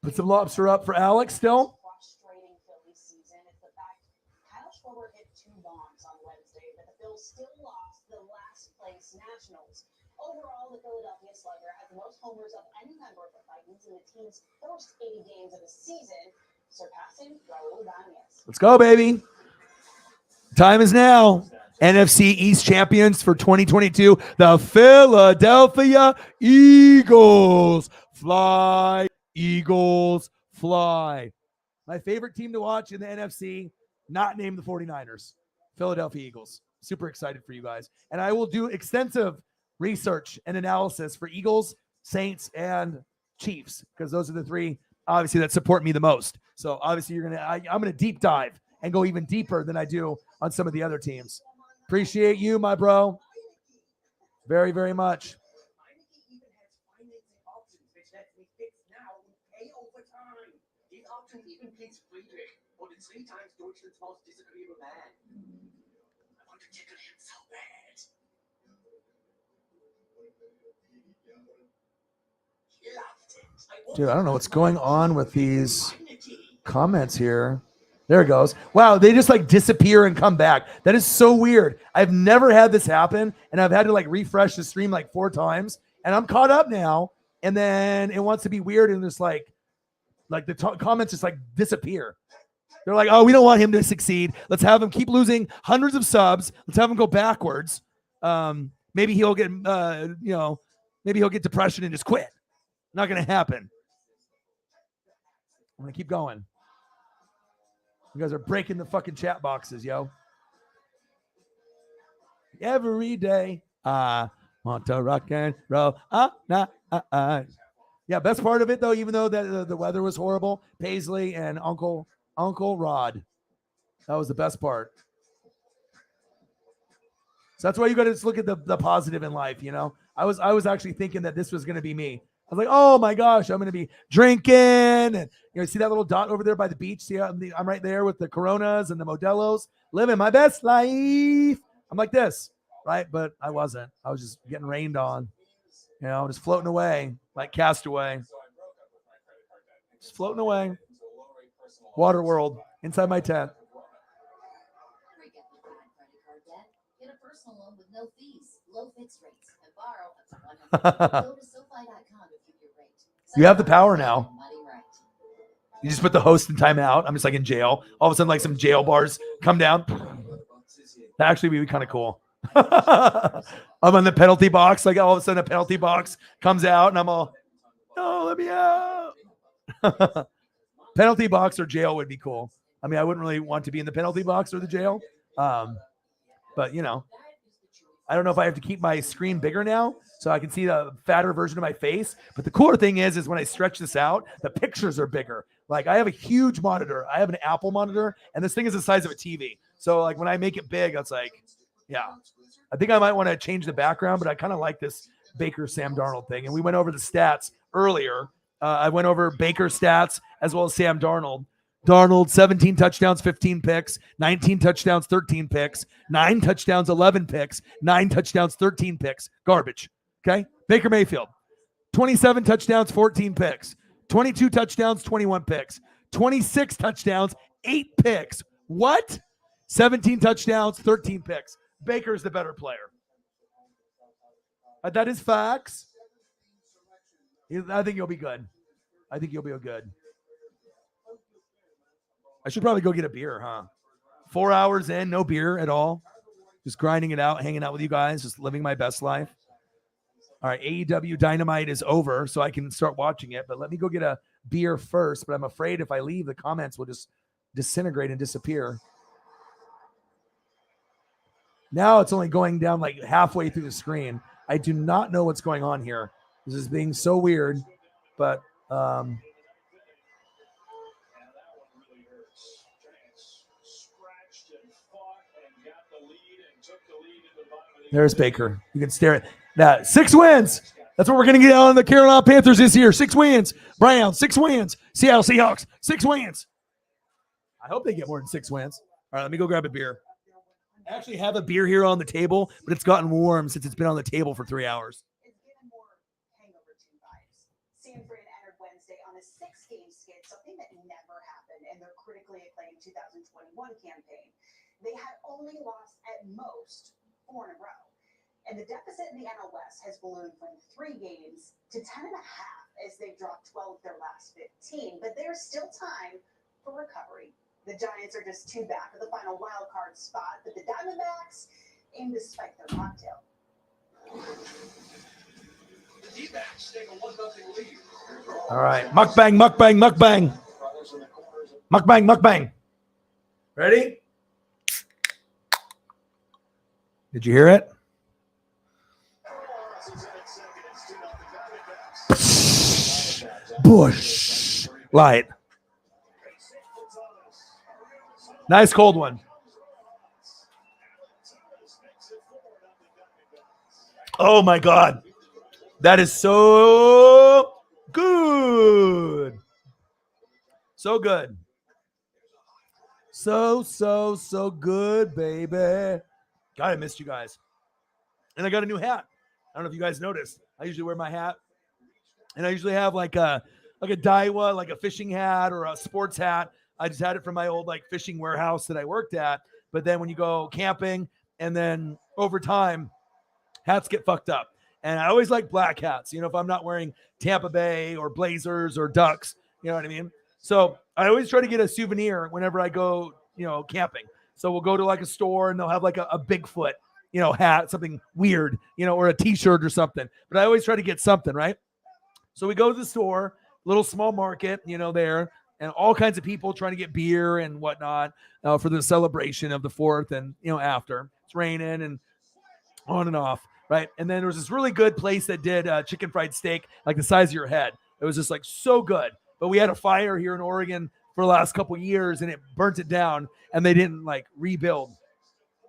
Put some lobster up for Alex still. Frustrating Phillies season is the fact Kyle Schwarber hit 2 bombs on Wednesday, but the Bills still lost the last place Nationals. Overall, the Philadelphia Slugger has the most homers of any member of the Titans in the team's first 80 games of the season, surpassing Raul Ibanez. Let's go, baby. Time is now. NFC East champions for 2022, the Philadelphia Eagles. Fly, Eagles, fly. My favorite team to watch in the NFC, not named the 49ers, Philadelphia Eagles. Super excited for you guys. And I will do extensive research and analysis for Eagles, Saints, and Chiefs, because those are the 3, obviously, that support me the most. So obviously, I'm going to deep dive and go even deeper than I do on some of the other teams. Appreciate you, my bro. Very, very much. Heineke even has financing options, which lets me fix now and pay over time. These options even please Friedrich, or the 3 times Deutschland's most disagreeable man. I want to tickle him so bad. He loved it. Dude, I don't know what's going on with these comments here. There it goes. Wow, they just like disappear and come back. That is so weird. I've never had this happen, and I've had to like refresh the stream like 4 times, and I'm caught up now. And then it wants to be weird, and just like the comments just like disappear. They're like, oh, we don't want him to succeed. Let's have him keep losing hundreds of subs. Let's have him go backwards. Maybe he'll get, maybe he'll get depression and just quit. Not gonna happen. I'm gonna keep going. You guys are breaking the fucking chat boxes, yo. Every day I want to rock and roll. Yeah, best part of it though, even though the weather was horrible, Paisley and Uncle Rod. That was the best part. So that's why you got to just look at the positive in life, you know. I was actually thinking that this was going to be me. I was like, oh my gosh, I'm going to be drinking. And, see that little dot over there by the beach? See, I'm right there with the Coronas and the Modelos, living my best life. I'm like this, right? But I wasn't. I was just getting rained on, just floating away like Castaway. Just floating away. Water world inside my tent. Get a personal loan with no fees, low fixed rates, and borrow up to $100. Go to SoFi.com to view your rate. You have the power now. Money right. You just put the host in timeout. I'm just like in jail. All of a sudden, like some jail bars come down. That actually would be kind of cool. I'm on the penalty box. Like all of a sudden, a penalty box comes out, and I'm all, no, let me out. Penalty box or jail would be cool. I mean, I wouldn't really want to be in the penalty box or the jail. But, I don't know if I have to keep my screen bigger now so I can see the fatter version of my face. But the cooler thing is when I stretch this out, the pictures are bigger. Like I have a huge monitor. I have an Apple monitor, and this thing is the size of a TV. So like when I make it big, it's like, yeah. I think I might want to change the background, but I kind of like this Baker Sam Darnold thing. And we went over the stats earlier. I went over Baker's stats as well as Sam Darnold. Darnold, 17 touchdowns, 15 picks, 19 touchdowns, 13 picks, 9 touchdowns, 11 picks, 9 touchdowns, 13 picks. Garbage. Okay. Baker Mayfield, 27 touchdowns, 14 picks, 22 touchdowns, 21 picks, 26 touchdowns, 8 picks. What? 17 touchdowns, 13 picks. Baker's the better player. That is facts. I think you'll be good. I think you'll be good. I should probably go get a beer, huh? 4 hours in, no beer at all. Just grinding it out, hanging out with you guys, just living my best life. All right, AEW Dynamite is over, so I can start watching it. But let me go get a beer first. But I'm afraid if I leave, the comments will just disintegrate and disappear. Now it's only going down like halfway through the screen. I do not know what's going on here. This is being so weird, but there's Baker. You can stare at that. 6 wins. That's what we're going to get on the Carolina Panthers this year. 6 wins. Browns, 6 wins. Seattle Seahawks, 6 wins. I hope they get more than 6 wins. All right, let me go grab a beer. I actually have a beer here on the table, but it's gotten warm since it's been on the table for 3 hours. It's given more Hangover 2 vibes. San Fran entered Wednesday on a 6-game skid, something that never happened in their critically acclaimed 2021 campaign. They had only lost at most 4 in a row. And the deficit in the NL West has ballooned from 3 games to 10.5 as they've dropped 12 of their last 15. But there's still time for recovery. The Giants are just 2 back of the final wild card spot, but the Diamondbacks aim to spike their cocktail. The D-backs take a 1-0 lead. All right, mukbang, mukbang, mukbang. Mukbang, mukbang. Ready? Did you hear it? Bush light. Nice cold one. Oh my God. That is so good. So good. So good, baby. God, I missed you guys. And I got a new hat. I don't know if you guys noticed. I usually wear my hat. And I usually have like a Daiwa, like a fishing hat or a sports hat. I just had it from my old like fishing warehouse that I worked at. But then when you go camping and then over time, hats get fucked up. And I always like black hats, you know, if I'm not wearing Tampa Bay or Blazers or Ducks, you know what I mean? So I always try to get a souvenir whenever I go, you know, camping. So we'll go to like a store and they'll have like a Bigfoot, you know, hat, something weird, you know, or a t-shirt or something. But I always try to get something, right? So we go to the store, little small market, you know, there, and all kinds of people trying to get beer and whatnot for the celebration of the 4th and, you know, after. It's raining and on and off, right? And then there was this really good place that did chicken fried steak, like the size of your head. It was just like so good. But we had a fire here in Oregon for the last couple of years and it burnt it down and they didn't like rebuild,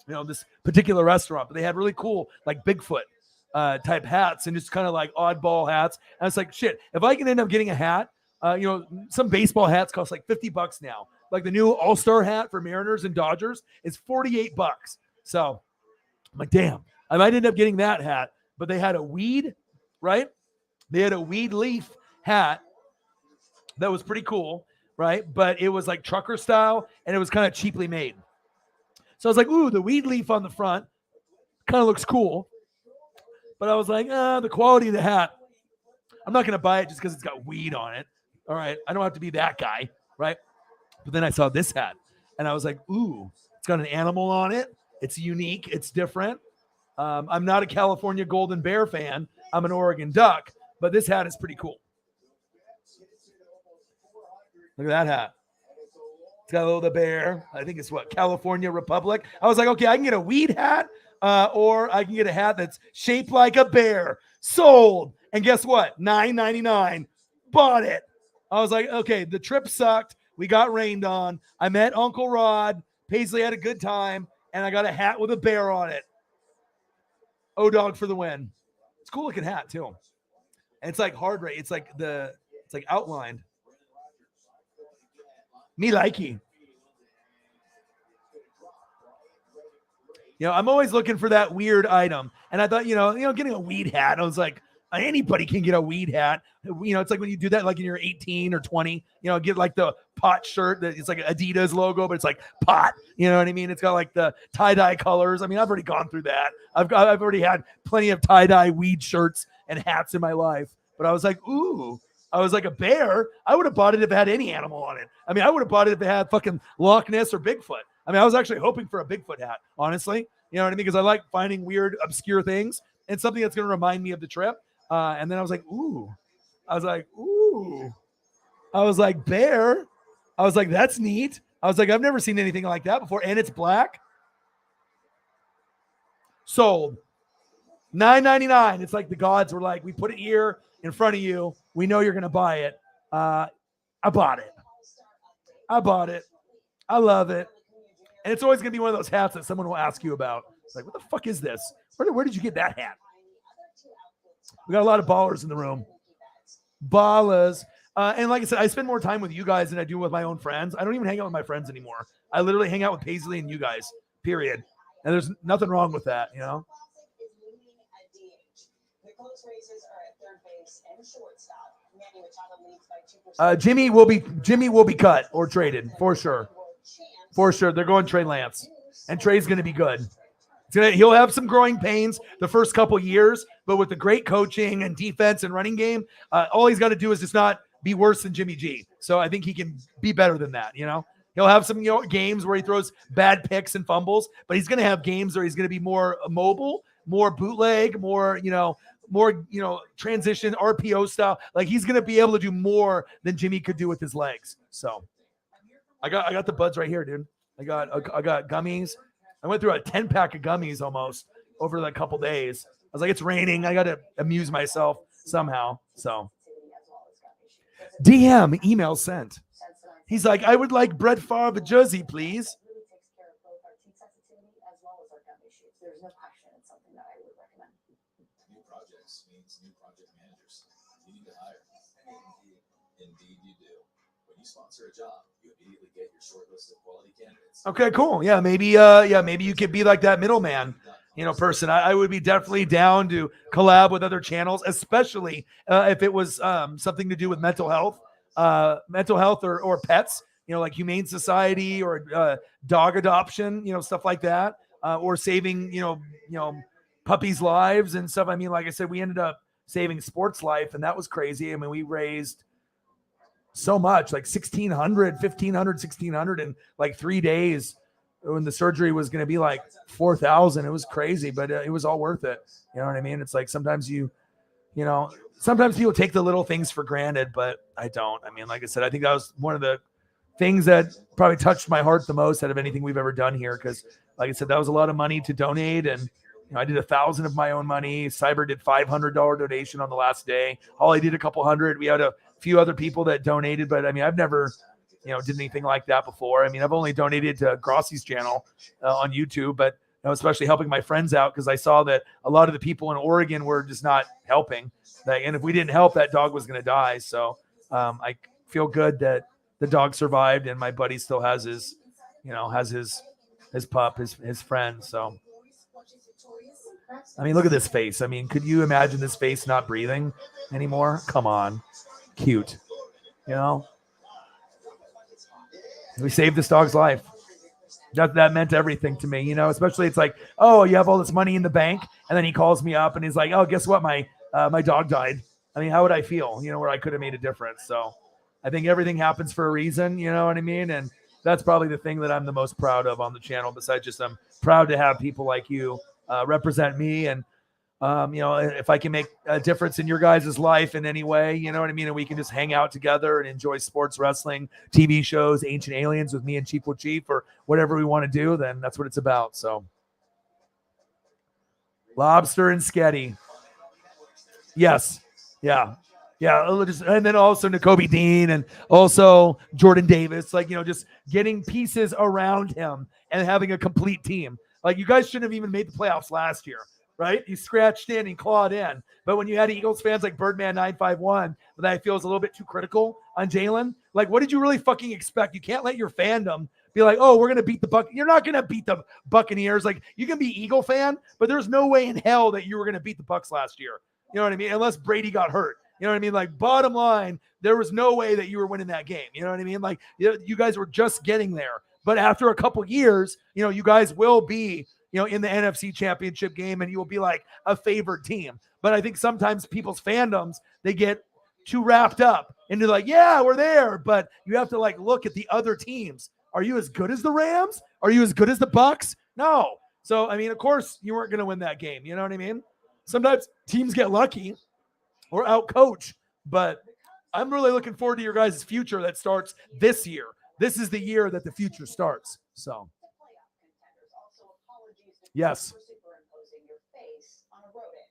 you know, this particular restaurant. But they had really cool like Bigfoot type hats and just kind of like oddball hats. And it's like, shit, if I can end up getting a hat, you know, some baseball hats cost like $50 now. Like the new All-Star hat for Mariners and Dodgers is $48. So I'm like, damn, I might end up getting that hat. But they had a weed, right? They had a weed leaf hat that was pretty cool, right? But it was like trucker style and it was kind of cheaply made. So I was like, ooh, the weed leaf on the front kind of looks cool. But I was like, the quality of the hat, I'm not going to buy it just because it's got weed on it. All right, I don't have to be that guy, right? But then I saw this hat, and I was like, ooh, it's got an animal on it. It's unique. It's different. I'm not a California Golden Bear fan. I'm an Oregon Duck, but this hat is pretty cool. Look at that hat. It's got a little the bear. I think it's what, California Republic. I was like, okay, I can get a weed hat, or I can get a hat that's shaped like a bear. Sold. And guess what? $9.99. Bought it. I was like, okay, the trip sucked. We got rained on. I met Uncle Rod. Paisley had a good time, and I got a hat with a bear on it. O-Dog for the win. It's a cool looking hat too. And it's like hard rate. It's like outlined. Me likey. You know, I'm always looking for that weird item. And I thought, getting a weed hat, I was like, anybody can get a weed hat. You know, it's like when you do that, like when you're 18 or 20, get like the pot shirt that it's like Adidas logo, but it's like pot, you know what I mean? It's got like the tie-dye colors. I mean, I've already gone through that. I've already had plenty of tie-dye weed shirts and hats in my life, but I was like, ooh, I was like a bear. I would have bought it if it had any animal on it. I mean, I would have bought it if it had fucking Loch Ness or Bigfoot. I mean, I was actually hoping for a Bigfoot hat, honestly. You know what I mean? Because I like finding weird, obscure things and something that's going to remind me of the trip. And then I was like, ooh. I was like, bear. I was like, that's neat. I was like, I've never seen anything like that before. And it's black. Sold. $9.99. It's like the gods were like, we put it here in front of you. We know you're going to buy it. I bought it. I love it. And it's always going to be one of those hats that someone will ask you about. It's like, what the fuck is this? Where did you get that hat? We got a lot of ballers in the room. Ballers. And like I said, I spend more time with you guys than I do with my own friends. I don't even hang out with my friends anymore. I literally hang out with Paisley and you guys, period. And there's nothing wrong with that, you know? Classic is leading at DH. The close races are at third base and shortstop. Manny Machado leads by 2%. Jimmy will be cut or traded for sure. For sure. They're going Trey Lance. And Trey's going to be good. He'll have some growing pains the first couple years, but with the great coaching and defense and running game, all he's got to do is just not be worse than Jimmy G. So I think he can be better than that, you know? He'll have some games where he throws bad picks and fumbles, but he's going to have games where he's going to be more mobile, more bootleg, more transition RPO style. Like he's going to be able to do more than Jimmy could do with his legs. So I got the buds right here, dude. I got gummies. I went through a 10-pack of gummies almost over the couple days. I was like, it's raining. I got to amuse myself somehow. So DM email sent. He's like, I would like Brett Favre jersey, please. New projects means new project managers. You need to hire. Indeed you do. When you sponsor a job, you immediately get your short list of quality candidates. Okay, cool. Yeah, maybe you could be like that middleman, person. I would be definitely down to collab with other channels, especially if it was something to do with mental health or pets, like Humane Society or dog adoption, stuff like that, or saving, puppies' lives and stuff. I mean, like I said, we ended up saving Sports Life, and that was crazy. I mean, we raised so much, like 1,500 in like 3 days when the surgery was going to be like 4,000. It was crazy, but it was all worth it. You know what I mean? It's like sometimes sometimes people take the little things for granted, but I don't. I mean, like I said, I think that was one of the things that probably touched my heart the most out of anything we've ever done here. Cause like I said, that was a lot of money to donate. And I did 1,000 of my own money. Cyber did $500 donation on the last day. Holly did a couple hundred. We had a few other people that donated, but I mean, I've never, did anything like that before. I mean, I've only donated to Grossi's channel on YouTube, but especially helping my friends out because I saw that a lot of the people in Oregon were just not helping. And if we didn't help, that dog was going to die. So I feel good that the dog survived and my buddy still has his pup, his friend. So, I mean, look at this face. I mean, could you imagine this face not breathing anymore? Come on. Cute. We saved this dog's life. That meant everything to me, especially it's like, oh, you have all this money in the bank. And then he calls me up and he's like, oh, guess what? My dog died. I mean, how would I feel, where I could have made a difference. So I think everything happens for a reason, you know what I mean? And that's probably the thing that I'm the most proud of on the channel. Besides just I'm proud to have people like you represent me. And, if I can make a difference in your guys' life in any way, you know what I mean? And we can just hang out together and enjoy sports, wrestling, TV shows, Ancient Aliens with me and Chief with Chief or whatever we want to do, then that's what it's about. So Lobster and Sketty. Yes. Yeah. Yeah. And then also N'Kobe Dean and also Jordan Davis, just getting pieces around him and having a complete team. Like you guys shouldn't have even made the playoffs last year. Right? You scratched in and clawed in. But when you had Eagles fans like Birdman951, that I feel is a little bit too critical on Jalen, like, what did you really fucking expect? You can't let your fandom be like, oh, we're going to beat the Buc. You're not going to beat the Buccaneers. Like, you can be Eagle fan, but there's no way in hell that you were going to beat the Bucs last year. You know what I mean? Unless Brady got hurt. You know what I mean? Like, bottom line, there was no way that you were winning that game. You know what I mean? Like, you guys were just getting there. But after a couple years, you guys will be in the NFC Championship game, and you will be like a favored team. But I think sometimes people's fandoms, they get too wrapped up into like, yeah, we're there. But you have to look at the other teams. Are you as good as the Rams? Are you as good as the Bucs? No. So, I mean, of course you weren't going to win that game. You know what I mean? Sometimes teams get lucky or outcoach, but I'm really looking forward to your guys' future that starts this year. This is the year that the future starts. So. Yes. Superimposing your face on a rodent.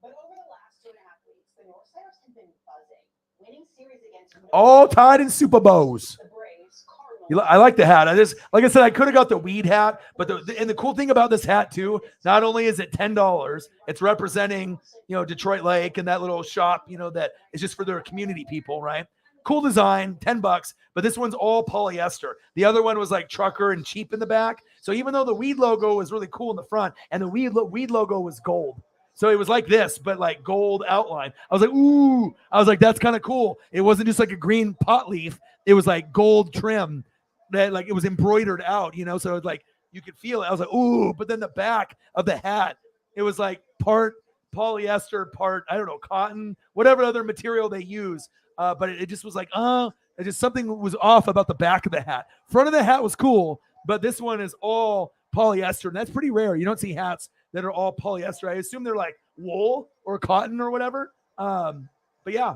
But over the last 2.5 weeks, the Northsiders have been buzzing, winning series against all tied in Super Bowls. The Braves, Cardinals. I like the hat. Like I said, I could have got the weed hat, but the cool thing about this hat too, not only is it $10, it's representing Detroit Lake and that little shop that is just for their community people, right? Cool design, $10, but this one's all polyester. The other one was like trucker and cheap in the back. So even though the weed logo was really cool in the front and the weed logo was gold. So it was like this, but like gold outline. I was like, ooh, I was like, that's kind of cool. It wasn't just like a green pot leaf. It was like gold trim that like it was embroidered out, you know? So it's like, you could feel it. I was like, ooh, but then the back of the hat, it was like part polyester, part, I don't know, cotton, whatever other material they use. But it just was like, it just something was off about the back of the hat. Front of the hat was cool, but this one is all polyester, and that's pretty rare. You don't see hats that are all polyester. I assume they're like wool or cotton or whatever. But yeah,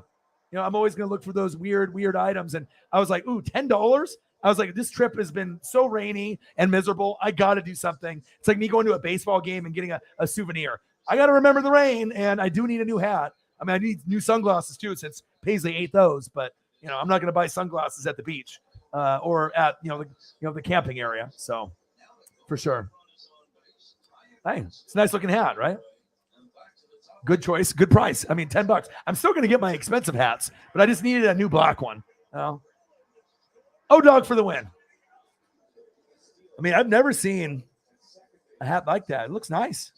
you know, I'm always going to look for those weird items. And I was like, ooh, $10? I was like, this trip has been so rainy and miserable. I got to do something. It's like me going to a baseball game and getting a souvenir. I got to remember the rain, and I do need a new hat. I mean, I need new sunglasses too, since Paisley ate those. But you know, I'm not going to buy sunglasses at the beach or at the camping area. So, for sure. Hey, it's a nice looking hat, right? Good choice, good price. I mean, $10. I'm still going to get my expensive hats, but I just needed a new black one. O-Dog for the win. I mean, I've never seen a hat like that. It looks nice.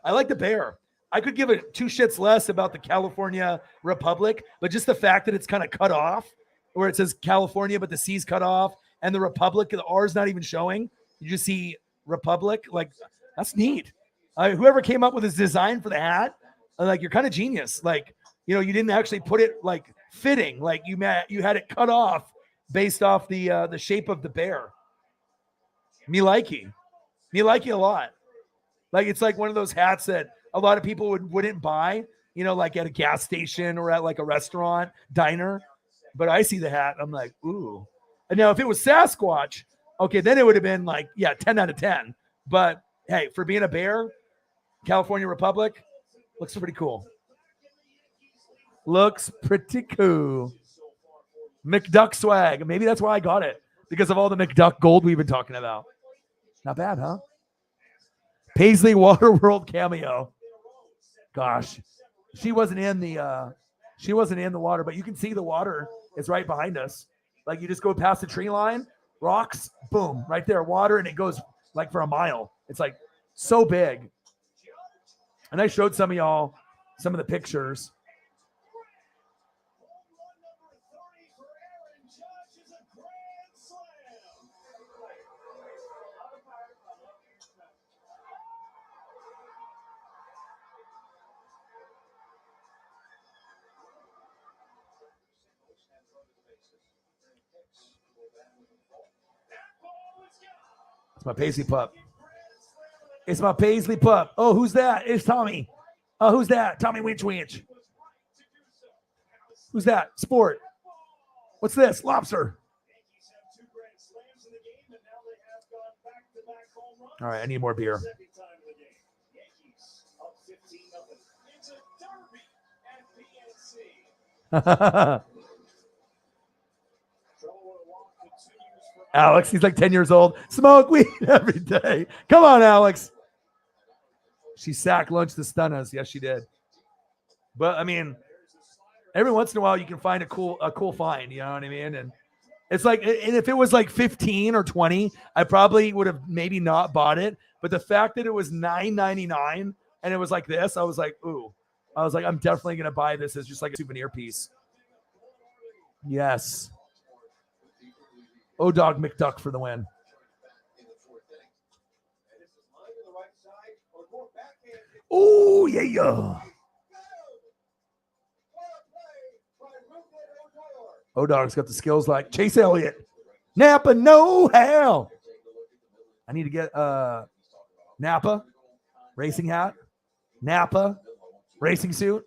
I like the bear. I could give it 2 shits less about the California Republic, but just the fact that it's kind of cut off, where it says California, but the C's cut off, and the Republic, the R's not even showing. You just see Republic. Like, that's neat. Whoever came up with this design for the hat, like, you're kind of genius. Like, you know, you didn't actually put it like fitting. Like you had it cut off based off the shape of the bear. Me likey a lot. Like, it's like one of those hats that a lot of people wouldn't buy, you know, like at a gas station or at like a restaurant, diner. But I see the hat, I'm like, ooh. And now if it was Sasquatch, okay, then it would have been like, yeah, 10 out of 10. But hey, for being a bear, California Republic, looks pretty cool. Looks pretty cool. McDuck swag. Maybe that's why I got it, because of all the McDuck gold we've been talking about. Not bad, huh? Paisley Waterworld cameo. Gosh, she wasn't in the water, but you can see the water is right behind us. Like, you just go past the tree line, rocks, boom, right there, water, and it goes like for a mile. It's like so big. And I showed some of y'all some of the pictures. It's my Paisley pup. It's my Paisley pup. Oh, who's that? It's Tommy. Oh, who's that? Tommy Winch Winch. Who's that? Sport. What's this? Lobster. All right, I need more beer. Alex, he's like 10 years old. Smoke weed every day. Come on, Alex. She sacked lunch to stun us. Yes, she did. But I mean, every once in a while you can find a cool find, you know what I mean? And it's like, and if it was like 15 or 20, I probably would have maybe not bought it. But the fact that it was $9.99 and it was like this, I was like, ooh. I was like, I'm definitely gonna buy this as just like a souvenir piece. Yes. O-Dog McDuck for the win. Oh, yeah. O-Dog's got the skills like Chase Elliott. Napa, no hell. I need to get Napa racing hat. Napa racing suit.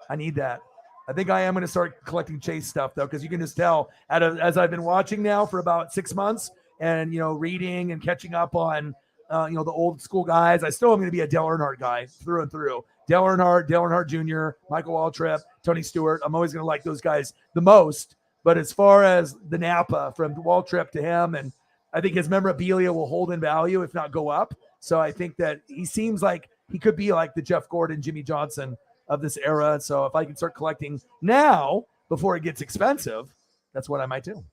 I need that. I think I am going to start collecting Chase stuff, though, because you can just tell as I've been watching now for about 6 months and, you know, reading and catching up on, you know, the old school guys. I still am going to be a Dale Earnhardt guy through and through. Dale Earnhardt Jr., Michael Waltrip, Tony Stewart. I'm always going to like those guys the most. But as far as the Napa, from Waltrip to him, and I think his memorabilia will hold in value, if not go up. So I think that he seems like he could be like the Jeff Gordon, Jimmy Johnson of this era. So if I can start collecting now before it gets expensive, that's what I might do. I mean,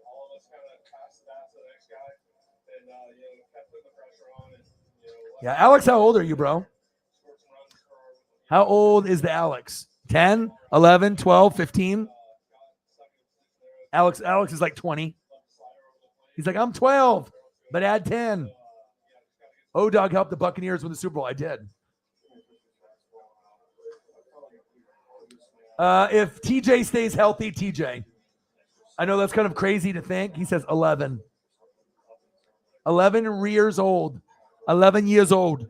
all of us kind of passed the bat to the next guy, and kept putting the pressure on. And Yeah, Alex, how old are you, bro? scored some runs for our. How old is the Alex? 10, 11, 12, 15? Alex is like 20. He's like, I'm 12, but add 10. O-Dog helped the Buccaneers win the Super Bowl. I did. If TJ stays healthy, TJ. I know that's kind of crazy to think. He says 11. 11 years old. 11 years old.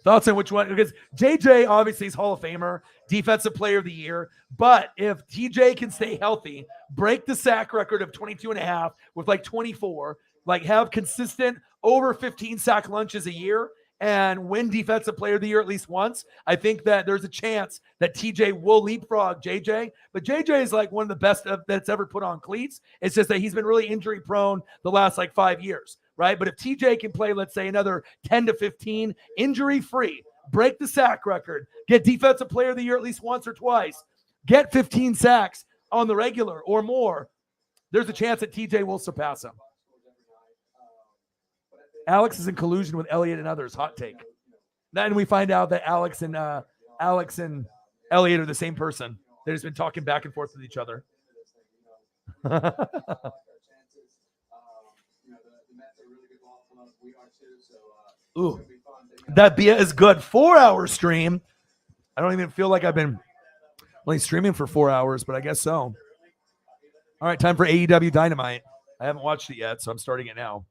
Thoughts on which one? Because JJ obviously is Hall of Famer, Defensive Player of the Year. But if TJ can stay healthy, break the sack record of 22 and a half with like 24, like have consistent over 15 sack lunches a year and win Defensive Player of the Year at least once, I think that there's a chance that TJ will leapfrog JJ. But JJ is like one of the best that's ever put on cleats. It's just that he's been really injury prone the last like 5 years, right? But if TJ can play, let's say, another 10 to 15, injury free, break the sack record, get Defensive Player of the Year at least once or twice, get 15 sacks on the regular or more, there's a chance that TJ will surpass him. Alex is in collusion with Elliott and others. Hot take. Then we find out that Alex and Elliott are the same person. They've just been talking back and forth with each other. Ooh, that beer is good. 4-hour stream. I don't even feel like I've been only streaming for 4 hours, but I guess so. All right, time for AEW Dynamite. I haven't watched it yet, so I'm starting it now.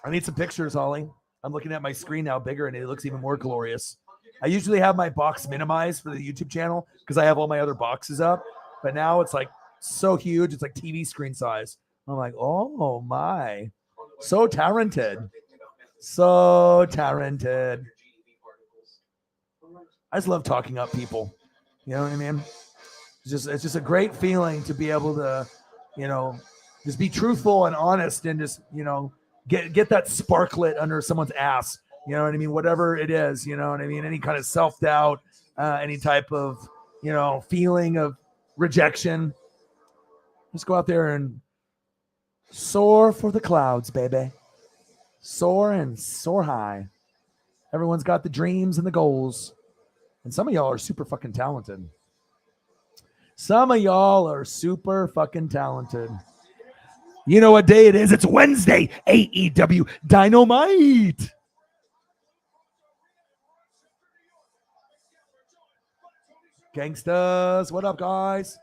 I need some pictures, Holly. I'm looking at my screen now bigger, and it looks even more glorious. I usually have my box minimized for the YouTube channel because I have all my other boxes up, but now it's like so huge. It's like TV screen size. I'm like, oh my. So talented. So talented. I just love talking up people. You know what I mean? It's just a great feeling to be able to, just be truthful and honest and just, get that sparklet under someone's ass. You know what I mean? Whatever it is, you know what I mean? Any kind of self-doubt, any type of, feeling of rejection. Just go out there and soar for the clouds, baby. Soar and soar high. Everyone's got the dreams and the goals. And some of y'all are super fucking talented. Some of y'all are super fucking talented. You know what day it is? It's Wednesday. AEW Dynamite. Gangsters, what up, guys?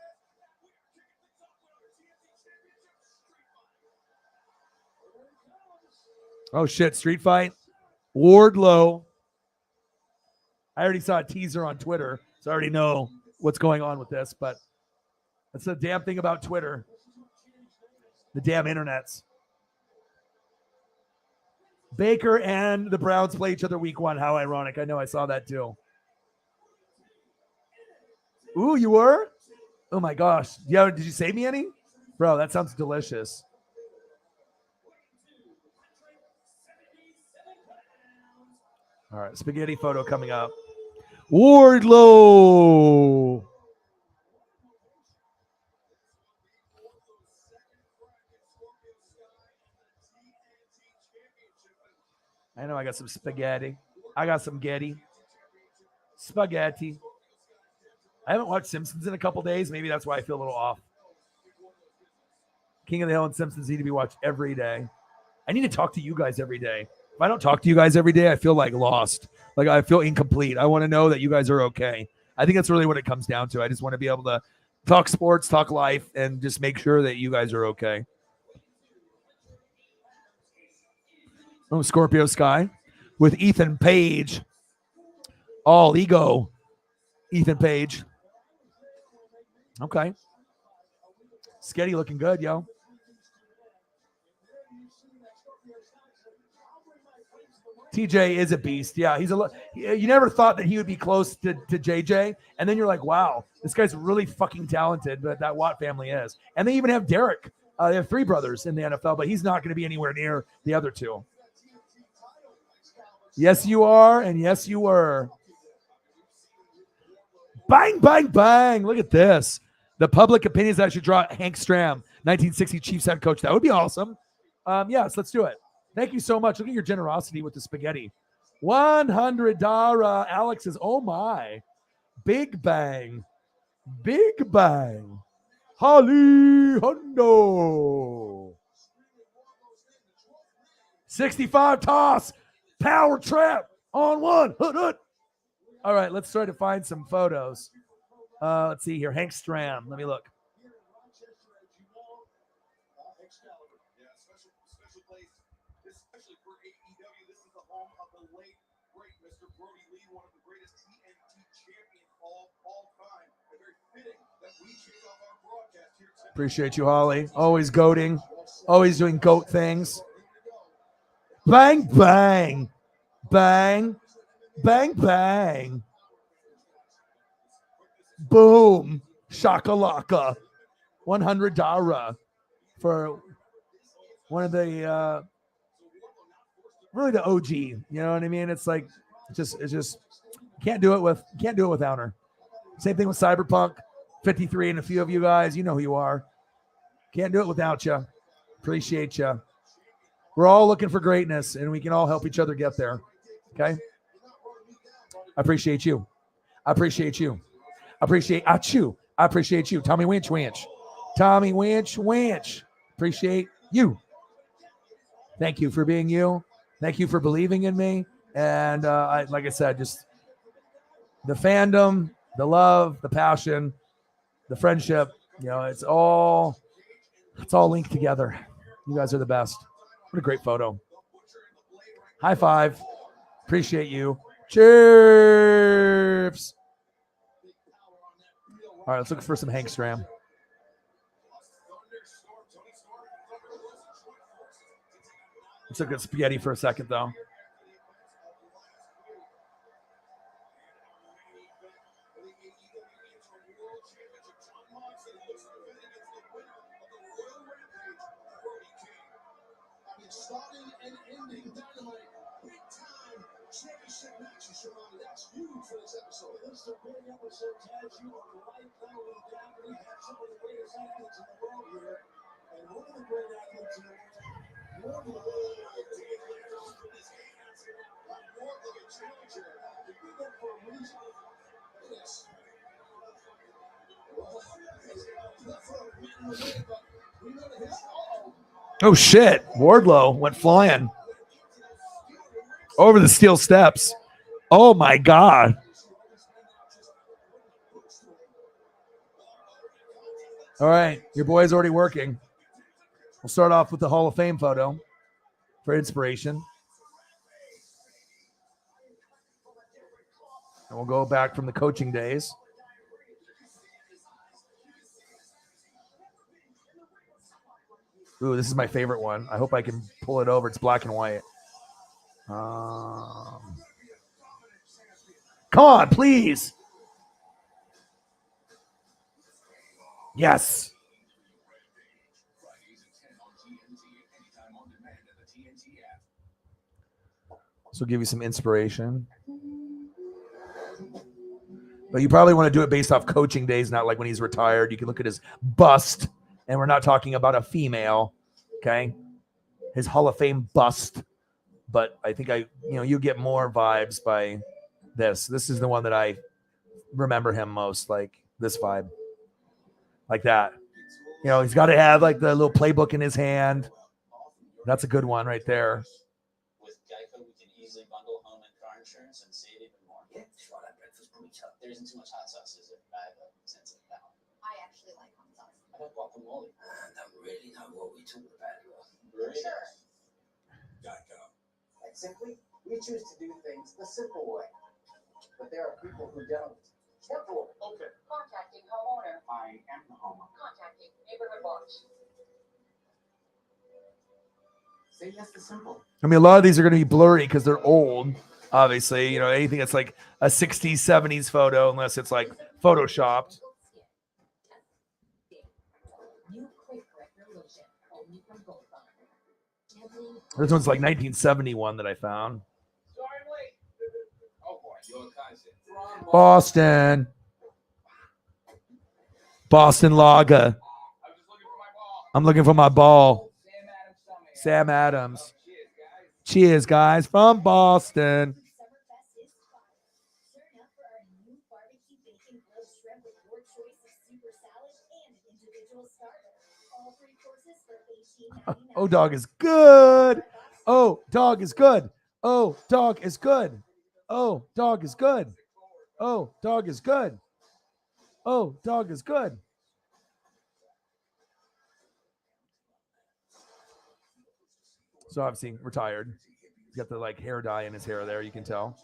Oh, shit. Street fight. Wardlow. I already saw a teaser on Twitter, so I already know what's going on with this, but that's the damn thing about Twitter. The damn internets. Baker and the Browns play each other week 1. How ironic. I know, I saw that too. Ooh, you were? Oh my gosh. Yeah, did you save me any? Bro, that sounds delicious. All right, spaghetti photo coming up. Wardlow. I know I got some spaghetti. I got some getty. Spaghetti. I haven't watched Simpsons in a couple days. Maybe that's why I feel a little off. King of the Hill and Simpsons need to be watched every day. I need to talk to you guys every day. If I don't talk to you guys every day, I feel like lost. Like I feel incomplete. I want to know that you guys are okay. I think that's really what it comes down to. I just want to be able to talk sports, talk life, and just make sure that you guys are okay. Oh, Scorpio Sky with Ethan Page. All ego. Ethan Page. Okay. Sketty looking good, yo. TJ is a beast. Yeah, you never thought that he would be close to JJ, and then you're like, wow, this guy's really fucking talented, but that Watt family is. And they even have Derek. They have 3 brothers in the NFL, but he's not going to be anywhere near the other 2. Yes, you are, and yes, you were. Bang, bang, bang. Look at this. The public opinions that I should draw Hank Stram, 1960 Chiefs head coach. That would be awesome. Yes, let's do it. Thank you so much. Look at your generosity with the spaghetti. $100. Alex is, oh my. Big bang. Big bang. Holly Hundo. 65 toss. Power trap on one. Hood, hood. All right, let's try to find some photos. Let's see here. Hank Stram. Let me look. Yeah, special place, especially for AEW. This is the home of the late, great Mr. Brody Lee, one of the greatest TNT champions of all time. And very fitting that we kick off our broadcast here tonight. Appreciate you, Holly. Always goating. Always doing goat things. Bang, bang. Bang. Bang, bang. Boom. Shakalaka. $100 for one of the really the OG. You know what I mean? It's like it's just can't do it without her. Same thing with Cyberpunk 53 and a few of you guys. You know who you are. Can't do it without you. Appreciate you. We're all looking for greatness, and we can all help each other get there. Okay? I appreciate you. I appreciate you. I appreciate you. I appreciate you. Tommy Winch, Winch. Tommy Winch, Winch. Appreciate you. Thank you for being you. Thank you for believing in me. And like I said, just the fandom, the love, the passion, the friendship, it's all linked together. You guys are the best. What a great photo. High five. Appreciate you. Cheers. All right, let's look for some Hank Stram. Let's look at spaghetti for a second, though. Starting and ending Dynamite, big time championship matches, Shimon. That's huge for this episode. This is a big episode, Taz. You are right now with that. We have some of the greatest athletes in the world here, and one of the great athletes in the world, more than a challenger. If you look for a reason, yes. Oh, shit. Wardlow went flying over the steel steps. Oh, my God. All right. Your boy's already working. We'll start off with the Hall of Fame photo for inspiration. And we'll go back from the coaching days. Ooh, this is my favorite one. I hope I can pull it over. It's black and white. Come on, please. Yes. This will give you some inspiration. But you probably want to do it based off coaching days, not like when he's retired. You can look at his bust, and we're not talking about a female, okay? His Hall of Fame bust. But I think you get more vibes by this. This is the one that I remember him most, like this vibe. Like that. He's got to have like the little playbook in his hand. That's a good one right there. With Geico, we can easily bundle home and car insurance and save even more. Yeah, try that breakfast pretty tough. There isn't too much hot sauce, is it? I have a sense of balance. I actually like hot sauce. I don't guacamole. I don't really know what we're talking about here. Very nice. Geico. Quite simply, we choose to do things the simple way. But there are people who don't. Therefore, Okay. contacting homeowner. I am the homeowner. Contacting neighborhood watch. See, that's the simple. I mean, a lot of these are going to be blurry because they're old, obviously. Anything that's like a 60s, 70s photo, unless it's like photoshopped. New Quick Corrector Lotion. This one's like 1971 that I found. Oh boy, your concept. Boston. Boston Lager. I'm looking for my ball. Sam Adams. Cheers, guys, from Boston. Summerfest is fun. Turn up for our new barbecue bacon grilled shrimp with your choice of super salad and an individual starter. All 3 courses for $18.99. Oh, dog is good. Oh, dog is good. Oh, dog is good. Oh, dog is good. Oh, dog is good. Oh, dog is good. So obviously retired. He's got the like hair dye in his hair there. You can tell.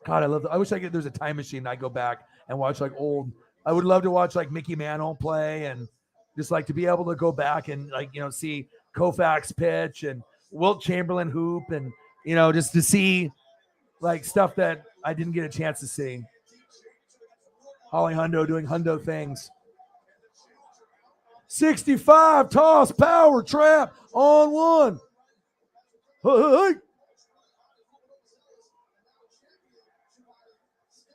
God, I love. I wish I could. There's a time machine. I go back and watch like old. I would love to watch like Mickey Mantle play and just like to be able to go back and like see Koufax pitch and Wilt Chamberlain hoop and just to see like stuff that I didn't get a chance to see. Holly Hundo doing Hundo things. 65 toss power trap on one. Hey.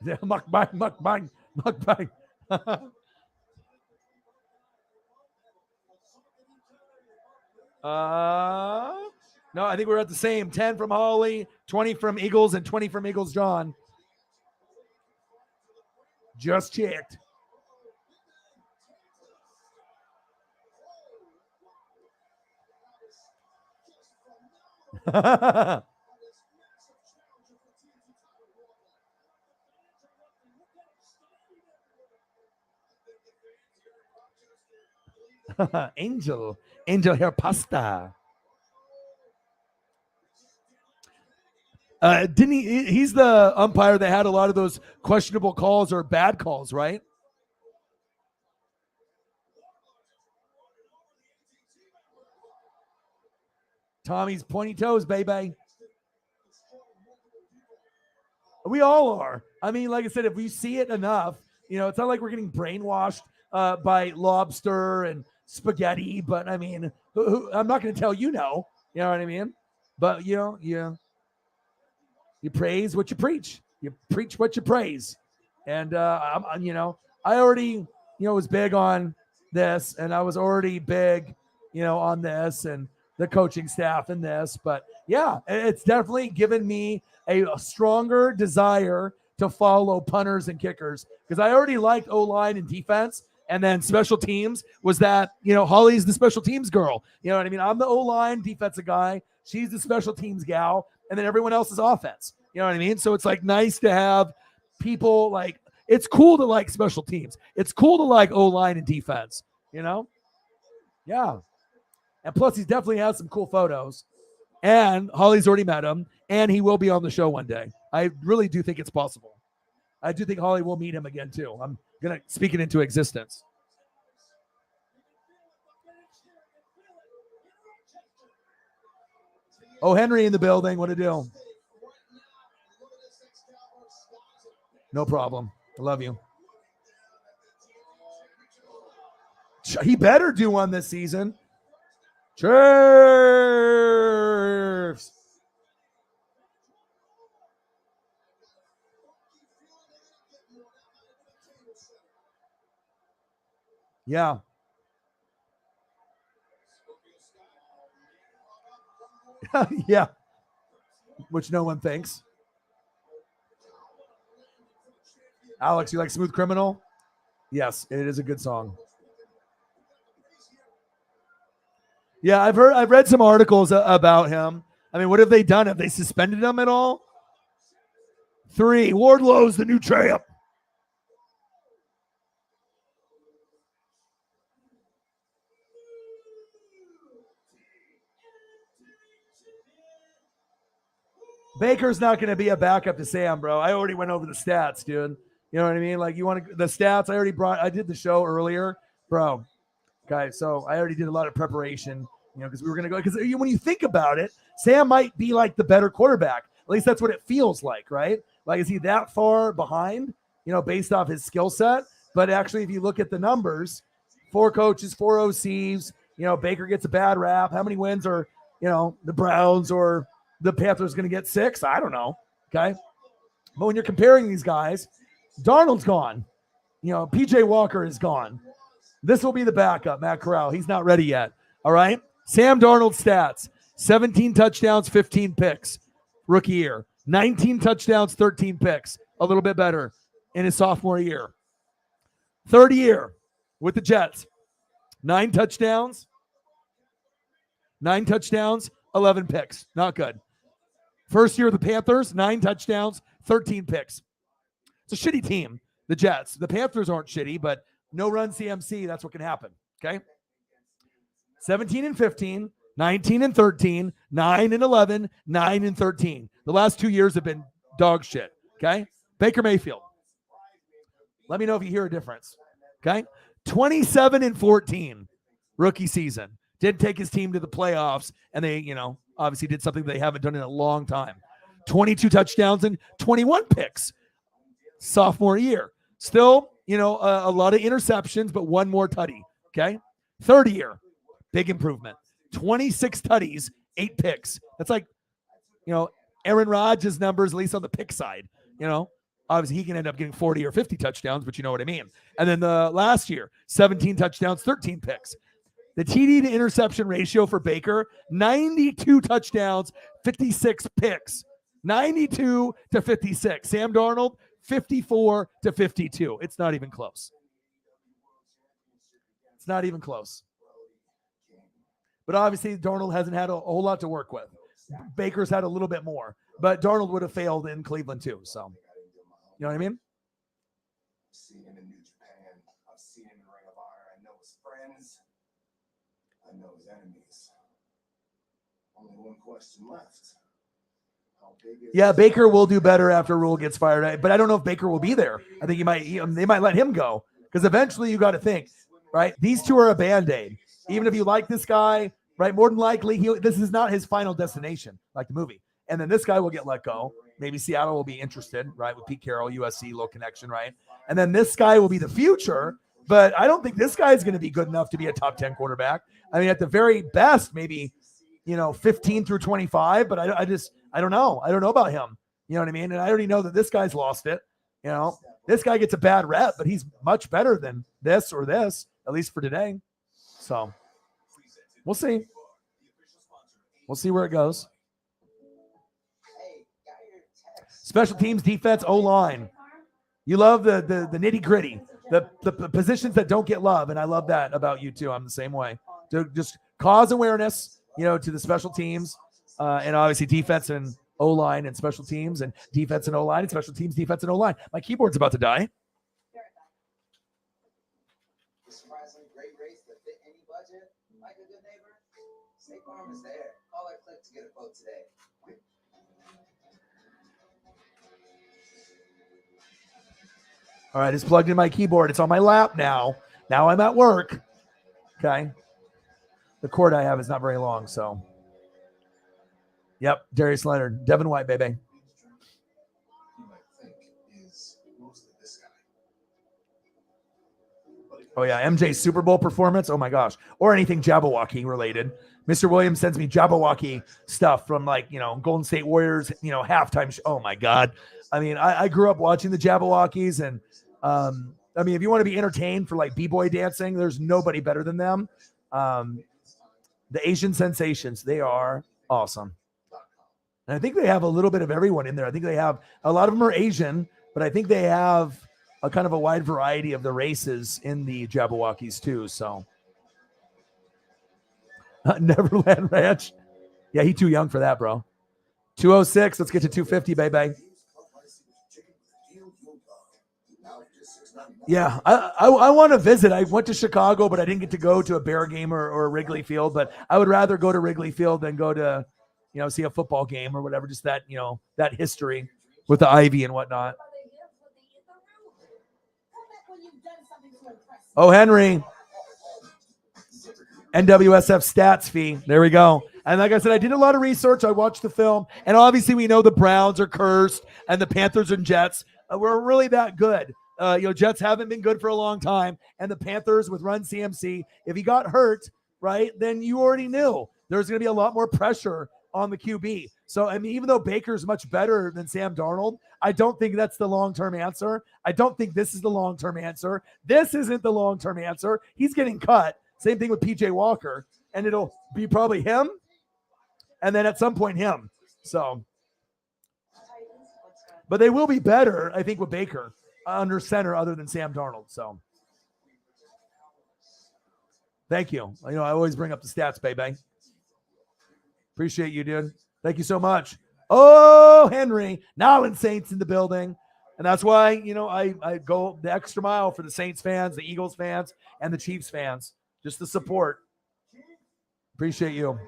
Yeah, mukbang. No, I think we're at the same. 10 from Holly, 20 from Eagles, and 20 from Eagles John. Just checked. Angel hair pasta. Didn't he's the umpire that had a lot of those questionable calls or bad calls, right? Tommy's pointy toes, baby. We all are. I mean, like I said, if we see it enough, it's not like we're getting brainwashed by lobster and spaghetti, but I mean, I'm not going to tell you no. You know what I mean? But, you praise what you preach. You preach what you praise. And, I already, was big on this, and I was already big, on this and the coaching staff and this. But, yeah, it's definitely given me a stronger desire to follow punters and kickers because I already liked O-line and defense. And then special teams was that, Holly's the special teams girl. You know what I mean? I'm the O-line defensive guy. She's the special teams gal. And then everyone else is offense. You know what I mean? So it's like nice to have people like, it's cool to like special teams. It's cool to like O-line and defense, Yeah. And plus, he definitely has some cool photos. And Holly's already met him. And he will be on the show one day. I really do think it's possible. I do think Holly will meet him again, too. I'm going to speak it into existence. Oh, Henry in the building. What to do? No problem. I love you. He better do one this season. Chiefs. Yeah. Yeah. Which no one thinks. Alex, you like Smooth Criminal? Yes, it is a good song. Yeah, I've read some articles about him. I mean, what have they done? Have they suspended him at all? 3, Wardlow's the new champ. Baker's not going to be a backup to Sam, bro. I already went over the stats, dude. You know what I mean? Like, you want the stats? I did the show earlier, bro. Okay, so I already did a lot of preparation, because we were going to go. Because when you think about it, Sam might be like the better quarterback. At least that's what it feels like, right? Like, is he that far behind, based off his skill set? But actually, if you look at the numbers, 4 coaches, 4 OCs, Baker gets a bad rap. How many wins are, the Browns or the Panthers going to get? 6? I don't know. Okay. But when you're comparing these guys, Darnold's gone. PJ Walker is gone. This will be the backup, Matt Corral. He's not ready yet. All right. Sam Darnold stats: 17 touchdowns, 15 picks, rookie year. 19 touchdowns, 13 picks. A little bit better in his sophomore year. Third year with the Jets: 9 touchdowns, 11 picks. Not good. First year with the Panthers: 9 touchdowns, 13 picks. It's a shitty team, the Jets. The Panthers aren't shitty, but no run CMC, that's what can happen. Okay. 17 and 15, 19 and 13, 9 and 11, 9 and 13. The last 2 years have been dog shit. Okay. Baker Mayfield. Let me know if you hear a difference. Okay. 27 and 14 rookie season. Did take his team to the playoffs, and they, obviously did something they haven't done in a long time. 22 touchdowns and 21 picks sophomore year. Still, a lot of interceptions, but one more tutty. Okay. Third year, big improvement. 26 tutties, 8 picks. That's like, Aaron Rodgers' numbers, at least on the pick side. Obviously he can end up getting 40 or 50 touchdowns, but you know what I mean. And then the last year, 17 touchdowns, 13 picks. The TD to interception ratio for Baker: 92 touchdowns, 56 picks. 92 to 56. Sam Darnold, 54 to 52. It's not even close. It's not even close. But obviously, Darnold hasn't had a whole lot to work with. Baker's had a little bit more. But Darnold would have failed in Cleveland too. So, you know what I mean? I've seen him in New Japan. I've seen him in Ring of Honor. I know his friends. I know his enemies. Only one question left. How big is Yeah, Baker will do better after Rule gets fired. But I don't know if Baker will be there. I think they might let him go. Because eventually you got to think, right? These two are a Band-Aid. Even if you like this guy, right? More than likely, this is not his final destination, like the movie. And then this guy will get let go. Maybe Seattle will be interested, right? With Pete Carroll, USC, low connection, right? And then this guy will be the future. But I don't think this guy is going to be good enough to be a top 10 quarterback. I mean, at the very best, maybe, 15 through 25. But I don't know. I don't know about him. You know what I mean? And I already know that this guy's lost it. This guy gets a bad rep, but he's much better than this or this, at least for today. So we'll see. We'll see where it goes. Special teams, defense, O-line. You love the nitty gritty, the positions that don't get love. And I love that about you too. I'm the same way. To just cause awareness, to the special teams, and obviously defense and O-line and special teams, and defense and O-line and special teams, defense and O-line. My keyboard's about to die. Surprisingly great race that fit any budget. Like a good neighbor, State Farm is there. Call or click to get a quote today. All right, it's plugged in my keyboard. It's on my lap now. Now I'm at work. Okay. The cord I have is not very long, so. Yep, Darius Leonard, Devin White, baby. you might think is mostly this guy. Oh, yeah, MJ's Super Bowl performance. Oh, my gosh. Or anything Jabberwocky related. Mr. Williams sends me Jabberwocky stuff from, Golden State Warriors, halftime. Oh, my God. I mean, I grew up watching the Jabberwockies, and, if you want to be entertained for, B-boy dancing, there's nobody better than them. The Asian Sensations, they are awesome. And I think they have a little bit of everyone in there. I think they have a lot of them are Asian, but I think they have a kind of a wide variety of the races in the Jabberwockies too. So Neverland Ranch. Yeah, he's too young for that, bro. 206. Let's get to 250, baby. Yeah, I want to visit. I went to Chicago, but I didn't get to go to a Bear game or Wrigley Field. But I would rather go to Wrigley Field than go to, see a football game or whatever. Just that, that history with the ivy and whatnot. Oh, Henry. NWSF stats fee. There we go. And like I said, I did a lot of research. I watched the film. And obviously we know the Browns are cursed and the Panthers and Jets were really that good. Jets haven't been good for a long time. And the Panthers with Run CMC, if he got hurt, right, then you already knew there's going to be a lot more pressure on the QB. So, I mean, even though Baker's much better than Sam Darnold, I don't think that's the long-term answer. I don't think this is the long-term answer. This isn't the long-term answer. He's getting cut. Same thing with PJ Walker. And it'll be probably him. And then at some point him. So, but they will be better, I think, with Baker under center other than Sam Darnold. So, thank you. You know, I always bring up the stats, baby. Appreciate you, dude. Thank you so much. Oh, Henry, now in Saints in the building. And that's why, you know, I go the extra mile for the Saints fans, the Eagles fans, and the Chiefs fans. Just the support. Appreciate you.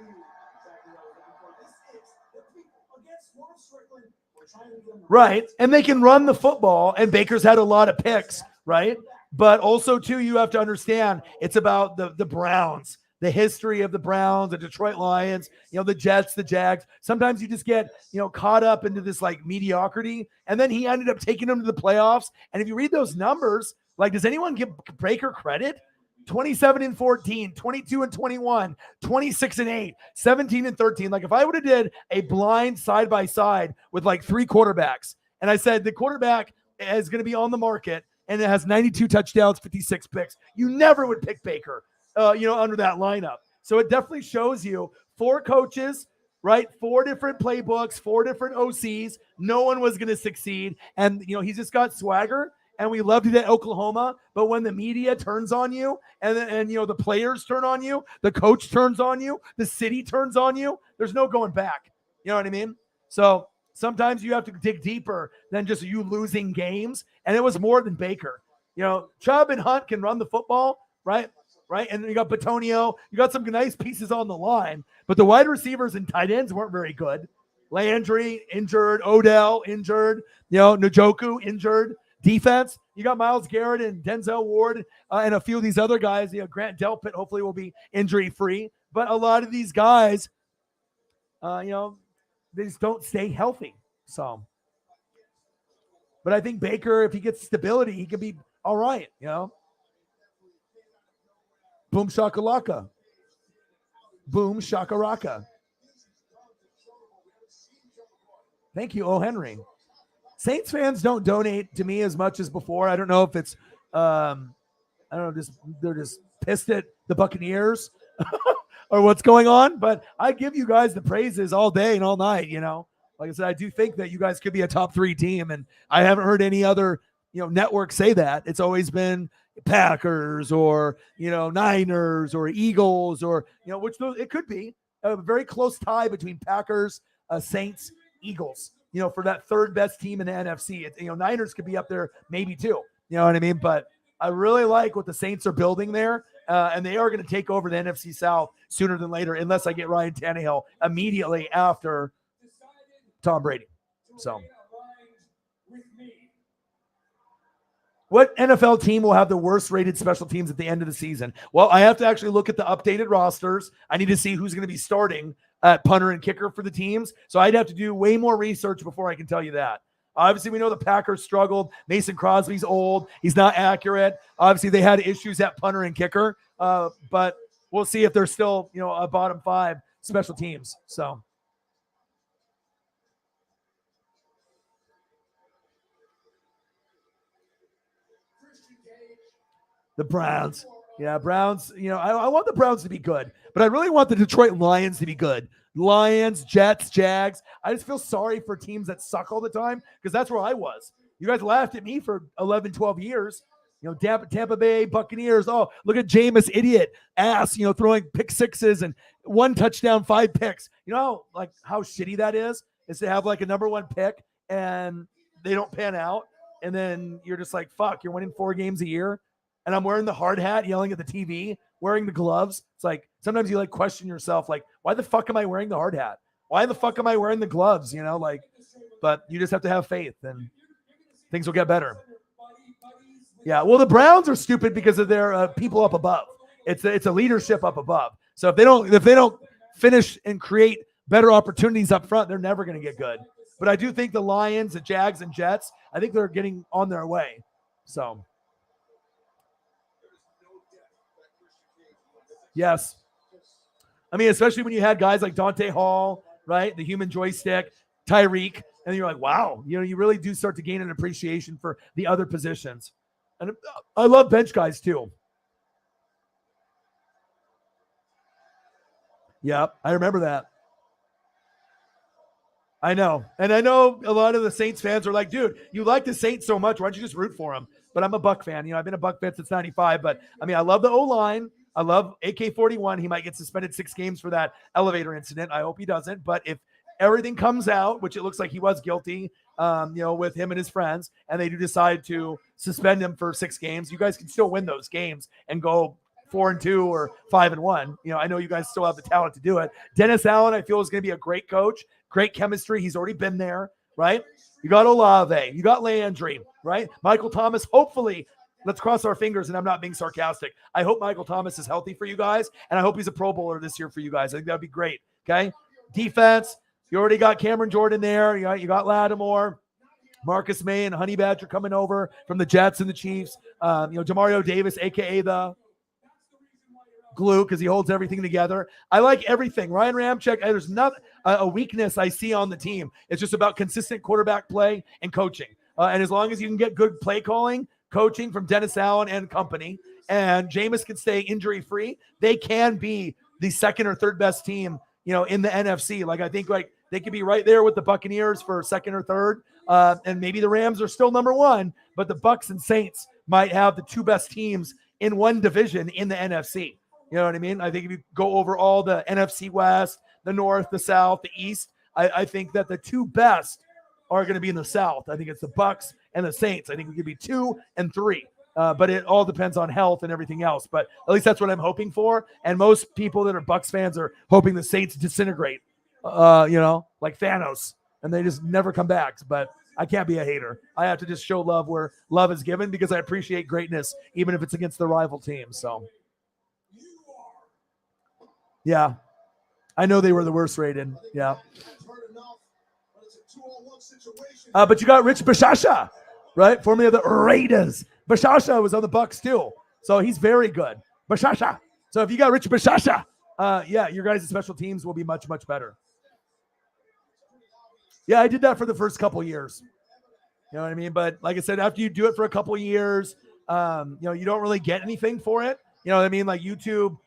Right. And they can run the football, and Baker's had a lot of picks, right? But also, too, you have to understand it's about the Browns, the history of the Browns, the Detroit Lions, you know, the Jets, the Jags. Sometimes you just get, you know, caught up into this like mediocrity. And then he ended up taking them to the playoffs. And if you read those numbers, like, does anyone give Baker credit? 27-14, 22-21, 26-8, 17-13. Like, if I would have did a blind side by side with like 3 quarterbacks, and I said the quarterback is going to be on the market and it has 92 touchdowns, 56 picks, you never would pick Baker, you know, under that lineup. So it definitely shows you 4 coaches, right? 4 different playbooks, 4 different OCs. No one was going to succeed. And, you know, he's just got swagger. And we loved it at Oklahoma, but when the media turns on you and you know, the players turn on you, the coach turns on you, the city turns on you, there's no going back. You know what I mean? So sometimes you have to dig deeper than just you losing games. And it was more than Baker. You know, Chubb and Hunt can run the football, right? Right. And you got Batonio, you got some nice pieces on the line, but the wide receivers and tight ends weren't very good. Landry injured, Odell injured, you know, Njoku injured. Defense, you got Myles Garrett and Denzel Ward and a few of these other guys. You know, Grant Delpit hopefully will be injury-free. But a lot of these guys, you know, they just don't stay healthy. So, but I think Baker, if he gets stability, he could be all right, you know. Boom shakalaka. Boom shakaraka. Thank you, O. Henry. Saints fans don't donate to me as much as before. I don't know if it's, I don't know, they're just pissed at the Buccaneers or what's going on. But I give you guys the praises all day and all night. You know, like I said, I do think that you guys could be a top 3 team, and I haven't heard any other, you know, network say that. It's always been Packers or, you know, Niners or Eagles or, you know, which those it could be a very close tie between Packers, Saints, Eagles. You know, for that 3rd best team in the NFC. You know, Niners could be up there maybe too. You know what I mean? But I really like what the Saints are building there, and they are going to take over the NFC South sooner than later, unless I get Ryan Tannehill immediately after Tom Brady. So, what NFL team will have the worst rated special teams at the end of the season? Well, I have to actually look at the updated rosters. I need to see who's going to be starting at punter and kicker for the teams. So I'd have to do way more research before I can tell you that. Obviously, we know the Packers struggled. Mason Crosby's old. He's not accurate. Obviously, they had issues at punter and kicker. But we'll see if they're still, you know, a bottom 5 special teams. So. The Browns. Yeah, Browns, you know, I want the Browns to be good, but I really want the Detroit Lions to be good. Lions, Jets, Jags. I just feel sorry for teams that suck all the time because that's where I was. You guys laughed at me for 11, 12 years. You know, Tampa Bay Buccaneers. Oh, look at Jameis, idiot, ass, you know, throwing pick sixes and 1 touchdown, 5 picks. You know, like how shitty that is to have like a number 1 pick and they don't pan out. And then you're just like, fuck, you're winning 4 games a year. And I'm wearing the hard hat, yelling at the TV, wearing the gloves. It's like, sometimes you like question yourself, like, why the fuck am I wearing the hard hat? Why the fuck am I wearing the gloves? You know, like, but you just have to have faith and things will get better. Yeah. Well, the Browns are stupid because of their people up above. It's a leadership up above. So if they don't finish and create better opportunities up front, they're never going to get good. But I do think the Lions, the Jags, and Jets, I think they're getting on their way. So. Yes. I mean, especially when you had guys like Dante Hall, right? The human joystick, Tyreek, and you're like, wow, you really do start to gain an appreciation for the other positions. And I love bench guys too. Yep, I remember that. I know. And I know a lot of the Saints fans are like, dude, you like the Saints so much. Why don't you just root for them? But I'm a Buck fan. I've been a Buck fan since 95. But, I mean, I love the O-line. I love AK-41. He might get suspended 6 games for that elevator incident. I hope he doesn't. But if everything comes out, which it looks like he was guilty, with him and his friends, and they do decide to suspend him for 6 games, you guys can still win those games and go 4-2 or 5-1. I know you guys still have the talent to do it. Dennis Allen, I feel, is going to be a great coach. Great chemistry. He's already been there, right? You got Olave. You got Landry, right? Michael Thomas, hopefully, let's cross our fingers, and I'm not being sarcastic. I hope Michael Thomas is healthy for you guys, and I hope he's a Pro Bowler this year for you guys. I think that'd be great, okay? Defense, you already got Cameron Jordan there. You got Lattimore, Marcus May, and Honey Badger coming over from the Jets and the Chiefs. Demario Davis, a.k.a. the glue, because he holds everything together. I like everything. Ryan Ramczyk, there's not a weakness I see on the team. It's just about consistent quarterback play and coaching. And as long as you can get good play calling, coaching from Dennis Allen and company, and Jameis can stay injury-free, they can be the second or third best team, in the NFC. I think they could be right there with the Buccaneers for second or third. And maybe the Rams are still number 1, but the Bucs and Saints might have the 2 best teams in one division in the NFC. You know what I mean? I think if you go over all the NFC West, the North, the South, the East, I think that the 2 best are going to be in the South. I think it's the Bucs and the Saints. I think we could be 2 and 3. But it all depends on health and everything else. But at least that's what I'm hoping for. And most people that are Bucs fans are hoping the Saints disintegrate, like Thanos, and they just never come back. But I can't be a hater. I have to just show love where love is given, because I appreciate greatness, even if it's against the rival team. So, yeah, I know they were the worst rated. Yeah. But you got Rich Bashasha, right? Formerly of the Raiders. Bashasha was on the Bucs too, so he's very good. Bashasha. So if you got Rich Bashasha, your guys' special teams will be much, much better. Yeah, I did that for the first couple years. You know what I mean? But like I said, after you do it for a couple years, you don't really get anything for it. You know what I mean? Like YouTube,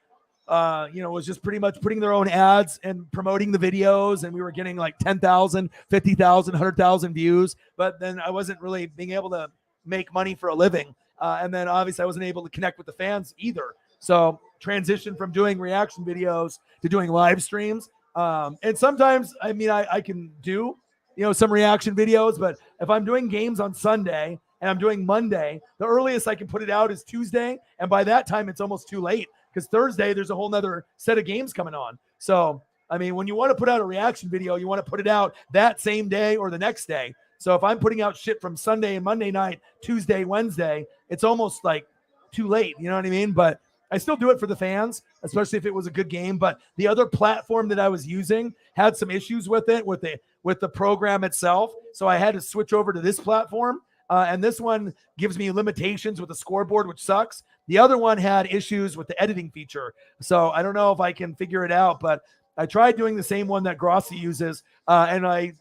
was just pretty much putting their own ads and promoting the videos, and we were getting like 10,000, 50,000, 100,000 views. But then I wasn't really being able to make money for a living. And then obviously I wasn't able to connect with the fans either. So transition from doing reaction videos to doing live streams. And sometimes, I can do, some reaction videos, but if I'm doing games on Sunday and I'm doing Monday, the earliest I can put it out is Tuesday. And by that time, it's almost too late, because Thursday there's a whole nother set of games coming on. So, when you want to put out a reaction video, you want to put it out that same day or the next day. So if I'm putting out shit from Sunday and Monday night, Tuesday, Wednesday, it's almost like too late. You know what I mean? But I still do it for the fans, especially if it was a good game. But the other platform that I was using had some issues with it, with the program itself. So I had to switch over to this platform. And this one gives me limitations with the scoreboard, which sucks. The other one had issues with the editing feature. So I don't know if I can figure it out, but I tried doing the same one that Grossi uses, and I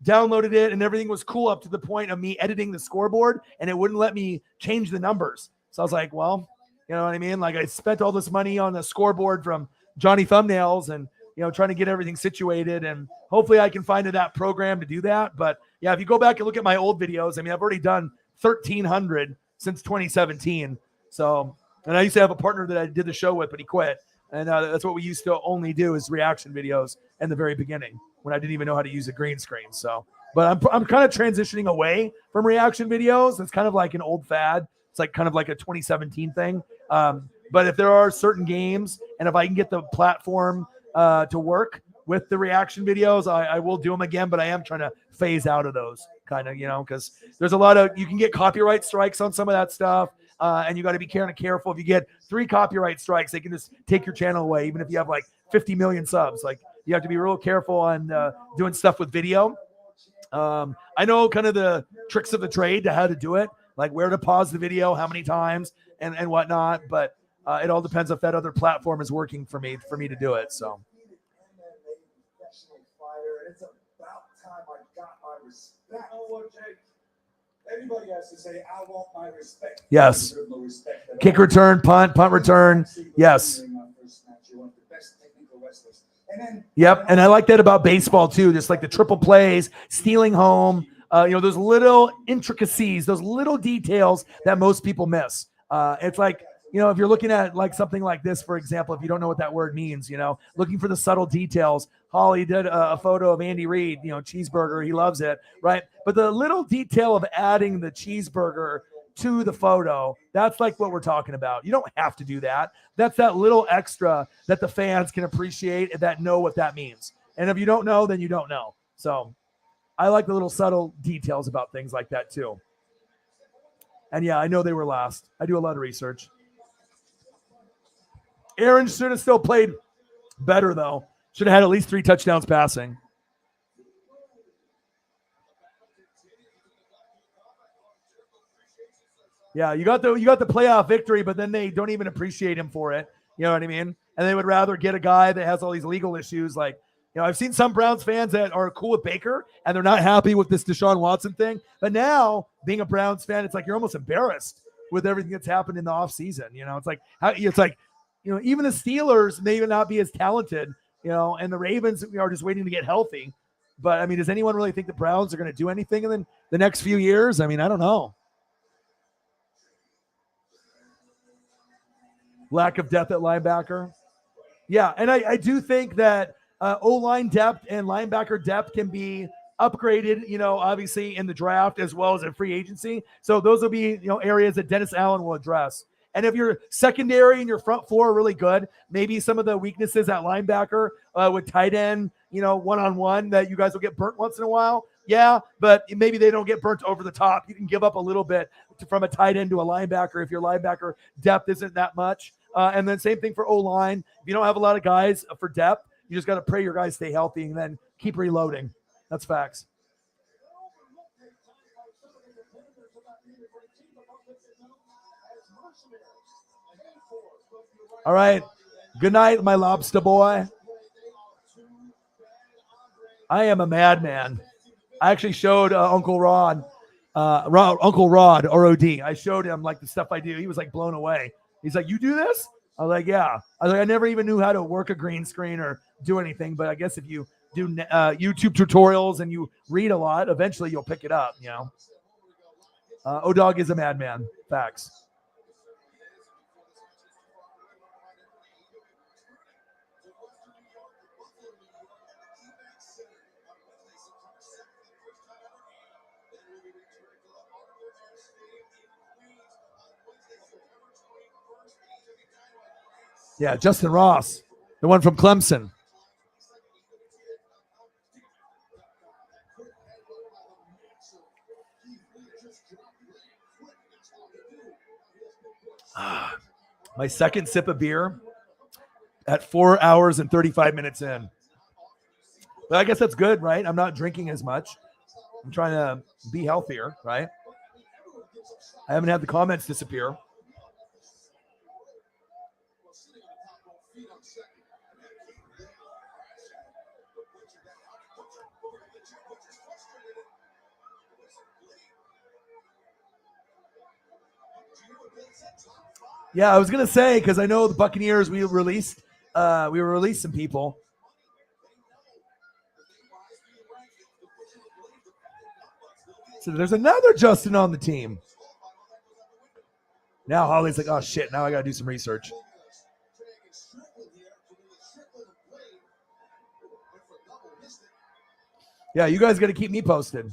downloaded it, and everything was cool up to the point of me editing the scoreboard, and it wouldn't let me change the numbers. So I was like, well, you know what I mean? Like, I spent all this money on the scoreboard from Johnny Thumbnails and, trying to get everything situated, and hopefully I can find that program to do that. But yeah, if you go back and look at my old videos, I've already done 1,300 since 2017. So, and I used to have a partner that I did the show with, but he quit. And that's what we used to only do, is reaction videos in the very beginning, when I didn't even know how to use a green screen. So, but I'm kind of transitioning away from reaction videos. It's kind of like an old fad. It's like kind of like a 2017 thing. But if there are certain games, and if I can get the platform to work with the reaction videos, I will do them again. But I am trying to phase out of those kind of, because there's a lot of, you can get copyright strikes on some of that stuff. And you got to be kind of careful. If you get 3 copyright strikes, they can just take your channel away, even if you have like 50 million subs. Like, you have to be real careful on doing stuff with video. I know kind of the tricks of the trade to how to do it, like where to pause the video, how many times, and whatnot. But it all depends if that other platform is working for me to do it. So, respect. You know what, Jake? Everybody has to say, I want my respect. Yes. There's no respect at Kick all. return, punt return. Yes. In my first match, you want the best technical wrestlers. And then, Yep. And I like that about baseball too, just like the triple plays, stealing home, those little intricacies, those little details that most people miss. It's like, if you're looking at like something like this, for example, if you don't know what that word means, looking for the subtle details. Holly did a photo of Andy Reid, cheeseburger. He loves it, right? But the little detail of adding the cheeseburger to the photo, that's like what we're talking about. You don't have to do that. That's that little extra that the fans can appreciate and that know what that means. And if you don't know, then you don't know. So I like the little subtle details about things like that too. And yeah, I know they were last. I do a lot of research. Aaron should have still played better though. Should have had at least 3 touchdowns passing. Yeah, you got the playoff victory, but then they don't even appreciate him for it. You know what I mean? And they would rather get a guy that has all these legal issues. Like, I've seen some Browns fans that are cool with Baker and they're not happy with this Deshaun Watson thing. But now, being a Browns fan, it's like you're almost embarrassed with everything that's happened in the offseason. Even the Steelers may not be as talented, and the Ravens are just waiting to get healthy. But, I mean, does anyone really think the Browns are going to do anything in the next few years? I mean, I don't know. Lack of depth at linebacker. Yeah, and I do think that O-line depth and linebacker depth can be upgraded, obviously in the draft as well as in free agency. So those will be, areas that Dennis Allen will address. And if your secondary and your front four are really good, maybe some of the weaknesses at linebacker with tight end, one-on-one that you guys will get burnt once in a while. Yeah, but maybe they don't get burnt over the top. You can give up a little bit from a tight end to a linebacker if your linebacker depth isn't that much. And then same thing for O-line. If you don't have a lot of guys for depth, you just got to pray your guys stay healthy and then keep reloading. That's facts. All right. Good night, my lobster boy. I am a madman. I actually showed Uncle Rod, R-O-D. I showed him like the stuff I do. He was like blown away. He's like, "You do this?" I was like, "Yeah." I was like, "I never even knew how to work a green screen or do anything, but I guess if you do YouTube tutorials and you read a lot, eventually you'll pick it up." O-Dog is a madman. Facts. Yeah, Justin Ross, the one from Clemson. My second sip of beer at 4 hours and 35 minutes in. But I guess that's good, right? I'm not drinking as much. I'm trying to be healthier, right? I haven't had the comments disappear. Yeah, I was gonna say because I know the Buccaneers we released some people. So there's another Justin on the team. Now Holly's like, "Oh shit, now I gotta do some research." Yeah, you guys gotta keep me posted.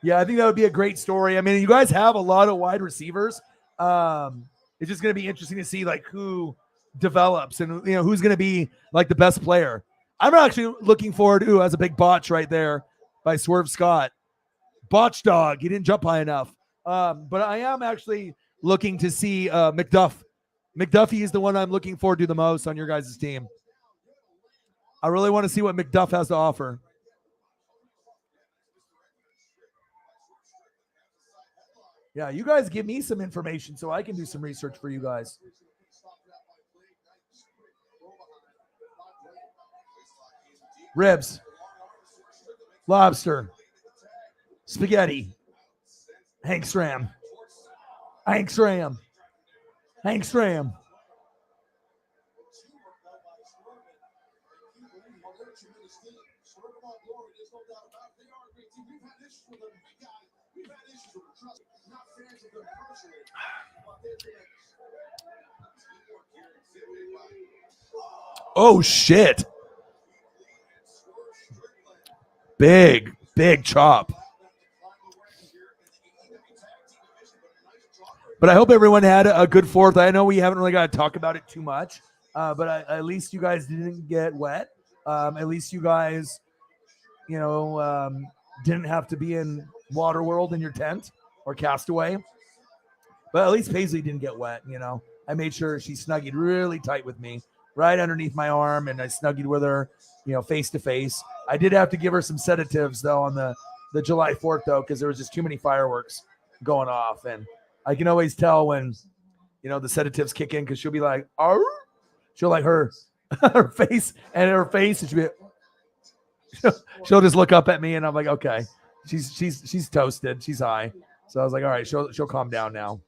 Yeah, I think that would be a great story. I mean, you guys have a lot of wide receivers. It's just going to be interesting to see like who develops and who's going to be like the best player. I'm actually looking forward to as a big botch right there by Swerve Scott. Botch dog. He didn't jump high enough. But I am actually looking to see McDuff. McDuffie is the one I'm looking forward to the most on your guys' team. I really want to see what McDuff has to offer. Yeah, you guys give me some information so I can do some research for you guys. ribs, lobster, spaghetti, Hank's Ram, Hank's Ram, Hank's Ram. Oh, shit. Big chop. But I hope everyone had a good 4th. I know we haven't really got to talk about it too much, but at least you guys didn't get wet. At least you guys, didn't have to be in Waterworld in your tent or Castaway. But at least Paisley didn't get wet, I made sure she snuggled really tight with me, right underneath my arm, and I snuggled with her, face to face. I did have to give her some sedatives, though, on the July 4th, though, because there was just too many fireworks going off. And I can always tell when, the sedatives kick in, because she'll be like, "Arr!" She'll like her face, and she'll just look up at me, and I'm like, okay, she's toasted, she's high. So I was like, all right, she'll calm down now.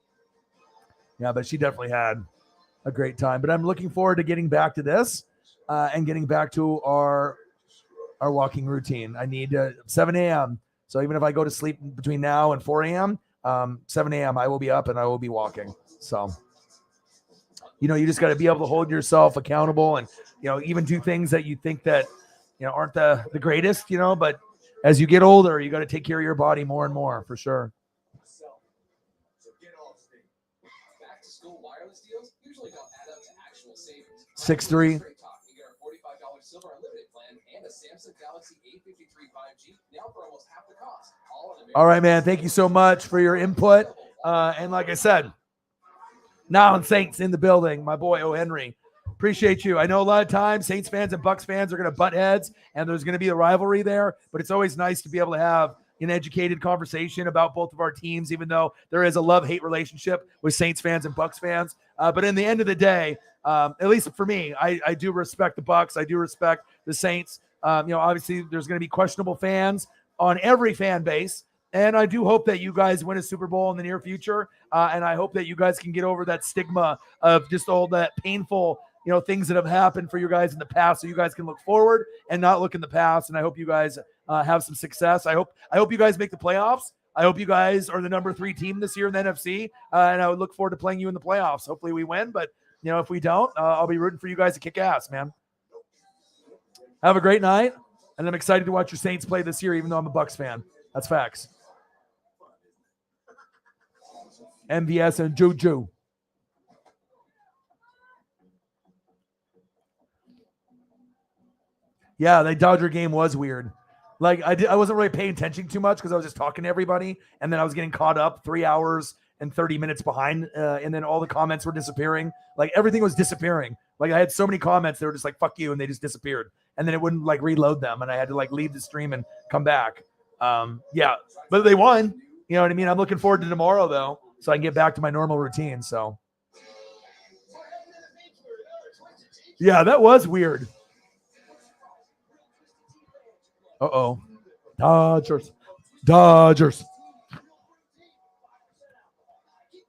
Yeah, but she definitely had a great time. But I'm looking forward to getting back to this and getting back to our walking routine. I need 7 a.m. So even if I go to sleep between now and 4 a.m., 7 a.m., I will be up and I will be walking. So, you just got to be able to hold yourself accountable and, even do things that you think that, aren't the greatest, but as you get older, you got to take care of your body more and more, for sure. Back to school wireless deals usually don't add up to actual savings. 6'3". You get our $45 silver unlimited plan and a Samsung Galaxy A53 5G now for almost half the cost. All right, man. Thank you so much for your input. And like I said, now and Saints in the building, my boy O. Henry. Appreciate you. I know a lot of times Saints fans and Bucks fans are going to butt heads, and there's going to be a rivalry there, but it's always nice to be able to have an educated conversation about both of our teams, even though there is a love-hate relationship with Saints fans and Bucks fans. But in the end of the day, at least for me, I do respect the Bucks. I do respect the Saints. Obviously there's going to be questionable fans on every fan base. And I do hope that you guys win a Super Bowl in the near future. And I hope that you guys can get over that stigma of just all that painful, things that have happened for you guys in the past, so you guys can look forward and not look in the past. And I hope you guys have some success. I hope you guys make the playoffs. I hope you guys are the number 3 team this year in the NFC. And I would look forward to playing you in the playoffs. Hopefully we win, but if we don't, I'll be rooting for you guys to kick ass, man. Have a great night. And I'm excited to watch your Saints play this year, even though I'm a Bucks fan. That's facts. MVS and Juju. Yeah, the Dodger game was weird. Like I wasn't really paying attention too much because I was just talking to everybody, and then I was getting caught up 3 hours and 30 minutes behind, and then all the comments were disappearing. Like everything was disappearing. Like I had so many comments, they were just like "fuck you," and they just disappeared, and then it wouldn't like reload them, and I had to like leave the stream and come back. Yeah, but they won. You know what I mean? I'm looking forward to tomorrow though, so I can get back to my normal routine. So yeah, that was weird. Uh-oh. Dodgers.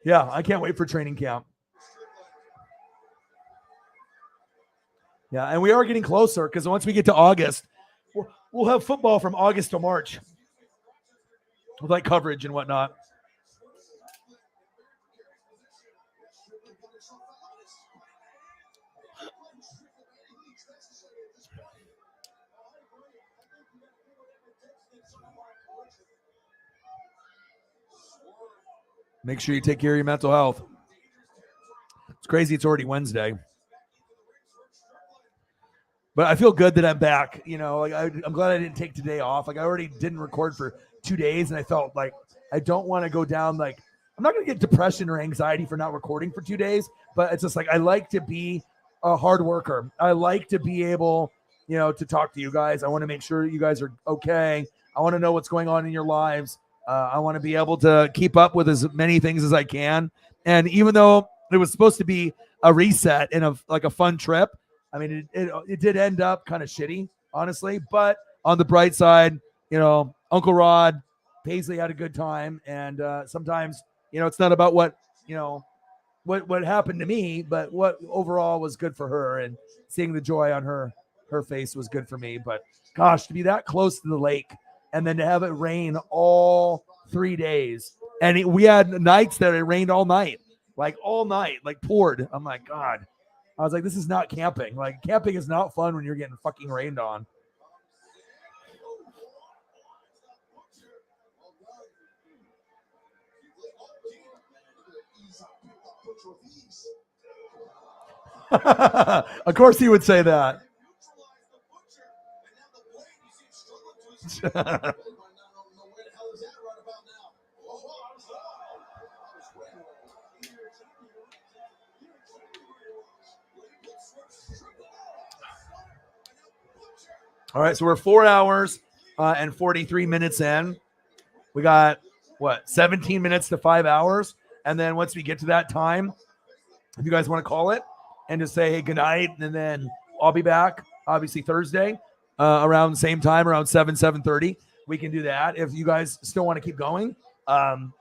Yeah, I can't wait for training camp. Yeah, and we are getting closer because once we get to August, we'll have football from August to March with like coverage and whatnot. Make sure you take care of your mental health. It's crazy. It's already Wednesday. But I feel good that I'm back. I'm glad I didn't take today off. Like I already didn't record for 2 days, and I felt like I don't want to go down. Like I'm not going to get depression or anxiety for not recording for 2 days, but it's just like I like to be a hard worker. I like to be able, to talk to you guys. I want to make sure you guys are okay. I want to know what's going on in your lives. I want to be able to keep up with as many things as I can. And even though it was supposed to be a reset and a fun trip, I mean, it did end up kind of shitty. honestly. But on the bright side, Uncle Rod, Paisley had a good time. And sometimes, it's not about what happened to me, but what overall was good for her, and seeing the joy on her face was good for me. But gosh, to be that close to the lake and then to have it rain all 3 days. And we had nights that it rained all night, like poured. I'm like, God, I was like, this is not camping. Like, camping is not fun when you're getting fucking rained on. Of course he would say that. All right, so we're 4 hours and 43 minutes in. We got, 17 minutes to 5 hours. And then once we get to that time, if you guys want to call it and just say, hey, good night, and then I'll be back, obviously, Thursday around the same time, around 7:30. We can do that. If you guys still want to keep going, I'm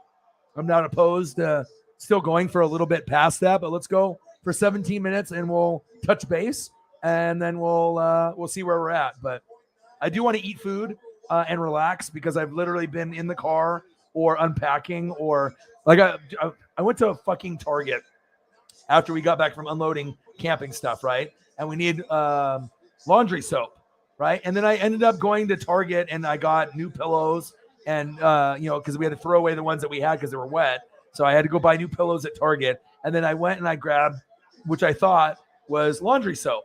not opposed to still going for a little bit past that, but let's go for 17 minutes and we'll touch base. And then we'll see where we're at. But I do want to eat food and relax because I've literally been in the car or unpacking or like I went to a fucking Target after we got back from unloading camping stuff, right? And we need laundry soap, right? And then I ended up going to Target and I got new pillows and because we had to throw away the ones that we had because they were wet. So I had to go buy new pillows at Target. And then I went and I grabbed, which I thought was laundry soap.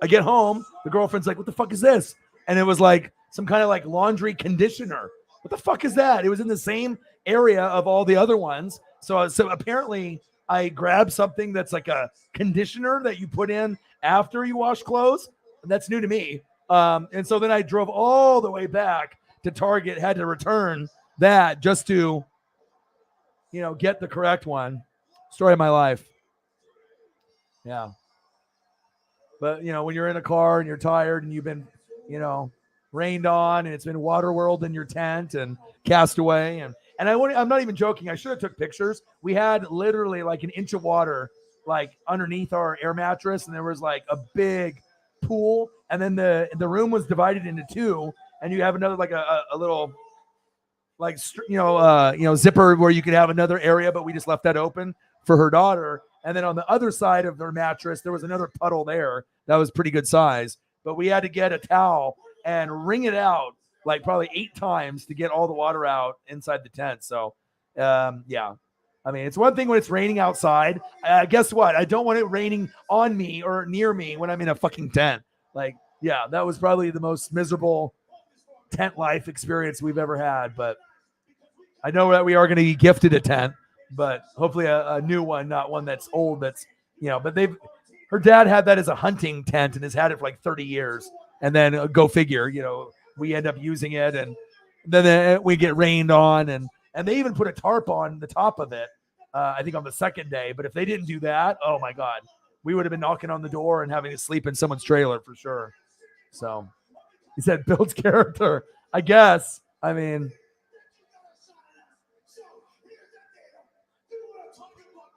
I get home, the girlfriend's like, what the fuck is this? And it was like some kind of like laundry conditioner. What the fuck is that? It was in the same area of all the other ones. So apparently I grabbed something that's like a conditioner that you put in after you wash clothes. That's new to me. And so then I drove all the way back to Target, had to return that just to, get the correct one. Story of my life. Yeah. But, when you're in a car and you're tired and you've been, rained on and it's been water world in your tent and cast away. And I'm not even joking. I should have took pictures. We had literally like an inch of water, like underneath our air mattress. And there was like a big pool. And then the room was divided into two. And you have another, like a little, like, zipper where you could have another area, but we just left that open for her daughter. And then on the other side of their mattress, there was another puddle there that was pretty good size. But we had to get a towel and wring it out like probably 8 times to get all the water out inside the tent. So, yeah. I mean, it's one thing when it's raining outside. Guess what? I don't want it raining on me or near me when I'm in a fucking tent. Like, yeah, that was probably the most miserable tent life experience we've ever had. But I know that we are going to be gifted a tent. But hopefully a new one, not one that's old. That's, but her dad had that as a hunting tent and has had it for like 30 years. And then go figure, we end up using it and then we get rained on and they even put a tarp on the top of it. I think on the second day. But if they didn't do that, oh my God, we would have been knocking on the door and having to sleep in someone's trailer for sure. So he said, builds character, I guess. I mean,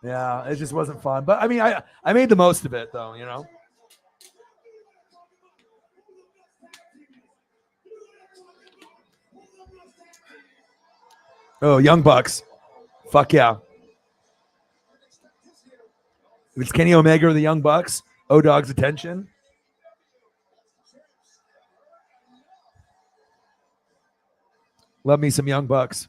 yeah, it just wasn't fun. But I mean, I made the most of it though, Oh, Young Bucks. Fuck yeah. If it's Kenny Omega or the Young Bucks, O-Dog's attention. Love me some Young Bucks.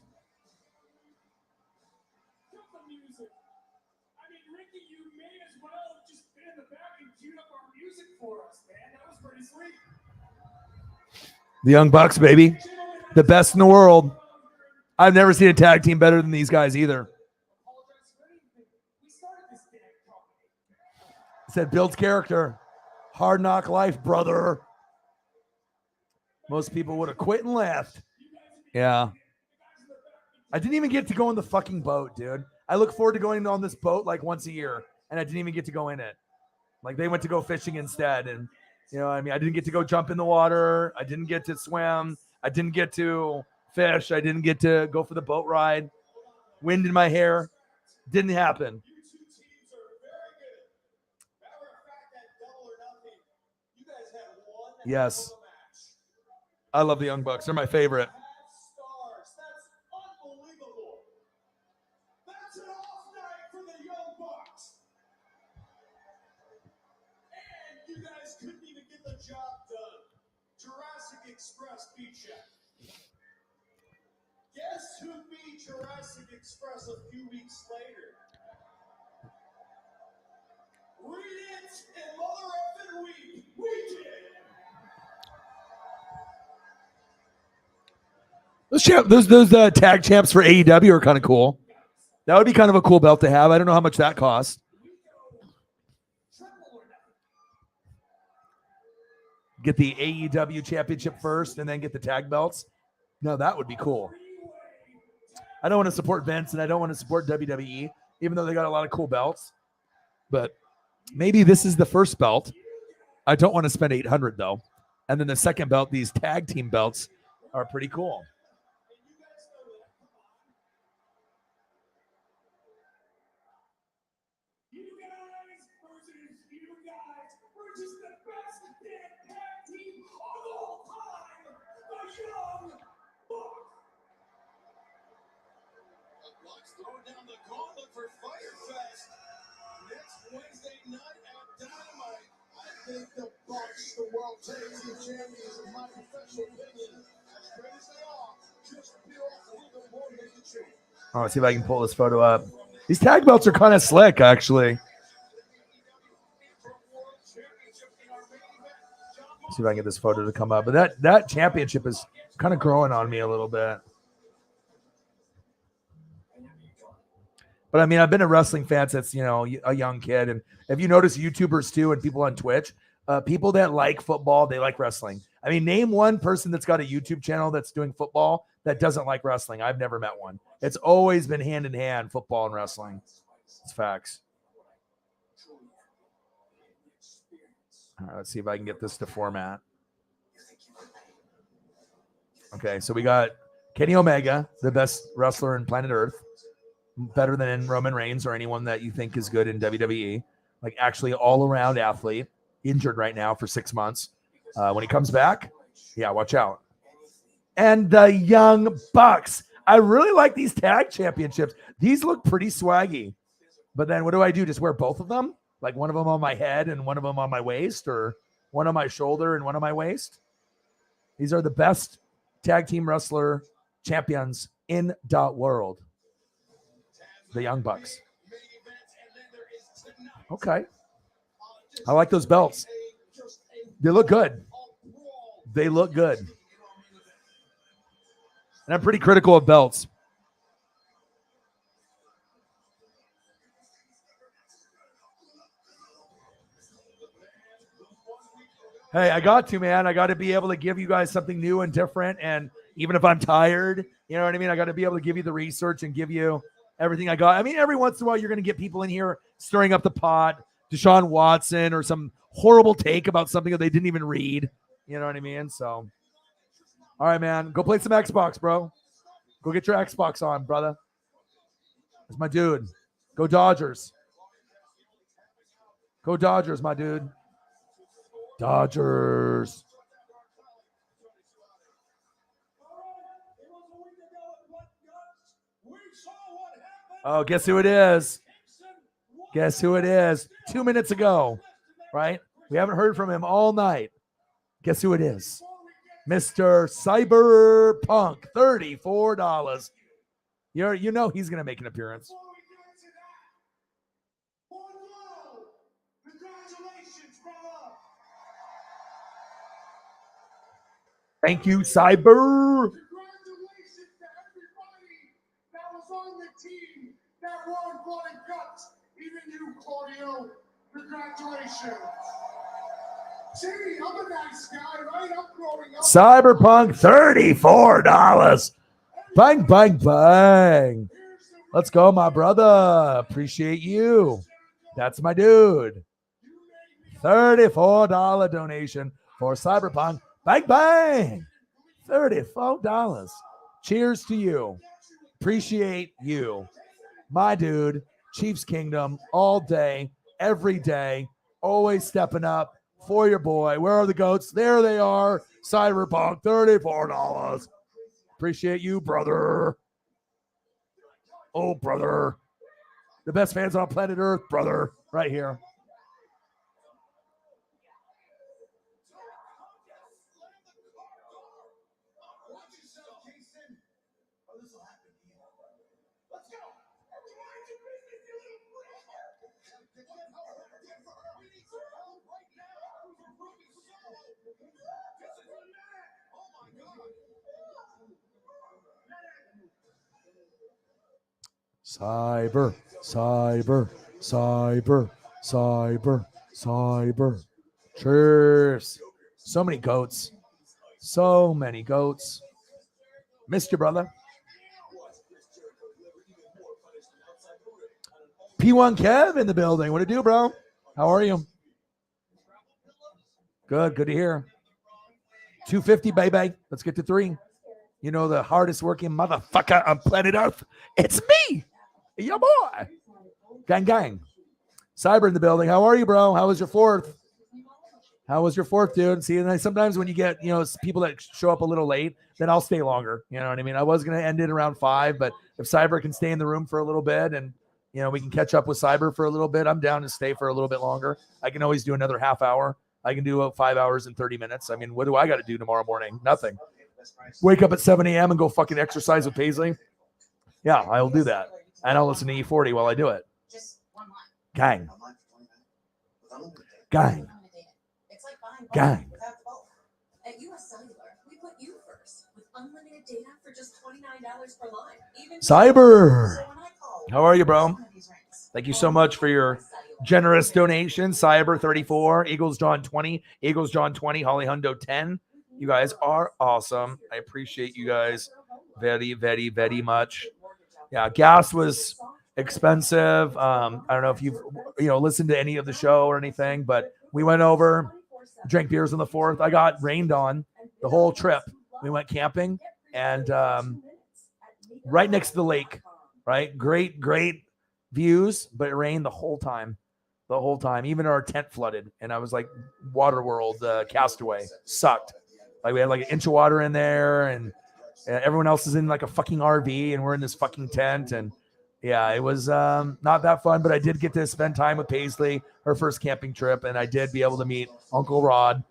The Young Bucks, baby. The best in the world. I've never seen a tag team better than these guys either. He said, builds character. Hard knock life, brother. Most people would have quit and left. Yeah. I didn't even get to go in the fucking boat, dude. I look forward to going on this boat like once a year, and I didn't even get to go in it. Like, they went to go fishing instead, and You know what I mean? I didn't get to go jump in the water. I didn't get to swim. I didn't get to fish. I didn't get to go for the boat ride. Wind in my hair. Didn't happen. You two teams are very good. Matter of fact, that double or nothing, you guys had one Yes. hell of a match. I love the Young Bucks. They're my favorite. Half stars. That's unbelievable. That's an off night for the Young Bucks. And you guys couldn't even get the job done. Jurassic Express beat you. Guess who beat Jurassic Express a few weeks later? Read it and mother effing weep. We did. Those tag champs for AEW are kind of cool. That would be kind of a cool belt to have. I don't know how much that costs. Get the AEW championship first and then get the tag belts. No, that would be cool. I don't want to support Vince and I don't want to support WWE, even though they got a lot of cool belts. But maybe this is the first belt. I don't want to spend $800 though. And then the second belt, these tag team belts are pretty cool. You guys we're just the best damn tag team of all time. The Young Bucks. The Bucks throwing down the gauntlet for Firefest. Next Wednesday night at Dynamite. I think the Bucks, the World Tag Team Champions, in my professional opinion, as great as they are, just build a little bit more than the truth. I'll see if I can pull this photo up. These tag belts are kind of slick, actually. See if I can get this photo to come up. But that championship is kind of growing on me a little bit. But I mean, I've been a wrestling fan since, a young kid. And if you notice YouTubers too and people on Twitch, people that like football, they like wrestling. I mean, name one person that's got a YouTube channel that's doing football that doesn't like wrestling. I've never met one. It's always been hand in hand, football and wrestling. It's facts. All right, let's see if I can get this to format. Okay, so we got Kenny Omega, the best wrestler in planet Earth, better than Roman Reigns or anyone that you think is good in WWE. Like actually all-around athlete, injured right now for 6 months. When he comes back, yeah, watch out. And the Young Bucks. I really like these tag championships. These look pretty swaggy. But then what do I do? Just wear both of them? Like one of them on my head and one of them on my waist, or one on my shoulder and one on my waist? These are the best tag team wrestler champions in the world. The Young Bucks. Okay. I like those belts. They look good. They look good. And I'm pretty critical of belts. Hey, I got to be able to give you guys something new and different. And even if I'm tired, you know what I mean? I got to be able to give you the research and give you everything I got. I mean, every once in a while, you're going to get people in here stirring up the pot, Deshaun Watson, or some horrible take about something that they didn't even read. You know what I mean? So, all right, man, go play some Xbox, bro. Go get your Xbox on, brother. That's my dude. Go Dodgers. Go Dodgers, my dude. Dodgers. Oh, guess who it is? Guess who it is? 2 minutes ago, right? We haven't heard from him all night. Guess who it is? Mr. Cyberpunk, $34. You know he's going to make an appearance. Thank you, Cyber. Congratulations to everybody that was on the team that won blood and guts. Even you, Claudio. Congratulations. See, I'm a nice guy, right? I'm growing up. Cyberpunk, $34. Bang, bang, bang. Let's go, my brother. Appreciate you. That's my dude. $34 donation for Cyberpunk. Bang, bang. $34. Cheers to you. Appreciate you. My dude, Chiefs Kingdom, all day, every day, always stepping up for your boy. Where are the goats? There they are. Cyberpunk, $34. Appreciate you, brother. Oh, brother. The best fans on planet Earth, brother. Right here. Cyber, cyber, cyber, cyber, cyber. Cheers. So many goats. So many goats. Missed you, brother. P1 Kev in the building. What it do, bro? How are you? Good. Good to hear. 250, baby. Let's get to 3. You know, the hardest working motherfucker on planet Earth. It's me, your boy. Gang, gang. Cyber in the building. How are you, bro? How was your 4th? How was your 4th, dude? See, and sometimes when you get, people that show up a little late, then I'll stay longer. You know what I mean? I was going to end it around 5, but if Cyber can stay in the room for a little bit and, we can catch up with Cyber for a little bit, I'm down to stay for a little bit longer. I can always do another half hour. I can do 5 hours and 30 minutes. I mean, what do I got to do tomorrow morning? Nothing. Wake up at 7 a.m. and go fucking exercise with Paisley. Yeah, I'll do that. And I'll listen to E40 while I do it. Gang. Gang. Gang. At US Cellular, we put you first with unlimited data for just $29 per line. Cyber. How are you, bro? Thank you so much for your generous donation. Cyber 34, Eagles John 20, Eagles John 20, Holly Hundo 10. You guys are awesome. I appreciate you guys very, very, very much. Yeah, gas was expensive. I don't know if you've listened to any of the show or anything, but we went over, drank beers on the 4th. I got rained on the whole trip. We went camping and right next to the lake, right? Great, great views, but it rained the whole time. The whole time. Even our tent flooded. And I was like, Waterworld Castaway. Sucked. Like we had like an inch of water in there and everyone else is in like a fucking RV and we're in this fucking tent. And yeah, it was not that fun, but I did get to spend time with Paisley, her first camping trip. And I did be able to meet Uncle Rod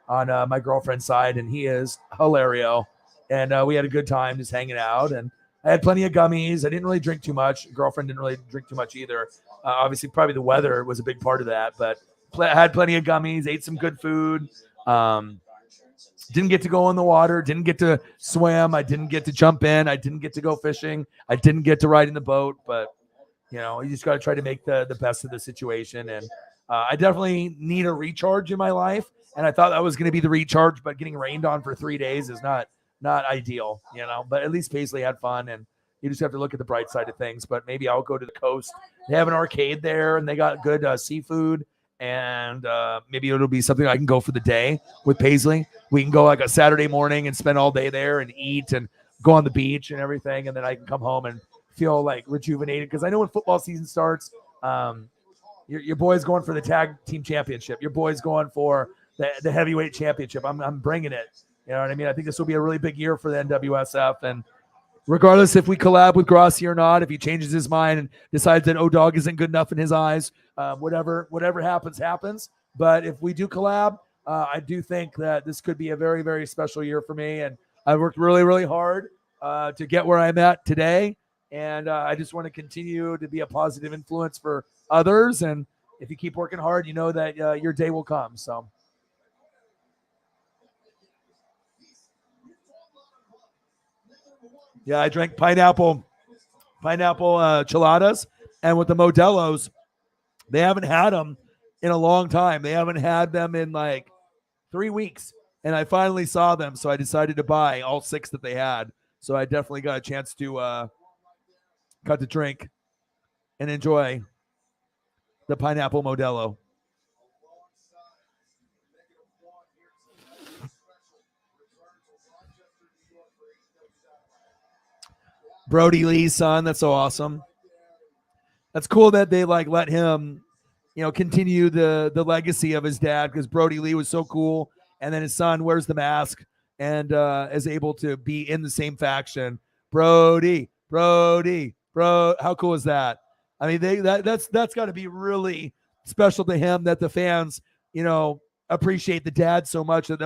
on my girlfriend's side. And he is hilarious. And we had a good time just hanging out. And I had plenty of gummies. I didn't really drink too much. Girlfriend didn't really drink too much either. Obviously, probably the weather was a big part of that. But had plenty of gummies, ate some good food. Didn't get to go in the water. Didn't get to swim. I didn't get to jump in. I didn't get to go fishing. I didn't get to ride in the boat. But, you just got to try to make the best of the situation. And I definitely need a recharge in my life. And I thought that was going to be the recharge. But getting rained on for 3 days is not ideal, But at least Paisley had fun. And you just have to look at the bright side of things. But maybe I'll go to the coast. They have an arcade there. And they got good seafood. And maybe it'll be something I can go for the day with Paisley. We can go like a Saturday morning and spend all day there and eat and go on the beach and everything. And then I can come home and feel like rejuvenated. Because I know when football season starts, your boy's going for the tag team championship. Your boy's going for the heavyweight championship. I'm bringing it. You know what I mean? I think this will be a really big year for the NWSF. And regardless if we collab with Grossi or not, if he changes his mind and decides that O-Dog isn't good enough in his eyes, whatever happens. But if we do collab, I do think that this could be a very, very special year for me. And I worked really, really hard to get where I'm at today. And I just want to continue to be a positive influence for others. And if you keep working hard, you know that your day will come. So. Yeah, I drank pineapple cheladas, and with the Modelo's, they haven't had them in a long time. They haven't had them in like 3 weeks, and I finally saw them, so I decided to buy all 6 that they had. So I definitely got a chance to cut the drink and enjoy the pineapple Modelo. Brody Lee's son. That's so awesome. That's cool that they like let him, continue the legacy of his dad, because Brody Lee was so cool. And then his son wears the mask and is able to be in the same faction. Brody, bro. How cool is that? I mean, that's got to be really special to him that the fans, appreciate the dad so much that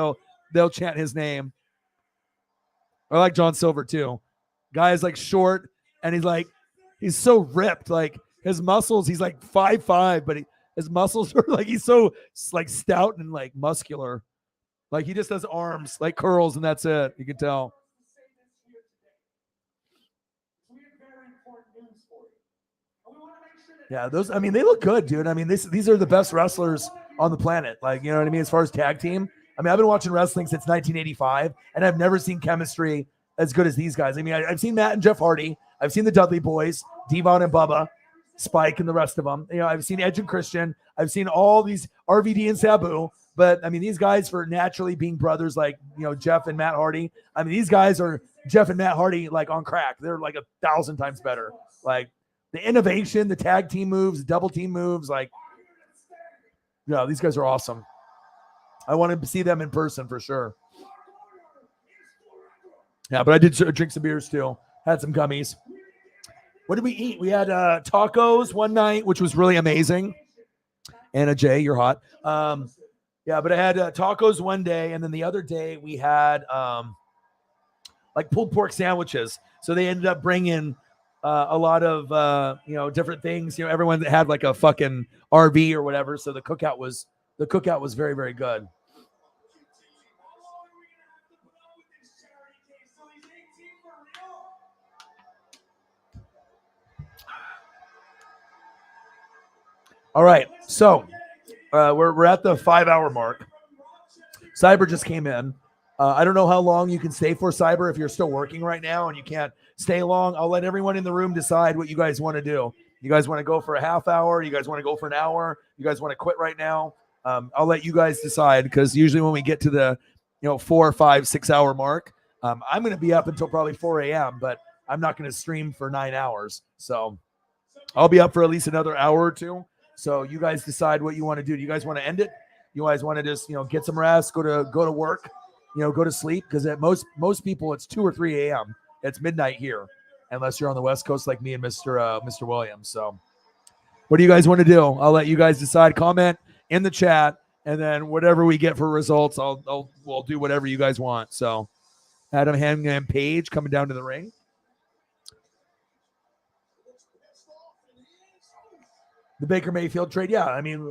they'll chant his name. I like John Silver too. Guy is like short and he's so ripped. Like his muscles, he's like 5'5", but his muscles are like, he's so like stout and like muscular. Like he just has arms like curls and that's it. You can tell. Yeah, those. I mean, they look good, dude. I mean, these are the best wrestlers on the planet. Like, you know what I mean? As far as tag team, I mean, I've been watching wrestling since 1985, and I've never seen chemistry as good as these guys. I mean, I've seen Matt and Jeff Hardy. I've seen the Dudley Boys, Devon and Bubba, Spike, and the rest of them. I've seen Edge and Christian. I've seen all these RVD and Sabu. But I mean, these guys, for naturally being brothers, like Jeff and Matt Hardy. I mean, these guys are Jeff and Matt Hardy like on crack. They're like 1,000 times better. Like. The innovation, the tag team moves, double team moves, these guys are awesome. I want to see them in person for sure. Yeah, but I did drink some beers too. Had some gummies. What did we eat? We had tacos one night, which was really amazing. Anna J, you're hot. But I had tacos one day, and then the other day we had like pulled pork sandwiches. So they ended up bringing a lot of different things. Everyone that had like a fucking RV or whatever. So the cookout was very, very good. All right, so we're at the 5-hour mark. Cyber just came in. I don't know how long you can stay for, Cyber, if you're still working right now and you can't stay long. I'll let everyone in the room decide what you guys want to do. You guys want to go for a half hour? You guys want to go for an hour? You guys want to quit right now? I'll let you guys decide, because usually when we get to the 4, 5, 6 hour mark, I'm going to be up until probably 4 a.m., but I'm not going to stream for 9 hours. So I'll be up for at least another hour or two. So you guys decide what you want to do. Do you guys want to end it? You guys want to just get some rest, go to work? Go to sleep, because at most people it's 2 or 3 a.m. It's midnight here, unless you're on the West Coast like me and Mr. Williams. So what do you guys want to do? I'll let you guys decide. Comment in the chat, and then whatever we get for results, we'll do whatever you guys want. So Adam Hangman Page coming down to the ring. The Baker Mayfield trade. Yeah, I mean,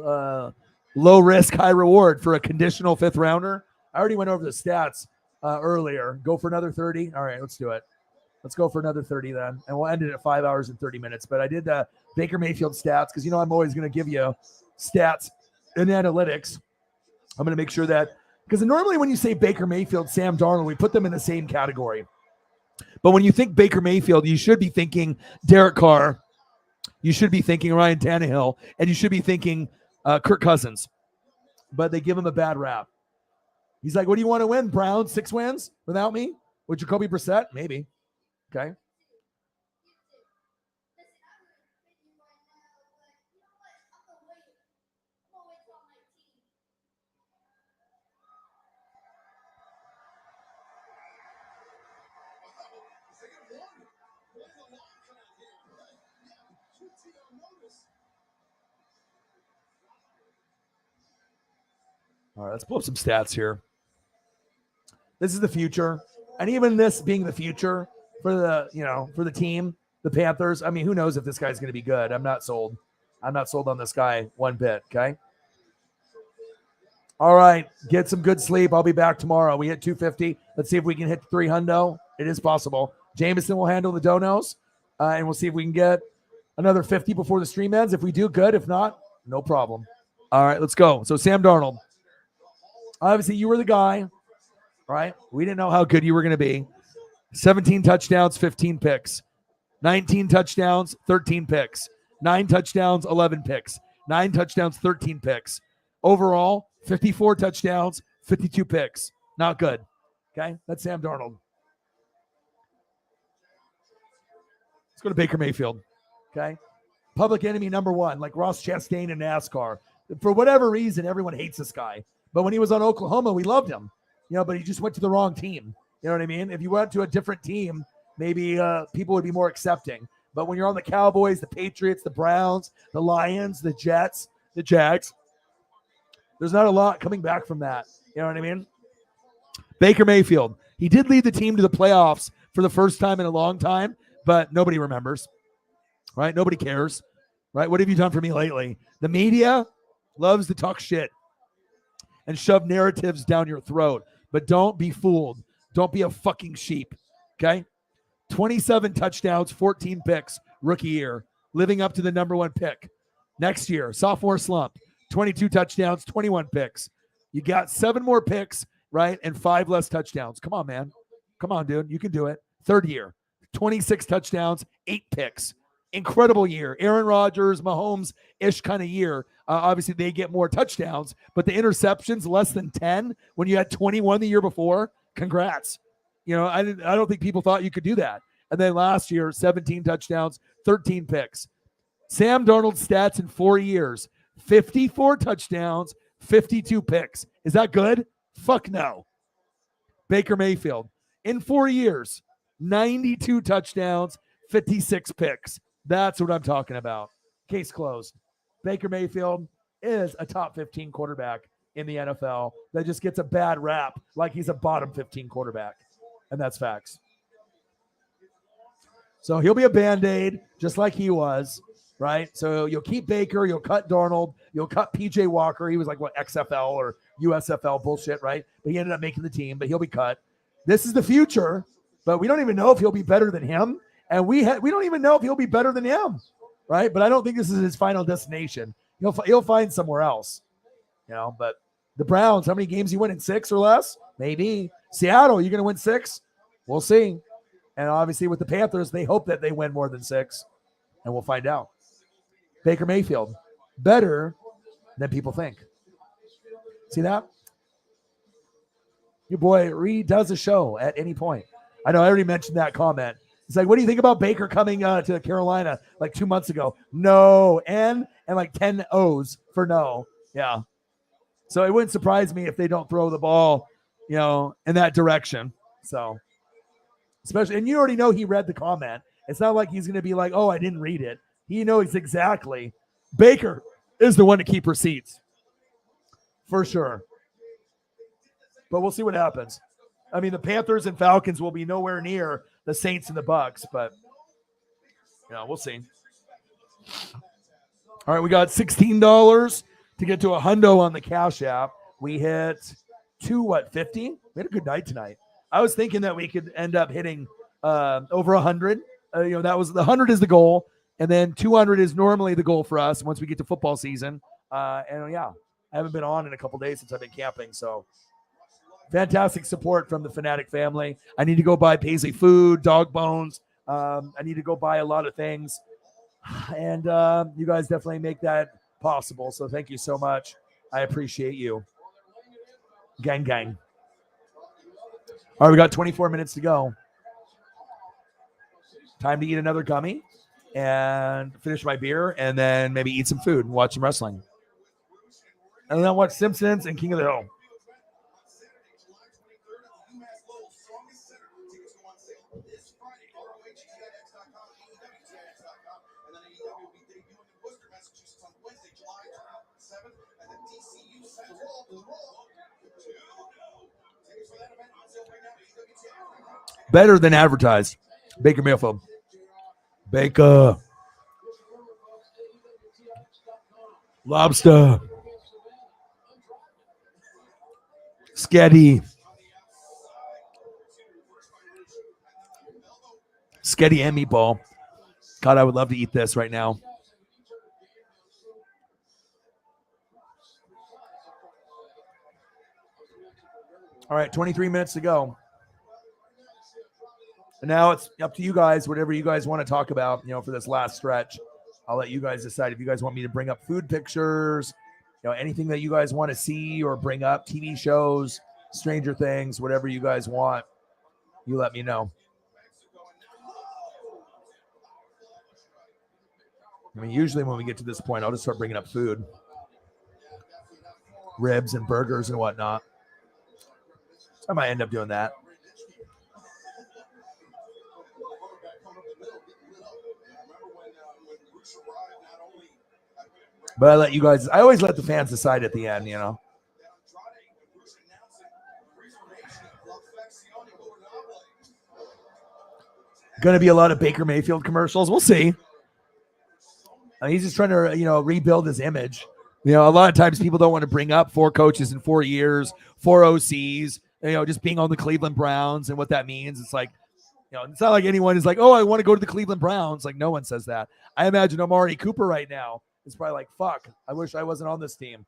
low risk, high reward for a conditional 5th rounder. I already went over the stats earlier. Go for another 30. All right, let's do it. Let's go for another 30 then. And we'll end it at 5 hours and 30 minutes. But I did Baker Mayfield stats, because I'm always going to give you stats and analytics. I'm going to make sure that, because normally when you say Baker Mayfield, Sam Darnold, we put them in the same category. But when you think Baker Mayfield, you should be thinking Derek Carr. You should be thinking Ryan Tannehill. And you should be thinking Kirk Cousins. But they give him a bad rap. He's like, what do you want to win, Browns? 6 wins without me? With Jacoby Brissett? Maybe. Okay. All right, let's pull up some stats here. This is the future. And even this being the future for the team, the Panthers, I mean, who knows if this guy's going to be good? I'm not sold. I'm not sold on this guy one bit, okay? All right, get some good sleep. I'll be back tomorrow. We hit 250. Let's see if we can hit 300. It is possible. Jameson will handle the donos, and we'll see if we can get another 50 before the stream ends. If we do, good. If not, no problem. All right, let's go. So Sam Darnold. Obviously, you were the guy, right? We didn't know how good you were going to be. 17 touchdowns, 15 picks. 19 touchdowns, 13 picks. 9 touchdowns, 11 picks. 9 touchdowns, 13 picks. Overall, 54 touchdowns, 52 picks. Not good. Okay? That's Sam Darnold. Let's go to Baker Mayfield. Okay. Public enemy number one, like Ross Chastain in NASCAR. For whatever reason, everyone hates this guy. But when he was on Oklahoma, we loved him. But he just went to the wrong team. You know what I mean? If you went to a different team, maybe people would be more accepting. But when you're on the Cowboys, the Patriots, the Browns, the Lions, the Jets, the Jags, there's not a lot coming back from that. You know what I mean? Baker Mayfield. He did lead the team to the playoffs for the first time in a long time, but nobody remembers, right? Nobody cares, right? What have you done for me lately? The media loves to talk shit and shove narratives down your throat, but don't be fooled. Don't be a fucking sheep, okay? 27 touchdowns, 14 picks, rookie year, living up to the number one pick. Next year, sophomore slump, 22 touchdowns, 21 picks. You got 7 more picks, right? And 5 less touchdowns. Come on, man. Come on, dude. You can do it. Third year, 26 touchdowns, 8 picks. Incredible year. Aaron Rodgers, Mahomes-ish kind of year. Obviously, they get more touchdowns, but the interceptions, less than 10 when you had 21 the year before. Congrats. I don't think people thought you could do that. And then last year, 17 touchdowns, 13 picks. Sam Darnold's stats in 4 years, 54 touchdowns, 52 picks. Is that good? Fuck no. Baker Mayfield, in 4 years, 92 touchdowns, 56 picks. That's what I'm talking about. Case closed. Baker Mayfield is a top 15 quarterback in the NFL that just gets a bad rap like he's a bottom 15 quarterback. And that's facts. So he'll be a Band-Aid just like he was, right? So you'll keep Baker, you'll cut Darnold, you'll cut PJ Walker. He was like, XFL or USFL bullshit, right? But he ended up making the team, but he'll be cut. This is the future, but we don't even know if he'll be better than him. And we don't even know if he'll be better than him, right? But I don't think this is his final destination. He'll find somewhere else, But the Browns, how many games you win in 6 or less? Maybe. Seattle, you going to win 6? We'll see. And obviously with the Panthers, they hope that they win more than 6, and we'll find out. Baker Mayfield, better than people think. See that? Your boy redoes a show at any point. I know I already mentioned that comment. It's like, what do you think about Baker coming to Carolina like 2 months ago? No, N and like 10 O's for no. Yeah. So it wouldn't surprise me if they don't throw the ball, in that direction. So, especially, and you already know he read the comment. It's not like he's going to be like, oh, I didn't read it. He knows exactly. Baker is the one to keep receipts. For sure. But we'll see what happens. I mean, the Panthers and Falcons will be nowhere near the Saints and the Bucks, but we'll see. All right, we got $16 to get to $100 on the Cash App. We hit 50? We had a good night tonight. I was thinking that we could end up hitting over 100. That was the 100 is the goal, and then 200 is normally the goal for us once we get to football season. I haven't been on in a couple days since I've been camping, so fantastic support from the Fanatic family. I need to go buy Paisley food, dog bones. I need to go buy a lot of things, and you guys definitely make that possible. So thank you so much. I appreciate you. Gang, gang. All right, we got 24 minutes to go. Time to eat another gummy and finish my beer, and then maybe eat some food and watch some wrestling. And then watch Simpsons and King of the Hill. Better than advertised. Baker Mayfield. Baker. Lobster. Sketty. Sketty and meatball. God, I would love to eat this right now. All right, 23 minutes to go. And now it's up to you guys, whatever you guys want to talk about, for this last stretch. I'll let you guys decide if you guys want me to bring up food pictures, anything that you guys want to see or bring up, TV shows, Stranger Things, whatever you guys want, you let me know. I mean, usually when we get to this point, I'll just start bringing up food. Ribs and burgers and whatnot. I might end up doing that. But I let you guys, I always let the fans decide at the end, you know. Going to be a lot of Baker Mayfield commercials. We'll see. He's just trying to, you know, rebuild his image. You know, a lot of times people don't want to bring up 4 coaches in 4 years, 4 OCs, you know, just being on the Cleveland Browns and what that means. It's like, you know, it's not like anyone is like, oh, I want to go to the Cleveland Browns. Like, no one says that. I imagine Amari Cooper right now is probably like, fuck, I wish I wasn't on this team.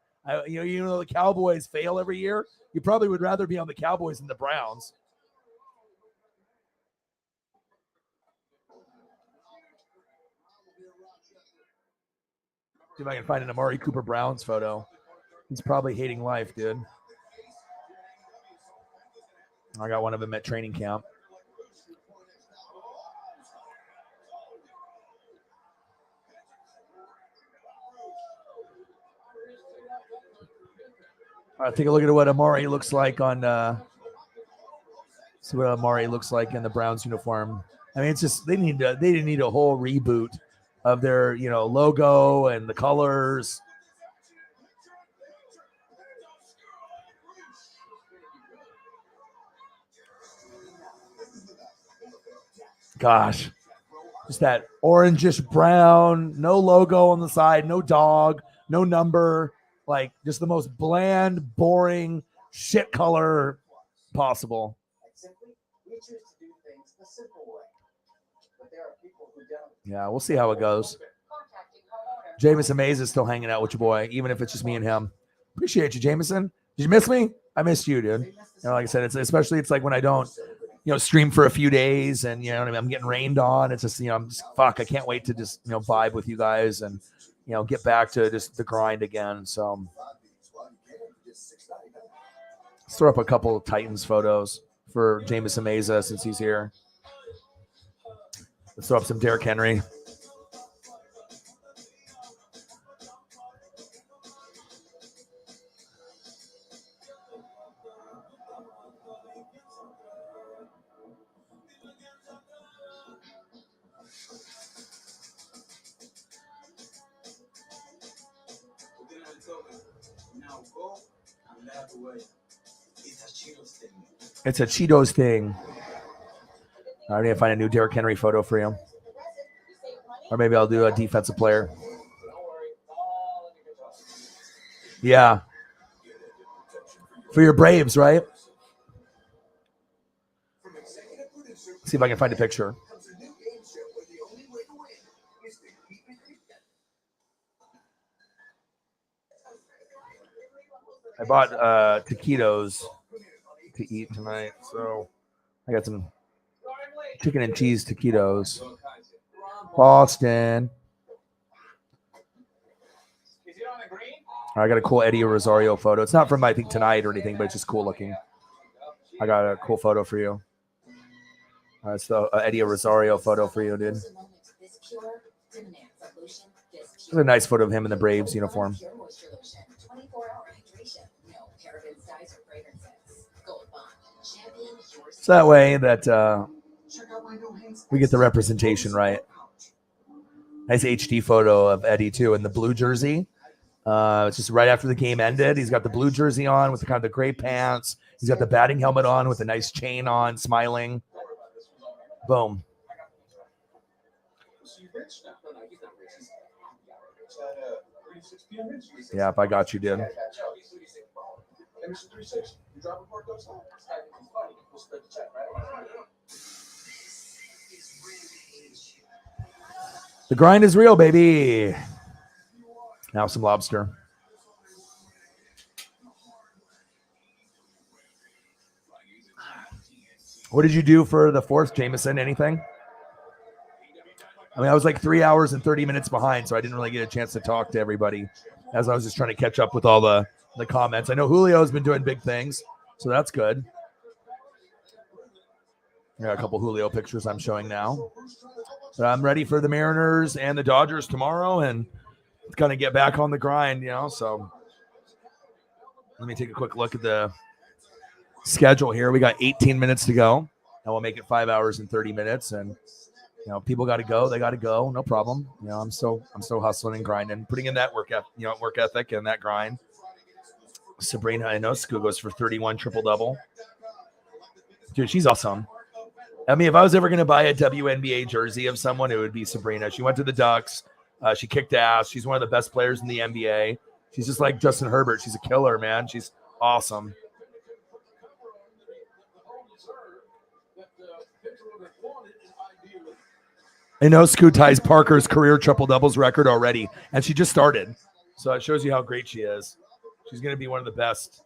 You know, the Cowboys fail every year. You probably would rather be on the Cowboys than the Browns. See if I can find an Amari Cooper Browns photo. He's probably hating life, dude. I got one of them at training camp. All right, take a look at what Amari looks like on. See what Amari looks like in the Browns uniform. I mean, it's just they didn't need a whole reboot of their, you know, logo and the colors. Gosh, just that orangish brown, no logo on the side, no dog, no number, like just the most bland, boring shit color possible. We choose to do things the simple way. But there are people who don't. Yeah, we'll see how it goes. Jameson Mays is still hanging out with your boy, even if it's just me and him. Appreciate you, Jameson. Did you miss me? I missed you, dude. You know, like I said, it's like when I don't, you know, stream for a few days and, you know what I mean, I'm getting rained on. It's just, you know, I'm just, fuck, I can't wait to just, you know, vibe with you guys and, you know, get back to just the grind again. So let's throw up a couple of Titans photos for Jameson Meza since he's here. Let's throw up some Derrick Henry. It's a Cheetos thing. I need to find a new Derrick Henry photo for you. Or maybe I'll do a defensive player. Yeah. For your Braves, right? See if I can find a picture. I bought taquitos to eat tonight, so I got some chicken and cheese taquitos. Boston. I got a cool Eddie Rosario photo. It's not from, I think, tonight or anything, but it's just cool looking. I got a cool photo for you. It's the Eddie Rosario photo for you, dude. It's a nice photo of him in the Braves uniform. So that way that we get the representation right. Nice HD photo of Eddie too in the blue jersey. It's just right after the game ended. He's got the blue jersey on with the kind of the gray pants. He's got the batting helmet on with a nice chain on, smiling. Boom. Yeah, if I got you, dude. The grind is real, baby. Now some lobster. What did you do for the 4th, Jameson? Anything? I mean, I was like 3 hours and 30 minutes behind, so I didn't really get a chance to talk to everybody as I was just trying to catch up with all the comments. I know Julio's been doing big things, so that's good. I got a couple Julio pictures I'm showing now. But I'm ready for the Mariners and the Dodgers tomorrow, and it's going to get back on the grind, So let me take a quick look at the schedule here. We got 18 minutes to go, and we'll make it 5 hours and 30 minutes. And people got to go. They got to go. No problem. I'm still hustling and grinding, putting in that work ethic and that grind. Sabrina Ionescu goes for 31 triple-double. Dude, she's awesome. I mean, if I was ever going to buy a WNBA jersey of someone, it would be Sabrina. She went to the Ducks. She kicked ass. She's one of the best players in the NBA. She's just like Justin Herbert. She's a killer, man. She's awesome. Ionescu ties Parker's career triple-doubles record already, and she just started. So it shows you how great she is. She's going to be one of the best.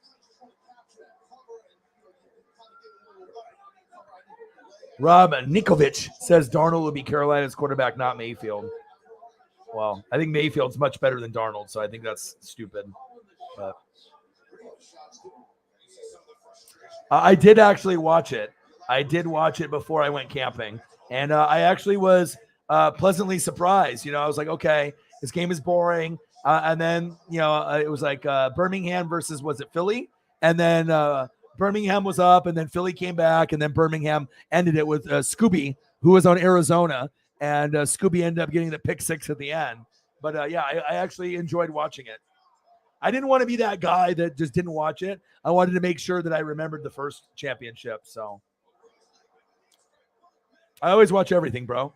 Rob Nikovic says Darnold will be Carolina's quarterback, not Mayfield. Well, I think Mayfield's much better than Darnold, so I think that's stupid. But I did actually watch it. I did watch it before I went camping, and I actually was pleasantly surprised. I was like, okay, this game is boring. And then, it was like Birmingham versus, was it Philly? And then Birmingham was up, and then Philly came back, and then Birmingham ended it with Scooby, who was on Arizona, and Scooby ended up getting the pick six at the end. But, I actually enjoyed watching it. I didn't want to be that guy that just didn't watch it. I wanted to make sure that I remembered the first championship. So I always watch everything, bro.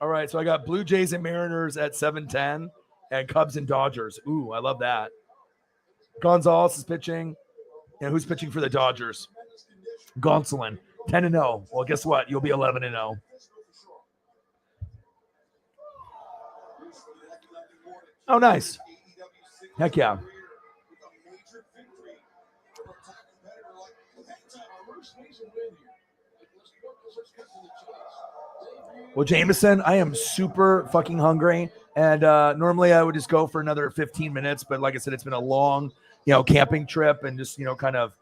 All right, so I got Blue Jays and Mariners at 7:10 and Cubs and Dodgers. Ooh, I love that. Gonzalez is pitching. And who's pitching for the Dodgers? Gonsolin, 10-0. Well, guess what? You'll be 11-0. Oh, nice. Heck yeah. Well, Jameson, I am super fucking hungry. And normally I would just go for another 15 minutes. But like I said, it's been a long, camping trip and just, kind of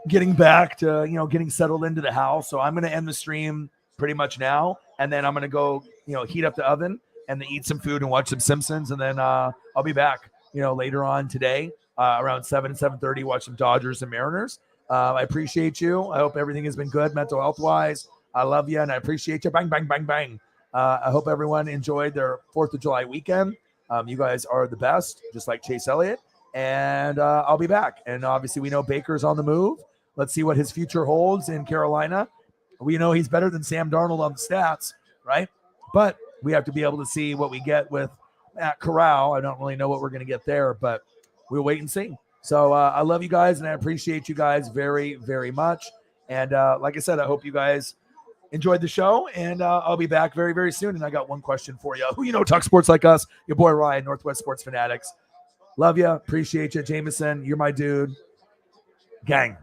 getting back to, getting settled into the house. So I'm going to end the stream pretty much now. And then I'm going to go, heat up the oven and then eat some food and watch some Simpsons. And then I'll be back, later on today around 7:30, watch some Dodgers and Mariners. I appreciate you. I hope everything has been good mental health wise. I love you and I appreciate you. Bang, bang, bang, bang. I hope everyone enjoyed their 4th of July weekend. You guys are the best, just like Chase Elliott. And I'll be back. And obviously we know Baker's on the move. Let's see what his future holds in Carolina. We know he's better than Sam Darnold on the stats, right? But we have to be able to see what we get with Matt Corral. I don't really know what we're going to get there, but we'll wait and see. So I love you guys, and I appreciate you guys very, very much. And like I said, I hope you guys enjoyed the show, and I'll be back very, very soon. And I got one question for you. Who talk sports like us? Your boy Ryan, Northwest Sports Fanatics. Love you. Appreciate you, Jameson. You're my dude. Gang.